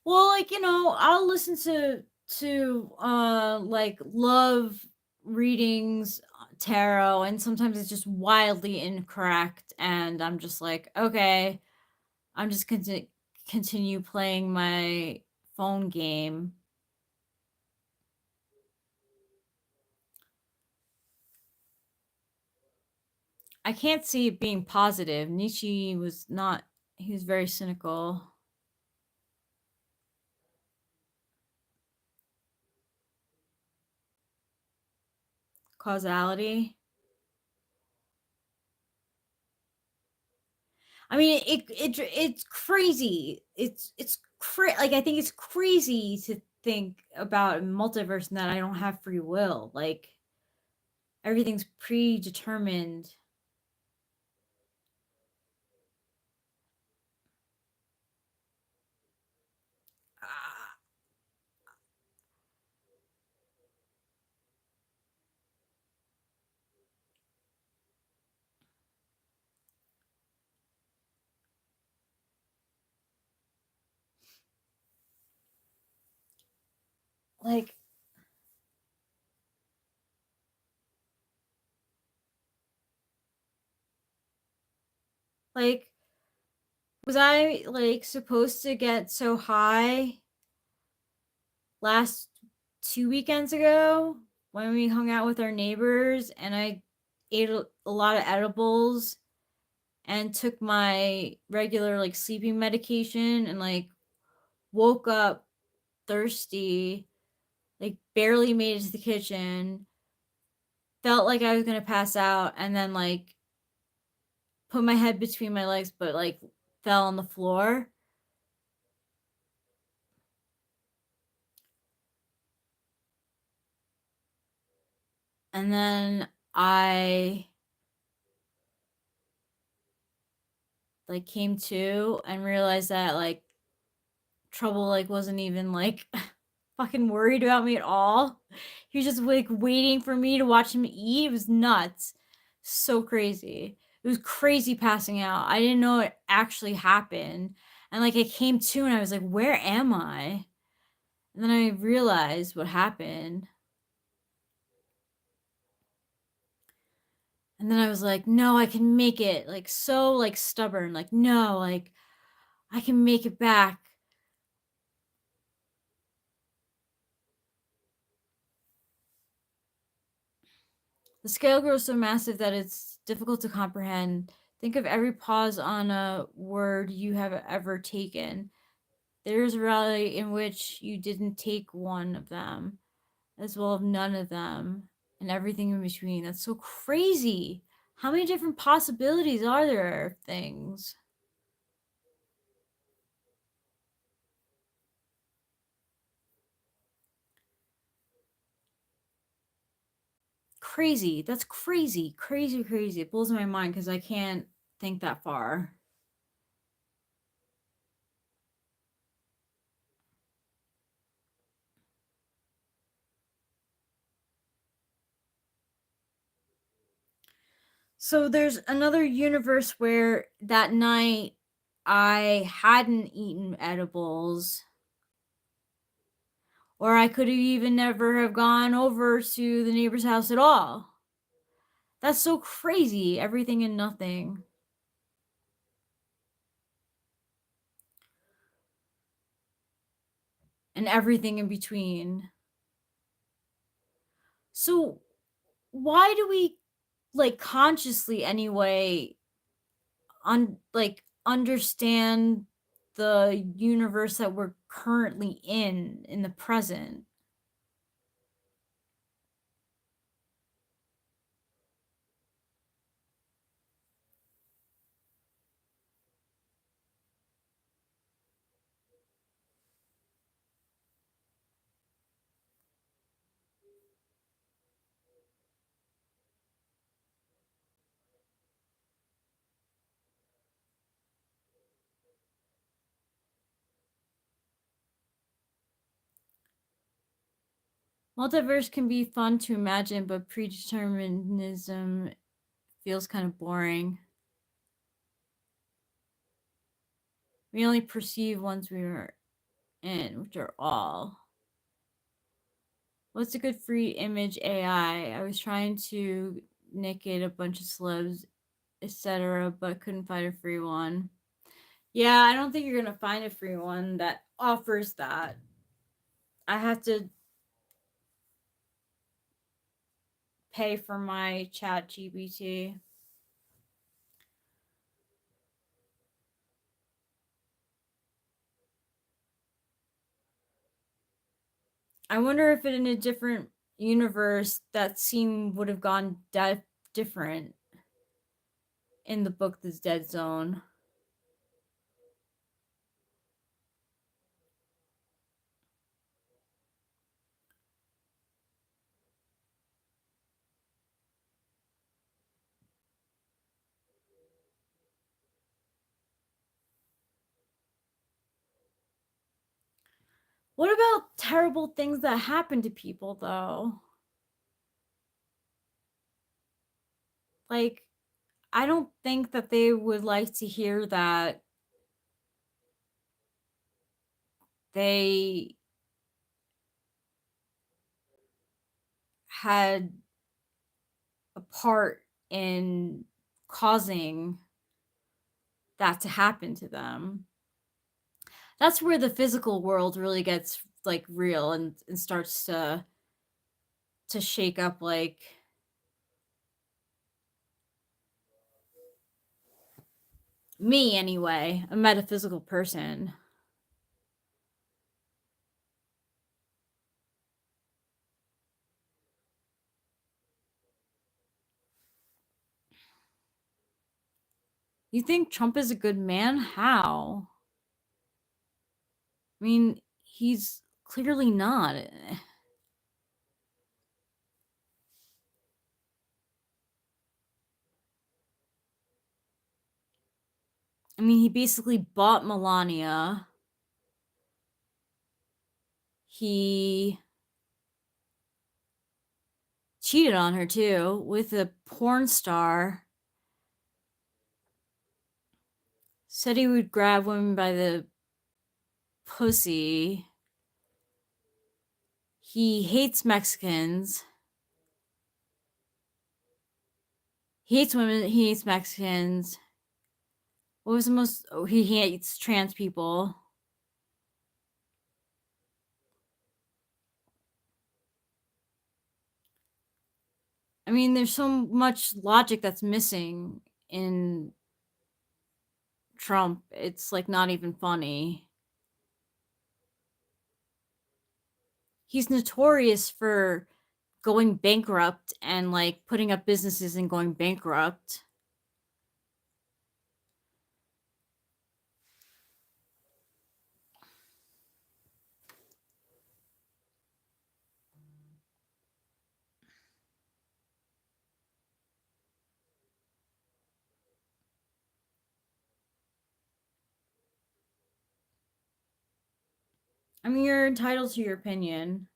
Well, like, I'll listen to like love readings, tarot, and sometimes it's just wildly incorrect, and I'm just like, okay, I'm just continue playing my phone game. I can't see it being positive. Nietzsche was not, he was very cynical. Causality. I mean, it's crazy. Like, I think it's crazy to think about a multiverse and that I don't have free will. Like, everything's predetermined. Ah, like, like, was I like supposed to get so high last 2 weekends ago when we hung out with our neighbors and I ate a lot of edibles and took my regular like sleeping medication and like woke up thirsty, like barely made it to the kitchen, felt like I was gonna pass out, and then like put my head between my legs, but like fell on the floor. And then I like came to and realized that like trouble like wasn't even like fucking worried about me at all. He was just like waiting for me to watch him eat. It was nuts. So crazy. It was crazy passing out. I didn't know it actually happened. And like I came to and I was like, where am I? And then I realized what happened. And then I was like, no, I can make it. Like so like stubborn. Like, no, like I can make it back. The scale grows so massive that it's difficult to comprehend. Think of every pause on a word you have ever taken. There's a rally in which you didn't take one of them, as well as none of them, and everything in between. That's so crazy. How many different possibilities are there of things? Crazy. That's crazy. Crazy, crazy. It blows my mind because I can't think that far. So there's another universe where that night I hadn't eaten edibles, or I could have even never have gone over to the neighbor's house at all. That's so crazy. Everything and nothing. And everything in between. So why do we like consciously anyway understand the universe that we're currently in the present? Multiverse can be fun to imagine, but predeterminism feels kind of boring. We only perceive ones we are in, which are all. What's a good free image AI? I was trying to nick it a bunch of celebs, etc., but couldn't find a free one. Yeah, I don't think you're gonna find a free one that offers that. I have to pay for my chat GBT. I wonder if in a different universe that scene would have gone different in the book This Dead Zone. What about terrible things that happen to people, though? Like, I don't think that they would like to hear that they had a part in causing that to happen to them. That's where the physical world really gets like real and starts to shake up, like me anyway, a metaphysical person. You think Trump is a good man? How? I mean, he's clearly not. I mean, he basically bought Melania. He cheated on her too with a porn star. Said he would grab women by the pussy. He hates Mexicans. He hates women. He hates Mexicans. What was the most? Oh, he hates trans people. I mean, there's so much logic that's missing in Trump. It's like not even funny. He's notorious for going bankrupt and like putting up businesses and going bankrupt. I mean, you're entitled to your opinion.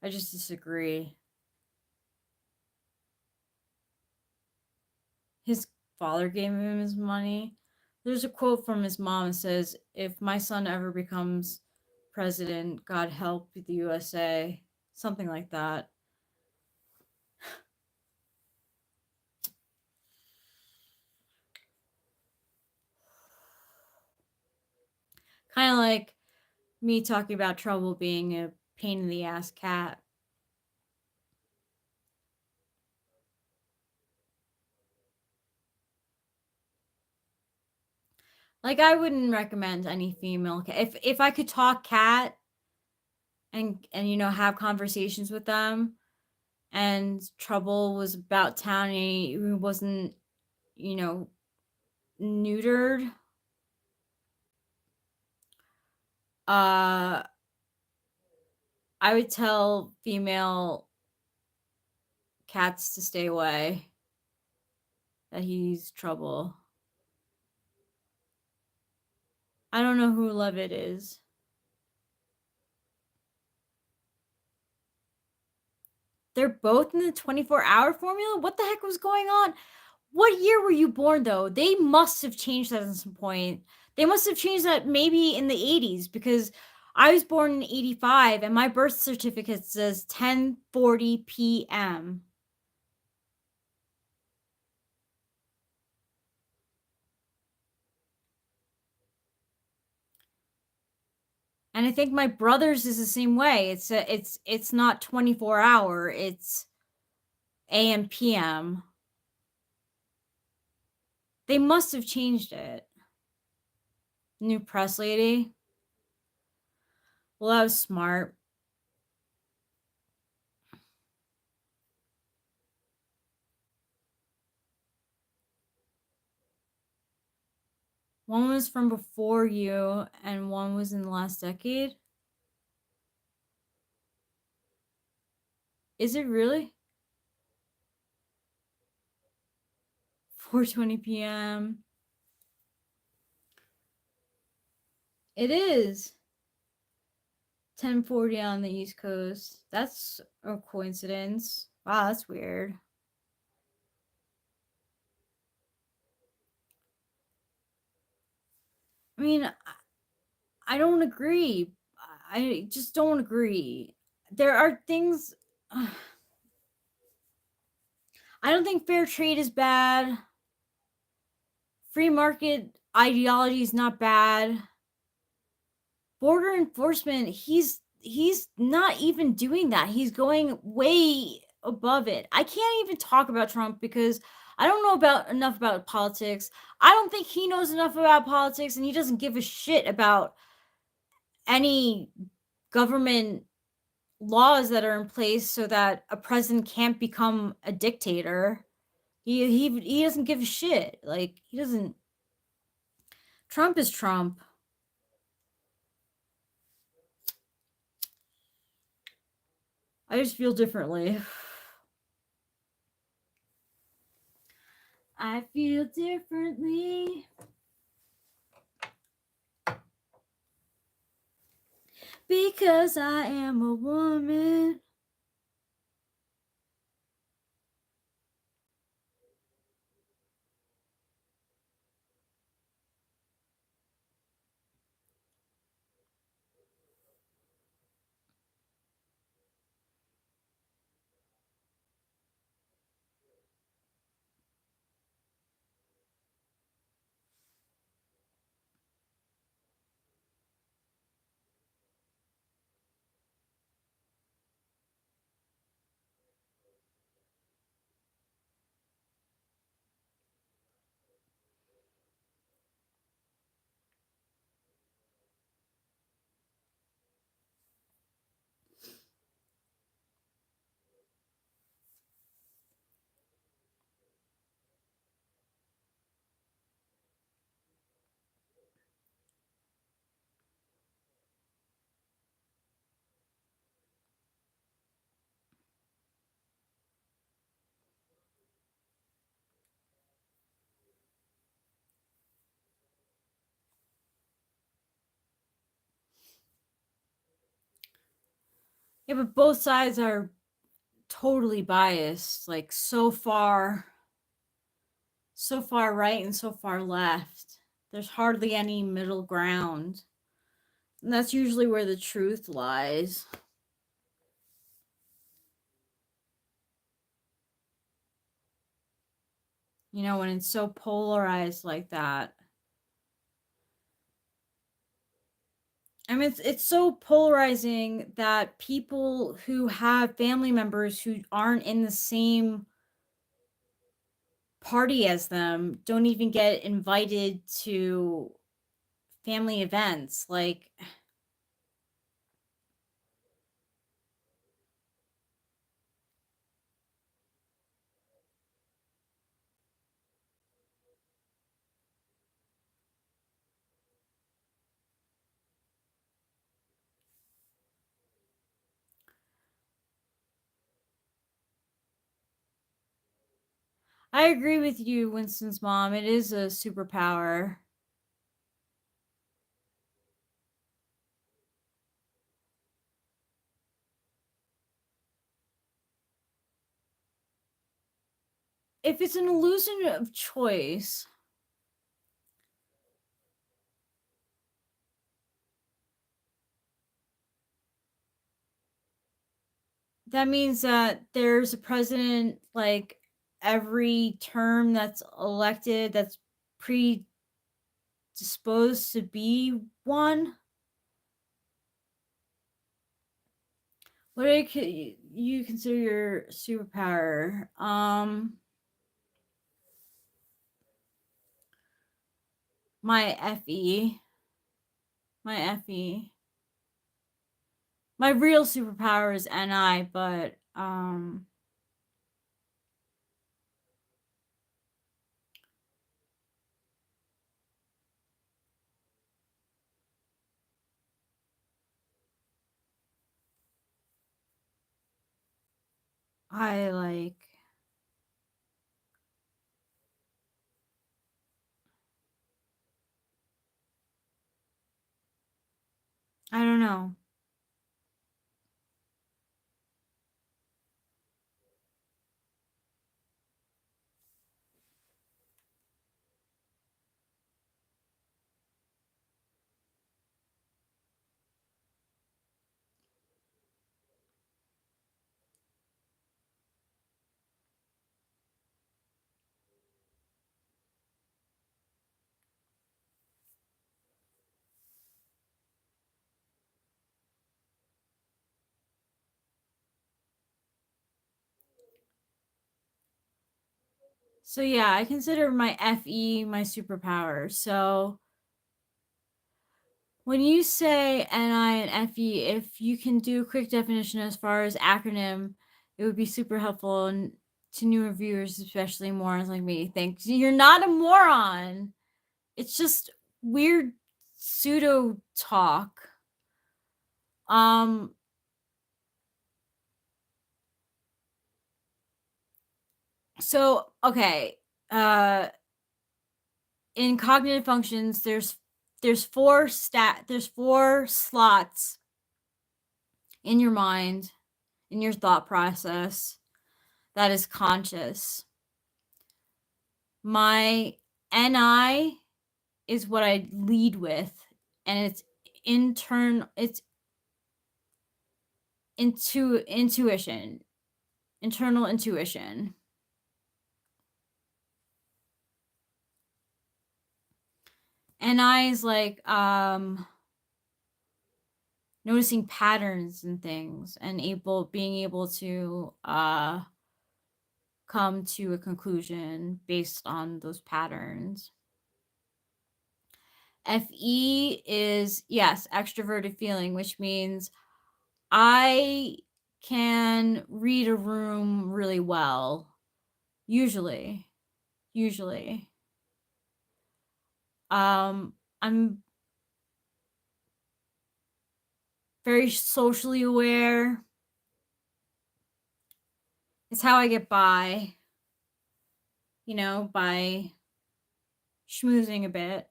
I just disagree. His father gave him his money. There's a quote from his mom that says, "If my son ever becomes president, God help the USA." Something like that. Kind of like me talking about trouble being a pain in the ass cat. Like, I wouldn't recommend any female cat. If I could talk cat and you know have conversations with them, and trouble was about town and he wasn't, you know, neutered, I would tell female cats to stay away, that he's trouble. I don't know who Levitt is. They're both in the 24-hour formula? What the heck was going on? What year were you born, though? They must have changed that at some point. They must have changed that maybe in the 80s because I was born in 85 and my birth certificate says 10:40 p.m. And I think my brother's is the same way. It's not 24-hour, it's AM PM. They must have changed it. New press lady. Well, that was smart. One was from before you, and one was in the last decade. Is it really? 4:20 p.m. It is 10:40 on the East Coast. That's a coincidence. Wow, that's weird. I mean, I don't agree. I just don't agree. There are things. I don't think fair trade is bad. Free market ideology is not bad. Border enforcement, he's not even doing that. He's going way above it. I can't even talk about Trump because I don't know enough about politics. I don't think he knows enough about politics, and he doesn't give a shit about any government laws that are in place so that a president can't become a dictator. He doesn't give a shit. Like, he doesn't. Trump is Trump. I just feel differently. I feel differently because I am a woman. Yeah, but both sides are totally biased, like so far right and so far left. There's hardly any middle ground. And that's usually where the truth lies. You know, when it's so polarized like that. I mean, it's so polarizing that people who have family members who aren't in the same party as them don't even get invited to family events. Like, I agree with you, Winston's mom. It is a superpower. If it's an illusion of choice, that means that there's a president like every term that's elected that's predisposed to be one. What do you consider your superpower? My FE. My FE. My real superpower is NI, but I like I don't know. So yeah, I consider my FE my superpower. So when you say NI and FE, if you can do a quick definition as far as acronym, it would be super helpful and to newer viewers, especially morons like me. Thanks. You're not a moron. It's just weird pseudo talk. So okay. In cognitive functions, there's four slots in your mind, in your thought process that is conscious. My NI is what I lead with, and it's intuition, internal intuition. NI is like noticing patterns and things and being able to come to a conclusion based on those patterns. FE is, yes, extroverted feeling, which means I can read a room really well. Usually. I'm very socially aware. It's how I get by, by schmoozing a bit.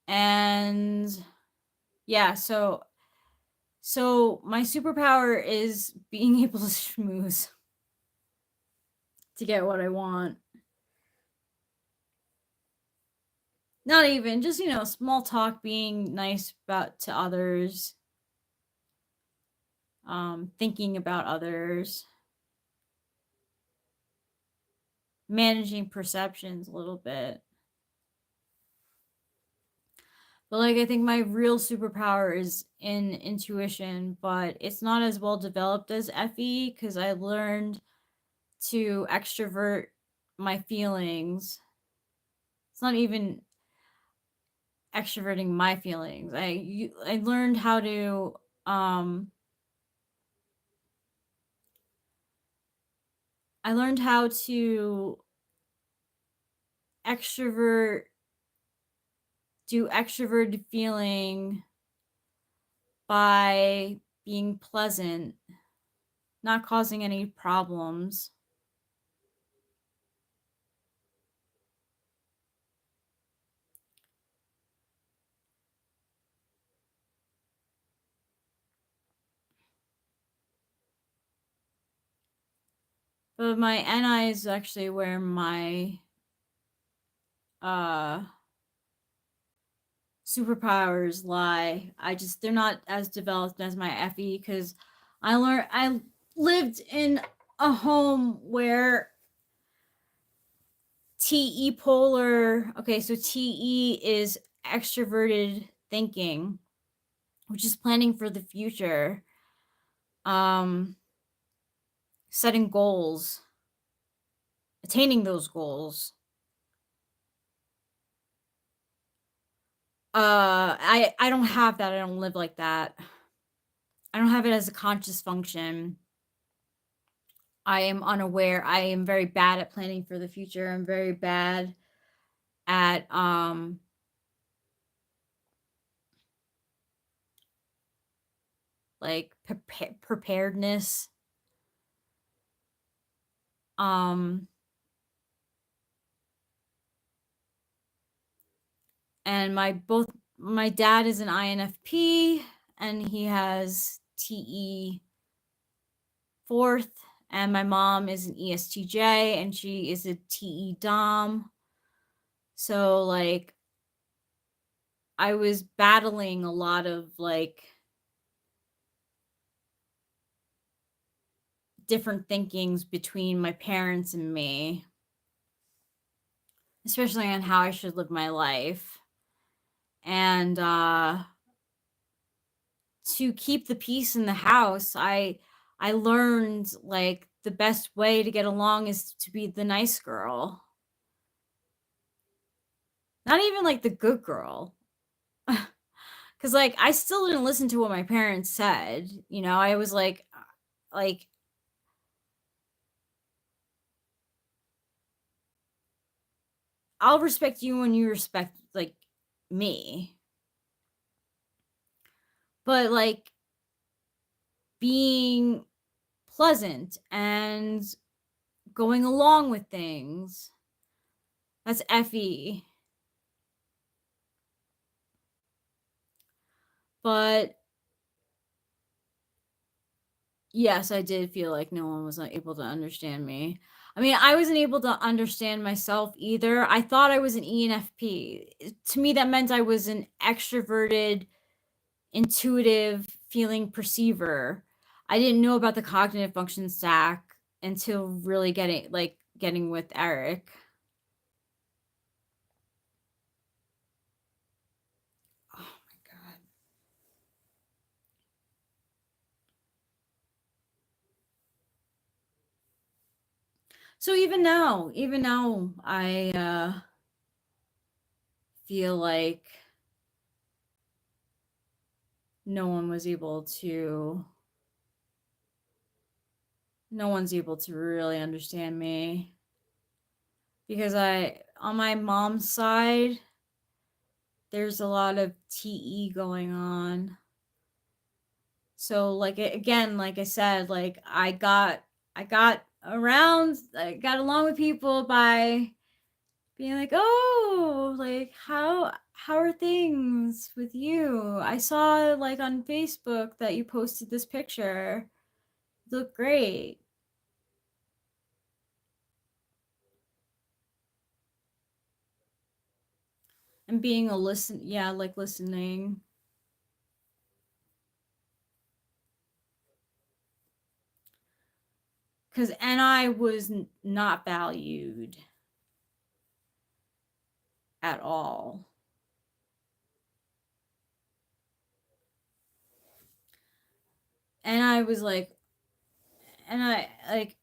And yeah, so my superpower is being able to schmooze to get what I want. Not even, just, small talk, being nice to others, thinking about others, managing perceptions a little bit. But like, I think my real superpower is in intuition, but it's not as well developed as FE because I learned to extrovert my feelings. It's not even extroverting my feelings. I learned how to extrovert do extroverted feeling by being pleasant, not causing any problems. But my NI is actually where my superpowers lie. They're not as developed as my FE because I lived in a home where TE polar. Okay, so TE is extroverted thinking, which is planning for the future, setting goals, attaining those goals. I don't have that. I don't live like that. I don't have it as a conscious function. I am unaware. I am very bad at planning for the future. I'm very bad at like preparedness. And my dad is an INFP and he has TE fourth, and my mom is an ESTJ and she is a TE Dom. So like I was battling a lot of like different thinkings between my parents and me, especially on how I should live my life. And to keep the peace in the house, I learned like the best way to get along is to be the nice girl. Not even like the good girl. Cuz like I still didn't listen to what my parents said. You know, I was like I'll respect you when you respect like me. But like being pleasant and going along with things, that's FE. But yes, I did feel like no one was able to understand me. I mean, I wasn't able to understand myself either. I thought I was an ENFP. To me, that meant I was an extroverted, intuitive feeling perceiver. I didn't know about the cognitive function stack until really getting with Eric. Oh my god. So even now I feel like no one's able to really understand me because on my mom's side there's a lot of TE going on. So like again, like I said, like I got along with people by being like, "Oh, like how are things with you? I saw like on Facebook that you posted this picture. Look great." And being listening. And I was not valued at all. And I was like, and I like,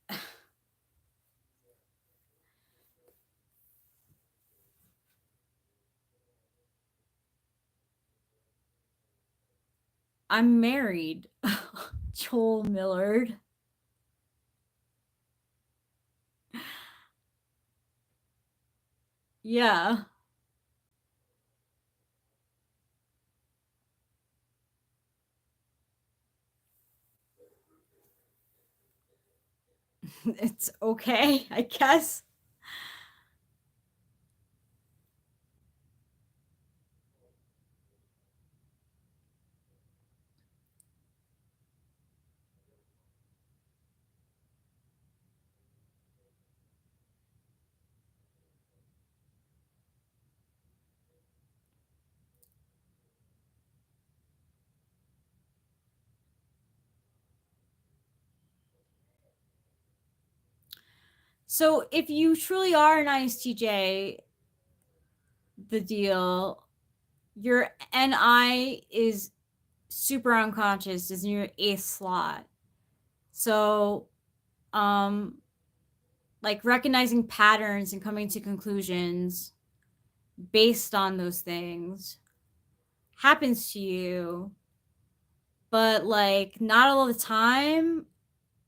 I'm married, Joel Millard. Yeah. It's okay, I guess. So if you truly are an ISTJ, the deal, your NI is super unconscious, is in your 8th slot. So, like recognizing patterns and coming to conclusions based on those things happens to you, but like not all the time.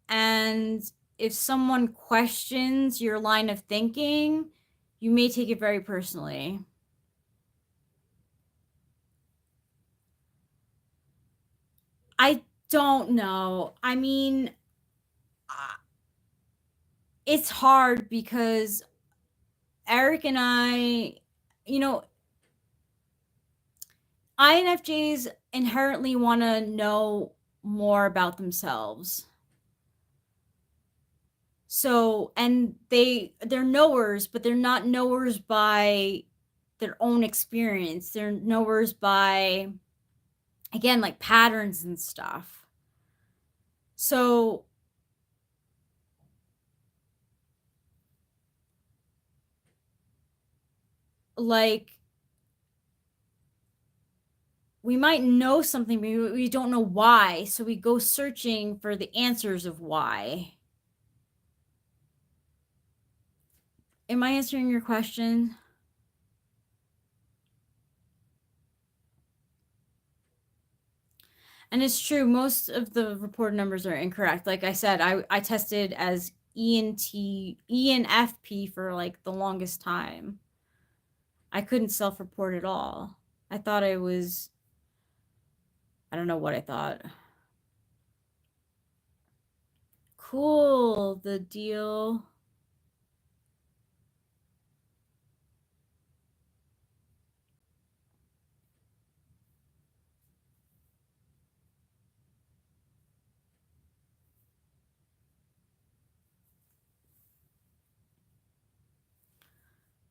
And if someone questions your line of thinking, you may take it very personally. I don't know. I mean, it's hard because Eric and I, you know, INFJs inherently want to know more about themselves. So, and they're knowers, but they're not knowers by their own experience. They're knowers by, again, like patterns and stuff. So, like, we might know something, but we don't know why. So we go searching for the answers of why. Am I answering your question? And it's true, most of the reported numbers are incorrect. Like I said, I tested as ENFP for like the longest time. I couldn't self-report at all. I thought I was, I don't know what I thought. Cool, the deal.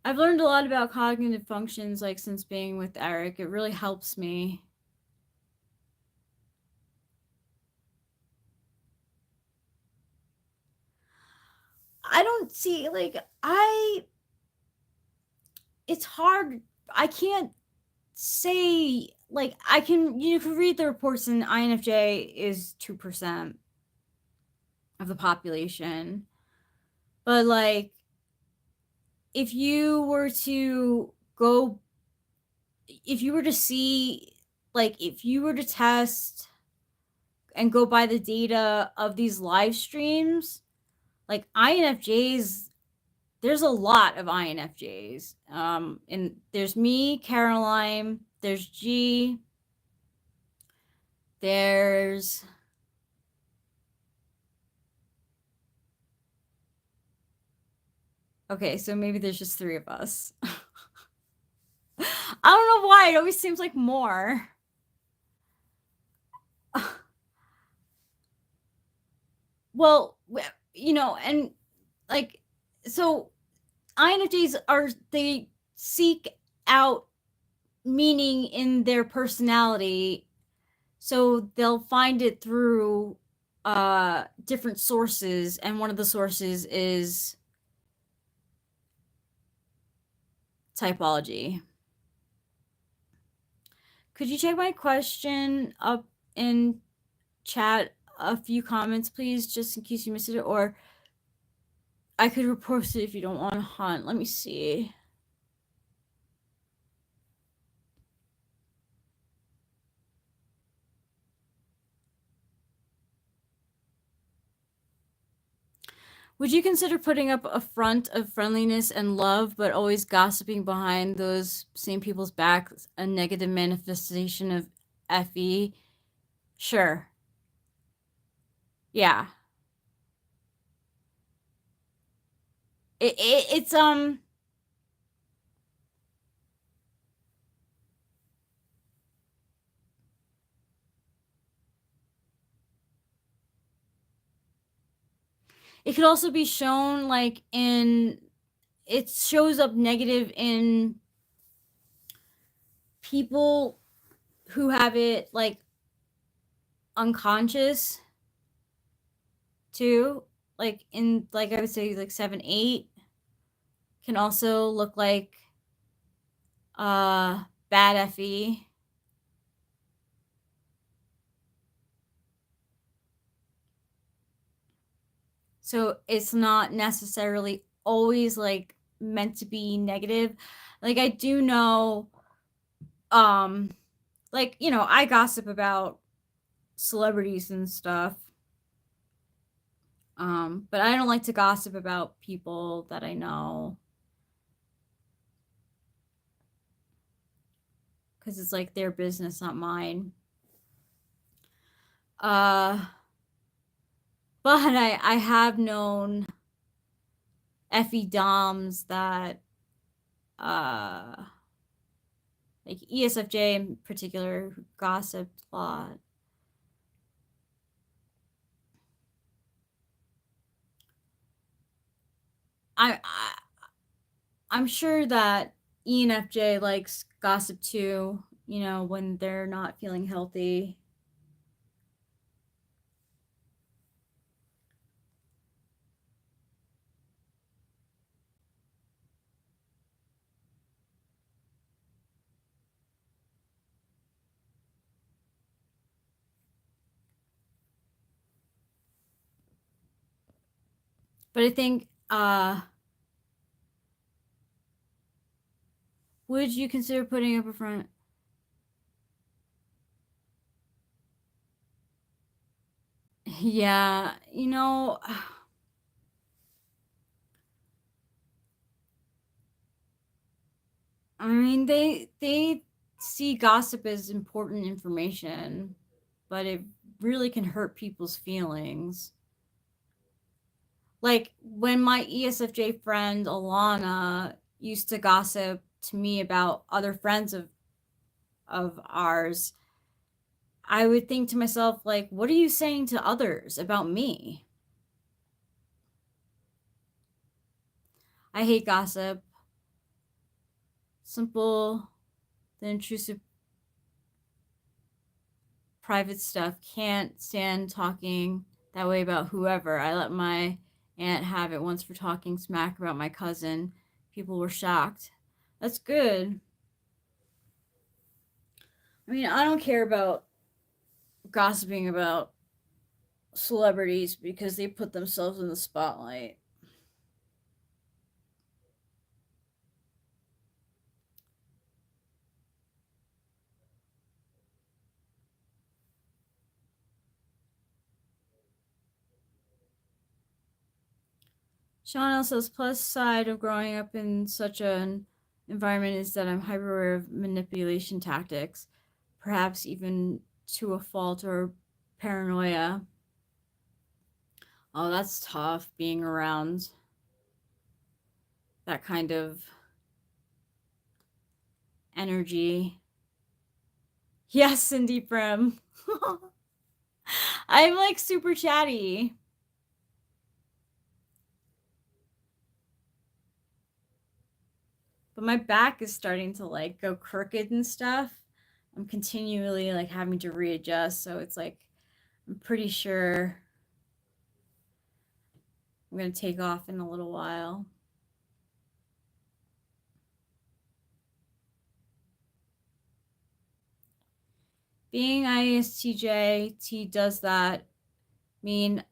I've learned a lot about cognitive functions like since being with Eric. It really helps me. I don't see like it's hard. I can't say like I can you can read the reports and INFJ is 2% of the population. But like if you were to go if you were to see like if you were to test and go by the data of these live streams, like INFJs, there's a lot of INFJs. And there's me, Caroline, there's G, there's okay, so maybe there's just 3 of us. I don't know why, it always seems like more. Well, you know, and like, so INFJs are, they seek out meaning in their personality. So they'll find it through different sources. And one of the sources is typology. Could you check my question up in chat a few comments, please, just in case you missed it? Or I could report it if you don't want to hunt. Let me see. Would you consider putting up a front of friendliness and love, but always gossiping behind those same people's backs, a negative manifestation of FE? Sure. Yeah. It's it could also be shown like in it shows up negative in people who have it like unconscious too. like in like I would say like 7, 8 can also look like bad FE. So it's not necessarily always like meant to be negative. Like I do know like, you know, I gossip about celebrities and stuff. But I don't like to gossip about people that I know. Cuz it's like their business, not mine. But I have known Effie Doms that like ESFJ in particular who gossiped a lot. I'm sure that ENFJ likes gossip too, you know, when they're not feeling healthy. But I think would you consider putting up a front? Yeah, you know, I mean they see gossip as important information, but it really can hurt people's feelings. Like when my ESFJ friend Alana used to gossip to me about other friends of ours, I would think to myself like, what are you saying to others about me? I hate gossip. Simple, the intrusive private stuff. Can't stand talking that way about whoever. I let my aunt have it once for talking smack about my cousin. People were shocked. That's good. I mean, I don't care about gossiping about celebrities because they put themselves in the spotlight. Sean L says, plus side of growing up in such an environment is that I'm hyper aware of manipulation tactics, perhaps even to a fault or paranoia. Oh, that's tough being around that kind of energy. Yes, Cindy Prim. I'm like super chatty. But my back is starting to like go crooked and stuff. I'm continually like having to readjust, so it's like I'm pretty sure I'm going to take off in a little while. Being ISTJ, T does that mean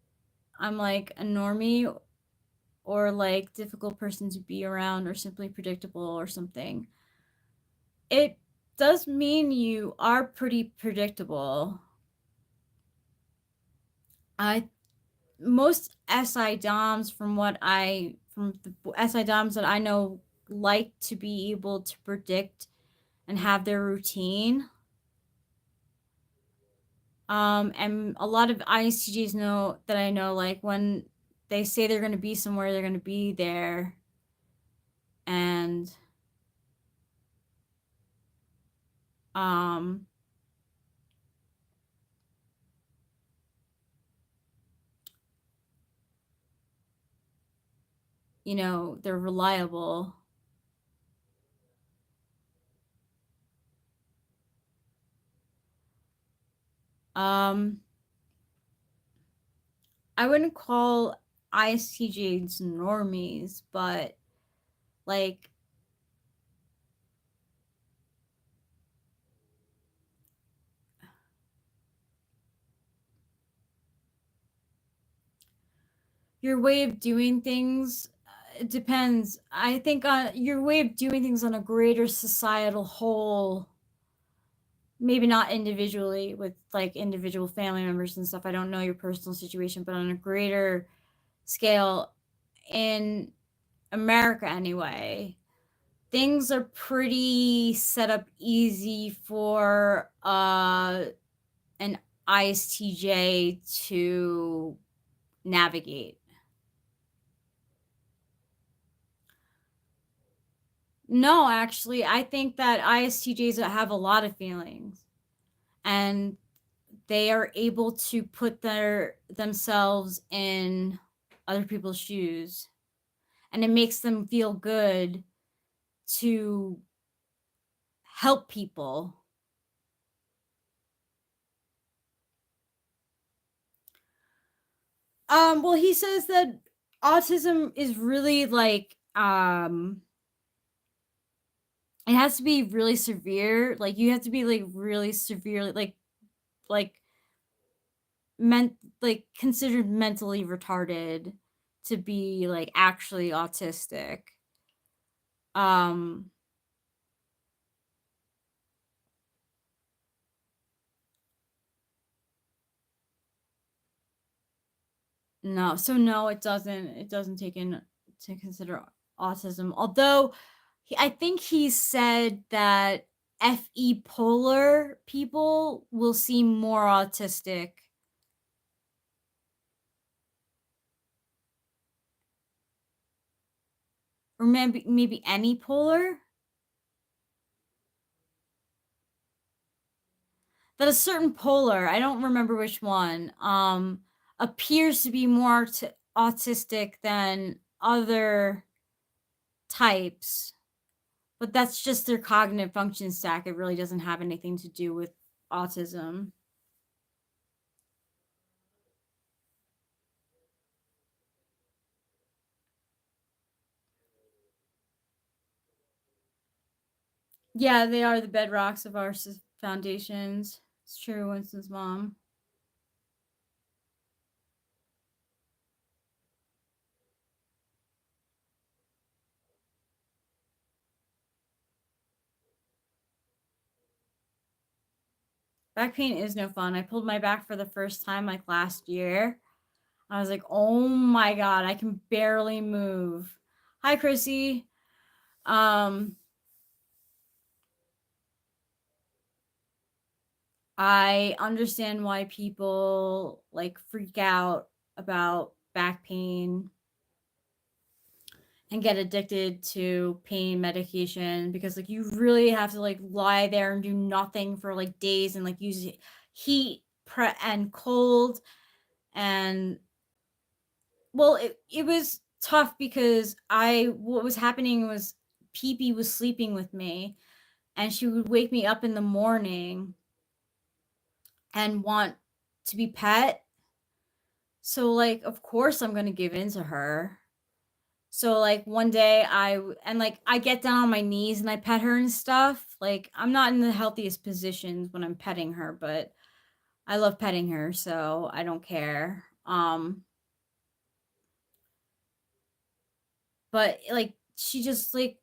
I'm like a normie or like difficult person to be around or simply predictable or something? It does mean you are pretty predictable. I most SI DOMs from the SI DOMs that I know like to be able to predict and have their routine. And a lot of ISTJs know that I know, like when they say they're going to be somewhere, they're going to be there. And you know, they're reliable. I wouldn't call ISTJs normies, but like your way of doing things, it depends. I think on your way of doing things on a greater societal whole, maybe not individually with like individual family members and stuff. I don't know your personal situation, but on a greater scale in America anyway, things are pretty set up easy for an ISTJ to navigate. No, actually, I think that ISTJs have a lot of feelings, and they are able to put themselves in other people's shoes, and it makes them feel good to help people. Well, he says that autism is really like it has to be really severe. Like you have to be like really severely like meant like considered mentally retarded to be like actually autistic. Um no, so no, it doesn't take in to consider autism. Although I think he said that FE polar people will seem more autistic. Or maybe any polar? That a certain polar, I don't remember which one, appears to be more autistic than other types, but that's just their cognitive function stack. It really doesn't have anything to do with autism. Yeah, they are the bedrocks of our foundations. It's true, Winston's mom. Back pain is no fun. I pulled my back for the first time like last year. I was like, oh my God, I can barely move. Hi, Chrissy. Um, I understand why people like freak out about back pain and get addicted to pain medication because like you really have to like lie there and do nothing for like days and like use heat and cold. And well, it was tough because what was happening was Pee was sleeping with me and she would wake me up in the morning and want to be pet. So like of course I'm going to give in to her. So like one day I get down on my knees and I pet her and stuff. Like I'm not in the healthiest positions when I'm petting her, but I love petting her, so I don't care. But like she just like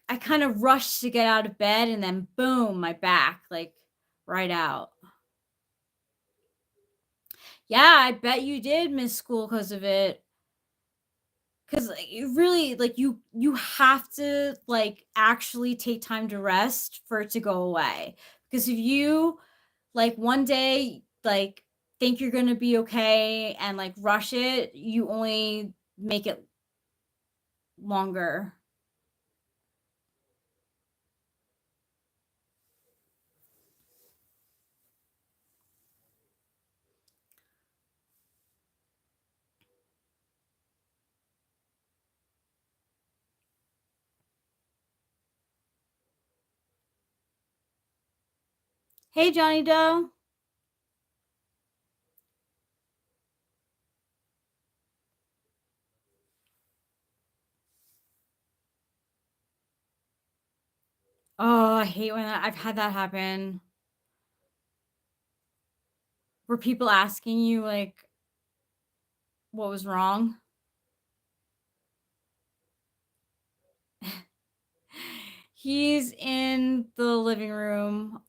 I kind of rushed to get out of bed and then boom, my back like right out. Yeah, I bet you did miss school because of it. Because you really like you have to like actually take time to rest for it to go away. Because if you like one day like think you're gonna be okay and like rush it, you only make it longer. Hey, Johnny Doe. Oh, I hate when I've had that happen. Were people asking you, like, what was wrong? He's in the living room.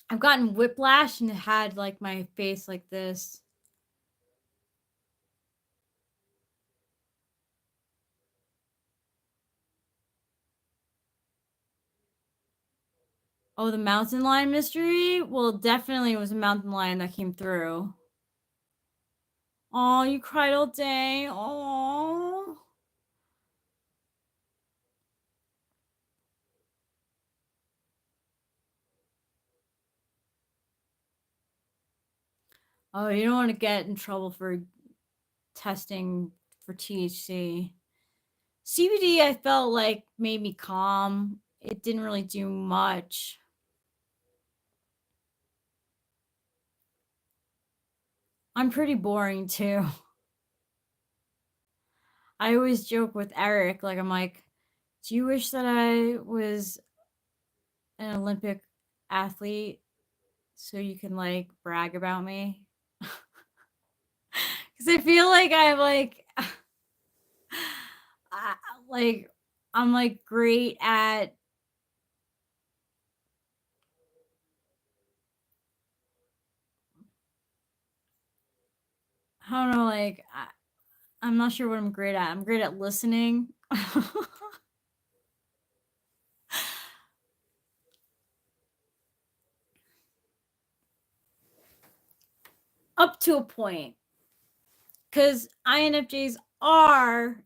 I've gotten whiplash and had, like, my face like this. Oh, the mountain lion mystery? Well, definitely it was a mountain lion that came through. Oh, you cried all day. Oh. Oh, you don't want to get in trouble for testing for THC. CBD, I felt like made me calm. It didn't really do much. I'm pretty boring too. I always joke with Eric, like, I'm like, do you wish that I was an Olympic athlete so you can, like, brag about me? Because I feel like I'm like, I, like, I'm like great at, I don't know, like, I'm not sure what I'm great at. I'm great at listening. Up to a point. Because INFJs are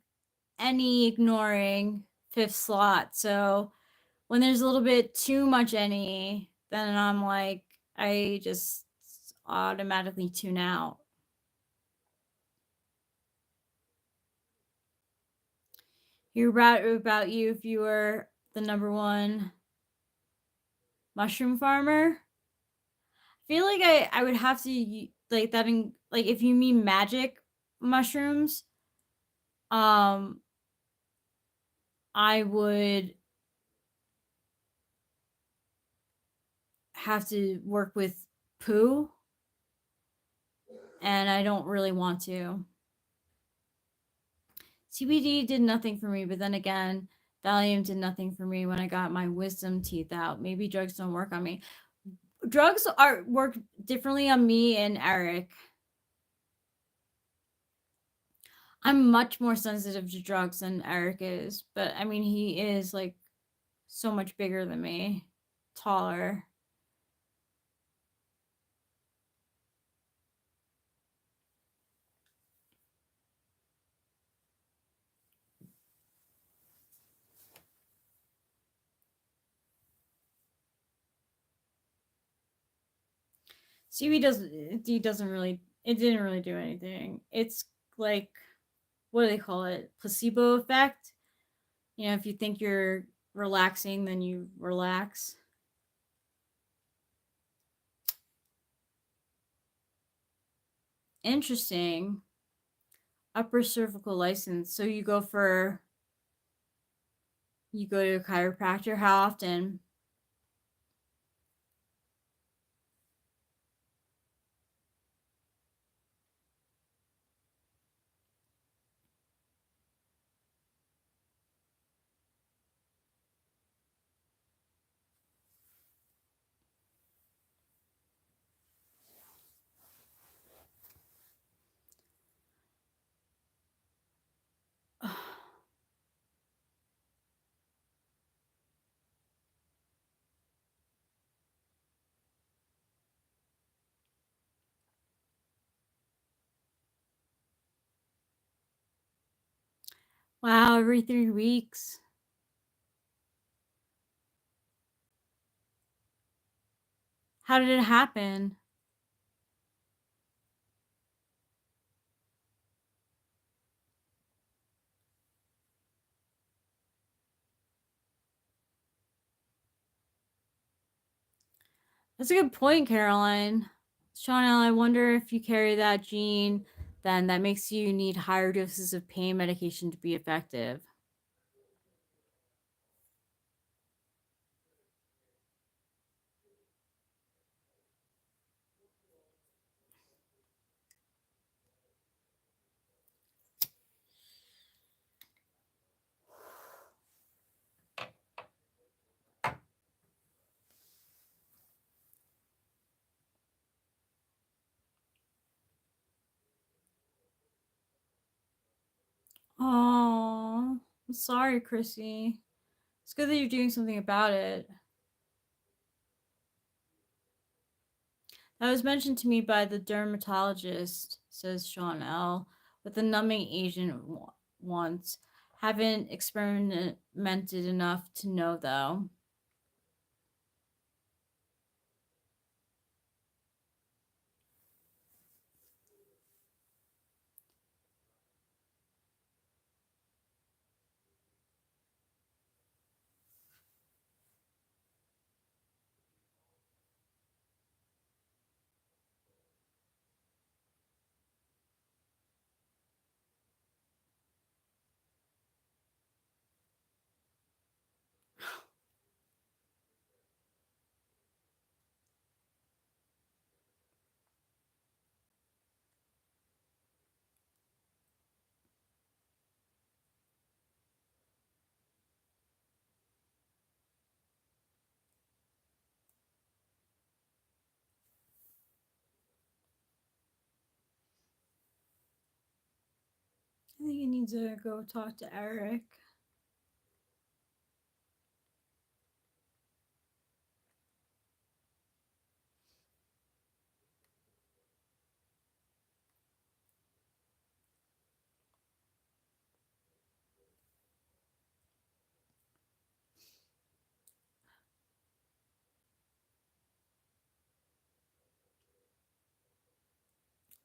any ignoring fifth slot. So when there's a little bit too much any, then I'm like, I just automatically tune out. Hear about you if you were the #1 mushroom farmer. I feel like I would have to like that in, like, if you mean magic mushrooms, um I would have to work with poo, and I don't really want to. CBD did nothing for me, but then again, Valium did nothing for me when I got my wisdom teeth out. Maybe drugs don't work on me. Drugs work differently on me and Eric. I'm much more sensitive to drugs than Eric is, but I mean, he is like so much bigger than me, taller. CBD doesn't really, it didn't really do anything. It's like, what do they call it? Placebo effect. You know, if you think you're relaxing, then you relax. Interesting. Upper cervical license. So you go to a chiropractor how often? Wow, every 3 weeks. How did it happen? That's a good point, Caroline. Chanel, I wonder if you carry that gene, then that makes you need higher doses of pain medication to be effective. Oh, I'm sorry, Chrissy. It's good that you're doing something about it. That was mentioned to me by the dermatologist, says Sean L., with the numbing agent once. Haven't experimented enough to know, though. I think you need to go talk to Eric.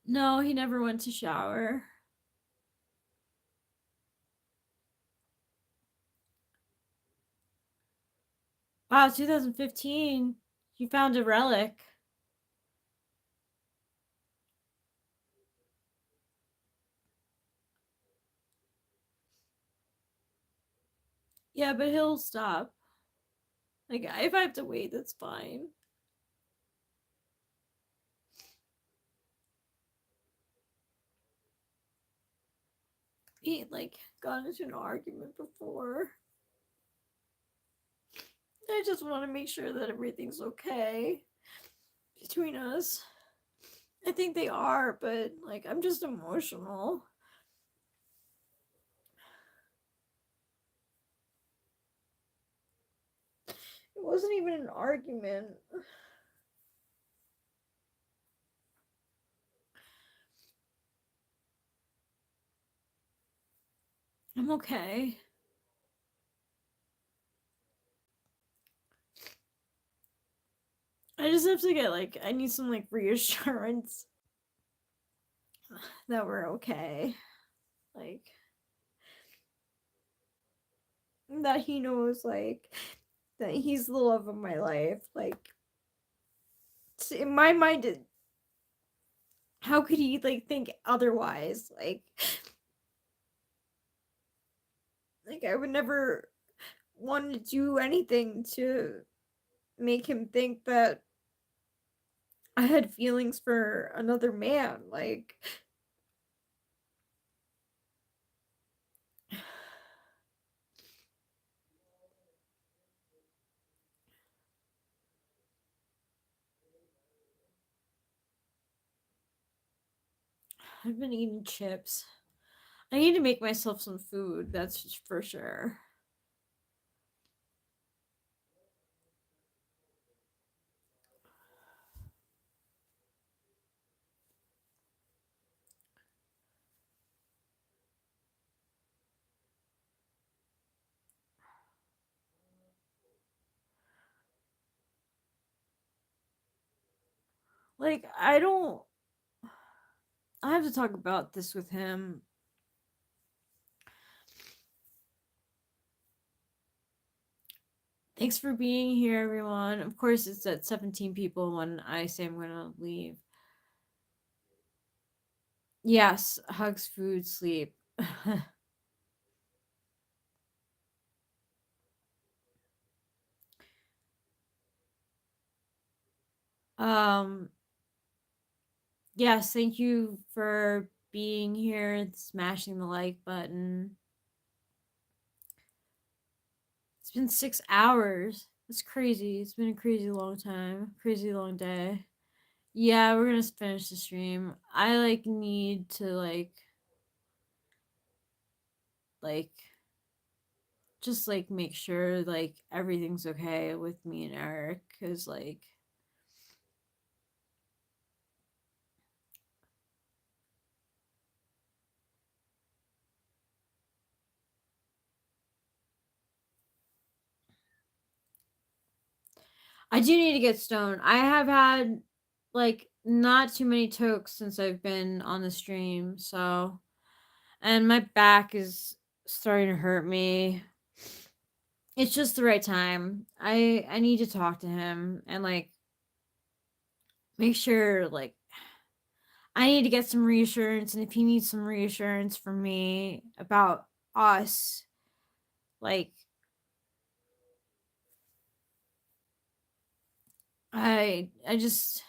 No, he never went to shower. Wow, 2015. You found a relic. Yeah, but he'll stop. Like, if I have to wait, that's fine. He, like, got into an argument before. I just want to make sure that everything's okay between us. I think they are, but, like, I'm just emotional. It wasn't even an argument. I'm okay. I just have to get, like, I need some, like, reassurance that we're okay. Like, that he knows, like, that he's the love of my life. Like, in my mind, how could he, like, think otherwise? Like, I would never want to do anything to make him think that I had feelings for another man. Like, I've been eating chips. I need to make myself some food, that's for sure. Like, I have to talk about this with him. Thanks for being here, everyone. Of course, it's at 17 people when I say I'm gonna leave. Yes, hugs, food, sleep. um, yes, thank you for being here and smashing the like button. It's been 6 hours. It's crazy. It's been a crazy long time. Crazy long day. Yeah, we're gonna finish the stream. I need to like just make sure everything's okay with me and Eric, because I do need to get stoned. I have had not too many tokes since I've been on the stream, so, and my back is starting to hurt me. It's just the right time. I need to talk to him and make sure I need to get some reassurance, and if he needs some reassurance from me about us, like I just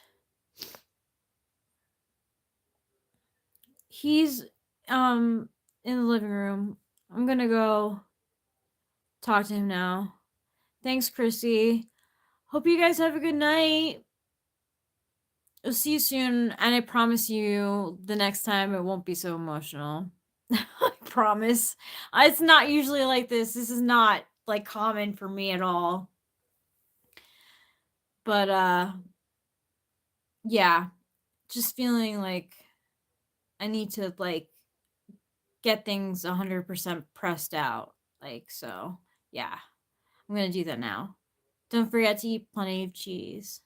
he's in the living room. I'm gonna go talk to him now. Thanks, Chrissy. Hope you guys have a good night. I'll see you soon, and I promise you the next time it won't be so emotional. I promise. It's not usually like this. This is not common for me at all. But yeah, just feeling like I need to get things 100% pressed out. So yeah, I'm gonna do that now. Don't forget to eat plenty of cheese.